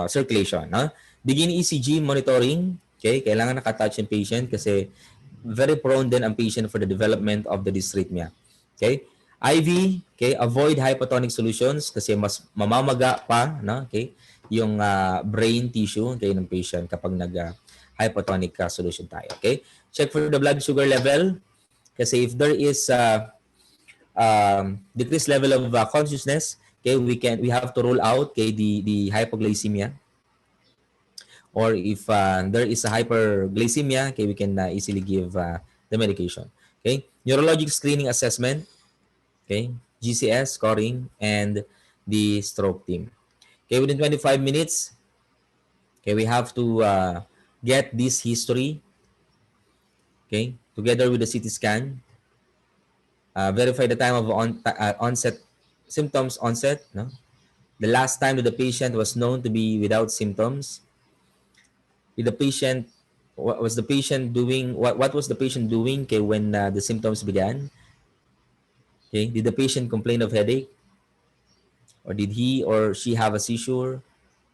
circulation. No? Begin ECG monitoring. Okay, kailangan nakatouch yung patient kasi very prone din ang patient for the development of the dysrhythmia. Okay? IV, okay, avoid hypotonic solutions kasi mas mamamaga pa, no? Okay? Yung brain tissue, okay, ng patient kapag hypotonic solution tayo. Okay? Check for the blood sugar level kasi if there is decreased level of consciousness, okay, we have to rule out, okay, the hypoglycemia. Or if there is a hyperglycemia, okay, we can easily give the medication. Okay, neurologic screening assessment, okay, GCS scoring, and the stroke team. Okay, within 25 minutes, okay, we have to get this history, okay, together with the CT scan. Verify the time of onset, symptoms onset, no? The last time that the patient was known to be without symptoms. Did the patient, what was the patient doing? What was the patient doing, okay, when the symptoms began? Okay, did the patient complain of headache, or did he or she have a seizure?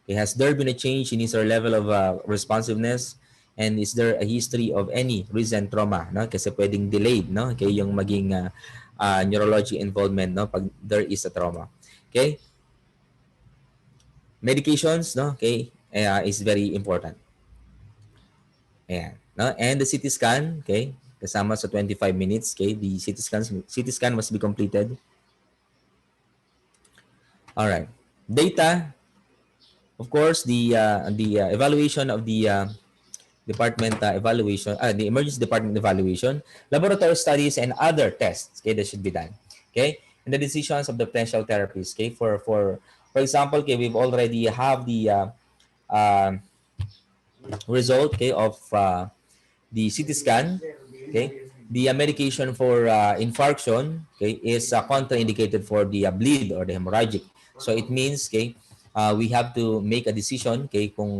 Okay, has there been a change in his or level of responsiveness? And is there a history of any recent trauma? No, kasi pwedeng delayed, no? Okay, yung maging neurology involvement, no, pag there is a trauma. Okay, medications, no, okay, is very important. Ayan. No? And the CT scan, okay, kasama sa 25 minutes, okay, the CT scan must be completed. All right. Data, of course, the evaluation of the department evaluation, the emergency department evaluation, laboratory studies, and other tests, okay, that should be done. Okay, and the decisions of the potential therapies, okay, for example, okay, we've already have the result, okay, of the CT scan, okay, the medication for infarction, okay, is contraindicated for the bleed or the hemorrhagic. So it means, okay, we have to make a decision, okay, kung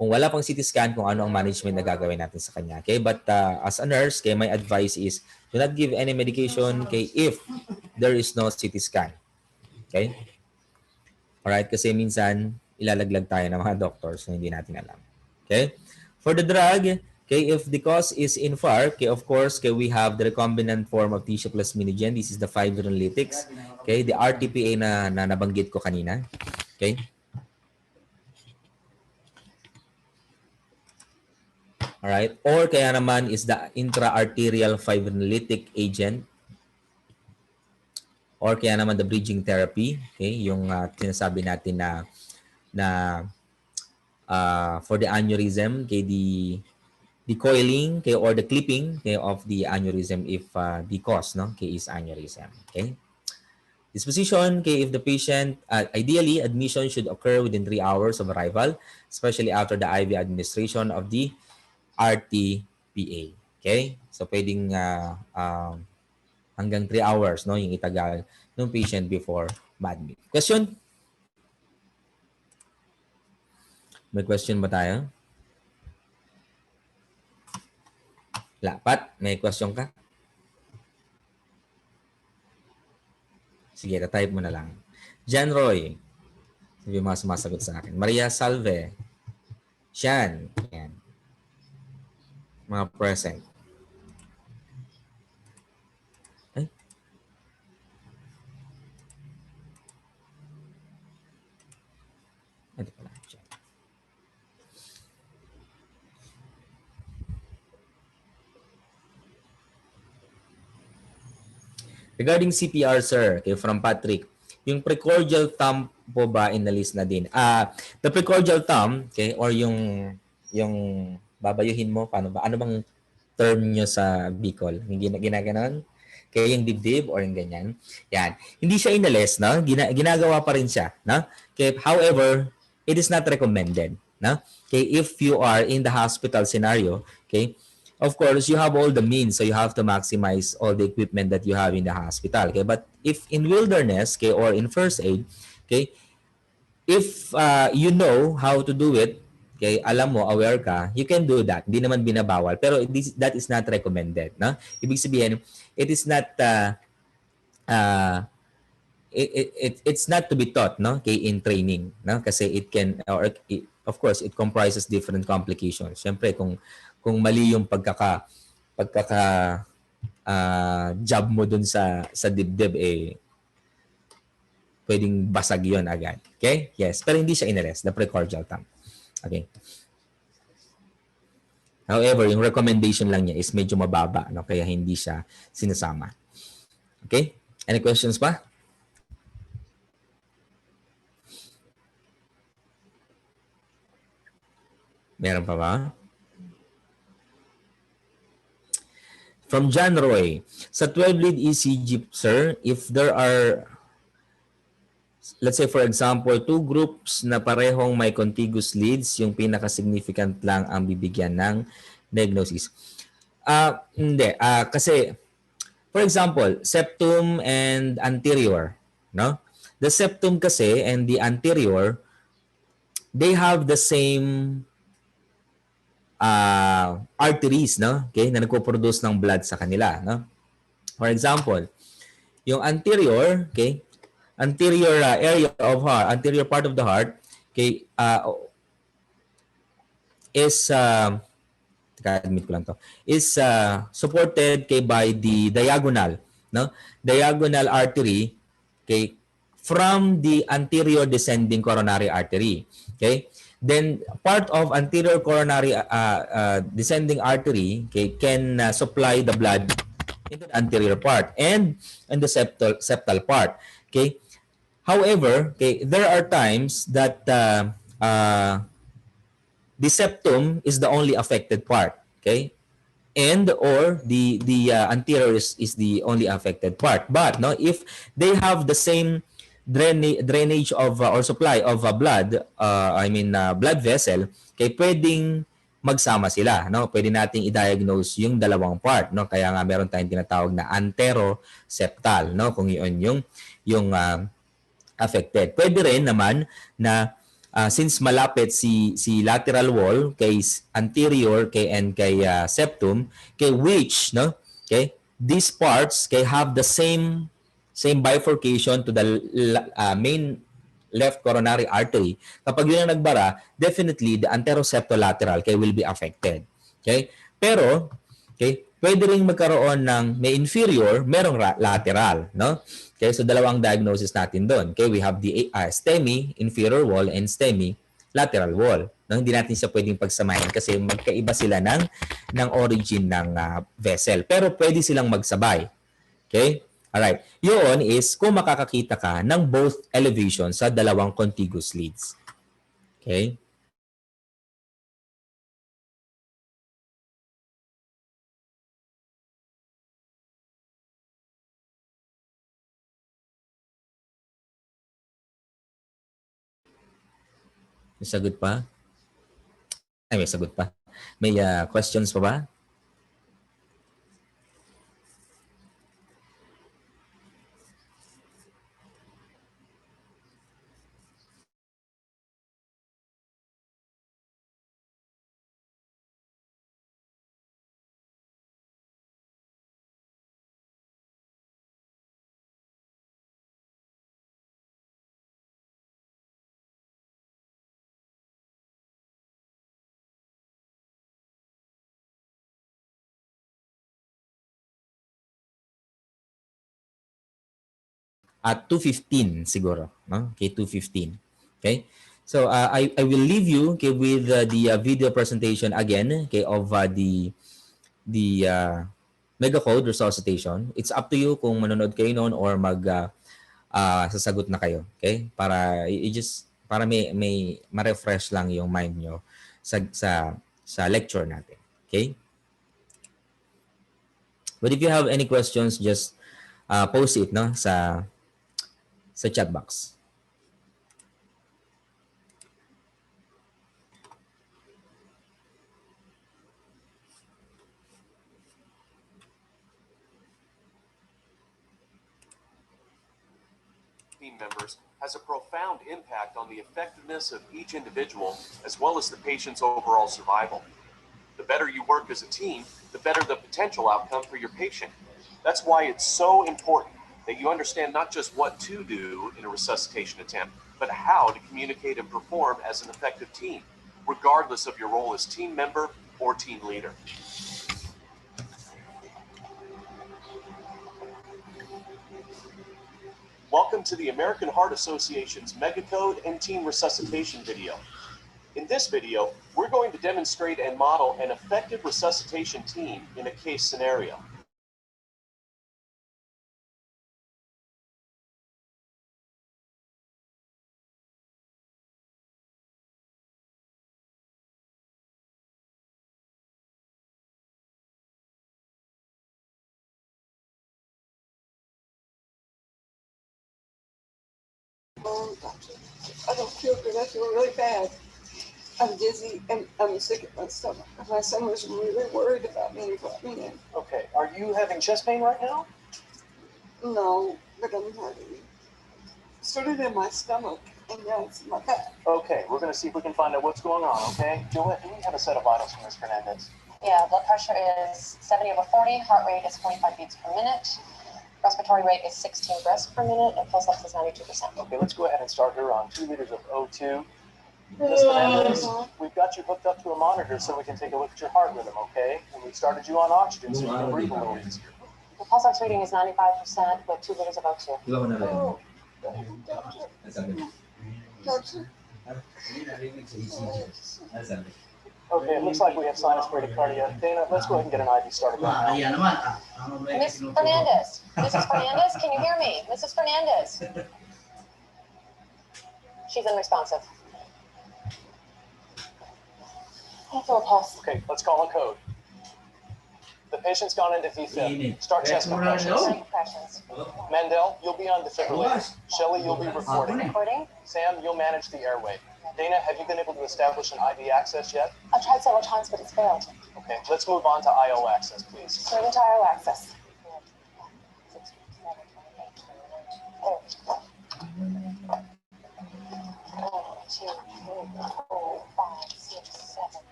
wala pang CT scan, kung ano ang management na gagawin natin sa kanya. Okay, but as a nurse, okay, my advice is do not give any medication, okay, if there is no CT scan. Okay? Alright, kasi minsan ilalaglag tayo ng mga doctors na hindi natin alam. Okay? For the drug, okay, if the cause is infarct, okay, of course, okay, we have the recombinant form of tissue plasminogen. This is the fibrinolytics. Okay, the RTPA na nabanggit ko kanina. Okay? Alright, or kaya naman is the intra-arterial fibrinolytic agent, or kaya naman the bridging therapy, okay, yung sinasabi natin na for the aneurysm, okay, the coiling, okay, or the clipping, okay, of the aneurysm if the cause, no, okay, is aneurysm. Okay, disposition, okay, if the patient, ideally admission should occur within 3 hours of arrival, especially after the IV administration of the RTPA. Okay, so pwedeng hanggang 3 hours, no, yung itagal ng patient before ma-admit. Question? May question ba tayo? Lapat, may question ka? Sige, type mo na lang. Jan Roy. Sabi mga sumasagot sa akin. Maria Salve. Sian. Yan. Mga present. Ay. Ito pala. Regarding CPR, sir, okay, from Patrick, yung precordial thumb po ba inalis na din? The precordial thumb, okay, or yung babayuhin mo, paano ba? Ano bang term nyo sa Bicol? Yung ginaganon? Kaya yung dibdib or yung ganyan? Yan. Hindi siya inalis, no? Ginagawa pa rin siya, no? Okay, however, it is not recommended, no? Okay, if you are in the hospital scenario, okay, of course, you have all the means, so you have to maximize all the equipment that you have in the hospital. Okay, but if in wilderness, okay, or in first aid, okay, if you know how to do it, okay, alam mo, aware ka, you can do that. Hindi naman binabawal, pero that is not recommended. No? Ibig sabihin, it is not uh, it's not to be taught, no, okay, in training, no, kasi it can, or of course it comprises different complications. Syempre kung mali yung pagkaka job mo dun sa dibdib, eh pwedeng basag yon agad. Okay? Yes, pero hindi siya inares, the precordial thumb. Okay. However, yung recommendation lang niya is medyo mababa, no, kaya hindi siya sinasama. Okay? Any questions pa? Meron pa ba? From John Roy, sa 12-lead ECG, sir, if there are, let's say for example, two groups na parehong may contiguous leads, yung pinaka-significant lang ang bibigyan ng diagnosis. Hindi. Kasi, for example, septum and anterior, no? The septum kasi and the anterior, they have the same arteries, no? Okay, na nagpo-produce ng blood sa kanila, no? For example, yung anterior, okay, anterior area of heart, anterior part of the heart, okay, is admit ko lang to, is supported kay by the diagonal, no? Diagonal artery, okay, from the anterior descending coronary artery, okay? Then part of anterior coronary descending artery, okay, can supply the blood into the anterior part and the septal part, okay? However, okay, there are times that the septum is the only affected part, okay, and or the anterior is the only affected part. But no, if they have the same drainage of or supply of blood, blood vessel, okay, pwedeng magsama sila, no? Pwede nating i-diagnose yung dalawang part, no? Kaya nga meron tayong tinatawag na anteroseptal, no? Kung yun yung affected. Pwede rin naman na since malapit si lateral wall kay anterior kay septum, kay which, no, okay, these parts kay have the same bifurcation to the main left coronary artery. Kapag yun ang nagbara, definitely the anteroseptolateral kay will be affected. Okay? Pero okay, pwede ring magkaroon ng may inferior, merong lateral, no? Okay, so dalawang diagnosis natin doon. Okay, we have the STEMI, inferior wall, and STEMI, lateral wall. No, hindi natin siya pwedeng pagsamahin kasi magkaiba sila ng origin ng vessel. Pero pwede silang magsabay. Okay? Alright. Yun is kung makakakita ka ng both elevation sa dalawang contiguous leads. Okay? May sagot pa? Ay, may sagot pa. May questions pa ba? at 2:15 siguro, no? Okay, 2:15. Okay? So I will leave you, okay, with the video presentation again, okay, of the mega code resuscitation. It's up to you kung manonood kayo noon or sasagot na kayo, okay? Para just para may ma-refresh lang yung mind nyo sa lecture natin, okay? But if you have any questions, just post it, no, sa chat box. Team members has a profound impact on the effectiveness of each individual as well as the patient's overall survival. The better you work as a team, the better the potential outcome for your patient. That's why it's so important that you understand not just what to do in a resuscitation attempt, but how to communicate and perform as an effective team, regardless of your role as team member or team leader. Welcome to the American Heart Association's Megacode and Team Resuscitation video. In this video, we're going to demonstrate and model an effective resuscitation team in a case scenario. I don't feel good. I feel really bad. I'm dizzy and I'm sick at my stomach. My son was really worried about me and brought me in. Okay, are you having chest pain right now? No, but I'm hurting. It started in my stomach and now it's in my back. Okay, we're going to see if we can find out what's going on, okay? Juliet, do we have a set of vitals from Ms. Fernandez? Yeah, blood pressure is 70/40, heart rate is 45 beats per minute, respiratory rate is 16 breaths per minute, and pulse ox is 92%. Okay, let's go ahead and start her on 2 liters of O2. Ms. Fernandez, we've got you hooked up to a monitor so we can take a look at your heart rhythm, okay? And we've started you on oxygen so you can breathe a little easier. The pulse ox reading is 95% with 2 liters of O2. Oh, doctor. Okay, it looks like we have sinus bradycardia. Dana, let's go ahead and get an IV started right now. Miss Fernandez, Mrs. Fernandez, can you hear me? Mrs. Fernandez. She's unresponsive. I feel a pulse. Okay, let's call a code. The patient's gone into VFib. Start chest compressions. Compressions. Mandel, you'll be on defibrillator. Shelley, you'll be recording. Recording. Sam, you'll manage the airway. Dana, have you been able to establish an IV access yet? I've tried several times, but it's failed. Okay, let's move on to IO access, please. Moving to IO access.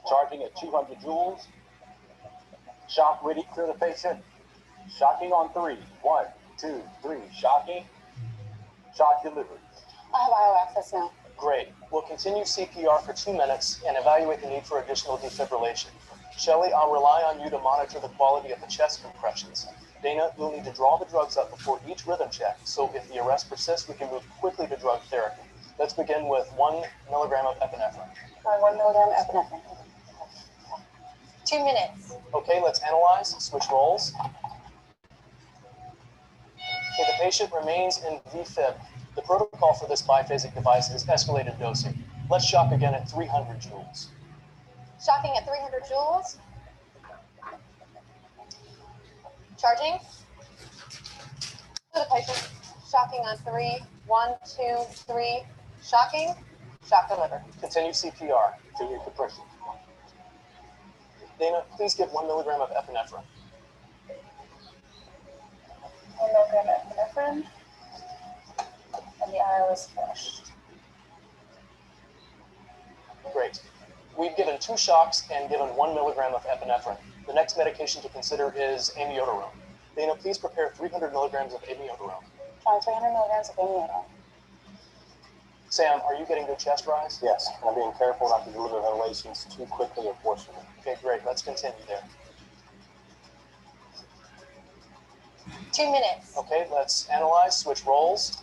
Charging at 200 joules. Shock ready, clear the patient. Shocking on 3. 1, 2, 3. Shocking. Shock delivered. I have IO access now. Great. We'll continue CPR for 2 minutes and evaluate the need for additional defibrillation. Shelley, I'll rely on you to monitor the quality of the chest compressions. Dana, you'll need to draw the drugs up before each rhythm check, so if the arrest persists, we can move quickly to drug therapy. Let's begin with 1 milligram of epinephrine. 1 milligram epinephrine. 2 minutes. Okay, let's analyze, switch roles. Okay, the patient remains in VFib. The protocol for this biphasic device is escalated dosing. Let's shock again at 300 joules. Shocking at 300 joules. Charging. To the patient. Shocking on 3. 1, 2, 3. Shocking. Shock delivered. Continue CPR. Continue compression. Dana, please give 1 milligram of epinephrine. 1 milligram epinephrine. And the IO is finished. Great. We've given 2 shocks and given 1 milligram of epinephrine. The next medication to consider is amiodarone. Dana, please prepare 300 milligrams of amiodarone. Try 300 milligrams of amiodarone. Sam, are you getting good chest rise? Yes, I'm being careful not to deliver ventilations too quickly or forcefully. Okay, great. Let's continue there. 2 minutes. Okay, let's analyze, switch roles.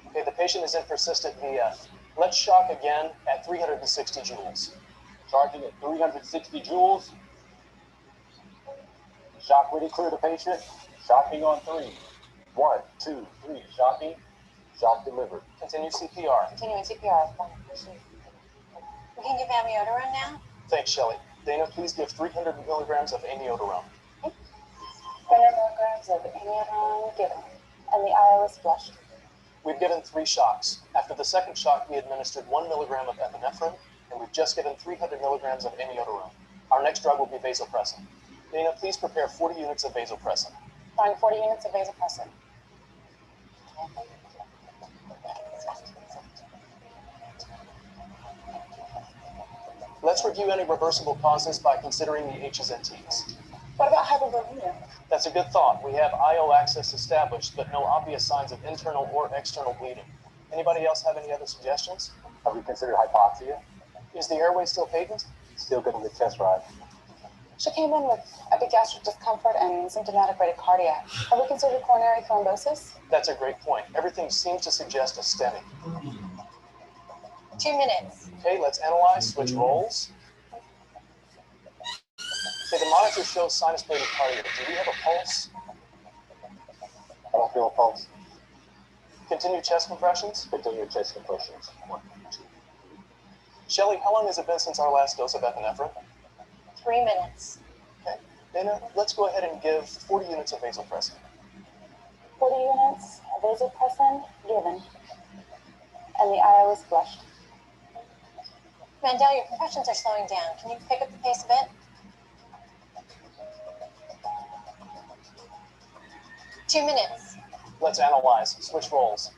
Okay, the patient is in persistent VF. Let's shock again at 360 joules. Charging at 360 joules. Shock ready, clear the patient. Shocking on 3. 1, 2, 3. Shocking. Shock delivered. Continue CPR. Continuing CPR. We can give amiodarone now. Thanks, Shelley. Dana, please give 300 milligrams of amiodarone. 300 milligrams of amiodarone given, and the IO is flushed. We've given 3 shocks. After the second shock, we administered 1 milligram of epinephrine, and we've just given 300 milligrams of amiodarone. Our next drug will be vasopressin. Dana, please prepare 40 units of vasopressin. Find 40 units of vasopressin. Let's review any reversible causes by considering the H's and T's. What about hypovolemia? That's a good thought. We have IO access established, but no obvious signs of internal or external bleeding. Anybody else have any other suggestions? Have we considered hypoxia? Is the airway still patent? Still getting the chest ride. She came in with epigastric discomfort and symptomatic bradycardia. Have we considered coronary thrombosis? That's a great point. Everything seems to suggest a STEMI. 2 minutes. Okay, let's analyze, switch roles. Okay, the monitor shows sinus bradycardia. Do we have a pulse? I don't feel a pulse. Continue chest compressions. Continue chest compressions. 1, 2. Shelley, how long has it been since our last dose of epinephrine? 3 minutes. Okay, Dana, let's go ahead and give 40 units of vasopressin. 40 units of vasopressin given, and the IO is flushed. Mandel, your compressions are slowing down. Can you pick up the pace a bit? 2 minutes. Let's analyze, switch roles.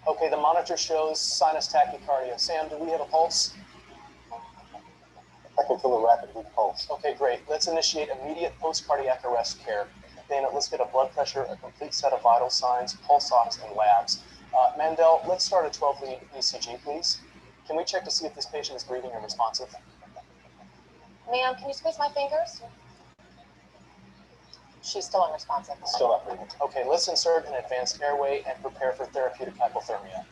Okay, the monitor shows sinus tachycardia. Sam, do we have a pulse? I can feel a rapid beat pulse. Okay, great. Let's initiate immediate post-cardiac arrest care. Dana, let's get a blood pressure, a complete set of vital signs, pulse ox, and labs. Mandel, let's start a 12-lead ECG, please. Can we check to see if this patient is breathing and responsive? Ma'am, can you squeeze my fingers? She's still unresponsive. Still not breathing. Okay, let's insert an advanced airway and prepare for therapeutic hypothermia.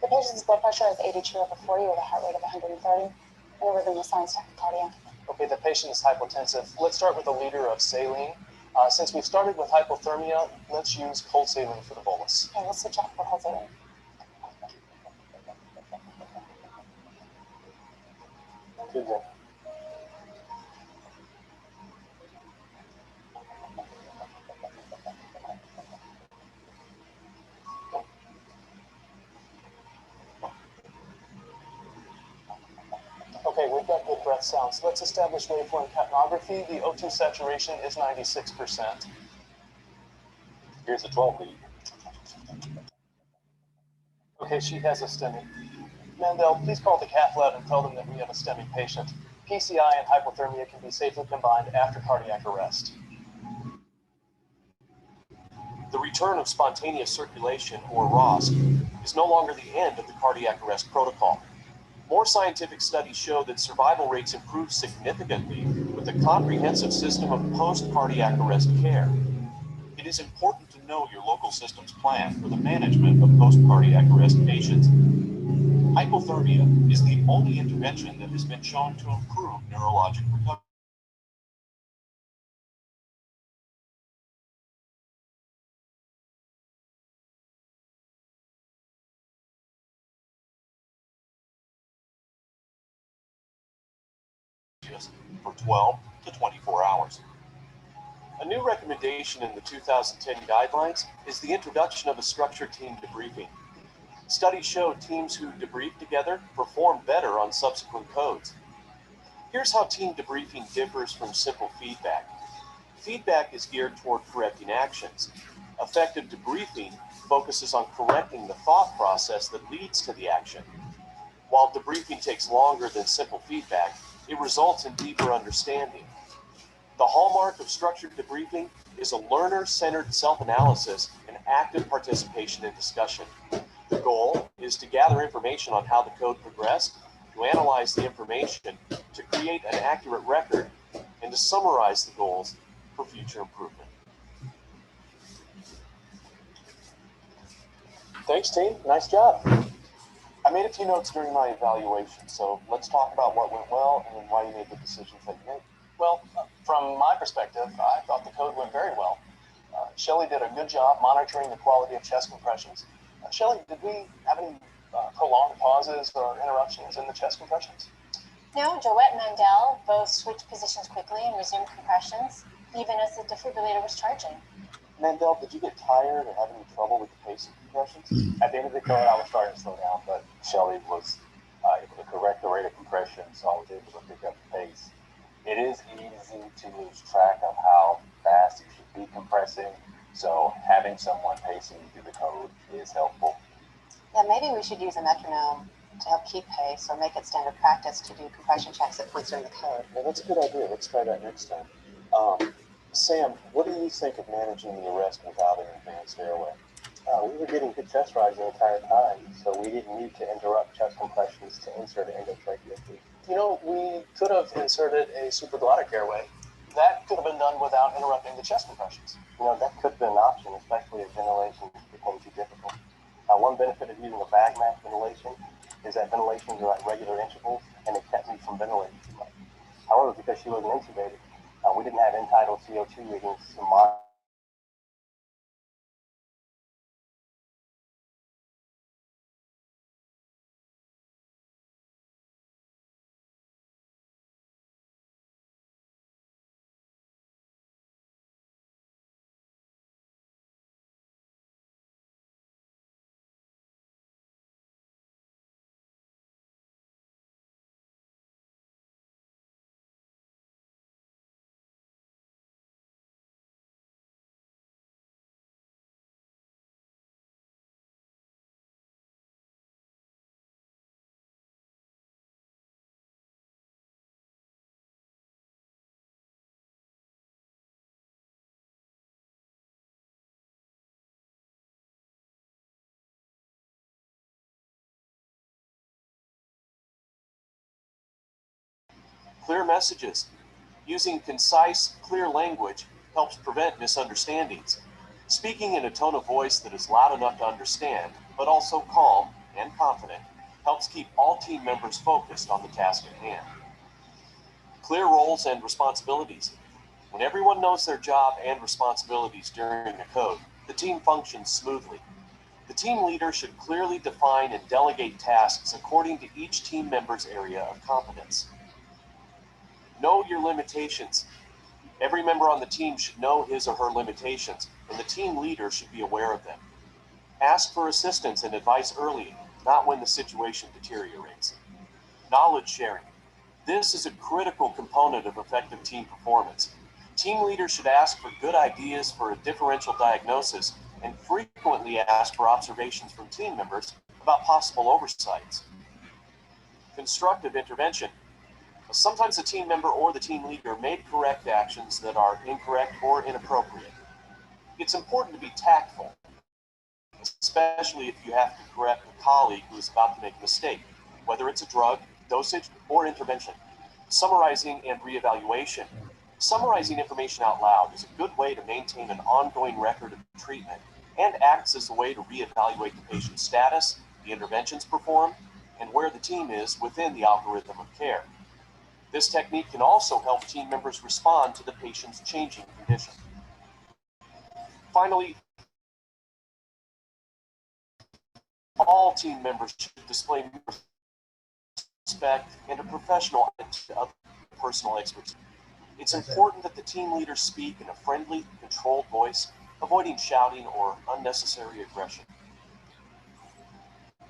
The patient's blood pressure is 82/40 with a heart rate of 130, and a rhythm with sinus tachycardia. Okay, the patient is hypotensive. Let's start with a liter of saline. Since we've started with hypothermia, let's use cold saline for the bolus. Okay, we'll switch off for whole saline. Tubes in. Okay, we've got good breath sounds. Let's establish waveform capnography. The O2 saturation is 96%. Here's the 12 lead. Okay, she has a STEMI. Mandel, please call the cath lab and tell them that we have a STEMI patient. PCI and hypothermia can be safely combined after cardiac arrest. The return of spontaneous circulation, or ROSC, is no longer the end of the cardiac arrest protocol. More scientific studies show that survival rates improve significantly with a comprehensive system of post-cardiac arrest care. It is important to know your local system's plan for the management of post-cardiac arrest patients. Hypothermia is the only intervention that has been shown to improve neurologic recovery. For 12 to 24 hours. A new recommendation in the 2010 guidelines is the introduction of a structured team debriefing. Studies show teams who debrief together perform better on subsequent codes. Here's how team debriefing differs from simple feedback. Feedback is geared toward correcting actions. Effective debriefing focuses on correcting the thought process that leads to the action. While debriefing takes longer than simple feedback, it results in deeper understanding. The hallmark of structured debriefing is a learner-centered self-analysis and active participation in discussion. The goal is to gather information on how the code progressed, to analyze the information, to create an accurate record, and to summarize the goals for future improvement. Thanks, team. Nice job. I made a few notes during my evaluation, so let's talk about what went well and why you made the decisions that you made. Well, from my perspective, I thought the code went very well. Shelley did a good job monitoring the quality of chest compressions. Shelley, did we have any prolonged pauses or interruptions in the chest compressions? No, Joette and Mandel both switched positions quickly and resumed compressions, even as the defibrillator was charging. Mandel, did you get tired or have any trouble with the pace of compressions? At the end of the code, I was starting to slow down, but Shelley was able to correct the rate of compression, so I was able to pick up the pace. It is easy to lose track of how fast you should be compressing, so having someone pacing you through the code is helpful. Yeah, maybe we should use a metronome to help keep pace or make it standard practice to do compression checks at points during the code. Well, that's a good idea. Let's try that next time. Sam, what do you think of managing the arrest without an advanced airway? We were getting good chest rise the entire time, so we didn't need to interrupt chest compressions to insert an endotracheal tube. You know, we could have inserted a supraglottic airway. That could have been done without interrupting the chest compressions. You know, that could have been an option, especially if ventilation became too difficult. One benefit of using a bag mask ventilation is that ventilations are at regular intervals, and it kept me from ventilating too much. However, because she wasn't intubated, we didn't have end-tidal CO2 readings to monitor. Clear messages. Using concise, clear language helps prevent misunderstandings. Speaking in a tone of voice that is loud enough to understand, but also calm and confident, helps keep all team members focused on the task at hand. Clear roles and responsibilities. When everyone knows their job and responsibilities during a code, the team functions smoothly. The team leader should clearly define and delegate tasks according to each team member's area of competence. Know your limitations. Every member on the team should know his or her limitations, and the team leader should be aware of them. Ask for assistance and advice early, not when the situation deteriorates. Knowledge sharing. This is a critical component of effective team performance. Team leaders should ask for good ideas for a differential diagnosis and frequently ask for observations from team members about possible oversights. Constructive intervention. Sometimes the team member or the team leader may correct actions that are incorrect or inappropriate. It's important to be tactful, especially if you have to correct a colleague who is about to make a mistake, whether it's a drug, dosage, or intervention. Summarizing and reevaluation. Summarizing information out loud is a good way to maintain an ongoing record of treatment and acts as a way to reevaluate the patient's status, the interventions performed, and where the team is within the algorithm of care. This technique can also help team members respond to the patient's changing condition. Finally, all team members should display respect and a professional attitude of personal expertise. It's important that the team leaders speak in a friendly, controlled voice, avoiding shouting or unnecessary aggression.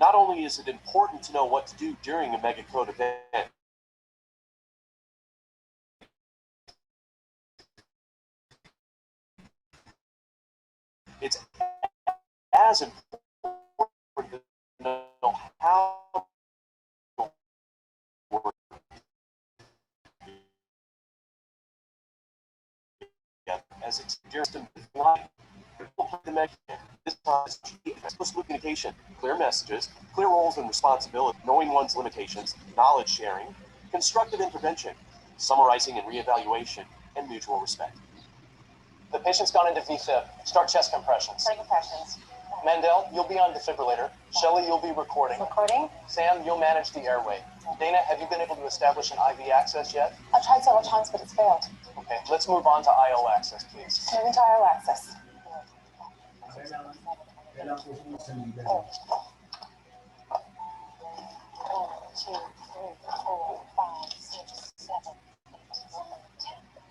Not only is it important to know what to do during a megacode event, it's as important to know how to work together as it's during life. This is explicit communication, clear messages, clear roles and responsibilities, knowing one's limitations, knowledge sharing, constructive intervention, summarizing and reevaluation, and mutual respect. The patient's gone into VFib. Start chest compressions. Starting compressions. Mandel, you'll be on defibrillator. Shelley, you'll be recording. Recording. Sam, you'll manage the airway. Dana, have you been able to establish an IV access yet? I've tried several times, but it's failed. Okay, let's move on to IO access, please. Moving to IO access.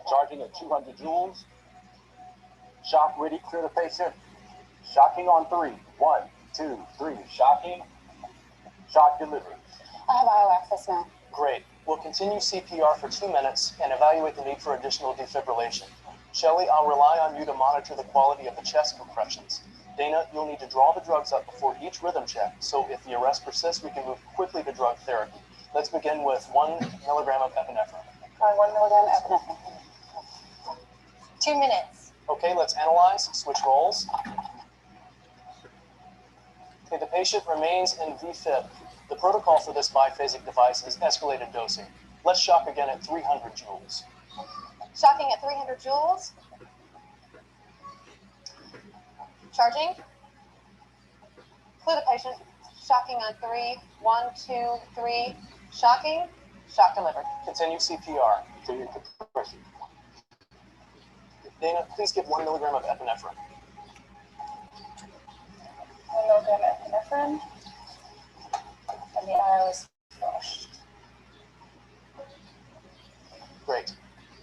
Charging at 200 joules. Shock ready, clear the patient. Shocking on 3. 1, 2, 3. Shocking. Shock delivered. I have IO access now. Great. We'll continue CPR for 2 minutes and evaluate the need for additional defibrillation. Shelley, I'll rely on you to monitor the quality of the chest compressions. Dana, you'll need to draw the drugs up before each rhythm check, so if the arrest persists, we can move quickly to drug therapy. Let's begin with 1 milligram of epinephrine. 1 milligram epinephrine. 2 minutes. Okay, let's analyze, switch roles. Okay, the patient remains in VFib. The protocol for this biphasic device is escalated dosing. Let's shock again at 300 joules. Shocking at 300 joules. Charging. Clear the patient. Shocking on 3. 1, 2, 3. Shocking. Shock delivered. Continue CPR. Continue compression. Dana, please give 1 milligram of epinephrine. 1 milligram epinephrine. And the IO is flushed. Great.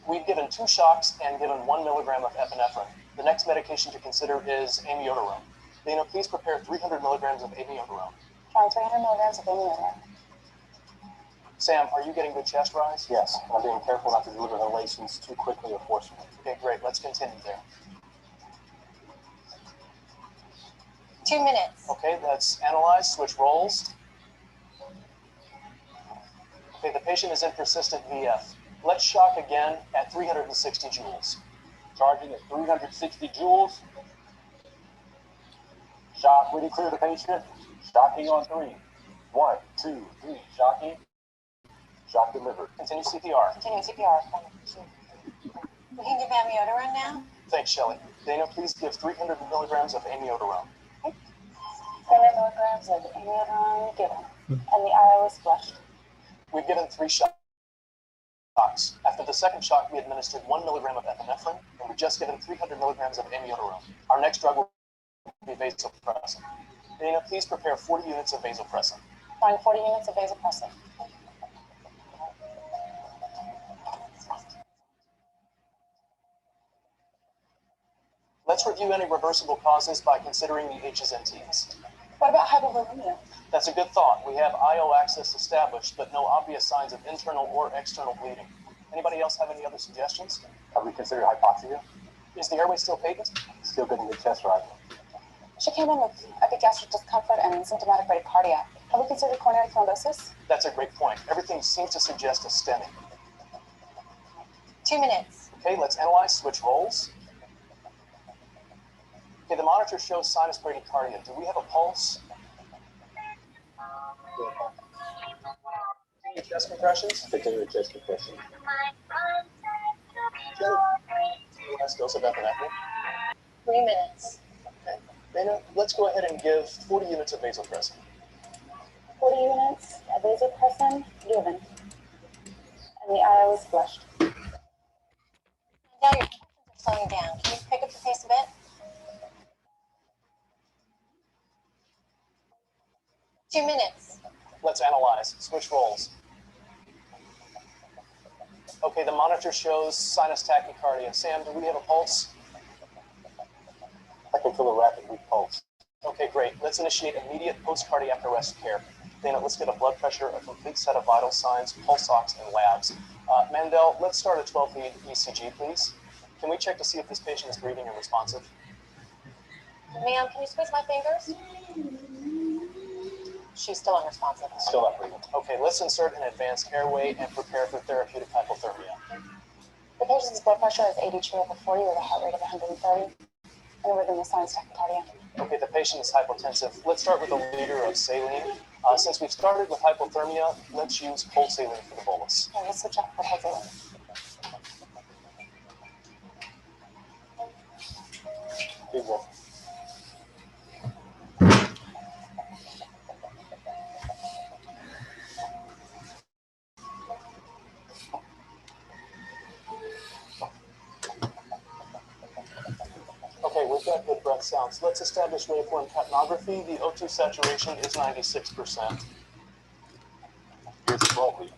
We've given 2 shocks and given 1 milligram of epinephrine. The next medication to consider is amiodarone. Dana, please prepare 300 milligrams of amiodarone. Trying 300 milligrams of amiodarone. Sam, are you getting good chest rise? Yes, I'm being careful not to deliver inhalations too quickly or forcefully. Okay, great. Let's continue there. 2 minutes. Okay, let's analyze, switch roles. Okay, the patient is in persistent VF. Let's shock again at 360 joules. Charging at 360 joules. Shock ready, clear the patient. Shocking on 3. 1, 2, 3. Shocking. Shock delivered. Continue CPR. Continuing CPR. We can give amiodarone now. Thanks, Shelley. Dana, please give 300 milligrams of amiodarone. 300 milligrams of amiodarone given. And the IO is flushed. We've given 3 shocks. After the second shock, we administered 1 milligram of epinephrine, and we've just given 300 milligrams of amiodarone. Our next drug will be vasopressin. Dana, please prepare 40 units of vasopressin. Trying 40 units of vasopressin. Let's review any reversible causes by considering the H's and T's. What about hypovolemia? That's a good thought. We have IO access established, but no obvious signs of internal or external bleeding. Anybody else have any other suggestions? Have we considered hypoxia? Is the airway still patent? Still getting good chest rise. She came in with epigastric discomfort and symptomatic bradycardia. Have we considered coronary thrombosis? That's a great point. Everything seems to suggest a STEMI. 2 minutes. Okay, let's analyze, switch roles. Okay, the monitor shows sinus bradycardia. Do we have a pulse? Chest compressions? Continue chest compression. Last dose of epinephrine. 3 minutes. Okay. Dana, let's go ahead and give 40 units of vasopressin. 40 units of vasopressin given. And the IO is flushed. Now your compressions are slowing down. Can you pick up the pace a bit? 2 minutes. Let's analyze, switch roles. Okay, the monitor shows sinus tachycardia. Sam, do we have a pulse? I can feel a rapid weak pulse. Okay, great. Let's initiate immediate post-cardiac arrest care. Dana, let's get a blood pressure, a complete set of vital signs, pulse ox, and labs. Mandel, let's start a 12-lead ECG, please. Can we check to see if this patient is breathing and responsive? Ma'am, can you squeeze my fingers? She's still unresponsive. Still not breathing. Okay, let's insert an advanced airway and prepare for therapeutic hypothermia. The patient's blood pressure is 82/40 with a heart rate of 130 and a rhythm of sinus tachycardia. Okay, the patient is hypotensive. Let's start with a liter of saline. Since we've started with hypothermia, let's use whole saline for the bolus. Okay, let's switch out for hypovolemia. Be well. Okay, we've got good breath sounds. Let's establish waveform capnography. The O2 saturation is 96%. Here's the roll, please.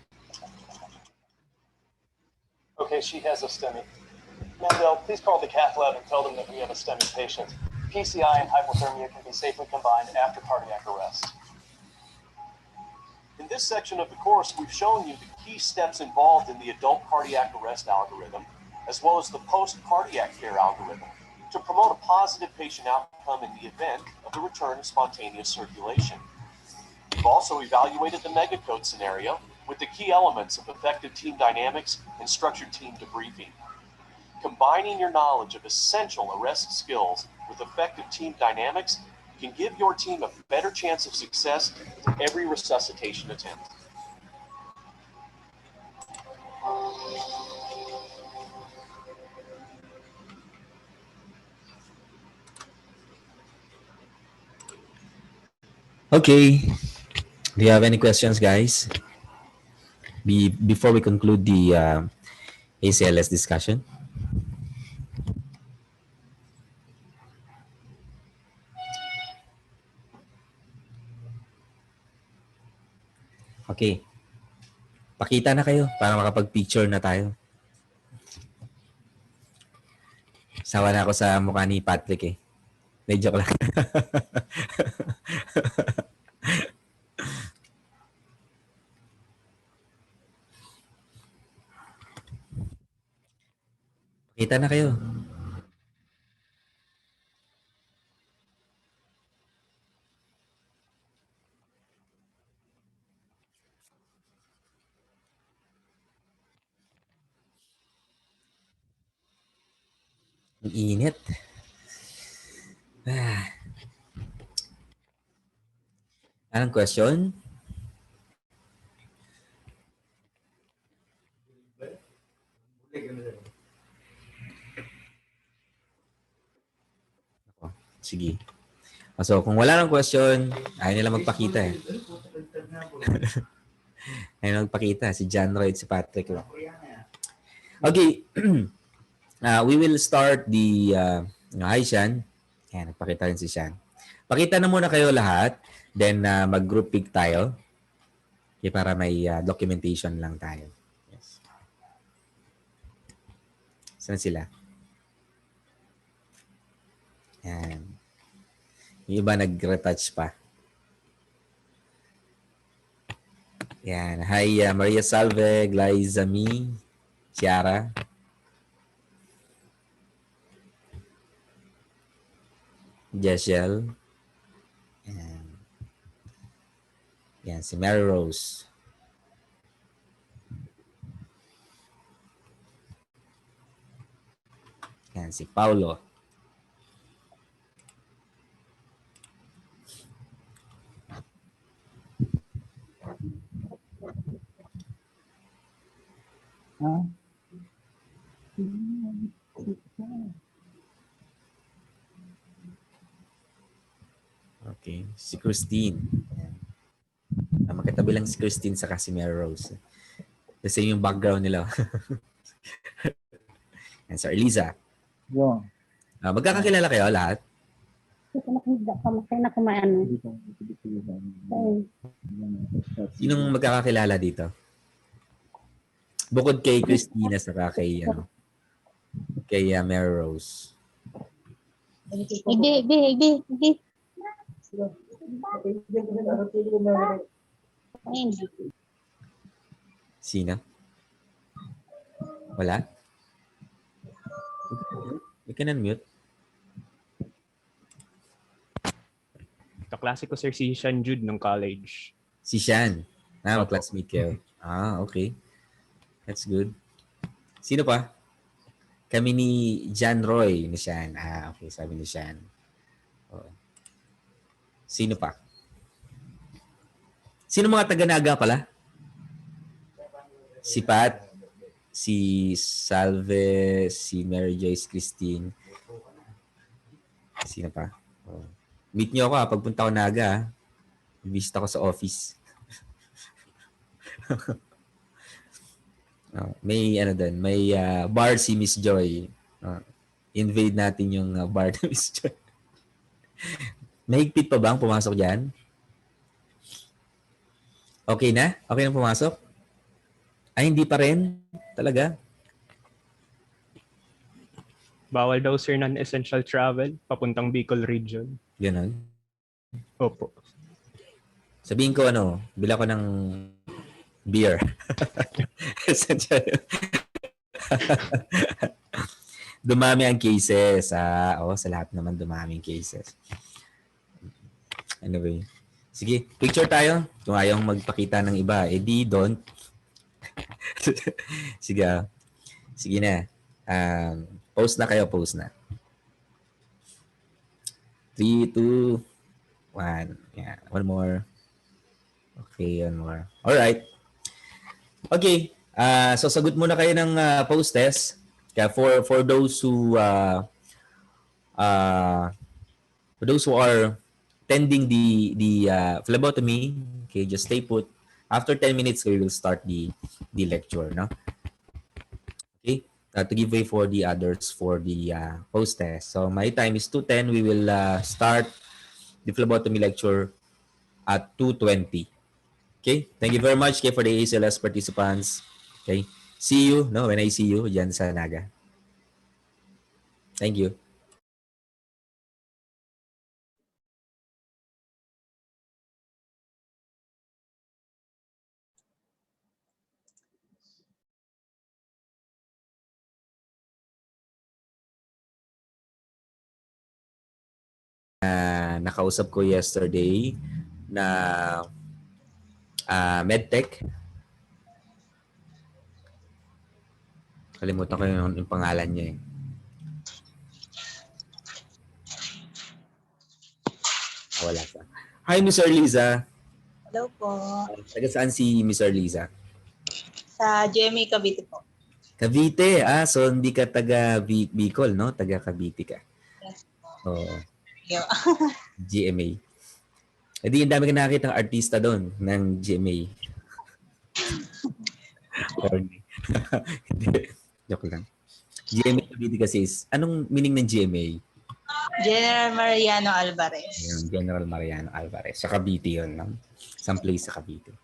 Okay, she has a STEMI. Mandel, please call the cath lab and tell them that we have a STEMI patient. PCI and hypothermia can be safely combined after cardiac arrest. In this section of the course, we've shown you the key steps involved in the adult cardiac arrest algorithm, as well as the post-cardiac care algorithm, to promote a positive patient outcome in the event of the return of spontaneous circulation. We've also evaluated the megacode scenario with the key elements of effective team dynamics and structured team debriefing. Combining your knowledge of essential arrest skills with effective team dynamics can give your team a better chance of success with every resuscitation attempt. Okay. Do you have any questions, guys? Before we conclude the ACLS discussion? Okay. Pakita na kayo para makapag-picture na tayo. Sawa na ako sa mukha ni Patrick eh. May joke lang. Pakita na kayo. Ang init. Anong question? Sige. So, kung wala nang question, ayaw nila magpakita eh. Ayaw magpakita. Si John Roy at si Patrick. Okay. We will start the... hi, Sean. Ayan, nagpakita rin si Sean. Pakita na muna kayo lahat. Then, mag-group pick tayo. Okay, para may documentation lang tayo. Yes. Saan sila? Ayan. Yung iba nag-retouch pa. Yan. Hi, Maria Salve, Glyza Mi, Ciara. Jeshel. Yan. Yan, si Mary Rose. Yan, si Paulo. Okay, si Christine. Magkatabi lang si Christine sa si Mary Rose. Kasi yung background nila. Yan, Sir Eliza. Yo. Magkakakilala kayo lahat? Sinong magkakakilala dito? Bukod kay Christina sa kay Mary Rose. Hindi. Sino? Wala? You can unmute. Kaklase ko sir si Sean Jude nung college. Si Sean? Classmate kayo. Okay. That's good. Sino pa? Kami ni John Roy ni Sean. Okay. Sabi ni Sean. Oh. Sino pa? Sino mga taga-Naga pala? Si Pat, si Salve, si Mary Joyce Christine. Sino pa? Oh. Meet nyo ako pagpunta ko Naga. Visit ako sa office. May ano doon, may bar si Miss Joy. Invade natin yung bar ni Miss Joy. Mahigpit pa ba ang pumasok dyan? Okay na? Okay na pumasok? Ay, hindi pa rin? Talaga? Bawal daw sir non-essential travel papuntang Bicol region. Ganon. Opo. Sabihin ko bila ko ng beer. Essential. Dumami ang cases. Sa lahat naman dumami ang cases. Anyway. Sige, picture tayo. Kung ayaw magpakita ng iba, di don't. Sige. Sige na. Post na kayo, post na. 3, 2, 1. Yeah, one more. Okay, one more. Alright. Okay. So sagot muna kayo ng post test. Kaya for those who are attending the phlebotomy, okay, just stay put. After 10 minutes, we will start the lecture, no? Okay, to give way for the others for the post test. So my time is 2:10. We will start the phlebotomy lecture at 2:20. Okay, thank you very much for the ACLS participants. Okay, see you when I see you dyan sa Naga. Thank you. Nakausap ko yesterday na medtech. Kalimutan ko yung pangalan niya eh. Wala pa. Hi, Miss Erliza. Hello po. Taga saan si Miss Erliza? Sa GMA Cavite po. Cavite. So hindi ka taga Bicol, no? Taga Cavite ka. Yes po. Oo. GMA. Hindi, yung dami ka nakakita ng artista doon ng GMA. Joke lang. GMA Cavite kasi anong meaning ng GMA? General Mariano Alvarez. Yung General Mariano Alvarez. Sa Cavite yun, no? Some place sa Cavite.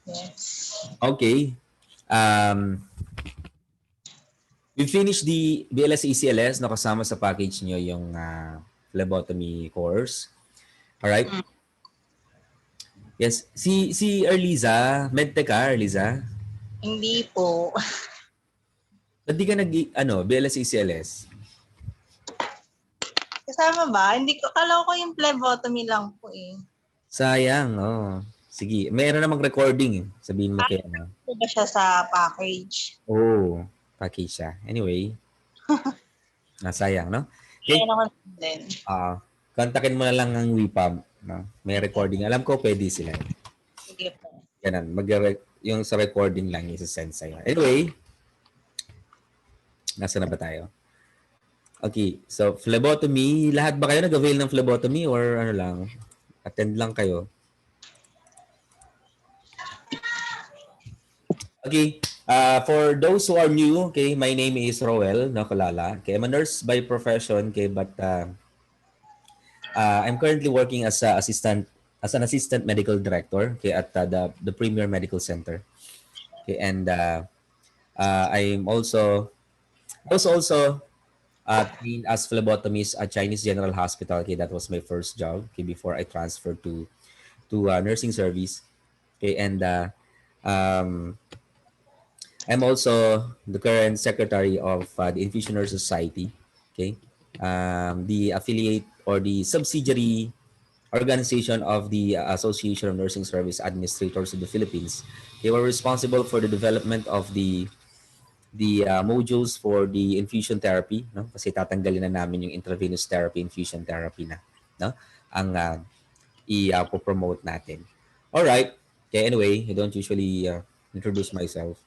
Yes. Okay. We finished the BLS ACLS na kasama sa package nyo yung phlebotomy course. Alright? Yes. Si Erliza, medtech ka, Erliza? Hindi po. Ba't di ka BLS ACLS? Kasama ba? Hindi ko, akala ko yung phlebotomy lang po eh. Sayang, Sige, mayroon namang recording. Sabihin mo kaya na. Ito ba siya sa package? Package siya. Anyway. Sayang, no? Okay. Kaya naman din. Kontakin mo na lang ang WePub. No? May recording. Alam ko, pwede sila. Sige po. Ganun. Yung sa recording lang, isa-send sa'yo. Anyway. Nasa na ba tayo? Okay. So, phlebotomy. Lahat ba kayo nag-avail ng phlebotomy or ano lang? Attend lang kayo? Okay. For those who are new, okay, my name is Roel Nakulala. Okay, I'm a nurse by profession, okay, but I'm currently working as an assistant medical director, okay, at the Premier Medical Center. Okay, and I was also trained as phlebotomist at Chinese General Hospital. Okay, that was my first job. Okay, before I transferred to nursing service. Okay, and I'm also the current secretary of the Infusion Nurse Society. Okay, the affiliate or the subsidiary organization of the Association of Nursing Service Administrators of the Philippines. They were responsible for the development of the modules for the infusion therapy, no? Kasi tatanggalin na namin yung intravenous therapy, infusion therapy na, no? Ang i-promote natin. All right. Okay, anyway, I don't usually introduce myself.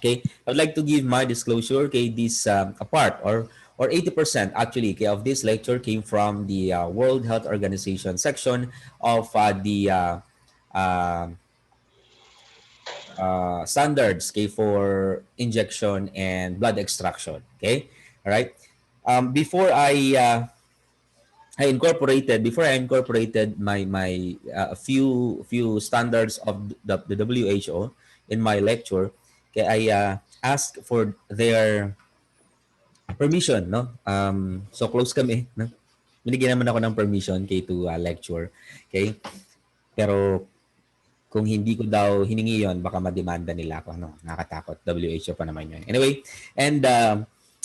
Okay, I would like to give my disclosure. Okay, this a part or or 80% actually of this lecture came from the World Health Organization section of the uh, standards, okay, for injection and blood extraction. Okay, all right. Before before I incorporated my few standards of the WHO in my lecture. Okay, I asked for their permission, no? So close kami, no? Binigyan naman ako ng permission kay to lecture. Okay? Pero kung hindi ko daw hiningi yon, baka mademanda nila ako. No? Nakatakot. WHO pa naman yun. Anyway, and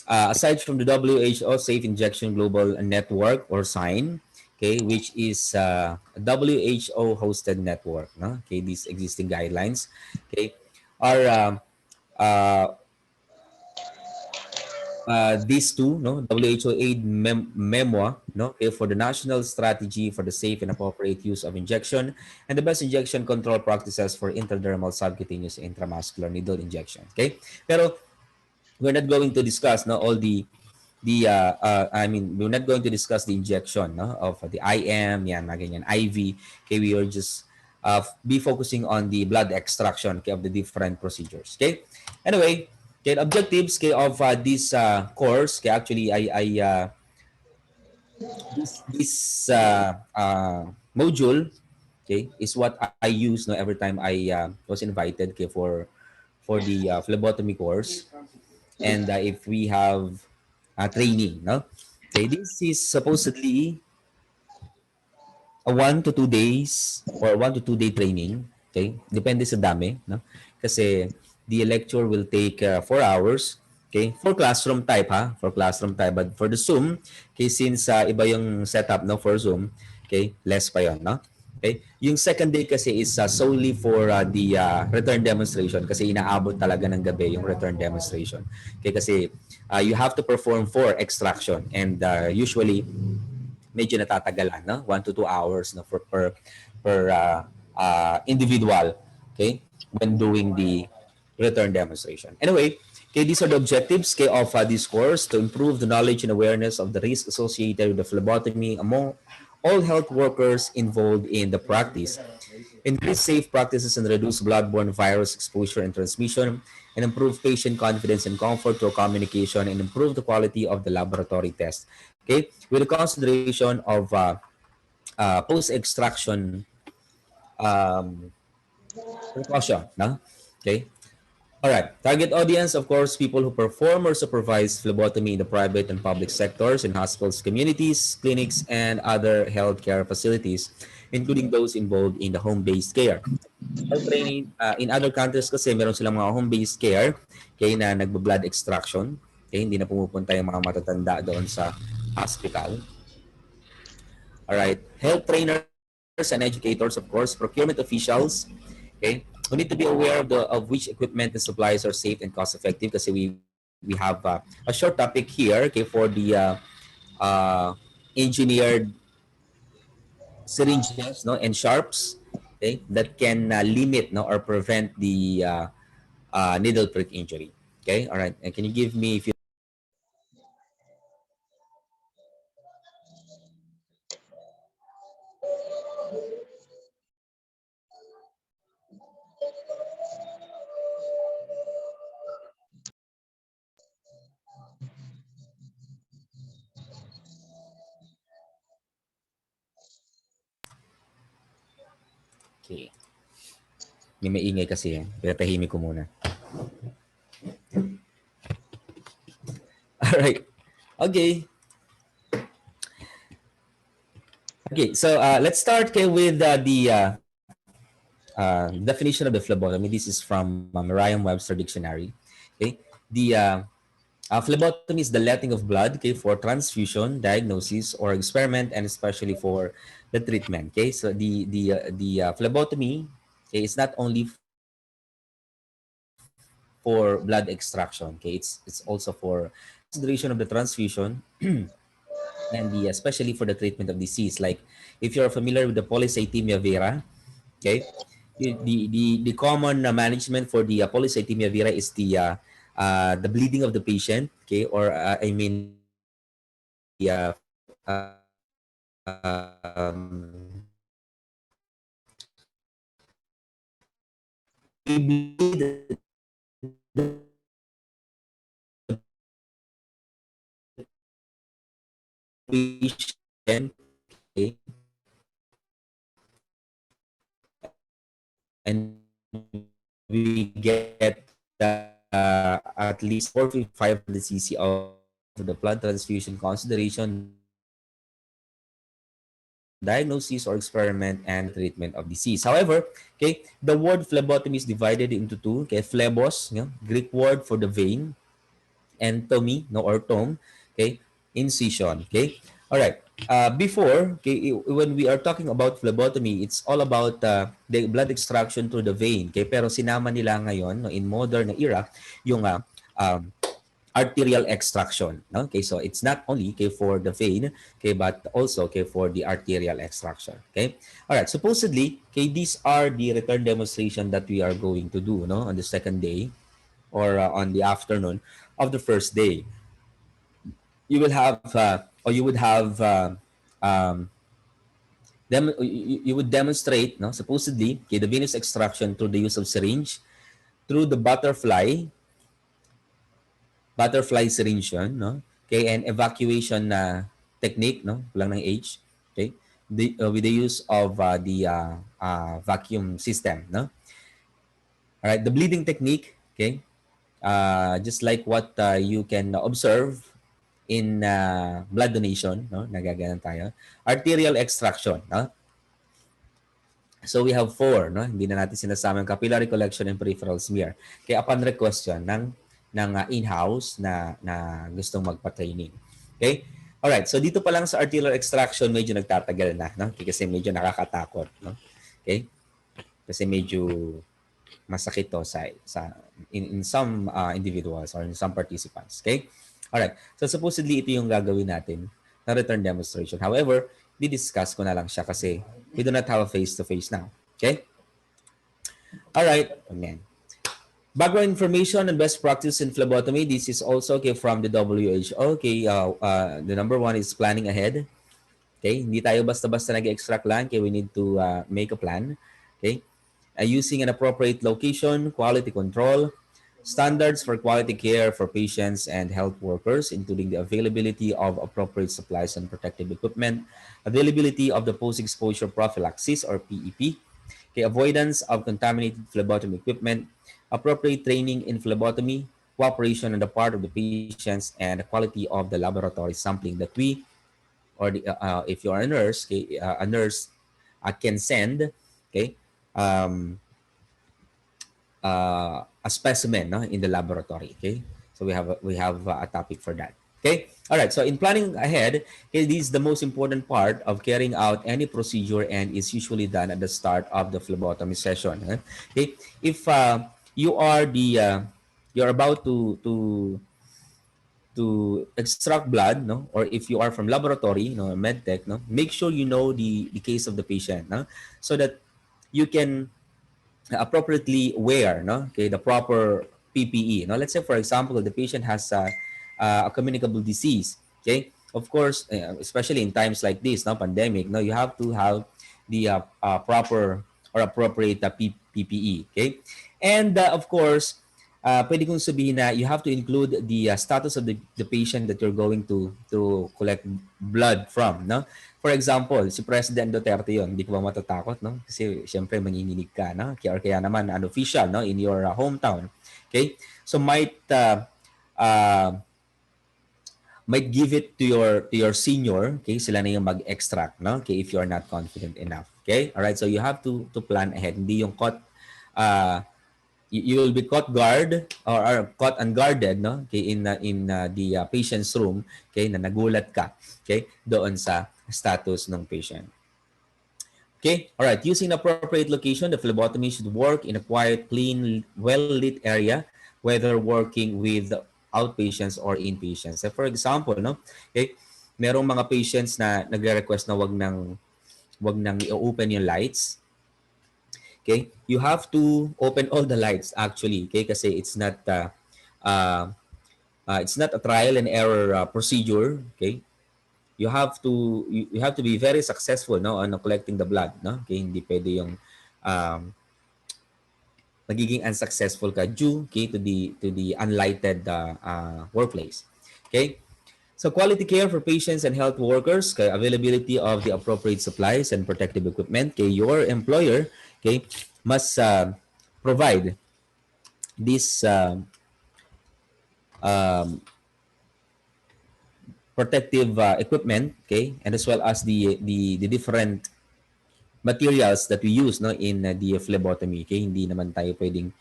aside from the WHO Safe Injection Global Network or SIGN, okay, which is a WHO-hosted network, no? Okay, these existing guidelines, okay, are uh, these two, no, WHO aid memoir, no, okay, for the national strategy for the safe and appropriate use of injection and the best injection control practices for intradermal, subcutaneous, intramuscular needle injection. Okay, pero we're not going to discuss, no, all I mean, we're not going to discuss the injection, no, of the IM, yan, mga ganyan, IV. Okay, we are just be focusing on the blood extraction, okay, of the different procedures. Okay, anyway, okay, objectives, okay, of this course, okay, actually this module, okay, is what I use, no, every time I was invited, okay, for the phlebotomy course. And if we have training, no? Okay, this is supposedly a 1 to 2 days or 1 to 2 day training. Okay, depende sa dami, no? Kasi the lecture will take 4 hours. Okay, for classroom type, ha, for classroom type, but for the Zoom, okay, since iba yung setup, no, for Zoom, okay, less pa yon, no? Okay, yung second day kasi is solely for the return demonstration kasi inaabot talaga ng gabi yung return demonstration. Okay, kasi you have to perform 4 extraction and usually medyo natatagalan, no? 1 to 2 hours, no, for per individual, okay, when doing the return demonstration. Anyway, okay, these are the objectives, okay, of this course: to improve the knowledge and awareness of the risk associated with the phlebotomy among all health workers involved in the practice, increase safe practices and reduce bloodborne virus exposure and transmission, and improve patient confidence and comfort through communication, and improve the quality of the laboratory test. Okay, with the consideration of post-extraction precaution. No? Okay. All right. Target audience, of course, people who perform or supervise phlebotomy in the private and public sectors, in hospitals, communities, clinics, and other healthcare facilities, including those involved in the home-based care. Health training, in other countries kasi meron silang mga home-based care, kaya na nagbo-blood extraction. Okay, hindi na pumupunta yung mga matatanda doon sa hospital. All right. Health trainers and educators, of course, procurement officials, okay, we need to be aware of which equipment and supplies are safe and cost effective kasi we have a short topic here, okay, for the engineered syringes, no, and sharps, okay, that can limit, no, or prevent the needle prick injury. Okay, all right. And can you give me, if you okay. May maingay kasi, pinatahimik ko muna. All right. Okay. Okay, so let's start, okay, with the definition of the phlebotomy. This is from Merriam-Webster Dictionary. Okay, the phlebotomy is the letting of blood, okay, for transfusion, diagnosis, or experiment, and especially for the treatment. Okay, so the phlebotomy, okay, is not only for blood extraction. Okay, it's also for consideration of the transfusion and the especially for the treatment of disease. Like if you're familiar with the polycythemia vera, okay, the common management for the polycythemia vera is the bleeding of the patient, okay, or I mean we bleed the patient, okay, and we get at least 4,500 cc of the blood transfusion consideration, diagnosis or experiment and treatment of disease. However, okay, the word phlebotomy is divided into two. Okay, phlebos, Greek word for the vein, and tomy, no, or tom, okay, incision. Okay, all right. Before, okay, when we are talking about phlebotomy, it's all about the blood extraction through the vein. Okay, pero sinama nila ngayon, no, in modern era, yung um, arterial extraction. No? Okay, so it's not only okay for the vein, okay, but also okay for the arterial extraction. Okay, all right. Supposedly, okay, these are the return demonstration that we are going to do, no, on the second day or on the afternoon of the first day. You will have, or you would have, um, you would demonstrate, no, supposedly, okay, the venous extraction through the use of syringe, through the butterfly syringe yun, no? Okay, and evacuation technique, no? Kulang ng H. Okay? With the use of the vacuum system, no? All right, the bleeding technique, okay? Just like what you can observe in blood donation, no? Nagaganan tayo. Arterial extraction, no? So we have four, no? Hindi na natin sinasama yung capillary collection and peripheral smear. Kaya upon request yan ng in-house na gustong magpa-training. Okay? Alright, so dito pa lang sa arterial extraction, medyo nagtatagal na, no? Kasi medyo nakakatakot, no? Okay? Kasi medyo masakit to in some individuals or in some participants. Okay? Alright, so supposedly ito yung gagawin natin na return demonstration. However, di-discuss ko na lang siya kasi we do not have a face-to-face now. Okay? Alright, amen. Background information and best practice in phlebotomy. This is also okay from the WHO. Okay, the number one is planning ahead. Okay, hindi tayo basta-basta nag-extract lang. Okay, we need to make a plan. Okay, using an appropriate location, quality control, standards for quality care for patients and health workers, including the availability of appropriate supplies and protective equipment, availability of the post-exposure prophylaxis or PEP, okay, avoidance of contaminated phlebotomy equipment, appropriate training in phlebotomy, cooperation on the part of the patients, and the quality of the laboratory sampling that we, or if you are a nurse, okay, a nurse can send, okay, a specimen, no, in the laboratory. Okay, so we have a topic for that. Okay, all right. So in planning ahead, okay, this is the most important part of carrying out any procedure and is usually done at the start of the phlebotomy session. Okay, if you are you're about to extract blood, no, or if you are from laboratory, no, med tech, no, make sure you know the case of the patient, no, so that you can appropriately wear, no, okay, the proper PPE. Now, let's say, for example, the patient has a communicable disease. Okay, of course, especially in times like this, no, pandemic, no, you have to have the proper or appropriate PPE. Okay, and of course, pwede kong sabihin na you have to include the status of the patient that you're going to collect blood from, no? For example, si President Duterte yon, hindi ko ba matatakot, no? Kasi syempre manginginig ka, no? Kaya naman unofficial, no, in your hometown. Okay? So might give it to your senior, okay? Sila na yung mag-extract, no? Okay, if you are not confident enough. Okay? All right, so you have to plan ahead. Hindi yung caught you will be caught guard or caught unguarded, no, okay, in the patient's room, okay, na nagulat ka, okay, doon sa status ng patient. Okay, all right, using appropriate location, the phlebotomy should work in a quiet, clean, well-lit area, whether working with outpatients or inpatients. So for example, no, okay, merong mga patients na nagre-request na wag nang i-open yung lights. Okay, you have to open all the lights actually, okay, kasi it's not a trial and error procedure, okay. you have to you have to be very successful, no, on collecting the blood, no. Okay, hindi pwede yung um, magiging unsuccessful ka due, okay, to the unlighted workplace. Okay, so quality care for patients and health workers, okay, availability of the appropriate supplies and protective equipment. Okay, your employer, okay, must provide this um, protective equipment, okay, and as well as the different materials that we use, no, in the phlebotomy. Okay, hindi naman tayo pwedeng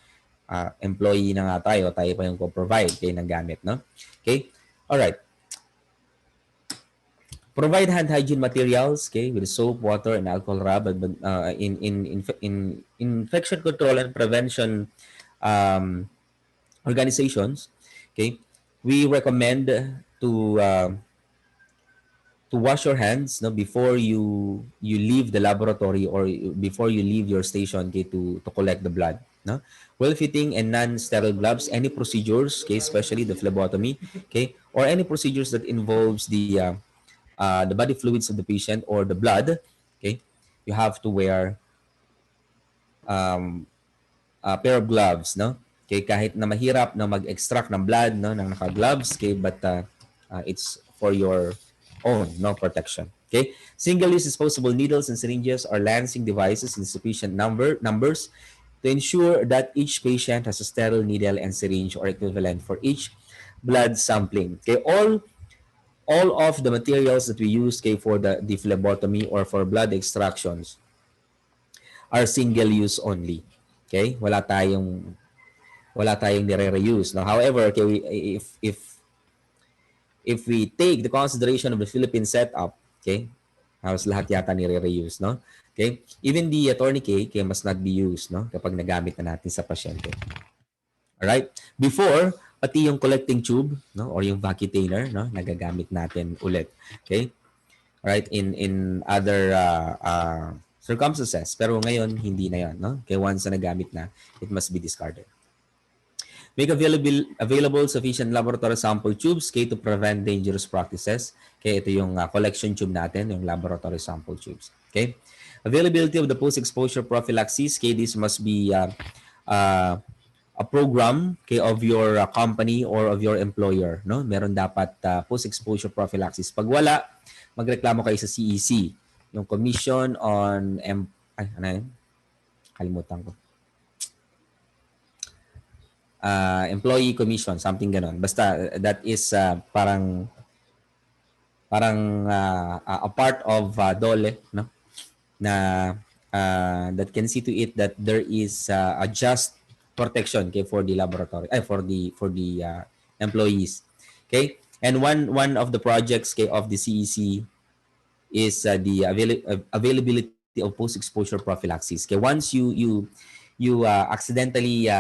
employee na nga tayo pa yung provide okay, ng gamit, no. Okay, all right. Provide hand hygiene materials, okay, with soap, water, and alcohol rub, in infection control and prevention organizations. Okay, we recommend to wash your hands, no, before you leave the laboratory or before you leave your station, okay, to collect the blood, no. Well fitting and non-sterile gloves, any procedures, okay, especially the phlebotomy, okay, or any procedures that involves the body fluids of the patient or the blood, okay, you have to wear a pair of gloves, no. Okay, kahit na mahirap na mag-extract ng blood, no, ng naka-gloves, okay, but it's for your own, no, protection. Okay, single-use disposable needles and syringes or lancing devices in sufficient numbers to ensure that each patient has a sterile needle and syringe or equivalent for each blood sampling. Okay, all of the materials that we use, okay, for the phlebotomy or for blood extractions are single use only. Okay, wala tayong nire-reuse, no. However, okay, if we take the consideration of the Philippine setup, okay, halos lahat yata nire-reuse, no. Okay, even the tourniquet, okay, must not be used, no, kapag nagamit na natin sa pasyente. Alright, before pati yung collecting tube, no, or yung vacutainer, no, nagagamit natin ulit. Okay, alright, in other circumstances, pero ngayon hindi na yan, no. Okay, once na nagamit na, it must be discarded. Make available sufficient laboratory sample tubes, okay, to prevent dangerous practices. Okay, ito yung collection tube natin, yung laboratory sample tubes. Okay, availability of the post-exposure prophylaxis. Okay, this must be a program, okay, of your company or of your employer, no. Meron dapat post-exposure prophylaxis. Pag wala, magreklamo kayo sa CEC, yung Commission on kalimutan ko. Employee Commission, something ganon. Basta that is parang a part of DOLE, no, na that can see to it that there is a just protection, okay, for the laboratory, for the employees. Okay, and one of the projects, okay, of the CEC is the availability of post-exposure prophylaxis. Okay, once you accidentally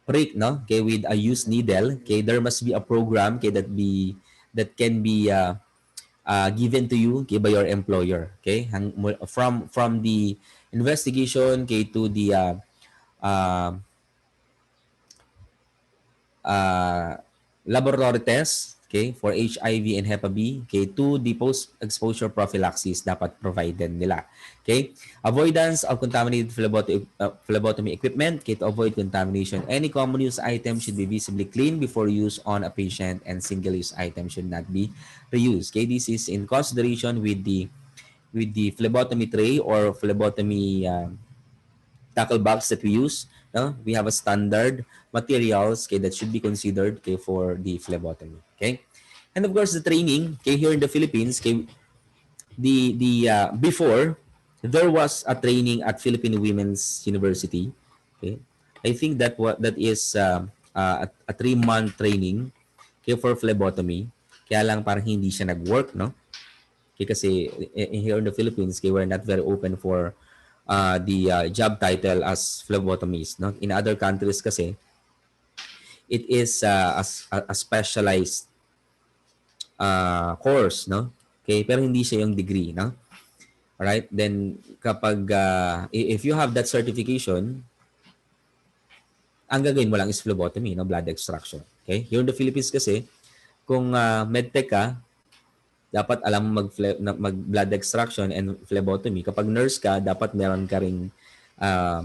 prick, no, okay, with a used needle, okay, there must be a program, okay, that can be given to you, okay, by your employer. Okay, from the investigation, okay, to the laboratory test, okay, for HIV and Hep B, okay, to the post-exposure prophylaxis dapat provided nila. Okay, avoidance of contaminated phlebotomy equipment, okay, to avoid contamination. Any common use item should be visibly clean before use on a patient, and single-use item should not be reused. Okay, this is in consideration with the phlebotomy tray or phlebotomy tackle box that we use. No? We have a standard materials, okay, that should be considered, okay, for the phlebotomy. Okay, and of course the training, okay, here in the Philippines, okay, before there was a training at Philippine Women's University. Okay, I think that is a 3-month training, okay, for phlebotomy. Kaya lang parang hindi siya nag-work, no? Okay, kasi here in the Philippines, okay, we're not very open for the job title as phlebotomist, no? In other countries kasi it is a specialized course, no? Okay, pero hindi siya yung degree, no? Alright, then kapag if you have that certification, ang gagawin mo lang is phlebotomy, no, blood extraction. Okay, here in the Philippines kasi kung medtech ka, dapat alam mo mag blood extraction and phlebotomy. Kapag nurse ka, dapat meron ka ring uh,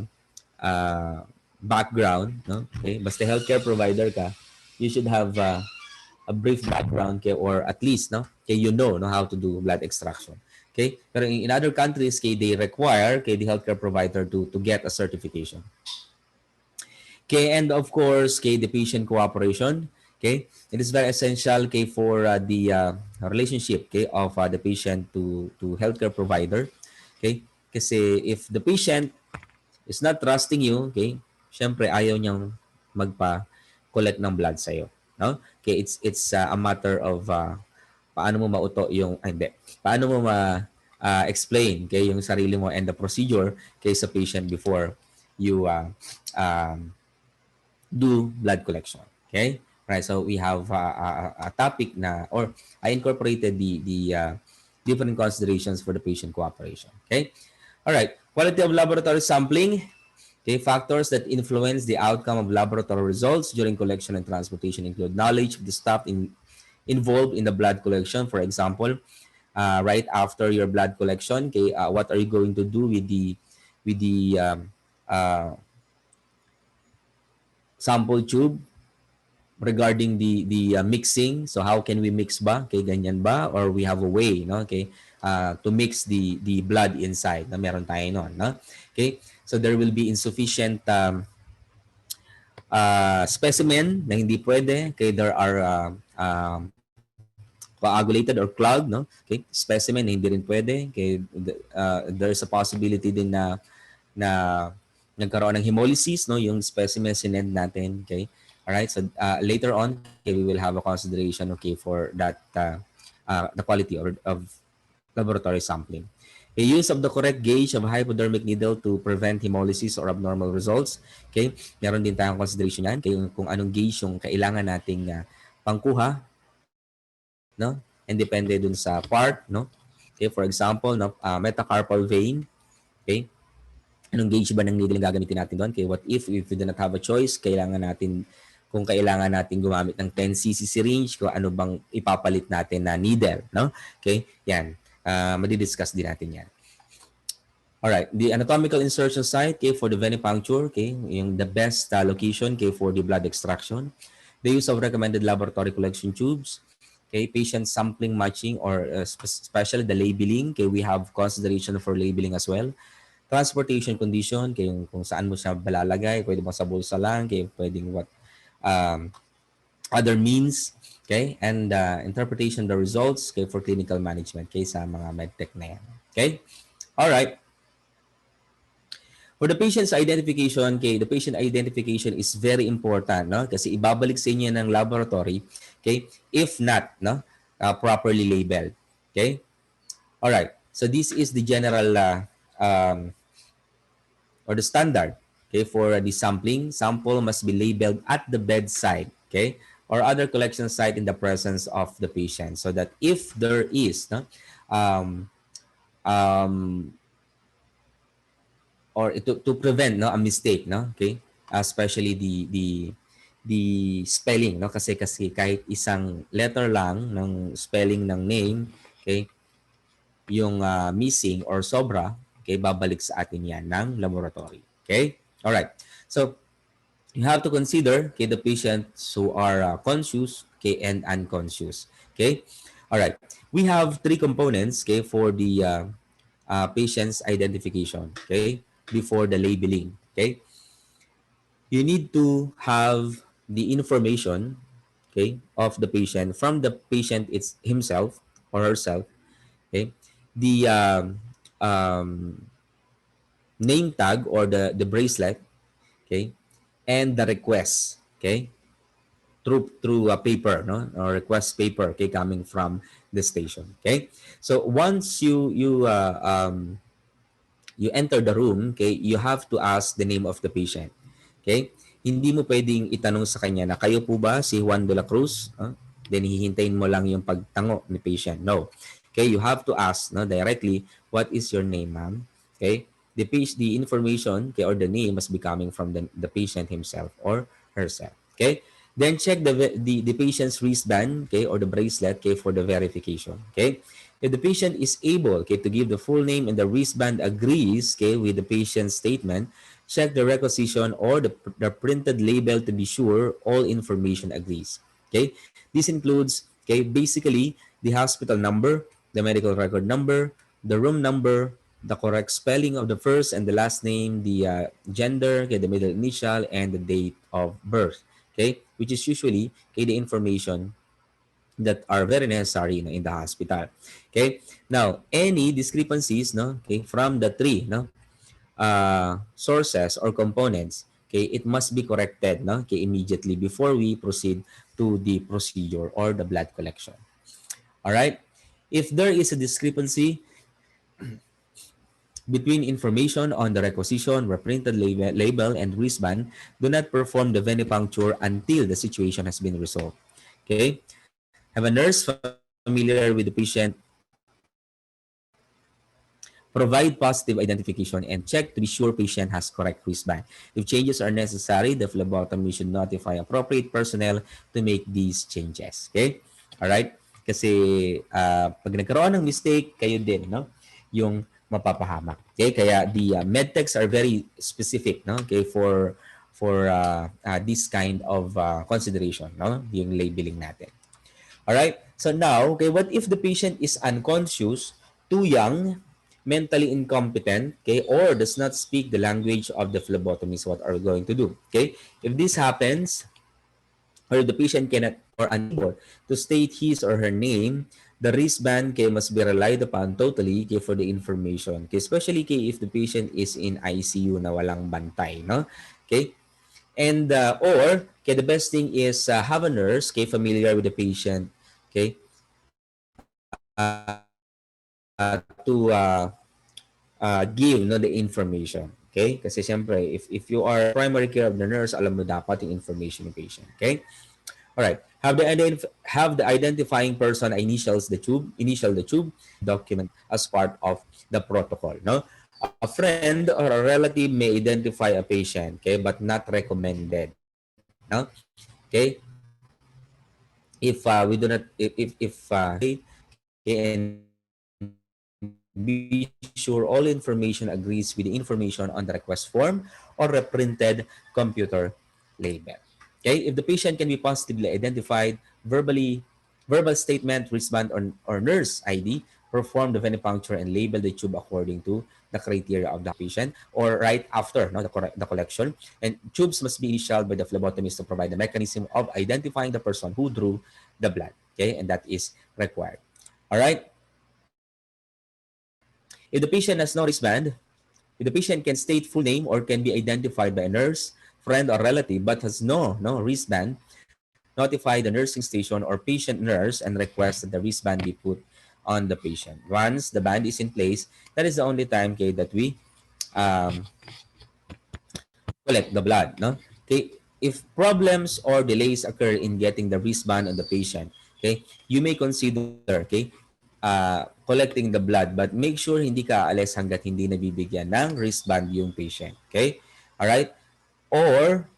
uh, background, no? Okay? Basta healthcare provider ka, you should have a brief background, okay, or at least, no, okay, you know how to do blood extraction. Okay? Pero in other countries, okay, they require, okay, the healthcare provider to get a certification. Okay, and of course, okay, the patient cooperation. Okay, it is very essential, okay, for the relationship, okay, of the patient to healthcare provider. Okay, kasi if the patient is not trusting you, okay, syempre ayaw niyang magpa-collect ng blood sa'yo. No? Okay, it's a matter of paano mo mauto yung, hindi, paano mo explain, okay, yung sarili mo and the procedure, okay, sa patient before you um, do blood collection. Okay? Right. So we have a topic na, or I incorporated the different considerations for the patient cooperation. Okay? All right. Quality of laboratory sampling. Okay, factors that influence the outcome of laboratory results during collection and transportation include knowledge of the staff involved in the blood collection. For example, right after your blood collection, okay, what are you going to do with the sample tube regarding the mixing? So how can we mix ba? Okay, ganyan ba? Or we have a way, no? Okay, to mix the blood inside. Na meron tayo noon, no? Okay, so there will be insufficient specimen na hindi pwede. Okay, there are coagulated or clogged, no? Okay, specimen na hindi rin pwede. Okay, there's a possibility din na nagkaroon ng hemolysis, no, yung specimen sinend natin. Okay, all right, so later on, okay, we will have a consideration, okay, for that the quality of laboratory sampling. The use of the correct gauge of hypodermic needle to prevent hemolysis or abnormal results. Okay, meron din tayong consideration yan, okay, kung anong gauge yung kailangan nating pangkuha, no, and depende dun sa part, no. Okay, for example, no, metacarpal vein. Okay, anong gauge ba ng needle yung gagamitin natin doon? Okay, what if we do not have a choice, kailangan natin gumamit ng 10 cc syringe, kung ano bang ipapalit natin na needle, no? Okay, yan. Madidiscuss din natin yan. Alright, the anatomical insertion site, okay, for the venipuncture, okay, yung the best location, okay, for the blood extraction. The use of recommended laboratory collection tubes, okay, patient sampling matching, or especially the labeling, okay, we have consideration for labeling as well. Transportation condition, kaya kung saan mo siya balalagay, pwede mo sa bulsa lang, kaya pwedeng what other means, okay, and interpretation of the results, okay, for clinical management, okay, sa mga medtech na yan. Okay, all right. For the patient's identification, okay, the patient identification is very important, no, kasi ibabalik sa inyo ng laboratory, okay, if not, no, properly labeled. Okay, all right, so this is the general or the standard, okay, for the sampling. Sample must be labeled at the bedside, okay, or other collection site in the presence of the patient, so that if there is, no, or to prevent, no, a mistake, no, okay, especially the spelling, no, kasi kahit isang letter lang ng spelling ng name, okay, yung missing or sobra, okay, babalik sa atin yan ng laboratory. Okay? All right. So, you have to consider, okay, the patients who are conscious, okay, and unconscious. Okay? All right. We have 3 components, okay, for the patient's identification, okay, before the labeling. Okay? You need to have the information, okay, of the patient from the patient himself or herself. Okay? The name tag or the bracelet, okay, and the request, okay, through a paper, no, or request paper, okay, coming from the station. Okay, so once you enter the room, okay, you have to ask the name of the patient. Okay, hindi mo pwedeng itanong sa kanya na kayo po ba si Juan de la Cruz, then hihintayin mo lang yung pagtango ni patient. No. Okay, you have to ask, no, directly, what is your name, ma'am? Okay, the information, okay, or the name must be coming from the patient himself or herself. Okay, Then check the patient's wristband, okay, or the bracelet, okay, for the verification, okay. If the patient is able, okay, to give the full name and the wristband agrees, okay, with the patient's statement, check the requisition or the printed label to be sure all information agrees, okay. This includes, okay, basically the hospital number, the medical record number, the room number, the correct spelling of the first and the last name, the gender, okay, the middle initial, and the date of birth, okay, which is usually, okay, the information that are very necessary, in the hospital. Okay, now any discrepancies, okay, from the three, sources or components, okay, it must be corrected, okay, immediately before we proceed to the procedure or the blood collection. All right, if there is a discrepancy between information on the requisition, reprinted label, and wristband, do not perform the venipuncture until the situation has been resolved. Okay? Have a nurse familiar with the patient provide positive identification and check to be sure patient has correct wristband. If changes are necessary, the phlebotomy should notify appropriate personnel to make these changes. Okay? Alright? Kasi pag nagkaroon ng mistake, kayo din, yung mapapahamak. Okay? Kaya the medtechs are very specific, okay, for this kind of consideration, yung labeling natin. All right. So now, okay, what if the patient is unconscious, too young, mentally incompetent, okay, or does not speak the language of the phlebotomist? What are we going to do? Okay. If this happens, or the patient cannot or unable to state his or her name, the wristband, okay, must be relied upon totally, okay, for the information. Okay, especially, okay, if the patient is in ICU na walang bantay, no? Okay. And or, okay, the best thing is have a nurse, okay, familiar with the patient, okay, to give, the information. Okay? Kasi siyempre, if you are primary care of the nurse, alam mo dapat yung information ng patient. Okay? All right. Have the identifying person initial the tube document as part of the protocol. No, a friend or a relative may identify a patient, okay, but not recommended. No, okay. If we do not, if and be sure all information agrees with the information on the request form or reprinted computer label. Okay, if the patient can be positively identified, verbal statement, wristband, or nurse ID, perform the venipuncture and label the tube according to the criteria of the patient, or right after the collection. And tubes must be initialed by the phlebotomist to provide the mechanism of identifying the person who drew the blood. Okay, and that is required. All right. If the patient has no wristband, if the patient can state full name or can be identified by a nurse, friend, or relative but has no wristband, notify the nursing station or patient nurse and request that the wristband be put on the patient. Once the band is in place, that is the only time, okay, that we collect the blood. No? Okay, if problems or delays occur in getting the wristband on the patient, okay, you may consider, okay, collecting the blood, but make sure hindi ka aalis hanggat hindi nabibigyan ng wristband yung patient. Okay? Alright? Or,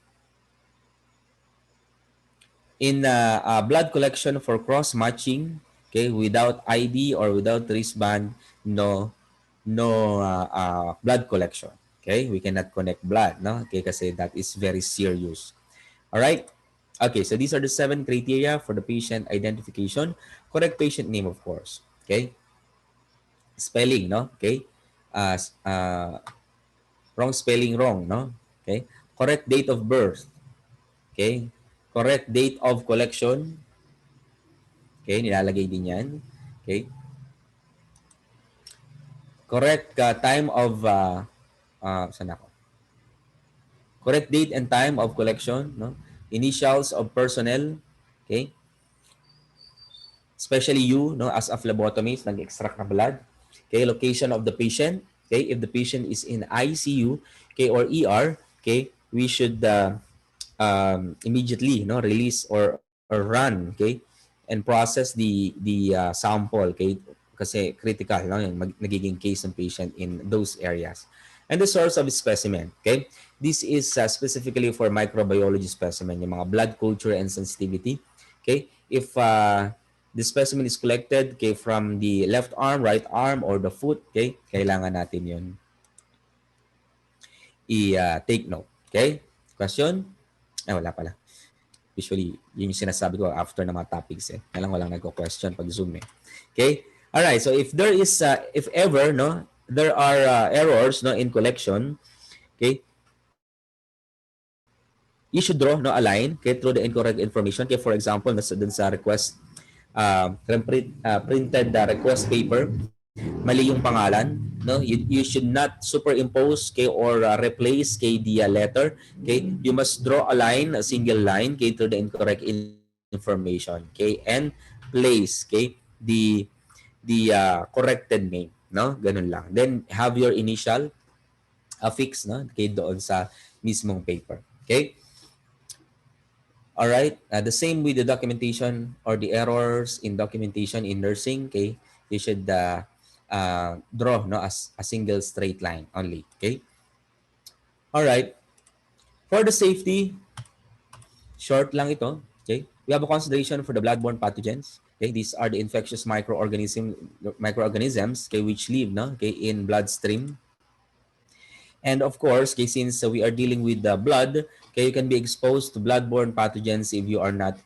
in blood collection for cross-matching, okay, without ID or without wristband, no blood collection. Okay? We cannot connect blood, no? Okay, kasi that is very serious. Alright? Okay, so these are the 7 criteria for the patient identification. Correct patient name, of course. Okay? Spelling, no? Okay? Wrong spelling, wrong, no? Okay? Correct date of birth. Okay? Correct date of collection. Okay? Nilalagay din yan. Okay? Correct time of, saan ako? Correct date and time of collection, no? Initials of personnel. Okay? Especially you, no, as a phlebotomist, nag-extract na blood. Okay, location of the patient. Okay, if the patient is in ICU, okay, or ER, okay, we should immediately, release or run, okay, and process the sample, okay, kasi critical, yung nagiging case ng patient in those areas. And the source of specimen, okay? This is specifically for microbiology specimen, yung mga blood culture and sensitivity, okay? If the specimen is collected, okay, from the left arm, right arm, or the foot, okay, kailangan natin yun i-take note, okay? Question? Wala pala. Usually, yun yung sinasabi ko after ng mga topics eh. Kaya lang walang nagko-question pag Zoom eh. Okay? Alright, so if there is, if ever, no, there are errors, no, in collection, okay, you should draw, no, a line, okay, through the incorrect information. Okay, for example, dun sa request, printed request paper, mali yung pangalan, no, you should not superimpose, okay, or replace, okay, the letter, okay, you must draw a line, a single line, okay, to the incorrect information, okay, and place, okay, the corrected name, no, ganun lang. Then have your initial affix, no, okay, doon sa mismong paper, okay. All right. The same with the documentation or the errors in documentation in nursing. Okay, you should draw, no, as a single straight line only. Okay. All right. For the safety, short lang ito. Okay. We have a consideration for the bloodborne pathogens. Okay. These are the infectious microorganisms. Okay, which live, no, okay, in bloodstream. And of course, okay, since we are dealing with the blood, okay, you can be exposed to bloodborne pathogens if you are not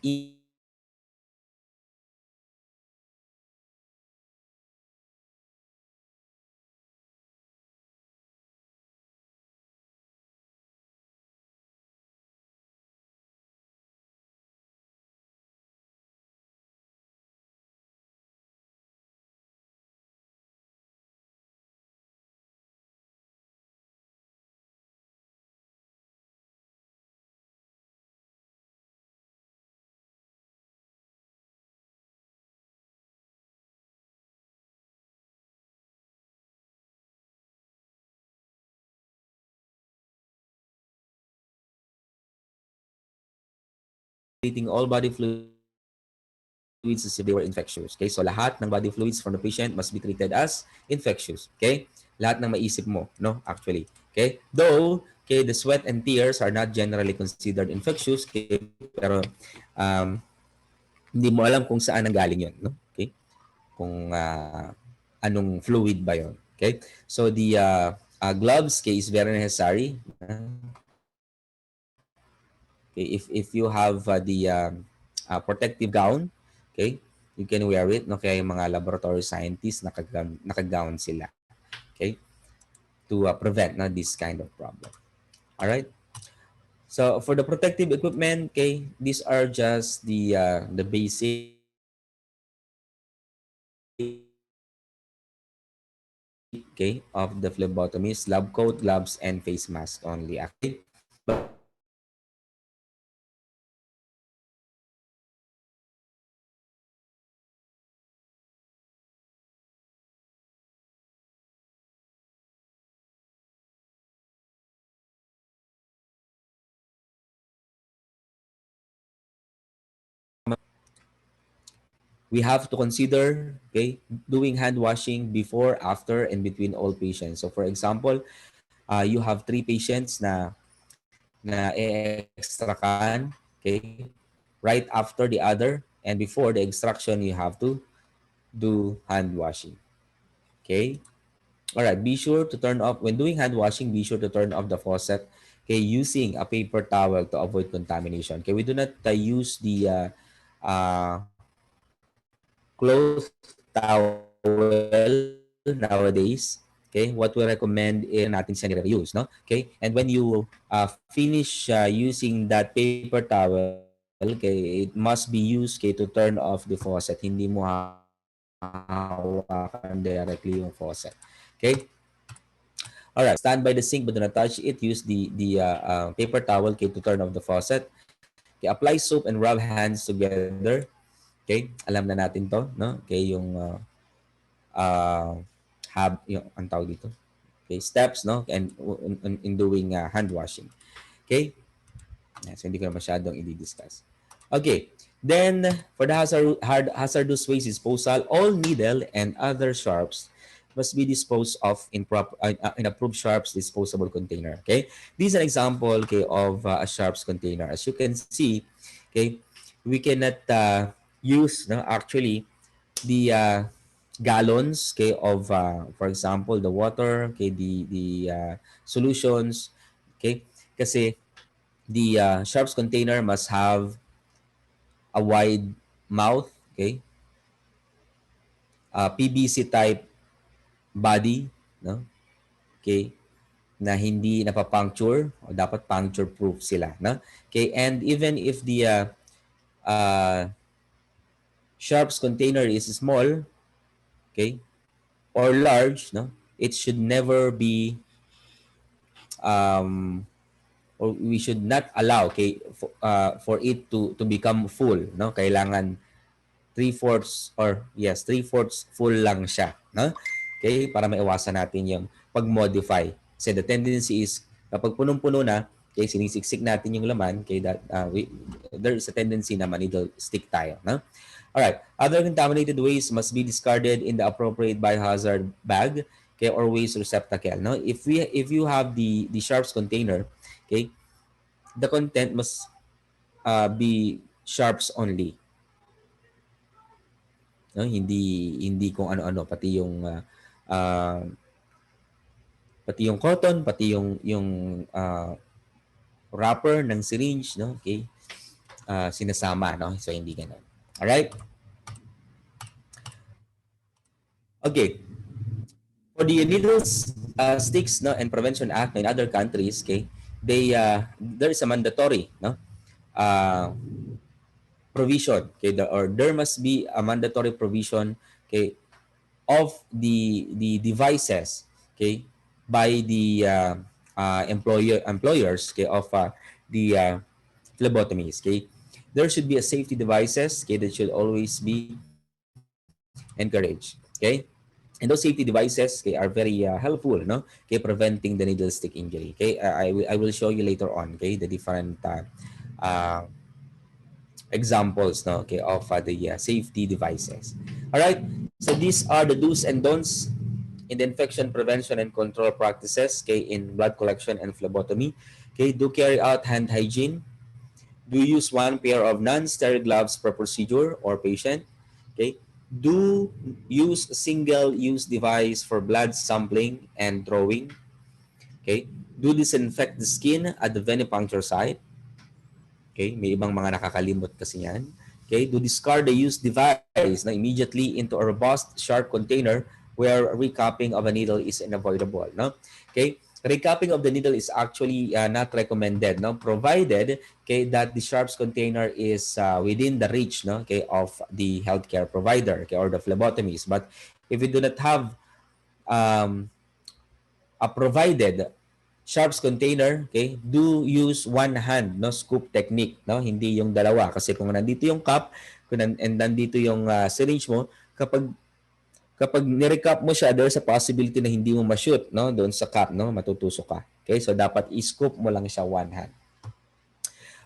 treating all body fluids as if they were infectious. Okay, so lahat ng body fluids from the patient must be treated as infectious. Okay, lahat ng maisip mo, no, actually. Okay, though, okay, the sweat and tears are not generally considered infectious, okay, pero hindi mo alam kung saan nanggaling yun, no? Okay, kung anong fluid ba yun. Okay, so the gloves, okay, is very necessary. Okay, if you have the protective gown, okay, you can wear it, no, kaya yung mga laboratory scientists naka-gown sila, okay, to prevent, no, this kind of problem. All right, so for the protective equipment, okay, these are just the basic, okay, of the phlebotomist: lab coat, gloves, and face mask only. Okay, but we have to consider, okay, doing hand washing before, after, and between all patients. So for example, you have 3 patients na e-extract, okay, right after the other, and before the extraction, you have to do hand washing. Okay. All right. Be sure to turn off, when doing hand washing, be sure to turn off the faucet, okay, using a paper towel to avoid contamination. Okay. We do not use the cloth towel nowadays. Okay, what we recommend is natin siya ni-reuse, no? Okay, and when you finish using that paper towel, okay, it must be used, okay, to turn off the faucet. Hindi mo hawakan directly yung faucet. Okay? All right, stand by the sink but do not touch it. Use the paper towel, okay, to turn off the faucet. Okay, apply soap and rub hands together. Okay, alam na natin to, no? Okay, yung yung ang tawag dito. Okay, steps, no? And in doing hand washing. Okay? So hindi ko na masyadong i-discuss. Okay. Then for the hazardous waste disposal, all needle and other sharps must be disposed of in approved sharps disposable container. Okay, this is an example, okay, of a sharps container. As you can see, okay, we cannot use, no, actually the gallons, okay, of for example the water, okay, the solutions, okay, kasi the sharps container must have a wide mouth, okay, PVC type body, no, okay, na hindi napapuncture, o dapat puncture proof sila, no, okay. And even if the uh, sharps container is small, okay, or large, no, it should never be um, or we should not allow, okay, for it to become full, no, kailangan 3/4 or yes 3/4 full lang siya, no, okay, para maiwasan natin yung pag-modify, kasi the tendency is kapag punong-puno na, okay, sinisiksik natin yung laman, okay, that there is a tendency na needle stick tayo, no. All right, other contaminated waste must be discarded in the appropriate biohazard bag, okay, or waste receptacle, no. If you have the sharps container, okay, the content must be sharps only, no, hindi kung ano-ano, uh, pati yung cotton, pati yung wrapper ng syringe, no, okay, sinasama, no, so hindi ganoon. All right, okay. For the needles, sticks, no, and prevention act in other countries, okay, they there is a mandatory, no, uh, provision, okay, or there must be a mandatory provision, okay, of the devices, okay, by the employers, okay, of the phlebotomies, okay. There should be a safety devices, okay, that should always be encouraged, okay. And those safety devices, okay, are very helpful, no, okay, preventing the needle stick injury, okay. I will show you later on, okay, the different uh, examples, no, okay, of the safety devices. All right, so these are the do's and don'ts in the infection prevention and control practices, okay, in blood collection and phlebotomy. Okay, do carry out hand hygiene. Do use one pair of non-sterile gloves per procedure or patient. Okay, do use a single-use device for blood sampling and drawing. Okay, do disinfect the skin at the venipuncture site. Okay, may ibang mga nakakalimot kasi yan. Okay, do discard the used device na immediately into a robust, sharp container where recapping of a needle is unavoidable. No? Okay, recapping of the needle is actually not recommended, no, provided, okay, that the sharps container is within the reach, no, okay, of the healthcare provider, okay, or the phlebotomist. But if you do not have a provided sharps container, okay, do use one hand, no, scoop technique, no, hindi yung dalawa, kasi kung nandito yung cup, and nandito yung syringe mo, kapag ni-recap mo siya, there's a possibility na hindi mo ma-shoot, no, doon sa cup, no, matutusok ka. Okay, so dapat i-scoop mo lang siya one hand.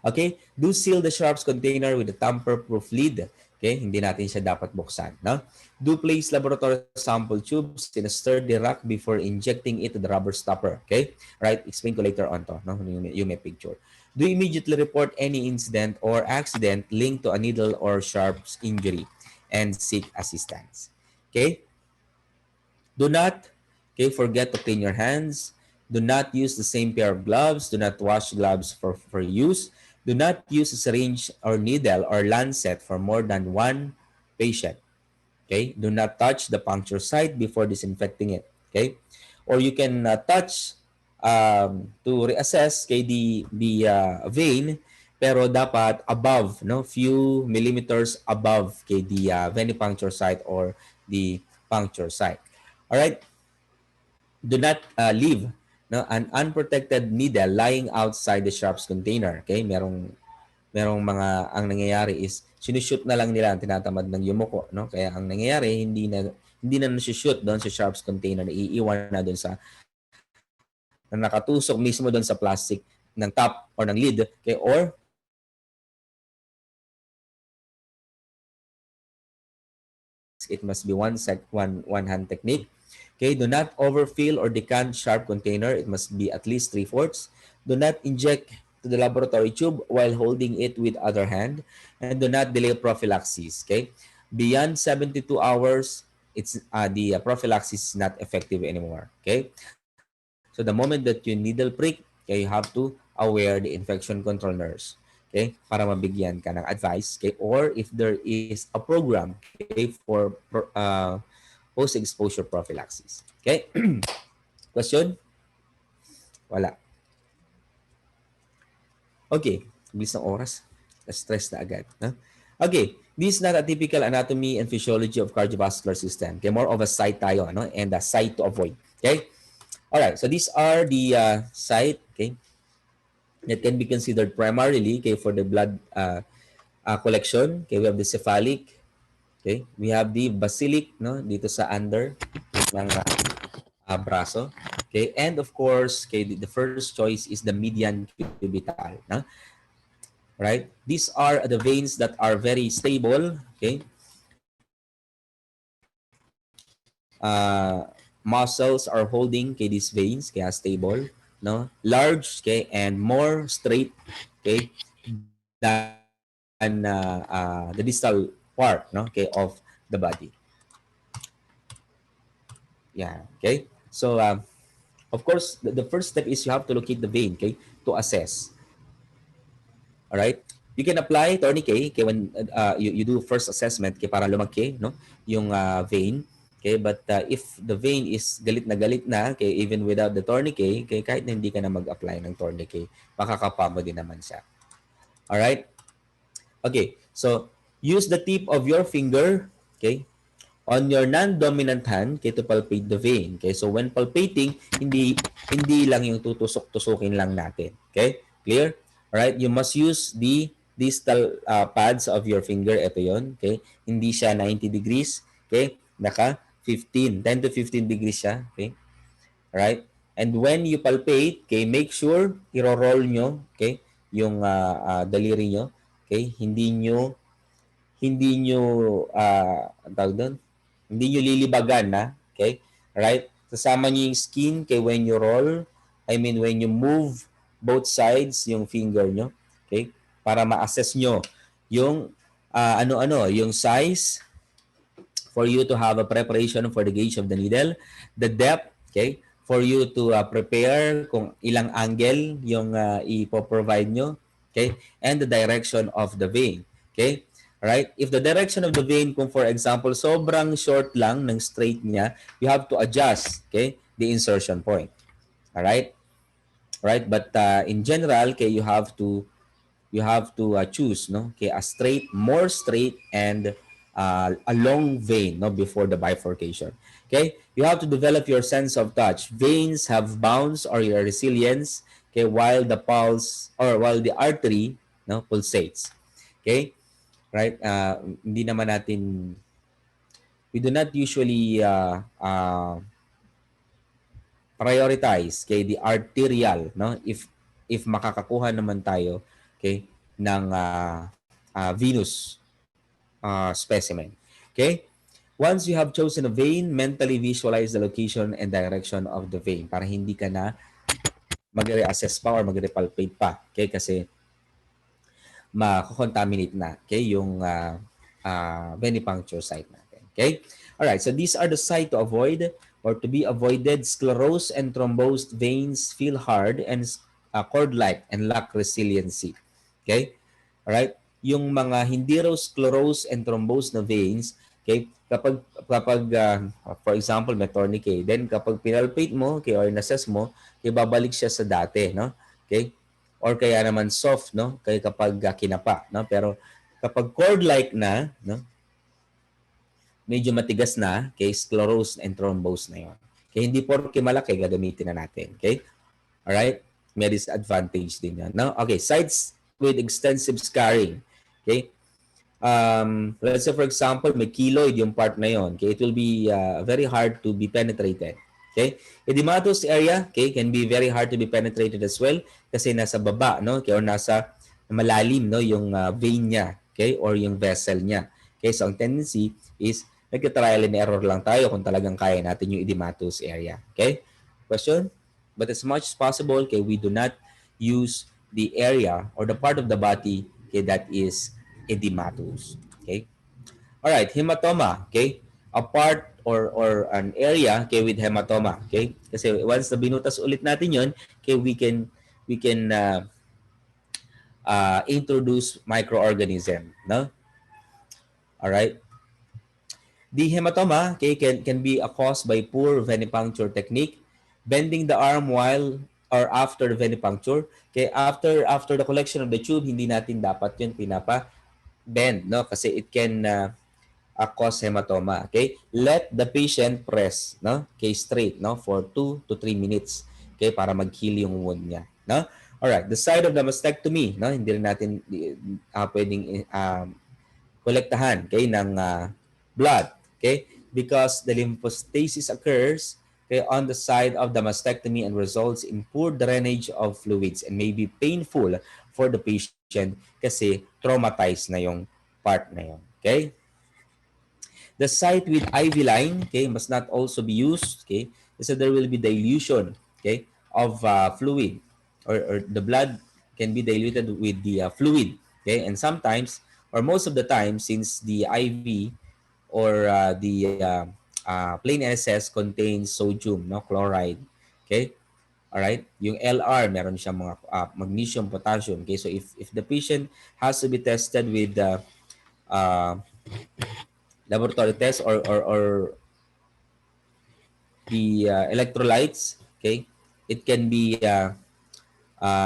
Okay, do seal the sharps container with a tamper-proof lid. Okay, hindi natin siya dapat buksan, no? Do place laboratory sample tubes in a sturdy rack before injecting it to the rubber stopper. Okay, right? Explain ko later on to, no? You may picture. Do immediately report any incident or accident linked to a needle or sharps injury and seek assistance. Okay. Do not, okay, forget to clean your hands. Do not use the same pair of gloves. Do not wash gloves for use. Do not use a syringe or needle or lancet for more than one patient. Okay? Do not touch the puncture site before disinfecting it. Okay? Or you can touch to reassess, okay, the vein, pero dapat above, no, few millimeters above, okay, the venipuncture site or the puncture site. All right? Do not leave, no, an unprotected needle lying outside the sharps container. Okay? Merong mga, ang nangyayari is sinushoot na lang nila, ang tinatamad ng yumuko, no? Kaya ang nangyayari, hindi na nasushoot doon sa sharps container, iiwan na doon sa na nakatusok mismo doon sa plastic ng top or ng lid, okay? Or it must be one hand technique. Okay, do not overfill or decant sharp container. It must be at least 3/4. Do not inject to the laboratory tube while holding it with other hand, and do not delay prophylaxis. Okay, beyond 72 hours, it's the prophylaxis is not effective anymore. Okay, so the moment that you needle prick, okay, you have to aware the infection control nurse. Okay, para mabigyan ka ng advice. Okay, or if there is a program, okay, for post-exposure prophylaxis. Okay? Question? Wala. Okay. Bilis ng oras. Na-stress na agad. Huh? Okay. This is not a typical anatomy and physiology of cardiovascular system. Okay, more of a site tayo, ano? And a site to avoid. Okay? Alright. So these are the site, okay, that can be considered primarily, okay, for the blood collection. Okay, we have the cephalic. Okay? We have the basilic, no? Dito sa under ng braso. Okay, and of course, okay, the first choice is the median cubital. No? Right? These are the veins that are very stable. Okay, muscles are holding, okay, these veins, kaya stable. No, large, okay, and more straight, okay, than the distal part, no, okay, of the body. Yeah. Okay. So of course, the first step is you have to locate the vein, okay, to assess. All right? You can apply tourniquet, okay, when you do first assessment, okay, para lumaki, no, yung vein. Okay, but if the vein is galit na, okay, even without the tourniquet, okay, kahit na hindi ka na mag-apply ng tourniquet, makakapa mo din naman siya. All right? Okay, so use the tip of your finger, okay, on your non-dominant hand, okay, to palpate the vein. Okay, so when palpating, hindi lang yung tutusok-tusukin lang natin. Okay, clear? Alright, you must use the distal pads of your finger. Ito yon. Okay, hindi siya 90 degrees. Okay, naka 10 to 15 degrees siya. Okay, alright. And when you palpate, okay, make sure i-roll nyo, okay, yung daliri nyo. Okay, hindi nyo ang tawag doon, hindi nyo lilibagan na, okay? Right? Sasama nyo yung skin kay when you roll, I mean when you move both sides yung finger nyo, okay? Para ma-assess nyo yung ano-ano, yung size for you to have a preparation for the gauge of the needle, the depth, okay? For you to prepare kung ilang angle yung ipo-provide nyo, okay? And the direction of the vein, okay? Right? If the direction of the vein, kung for example, sobrang short lang ng straight niya, you have to adjust, okay, the insertion point. All right? Right? But in general, okay, you have to choose, no, okay, a straight, more straight, and a long vein, no, before the bifurcation. Okay, you have to develop your sense of touch. Veins have bounce or your resilience, okay, while the pulse or while the artery, no, pulsates. Okay, right? Hindi naman natin, we do not usually prioritize, okay, the arterial, no, if makakakuha naman tayo, okay, ng venous specimen. Okay, once you have chosen a vein, mentally visualize the location and direction of the vein para hindi ka na magre-assess pa or magre-palpate pa, okay, kasi ma-contaminate na, okay, yung venipuncture site natin. Okay? All right, so these are the site to avoid or to be avoided. Sclerosed and thrombosed veins feel hard and cord-like and lack resiliency. Okay? All right? Yung mga hindi raw sclerosed and thrombosed na veins, okay, kapag for example, may tourniquet, then kapag pinalpate mo, okay, or inassess mo, okay, babalik siya sa dati, no? Okay? Or kaya naman soft, no? Kaya kapag kinapa, no? Pero kapag cord-like na, no? Medyo matigas na, okay, sclerosed and thrombosed na 'yon. Kaya hindi porke malaki gagamitin na natin, okay? All right? May disadvantage din 'yan, no? Okay, sites with extensive scarring, okay? Let's say for example, may keloid yung part na 'yon, okay? It will be very hard to be penetrated. Okay? Edematous area, okay, can be very hard to be penetrated as well kasi nasa baba, no? Okay, or nasa malalim, no, yung vein niya, okay, or yung vessel niya. Okay, so ang tendency is Nagka-trial and error lang tayo kung talagang kaya natin yung edematous area. Okay? Question? But as much as possible, okay, we do not use the area or the part of the body, okay, that is edematous. Okay? All right, hematoma, okay? A part or an area, okay, with hematoma, okay? Kasi once na binutas ulit natin 'yon, okay, we can introduce microorganism, no? All right. The hematoma, okay, can be a cause by poor venipuncture technique, bending the arm while or after the venipuncture. Okay, after the collection of the tube, hindi natin dapat 'yun bend, no? Kasi it can cause hematoma. Okay, let the patient press, no? Okay, straight, no, for 2 to 3 minutes. Okay, para mag-heal yung wound niya, no? All right, the side of the mastectomy, no? Hindi rin natin pwedeng kolektahan, okay, ng blood, okay? Because the lymphostasis occurs, okay, on the side of the mastectomy and results in poor drainage of fluids and may be painful for the patient kasi traumatized na yung part na yun, okay? The site with IV line, okay, must not also be used, okay, so there will be dilution, okay, of fluid or the blood can be diluted with the fluid, okay, and sometimes or most of the time since the IV or the plain NSS contains sodium, no, chloride, okay. All right, yung LR meron siyang mga magnesium, potassium, okay. So if the patient has to be tested with uh, laboratory test or the electrolytes, okay, it can be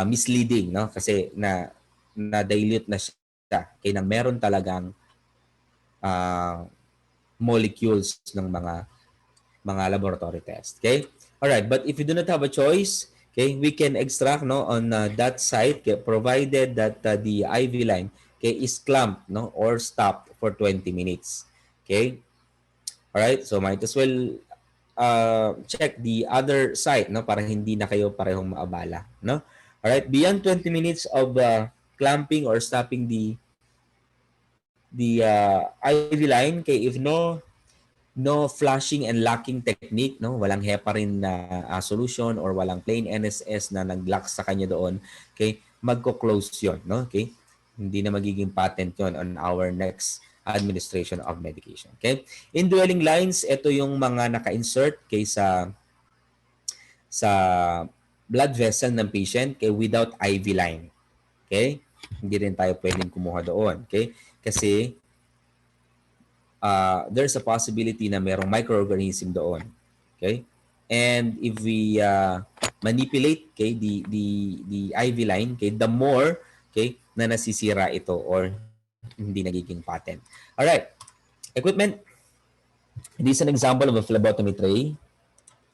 misleading, no, kasi na dilute na siya, okay, na meron talagang uh, molecules ng mga laboratory test, okay. All right, but if you do not have a choice, okay, we can extract, no, on that site, okay, provided that the IV line, okay, is clamped, no, or stopped for 20 minutes, okay. All right, so might as well check the other site, no, para hindi na kayo parehong maabala, no. All right, beyond 20 minutes of clamping or stopping the IV line, okay, if no flushing and locking technique, no, walang heparin na solution or walang plain NSS na nag-lock sa kanya doon, okay, magko-close 'yon, no, okay, hindi na magiging patent 'yon on our next administration of medication, okay. Indwelling lines, ito yung mga naka-insert kay sa blood vessel ng patient kay without IV line, okay. Hindi rin tayo pwedeng kumuha doon, okay, kasi there's a possibility na merong microorganism doon, okay. And if we manipulate, okay, the IV line, okay, the more, okay, na nasisira ito or hindi nagiging patent. All right, equipment. This is an example of a phlebotomy tray,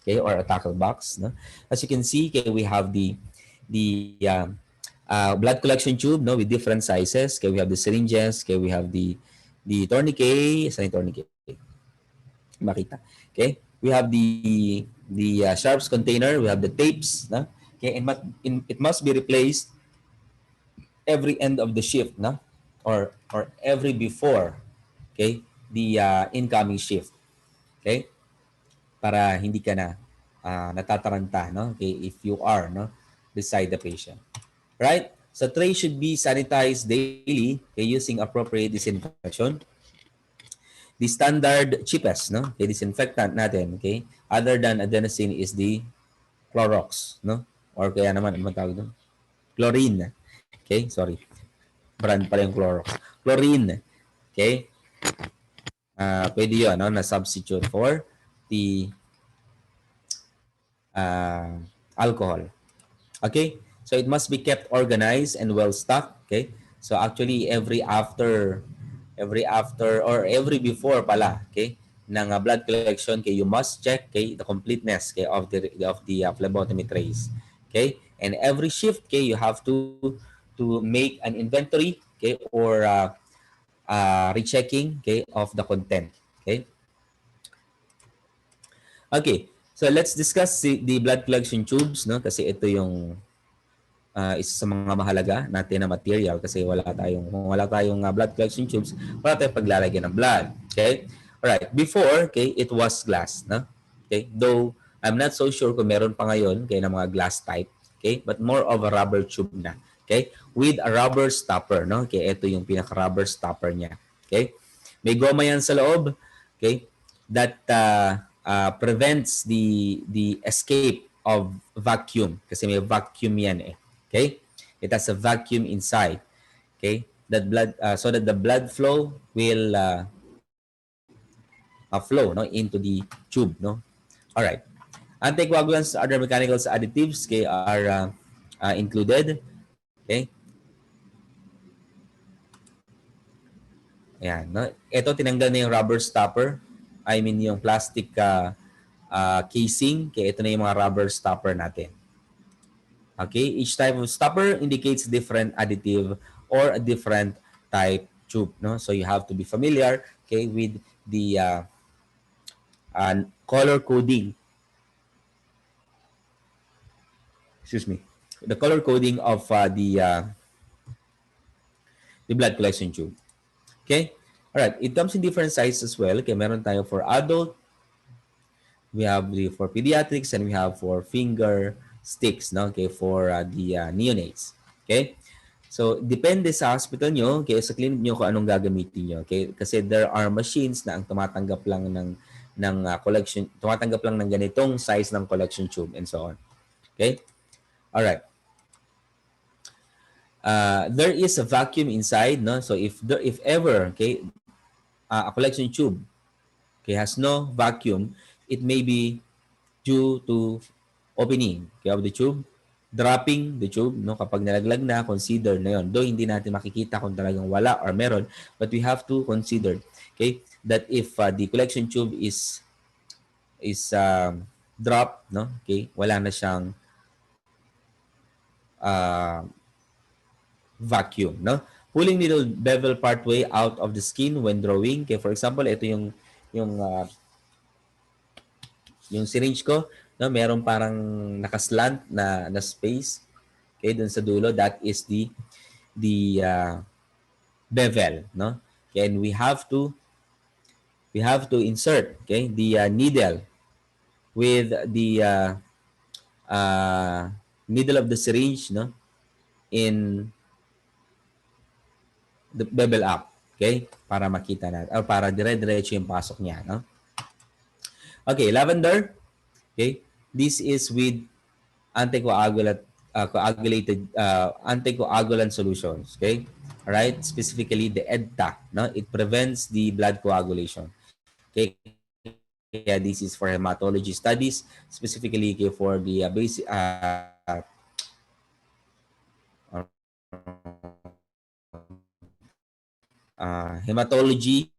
okay, or a tackle box, no? As you can see, okay, we have the blood collection tube, no, with different sizes. Okay, we have the syringes, okay, we have the tourniquet, saan yung tourniquet? Makita. Okay, we have the sharps container, we have the tapes, no? Okay, and it must be replaced every end of the shift, no, or every before, okay, the incoming shift, okay, para hindi ka na natataranta, no, okay, if you are, no, beside the patient, right. So tray should be sanitized daily, okay, using appropriate disinfection. The standard cheapest, no, okay, disinfectant natin, okay, other than adenosine is the Clorox, no, or kaya naman ano tawag doon, chlorine, okay, sorry, brand pala yung Clorox, chlorine, okay. Pwede yun, no, na substitute for the alcohol. Okay? So it must be kept organized and well stocked, okay? So actually every after or every before pala, okay, ng blood collection, okay, you must check, okay, the completeness, okay, of the phlebotomy trays. Okay? And every shift, okay, you have to make an inventory, okay, or rechecking, okay, of the content. Okay? Okay. So let's discuss the blood collection tubes, no, kasi ito yung isa sa mga mahalaga natin na material kasi kung wala tayong blood collection tubes, wala tayong paglalagyan ng blood. Okay? Alright, before, okay, it was glass, no? Okay, though I'm not so sure kung meron pa ngayon, okay, ng mga glass type, okay, but more of a rubber tube na, okay, with a rubber stopper, no? Okay, ito yung pinaka-rubber stopper niya, okay? May goma yan sa loob, okay, that prevents the escape of vacuum kasi may vacuum yan eh, okay? It has a vacuum inside, okay? That blood so that the blood flow will flow no into the tube, no. All right, anticoagulants, other mechanical additives, okay, are included, okay. Ayan, no? Ito tinanggal na yung rubber stopper, I mean yung plastic casing, okay. Ito na yung mga rubber stopper natin. Okay, each type of stopper indicates different additive or a different type tube, no. So you have to be familiar, okay, with the color coding, excuse me, the color coding of the blood collection tube. Okay? All right, it comes in different sizes as well. Okay, meron tayo for adult, we have the for pediatrics, and we have for finger sticks, no? Okay, for the neonates. Okay? So, depende sa hospital nyo, okay, sa clinic nyo kung anong gagamitin nyo. Okay? Kasi there are machines na ang tumatanggap lang ng collection, tumatanggap lang ng ganitong size ng collection tube and so on. Okay? All right. There is a vacuum inside, no? So if ever, okay, a collection tube, okay, has no vacuum, it may be due to opening, okay, of the tube, dropping the tube, no? Kapag nalaglag na, consider na yon. Though hindi natin makikita kung talagang wala or meron, but we have to consider, okay, that if the collection tube is dropped, no? Okay, wala na siyang vacuum, no? Pulling needle bevel partway out of the skin when drawing. Okay, for example, ito yung syringe ko, no? Meron parang nakaslant na space, okay, dun sa dulo. That is the bevel, no? Okay, and we have to insert, okay, the needle with the needle of the syringe, no, in the bevel up, okay, para makita natin or para dire-diretso yung pasok niya, no. Okay, lavender, okay, this is with anticoagulant solutions, okay. All right, specifically the EDTA, no, it prevents the blood coagulation, okay. Yeah, this is for hematology studies, specifically okay, for the basic hematology,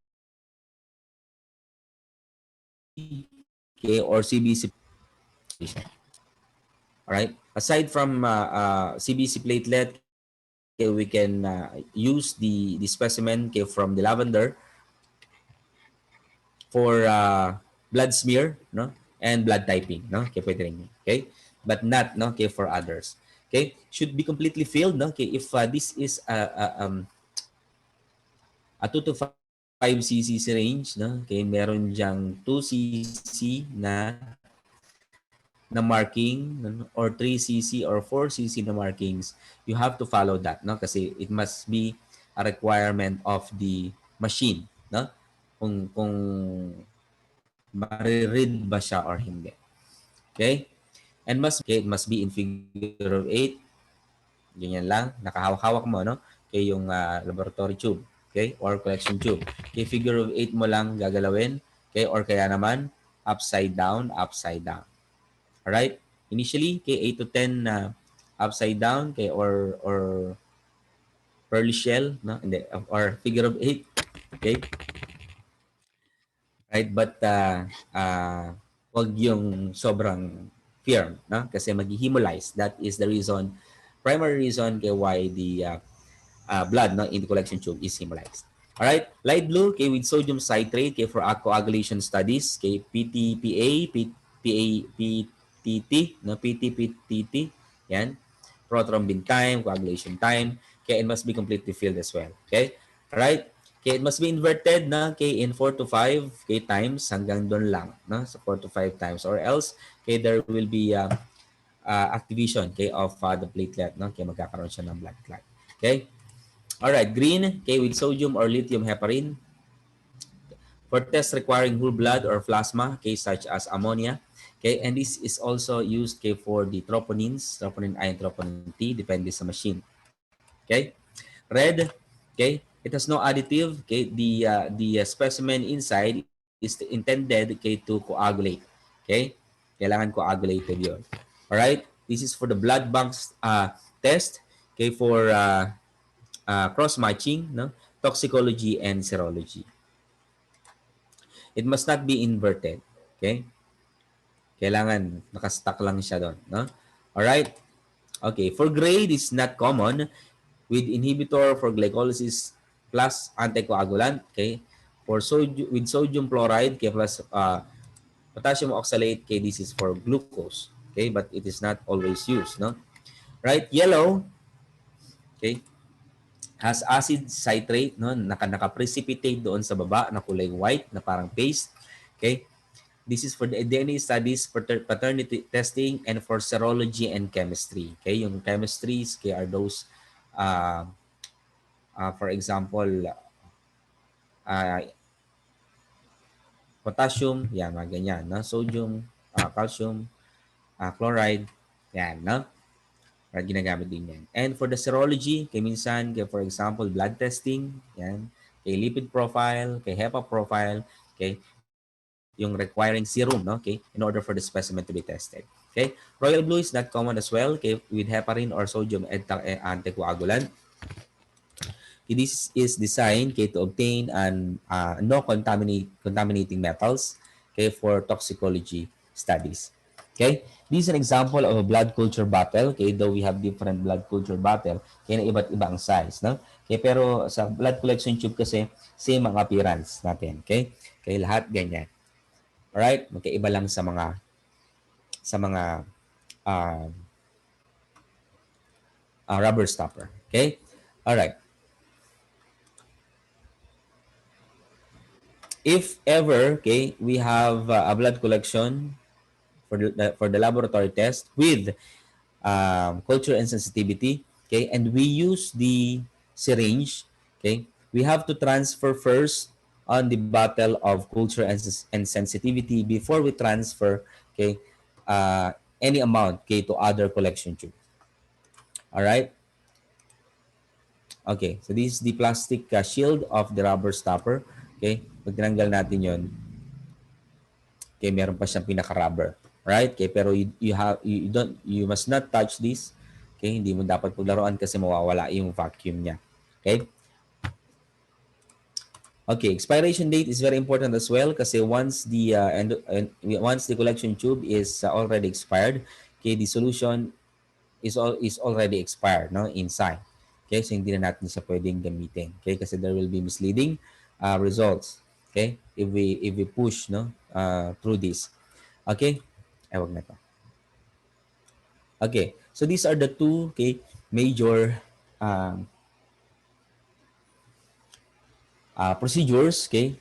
okay, or CBC. All right. Aside from CBC platelet, okay, we can use the specimen, okay, from the lavender for blood smear, no, and blood typing, no, okay, pwede rin, okay, but not, no, okay, for others. Okay, should be completely filled, no, okay, if this is a 2 to 5 cc syringe, no, okay, meron diyang 2 cc na marking, or 3 cc or 4 cc na markings, you have to follow that, no, kasi it must be a requirement of the machine, no, kung ma-read ba siya or hindi. Okay, and it must be in figure of 8. Ganyan lang, nakahawak-hawak mo, no, okay, yung laboratory tube, okay, or collection tube. Okay, figure of 8 mo lang gagalawin, okay, or kaya naman upside down. Alright? Initially, okay, 8 to 10 upside down, okay, or pearly shell, no? Hindi, or figure of 8, okay? Right? But wag yung sobrang firm, no? Kasi mag-hemolyze. That is the reason, primary reason, okay, why the blood, no, in the collection tube is hemolyzed. All right, light blue, okay, with sodium citrate, okay, for coagulation studies, okay, PTPA, PTT, no, PTPTT, yan, prothrombin time, coagulation time, okay, it must be completely filled as well, okay. All right, Okay, it must be inverted na okay, in 4 to 5 okay, times hanggang doon lang, no? So 4 to 5 times, or else okay, there will be activation okay, of the platelet, no? Okay, magkakaroon siya ng blood clot. Okay? All right, green okay, with sodium or lithium heparin. For tests requiring whole blood or plasma, okay, such as ammonia. Okay, and this is also used okay, for the troponins, troponin I and troponin T, depende sa machine. Okay? Red, okay, it has no additive. Okay, the specimen inside is intended okay, to coagulate. Okay? Kailangan coagulated yun. All right? This is for the blood banks test, okay, for cross-matching, no? Toxicology and serology. It must not be inverted. Okay? Kailangan nakastock lang siya doon. No? Alright? Okay. For gray, this is not common with inhibitor for glycolysis plus anticoagulant. Okay? For sodium, with sodium chloride, okay, plus potassium oxalate, okay, this is for glucose. Okay? But it is not always used. No? Right? Yellow, okay, has acid citrate, no? Naka-precipitate doon sa baba na kulay white na parang paste. Okay? This is for the DNA studies, paternity testing, and for serology and chemistry. Okay, yung chemistries okay, are those, for example, uh, potassium, yan, mga ganyan, no? Sodium, calcium, chloride, yan, no? Ginagamit din yan. And for the serology, kay minsan, kay for example, blood testing, yan, kay lipid profile, kay HEPA profile, okay, yung requiring serum, no? Okay, in order for the specimen to be tested. Okay, royal blue is not common as well, okay, with heparin or sodium anticoagulant. Okay, this is designed okay, to obtain an no contaminating metals okay, for toxicology studies. Okay, this is an example of a blood culture bottle. Okay, though we have different blood culture bottle, okay, na iba't ibang size, no? Okay, pero sa blood collection tube kasi same ang appearance natin. Okay, okay, lahat ganyan. Alright? Magkaiba lang sa mga uh, rubber stopper. Okay? Alright. If ever, okay, we have a blood collection for the laboratory test with culture and sensitivity, okay, and we use the syringe, okay, we have to transfer first on the bottle of culture and sensitivity before we transfer, okay, any amount, okay, to other collection tube. All right. Okay, so this is the plastic shield of the rubber stopper. Okay, pag tinanggal natin yon, okay, meron pa siyang pinaka-rubber. Right? Okay, pero you must not touch this. Okay, hindi mo dapat paglaruan kasi mawawala yung vacuum niya. Okay? Okay, expiration date is very important as well kasi once the once the collection tube is already expired, okay, the solution is already expired, no, inside. Okay, so hindi na natin siya pwedeng gamitin. Okay, kasi there will be misleading results. Okay, if we push no through this. Okay, ay wag na to. Okay, so these are the two okay major procedures, okay,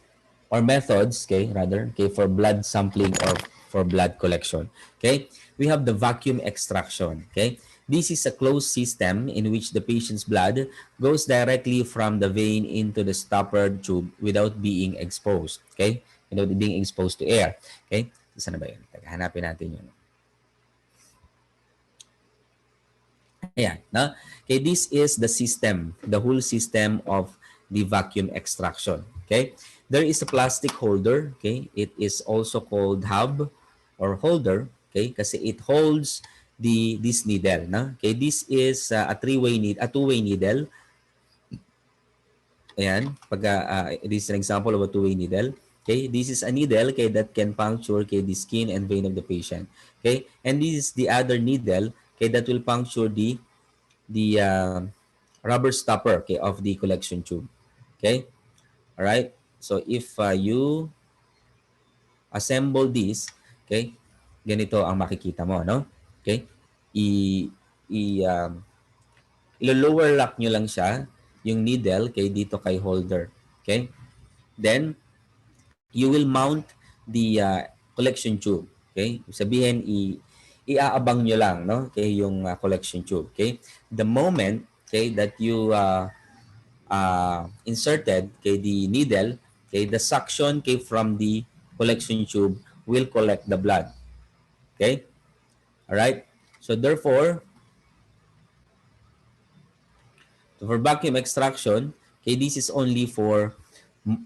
or methods, okay, rather, okay, for blood sampling or for blood collection. Okay, we have the vacuum extraction. Okay, this is a closed system in which the patient's blood goes directly from the vein into the stoppered tube without being exposed. Okay, without being exposed to air. Okay, saan na ba yun? Hanapin natin yun. Ayan, no? Okay, this is the system, the whole system of the vacuum extraction. Okay, there is a plastic holder. Okay, it is also called hub or holder. Okay, kasi it holds this needle. No? Okay, this is a two-way needle. Ayan, this is an example of a two-way needle. Okay, this is a needle okay, that can puncture okay, the skin and vein of the patient. Okay, and this is the other needle okay, that will puncture the rubber stopper okay, of the collection tube. Okay, all right. So if you assemble this, okay, ganito ang makikita mo, no? Okay, ilo-lower lock nyo lang siya, yung needle, okay, dito kay holder. Okay? Then, you will mount the collection tube. Okay? Sabihin, iaabang nyo lang, no? Okay, yung collection tube. Okay? The moment, okay, that you inserted, okay, the needle, okay, the suction, okay, from the collection tube will collect the blood. Okay? All right? So therefore, for vacuum extraction, okay, this is only for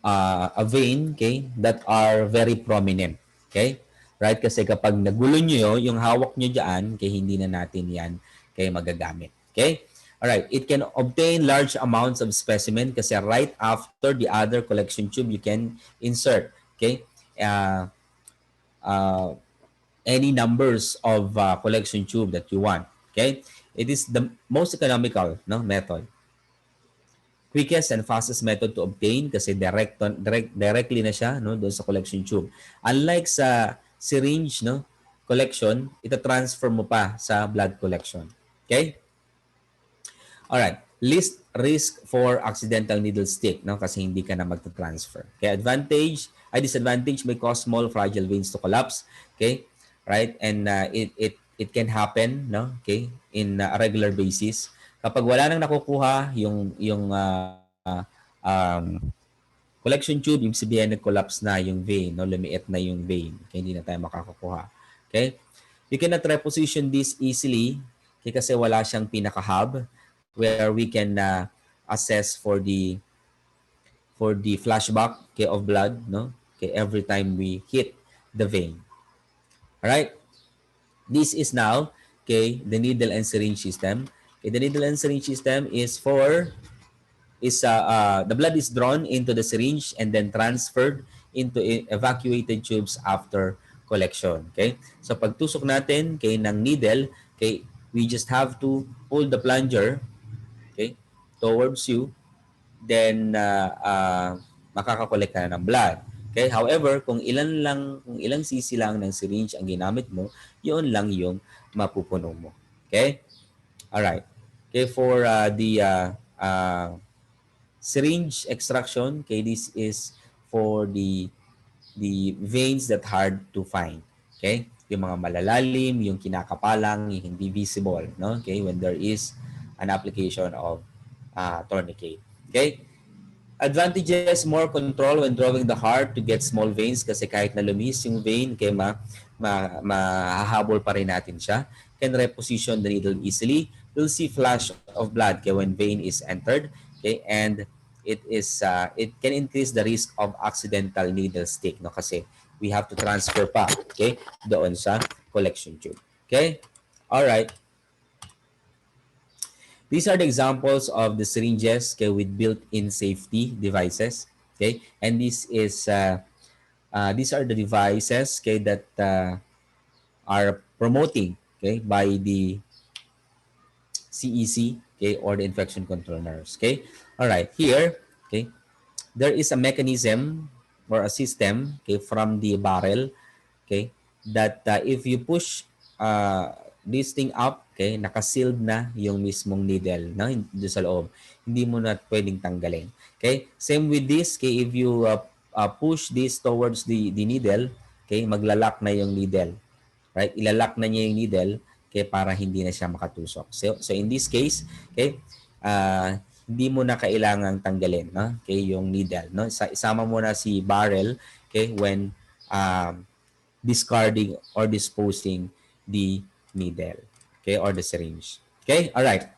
a vein, okay, that are very prominent. Okay? Right? Kasi kapag nagulo nyo yung hawak nyo dyan, okay, hindi na natin yan okay, magagamit. Okay? Alright, it can obtain large amounts of specimen kasi right after the other collection tube, you can insert, okay, uh, any numbers of collection tube that you want. Okay? It is the most economical, no, method. Quickest and fastest method to obtain kasi directly na siya, no, doon sa collection tube. Unlike sa syringe, no, collection, ito transfer mo pa sa blood collection. Okay? All right. Least risk for accidental needle stick, no, kasi hindi ka na magta-transfer. Okay? Disadvantage may cause small fragile veins to collapse. Okay? Right? And it can happen, no, okay, in a regular basis. Kapag wala nang nakukuha yung collection tube, yung sabihin nag-collapse na yung vein, no, lumiit na yung vein. Okay, hindi na tayo makakakuha. Okay? You cannot reposition this easily okay, kasi wala siyang pinaka-hub where we can assess for the flashback okay, of blood, no? Okay, every time we hit the vein. All right? This is now okay, the needle and syringe system. Okay, the needle and syringe system is the blood is drawn into the syringe and then transferred into evacuated tubes after collection. Okay? So pagtusok natin kay ng needle, okay, we just have to pull the plunger okay, towards you, then makakakolect ka na ng blood. Okay? However, kung ilang cc lang ng syringe ang ginamit mo, yun lang yung mapupuno mo. Okay? All right. Okay, for the syringe extraction, okay, this is for the veins that hard to find. Okay? Yung mga malalalim, yung kinakapalang, yung hindi visible, no? Okay, when there is an application of tourniquet. Okay? Advantages, more control when drawing the heart to get small veins kasi kahit na lumihis yung vein, kaya mahahabol pa rin natin siya. Can reposition the needle easily. We'll see flash of blood kaya when vein is entered. Okay? And it can increase the risk of accidental needle stick, no? Kasi we have to transfer pa, okay, doon sa collection tube. Okay? All right. These are the examples of the syringes okay, with built-in safety devices. Okay, and these are the devices okay, that are promoting okay, by the CEC okay, or the infection control nurse. Okay, all right. Here, okay, there is a mechanism or a system okay, from the barrel okay, that if you push this thing up, okay, naka-sealed na yung mismong needle no, doon sa loob. Hindi mo na pwedeng tanggalin. Okay? Same with this, okay, if you push this towards the needle, okay, maglalak na yung needle. Right? Ilalak na niya yung needle okay, para hindi na siya makatusok. So in this case, okay, hindi mo na kailangang tanggalin no, okay, yung needle. No? Isama mo na si barrel okay, when discarding or disposing the needle, okay, or the syringe. Okay, all right.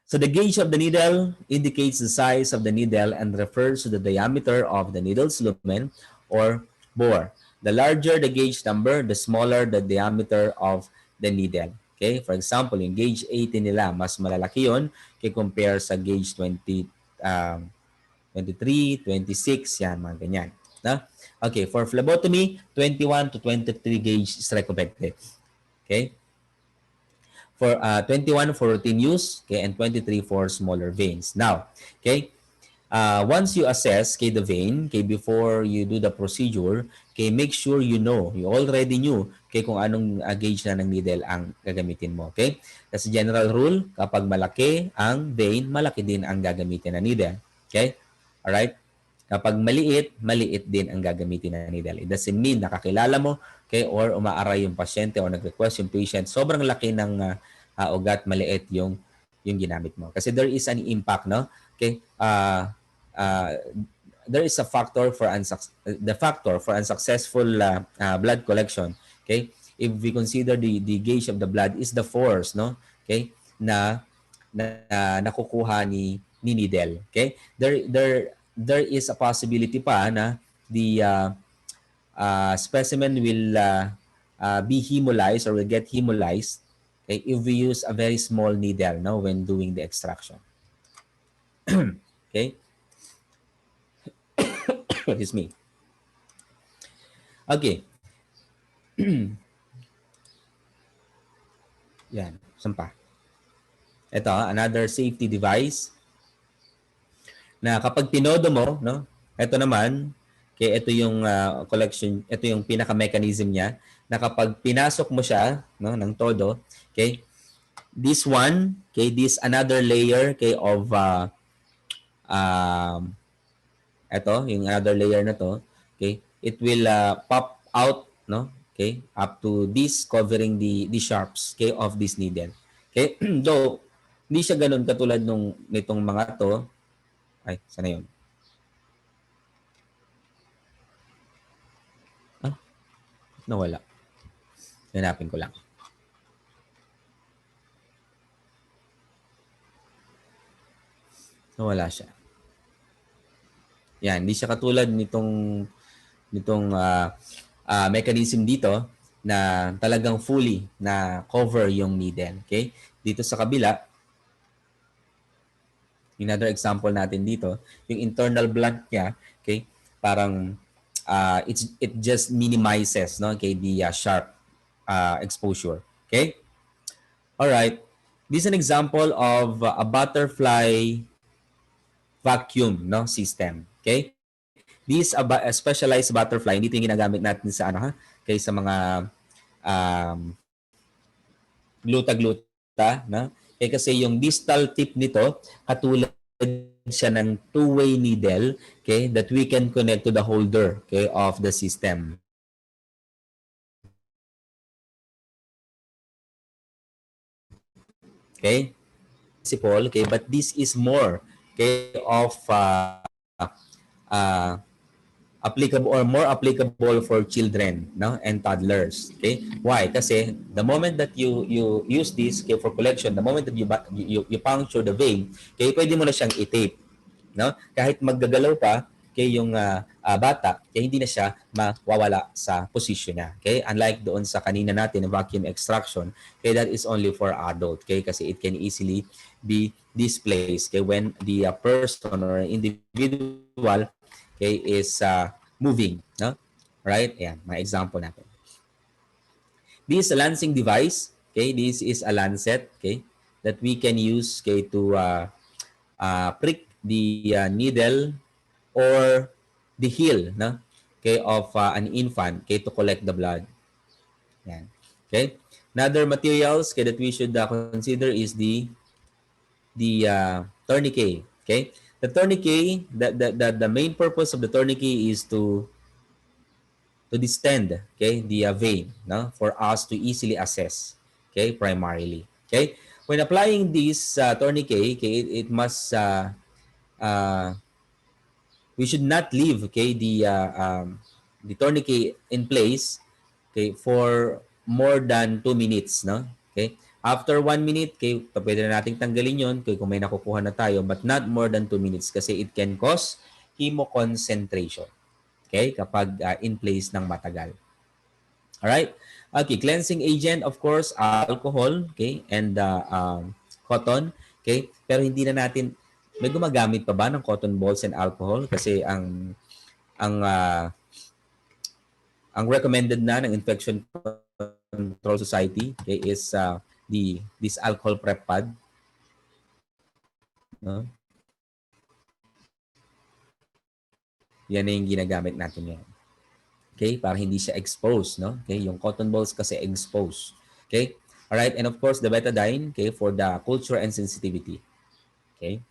So the gauge of the needle indicates the size of the needle and refers to the diameter of the needle's lumen or bore. The larger the gauge number, the smaller the diameter of the needle. Okay, for example, yung gauge 80 nila, mas malalaki yun kay compare sa gauge 23, 26, yan, mga ganyan. No? Okay, for phlebotomy, 21 to 23 gauge is recommended. Okay? For 21 for routine use, okay, and 23 for smaller veins. Now, okay, once you assess okay, the vein, okay, before you do the procedure, okay, make sure you already knew okay, kung anong gauge na ng needle ang gagamitin mo. Okay? Kasi general rule, kapag malaki ang vein, malaki din ang gagamitin na needle. Okay? Alright? Kapag maliit, maliit din ang gagamitin na needle. It doesn't mean nakakilala mo, okay, or umaaray yung pasyente or nag-request yung patient, sobrang laki ng ugat, maliit yung ginamit mo. Kasi there is an impact, no? Okay? Uh, there is a factor for unsuccessful blood collection. Okay? If we consider the gauge of the blood is the force, no? Okay? Na nakukuha ni needle. Okay? There is a possibility pa na the specimen will be hemolyzed or will get hemolyzed, okay, if we use a very small needle, no, when doing the extraction. Okay? Excuse me. Okay. Yan. Saan pa? Ito, another safety device na kapag tinodo mo, no? Ito naman, okay, ito yung collection, ito yung pinaka-mechanism niya na kapag pinasok mo siya, no, ng todo, okay? This one, okay, this another layer, okay, of ito, yung another layer na to, okay? It will pop out, no? Okay? Up to this covering the sharps, okay, of this needle. Okay? Though hindi siya ganoon katulad nitong mga to. Ay, sana 'yon? Ah, nawala. Hanapin ko lang. Nawala siya. Yan, hindi siya katulad nitong mechanism dito na talagang fully na cover yung needle. Okay? Dito sa kabila, another example natin dito, yung internal blunt niya, okay? Parang it just minimizes, no? Okay, the sharp exposure. Okay? All right. This is an example of a butterfly vacuum, no, system. Okay? This a specialized butterfly, hindi ito yung ginagamit natin sa ano ha, kay sa mga gluta-gluta, no? Eh kasi yung distal tip nito katulad siya ng two-way needle, okay, that we can connect to the holder, okay, of the system. Okay? Principle, okay, but this is more, okay, of applicable or more applicable for children, no, and toddlers. Okay? Why? Kasi the moment that you use this, okay, for collection, the moment that you puncture the vein, okay, pwede mo na siyang i-tape, no? Kahit maggagalaw pa, okay, yung bata, okay, hindi na siya mawawala sa position niya. Okay? Unlike doon sa kanina natin, vacuum extraction, okay, that is only for adult, okay, kasi it can easily be displaced, okay, when the person or individual, okay, is moving, no? Right? Ayan, may example natin. This is a lancing device, okay? This is a lancet, okay, that we can use, okay, to prick the needle or the heel, no? Okay, of an infant, okay, to collect the blood. Ayan. Okay? Another materials, okay, that we should consider is the tourniquet, okay? The tourniquet, the main purpose of the tourniquet is to distend, okay, the vein, no, for us to easily assess, okay, primarily. Okay? When applying this tourniquet, okay, it must we should not leave, okay, the tourniquet in place, okay, for more than 2 minutes, no? Okay? After 1 minute, okay, pwede na nating tanggalin yon, okay, kung may nakukuha na tayo, but not more than 2 minutes kasi it can cause hemoconcentration. Okay? Kapag in place ng matagal. Alright? Okay, cleansing agent, of course, alcohol, okay, and cotton, okay? Pero hindi na natin, may gumagamit pa ba ng cotton balls and alcohol? Kasi ang recommended na ng Infection Control Society, okay, is this alcohol prep pad, no? Yan na yung ginagamit natin ngayon. Okay, para hindi siya exposed, no? Okay, yung cotton balls kasi exposed. Okay? All right, and of course the betadine, okay, for the culture and sensitivity. Okay?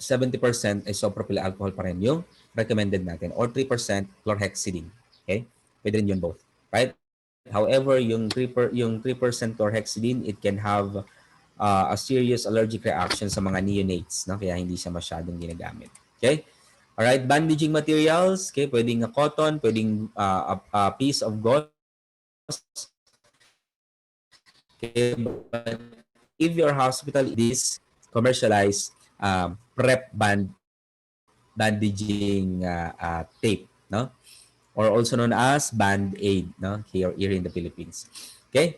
70% isopropyl alcohol pa rin yung recommended natin or 3% chlorhexidine. Okay? Pwede rin yun both. Right? However, yung 3% chlorhexidine, it can have a serious allergic reaction sa mga neonates. No? Kaya hindi siya masyadong ginagamit. Okay? Alright, bandaging materials. Okay? Pwedeng cotton, pwedeng a piece of gauze. Okay? But if your hospital is commercialized prep bandaging tape, no? Or also known as band-aid, no? Here in the Philippines. Okay?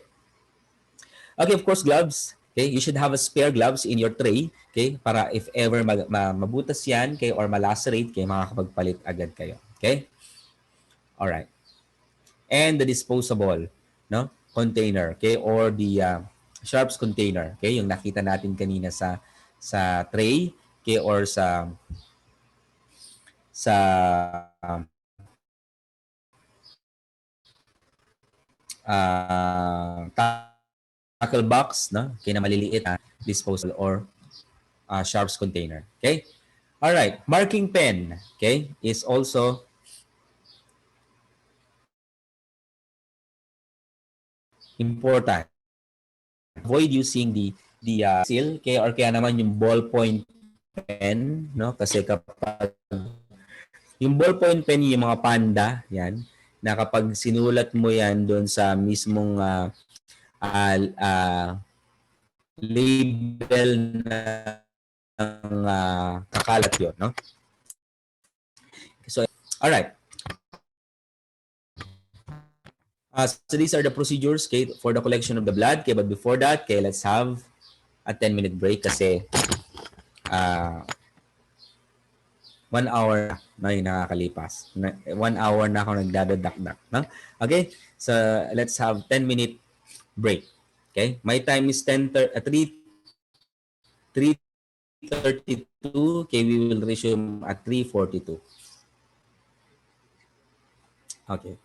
Okay, of course, gloves. Okay, you should have a spare gloves in your tray, okay? Para if ever mabutas yan, okay, or malacerate, okay, makakapagpalit agad kayo. Okay? All right. And the disposable, no? Container, okay? Or the sharps container, okay? Yung nakita natin kanina sa tray, okay, or sa tackle box, no? Okay, na maliliit na disposal or sharps container. Okay? All right. Marking pen, okay, is also important. Avoid using the seal, okay, or kaya naman yung ballpoint pen, no? Kasi kapag yung ballpoint pen, yung mga panda, yan, na kapag sinulat mo yan doon sa mismong label ng kakalat yun, no? So, all right. So these are the procedures, okay, for the collection of the blood. Okay, but before that, okay, let's have a 10-minute break kasi 1 hour na yung nakakalipas. 1 hour na ako nagdadadakdak. No? Okay, so let's have 10-minute break. Okay, my time is 3:32. Okay, we will resume at 3:42. Okay.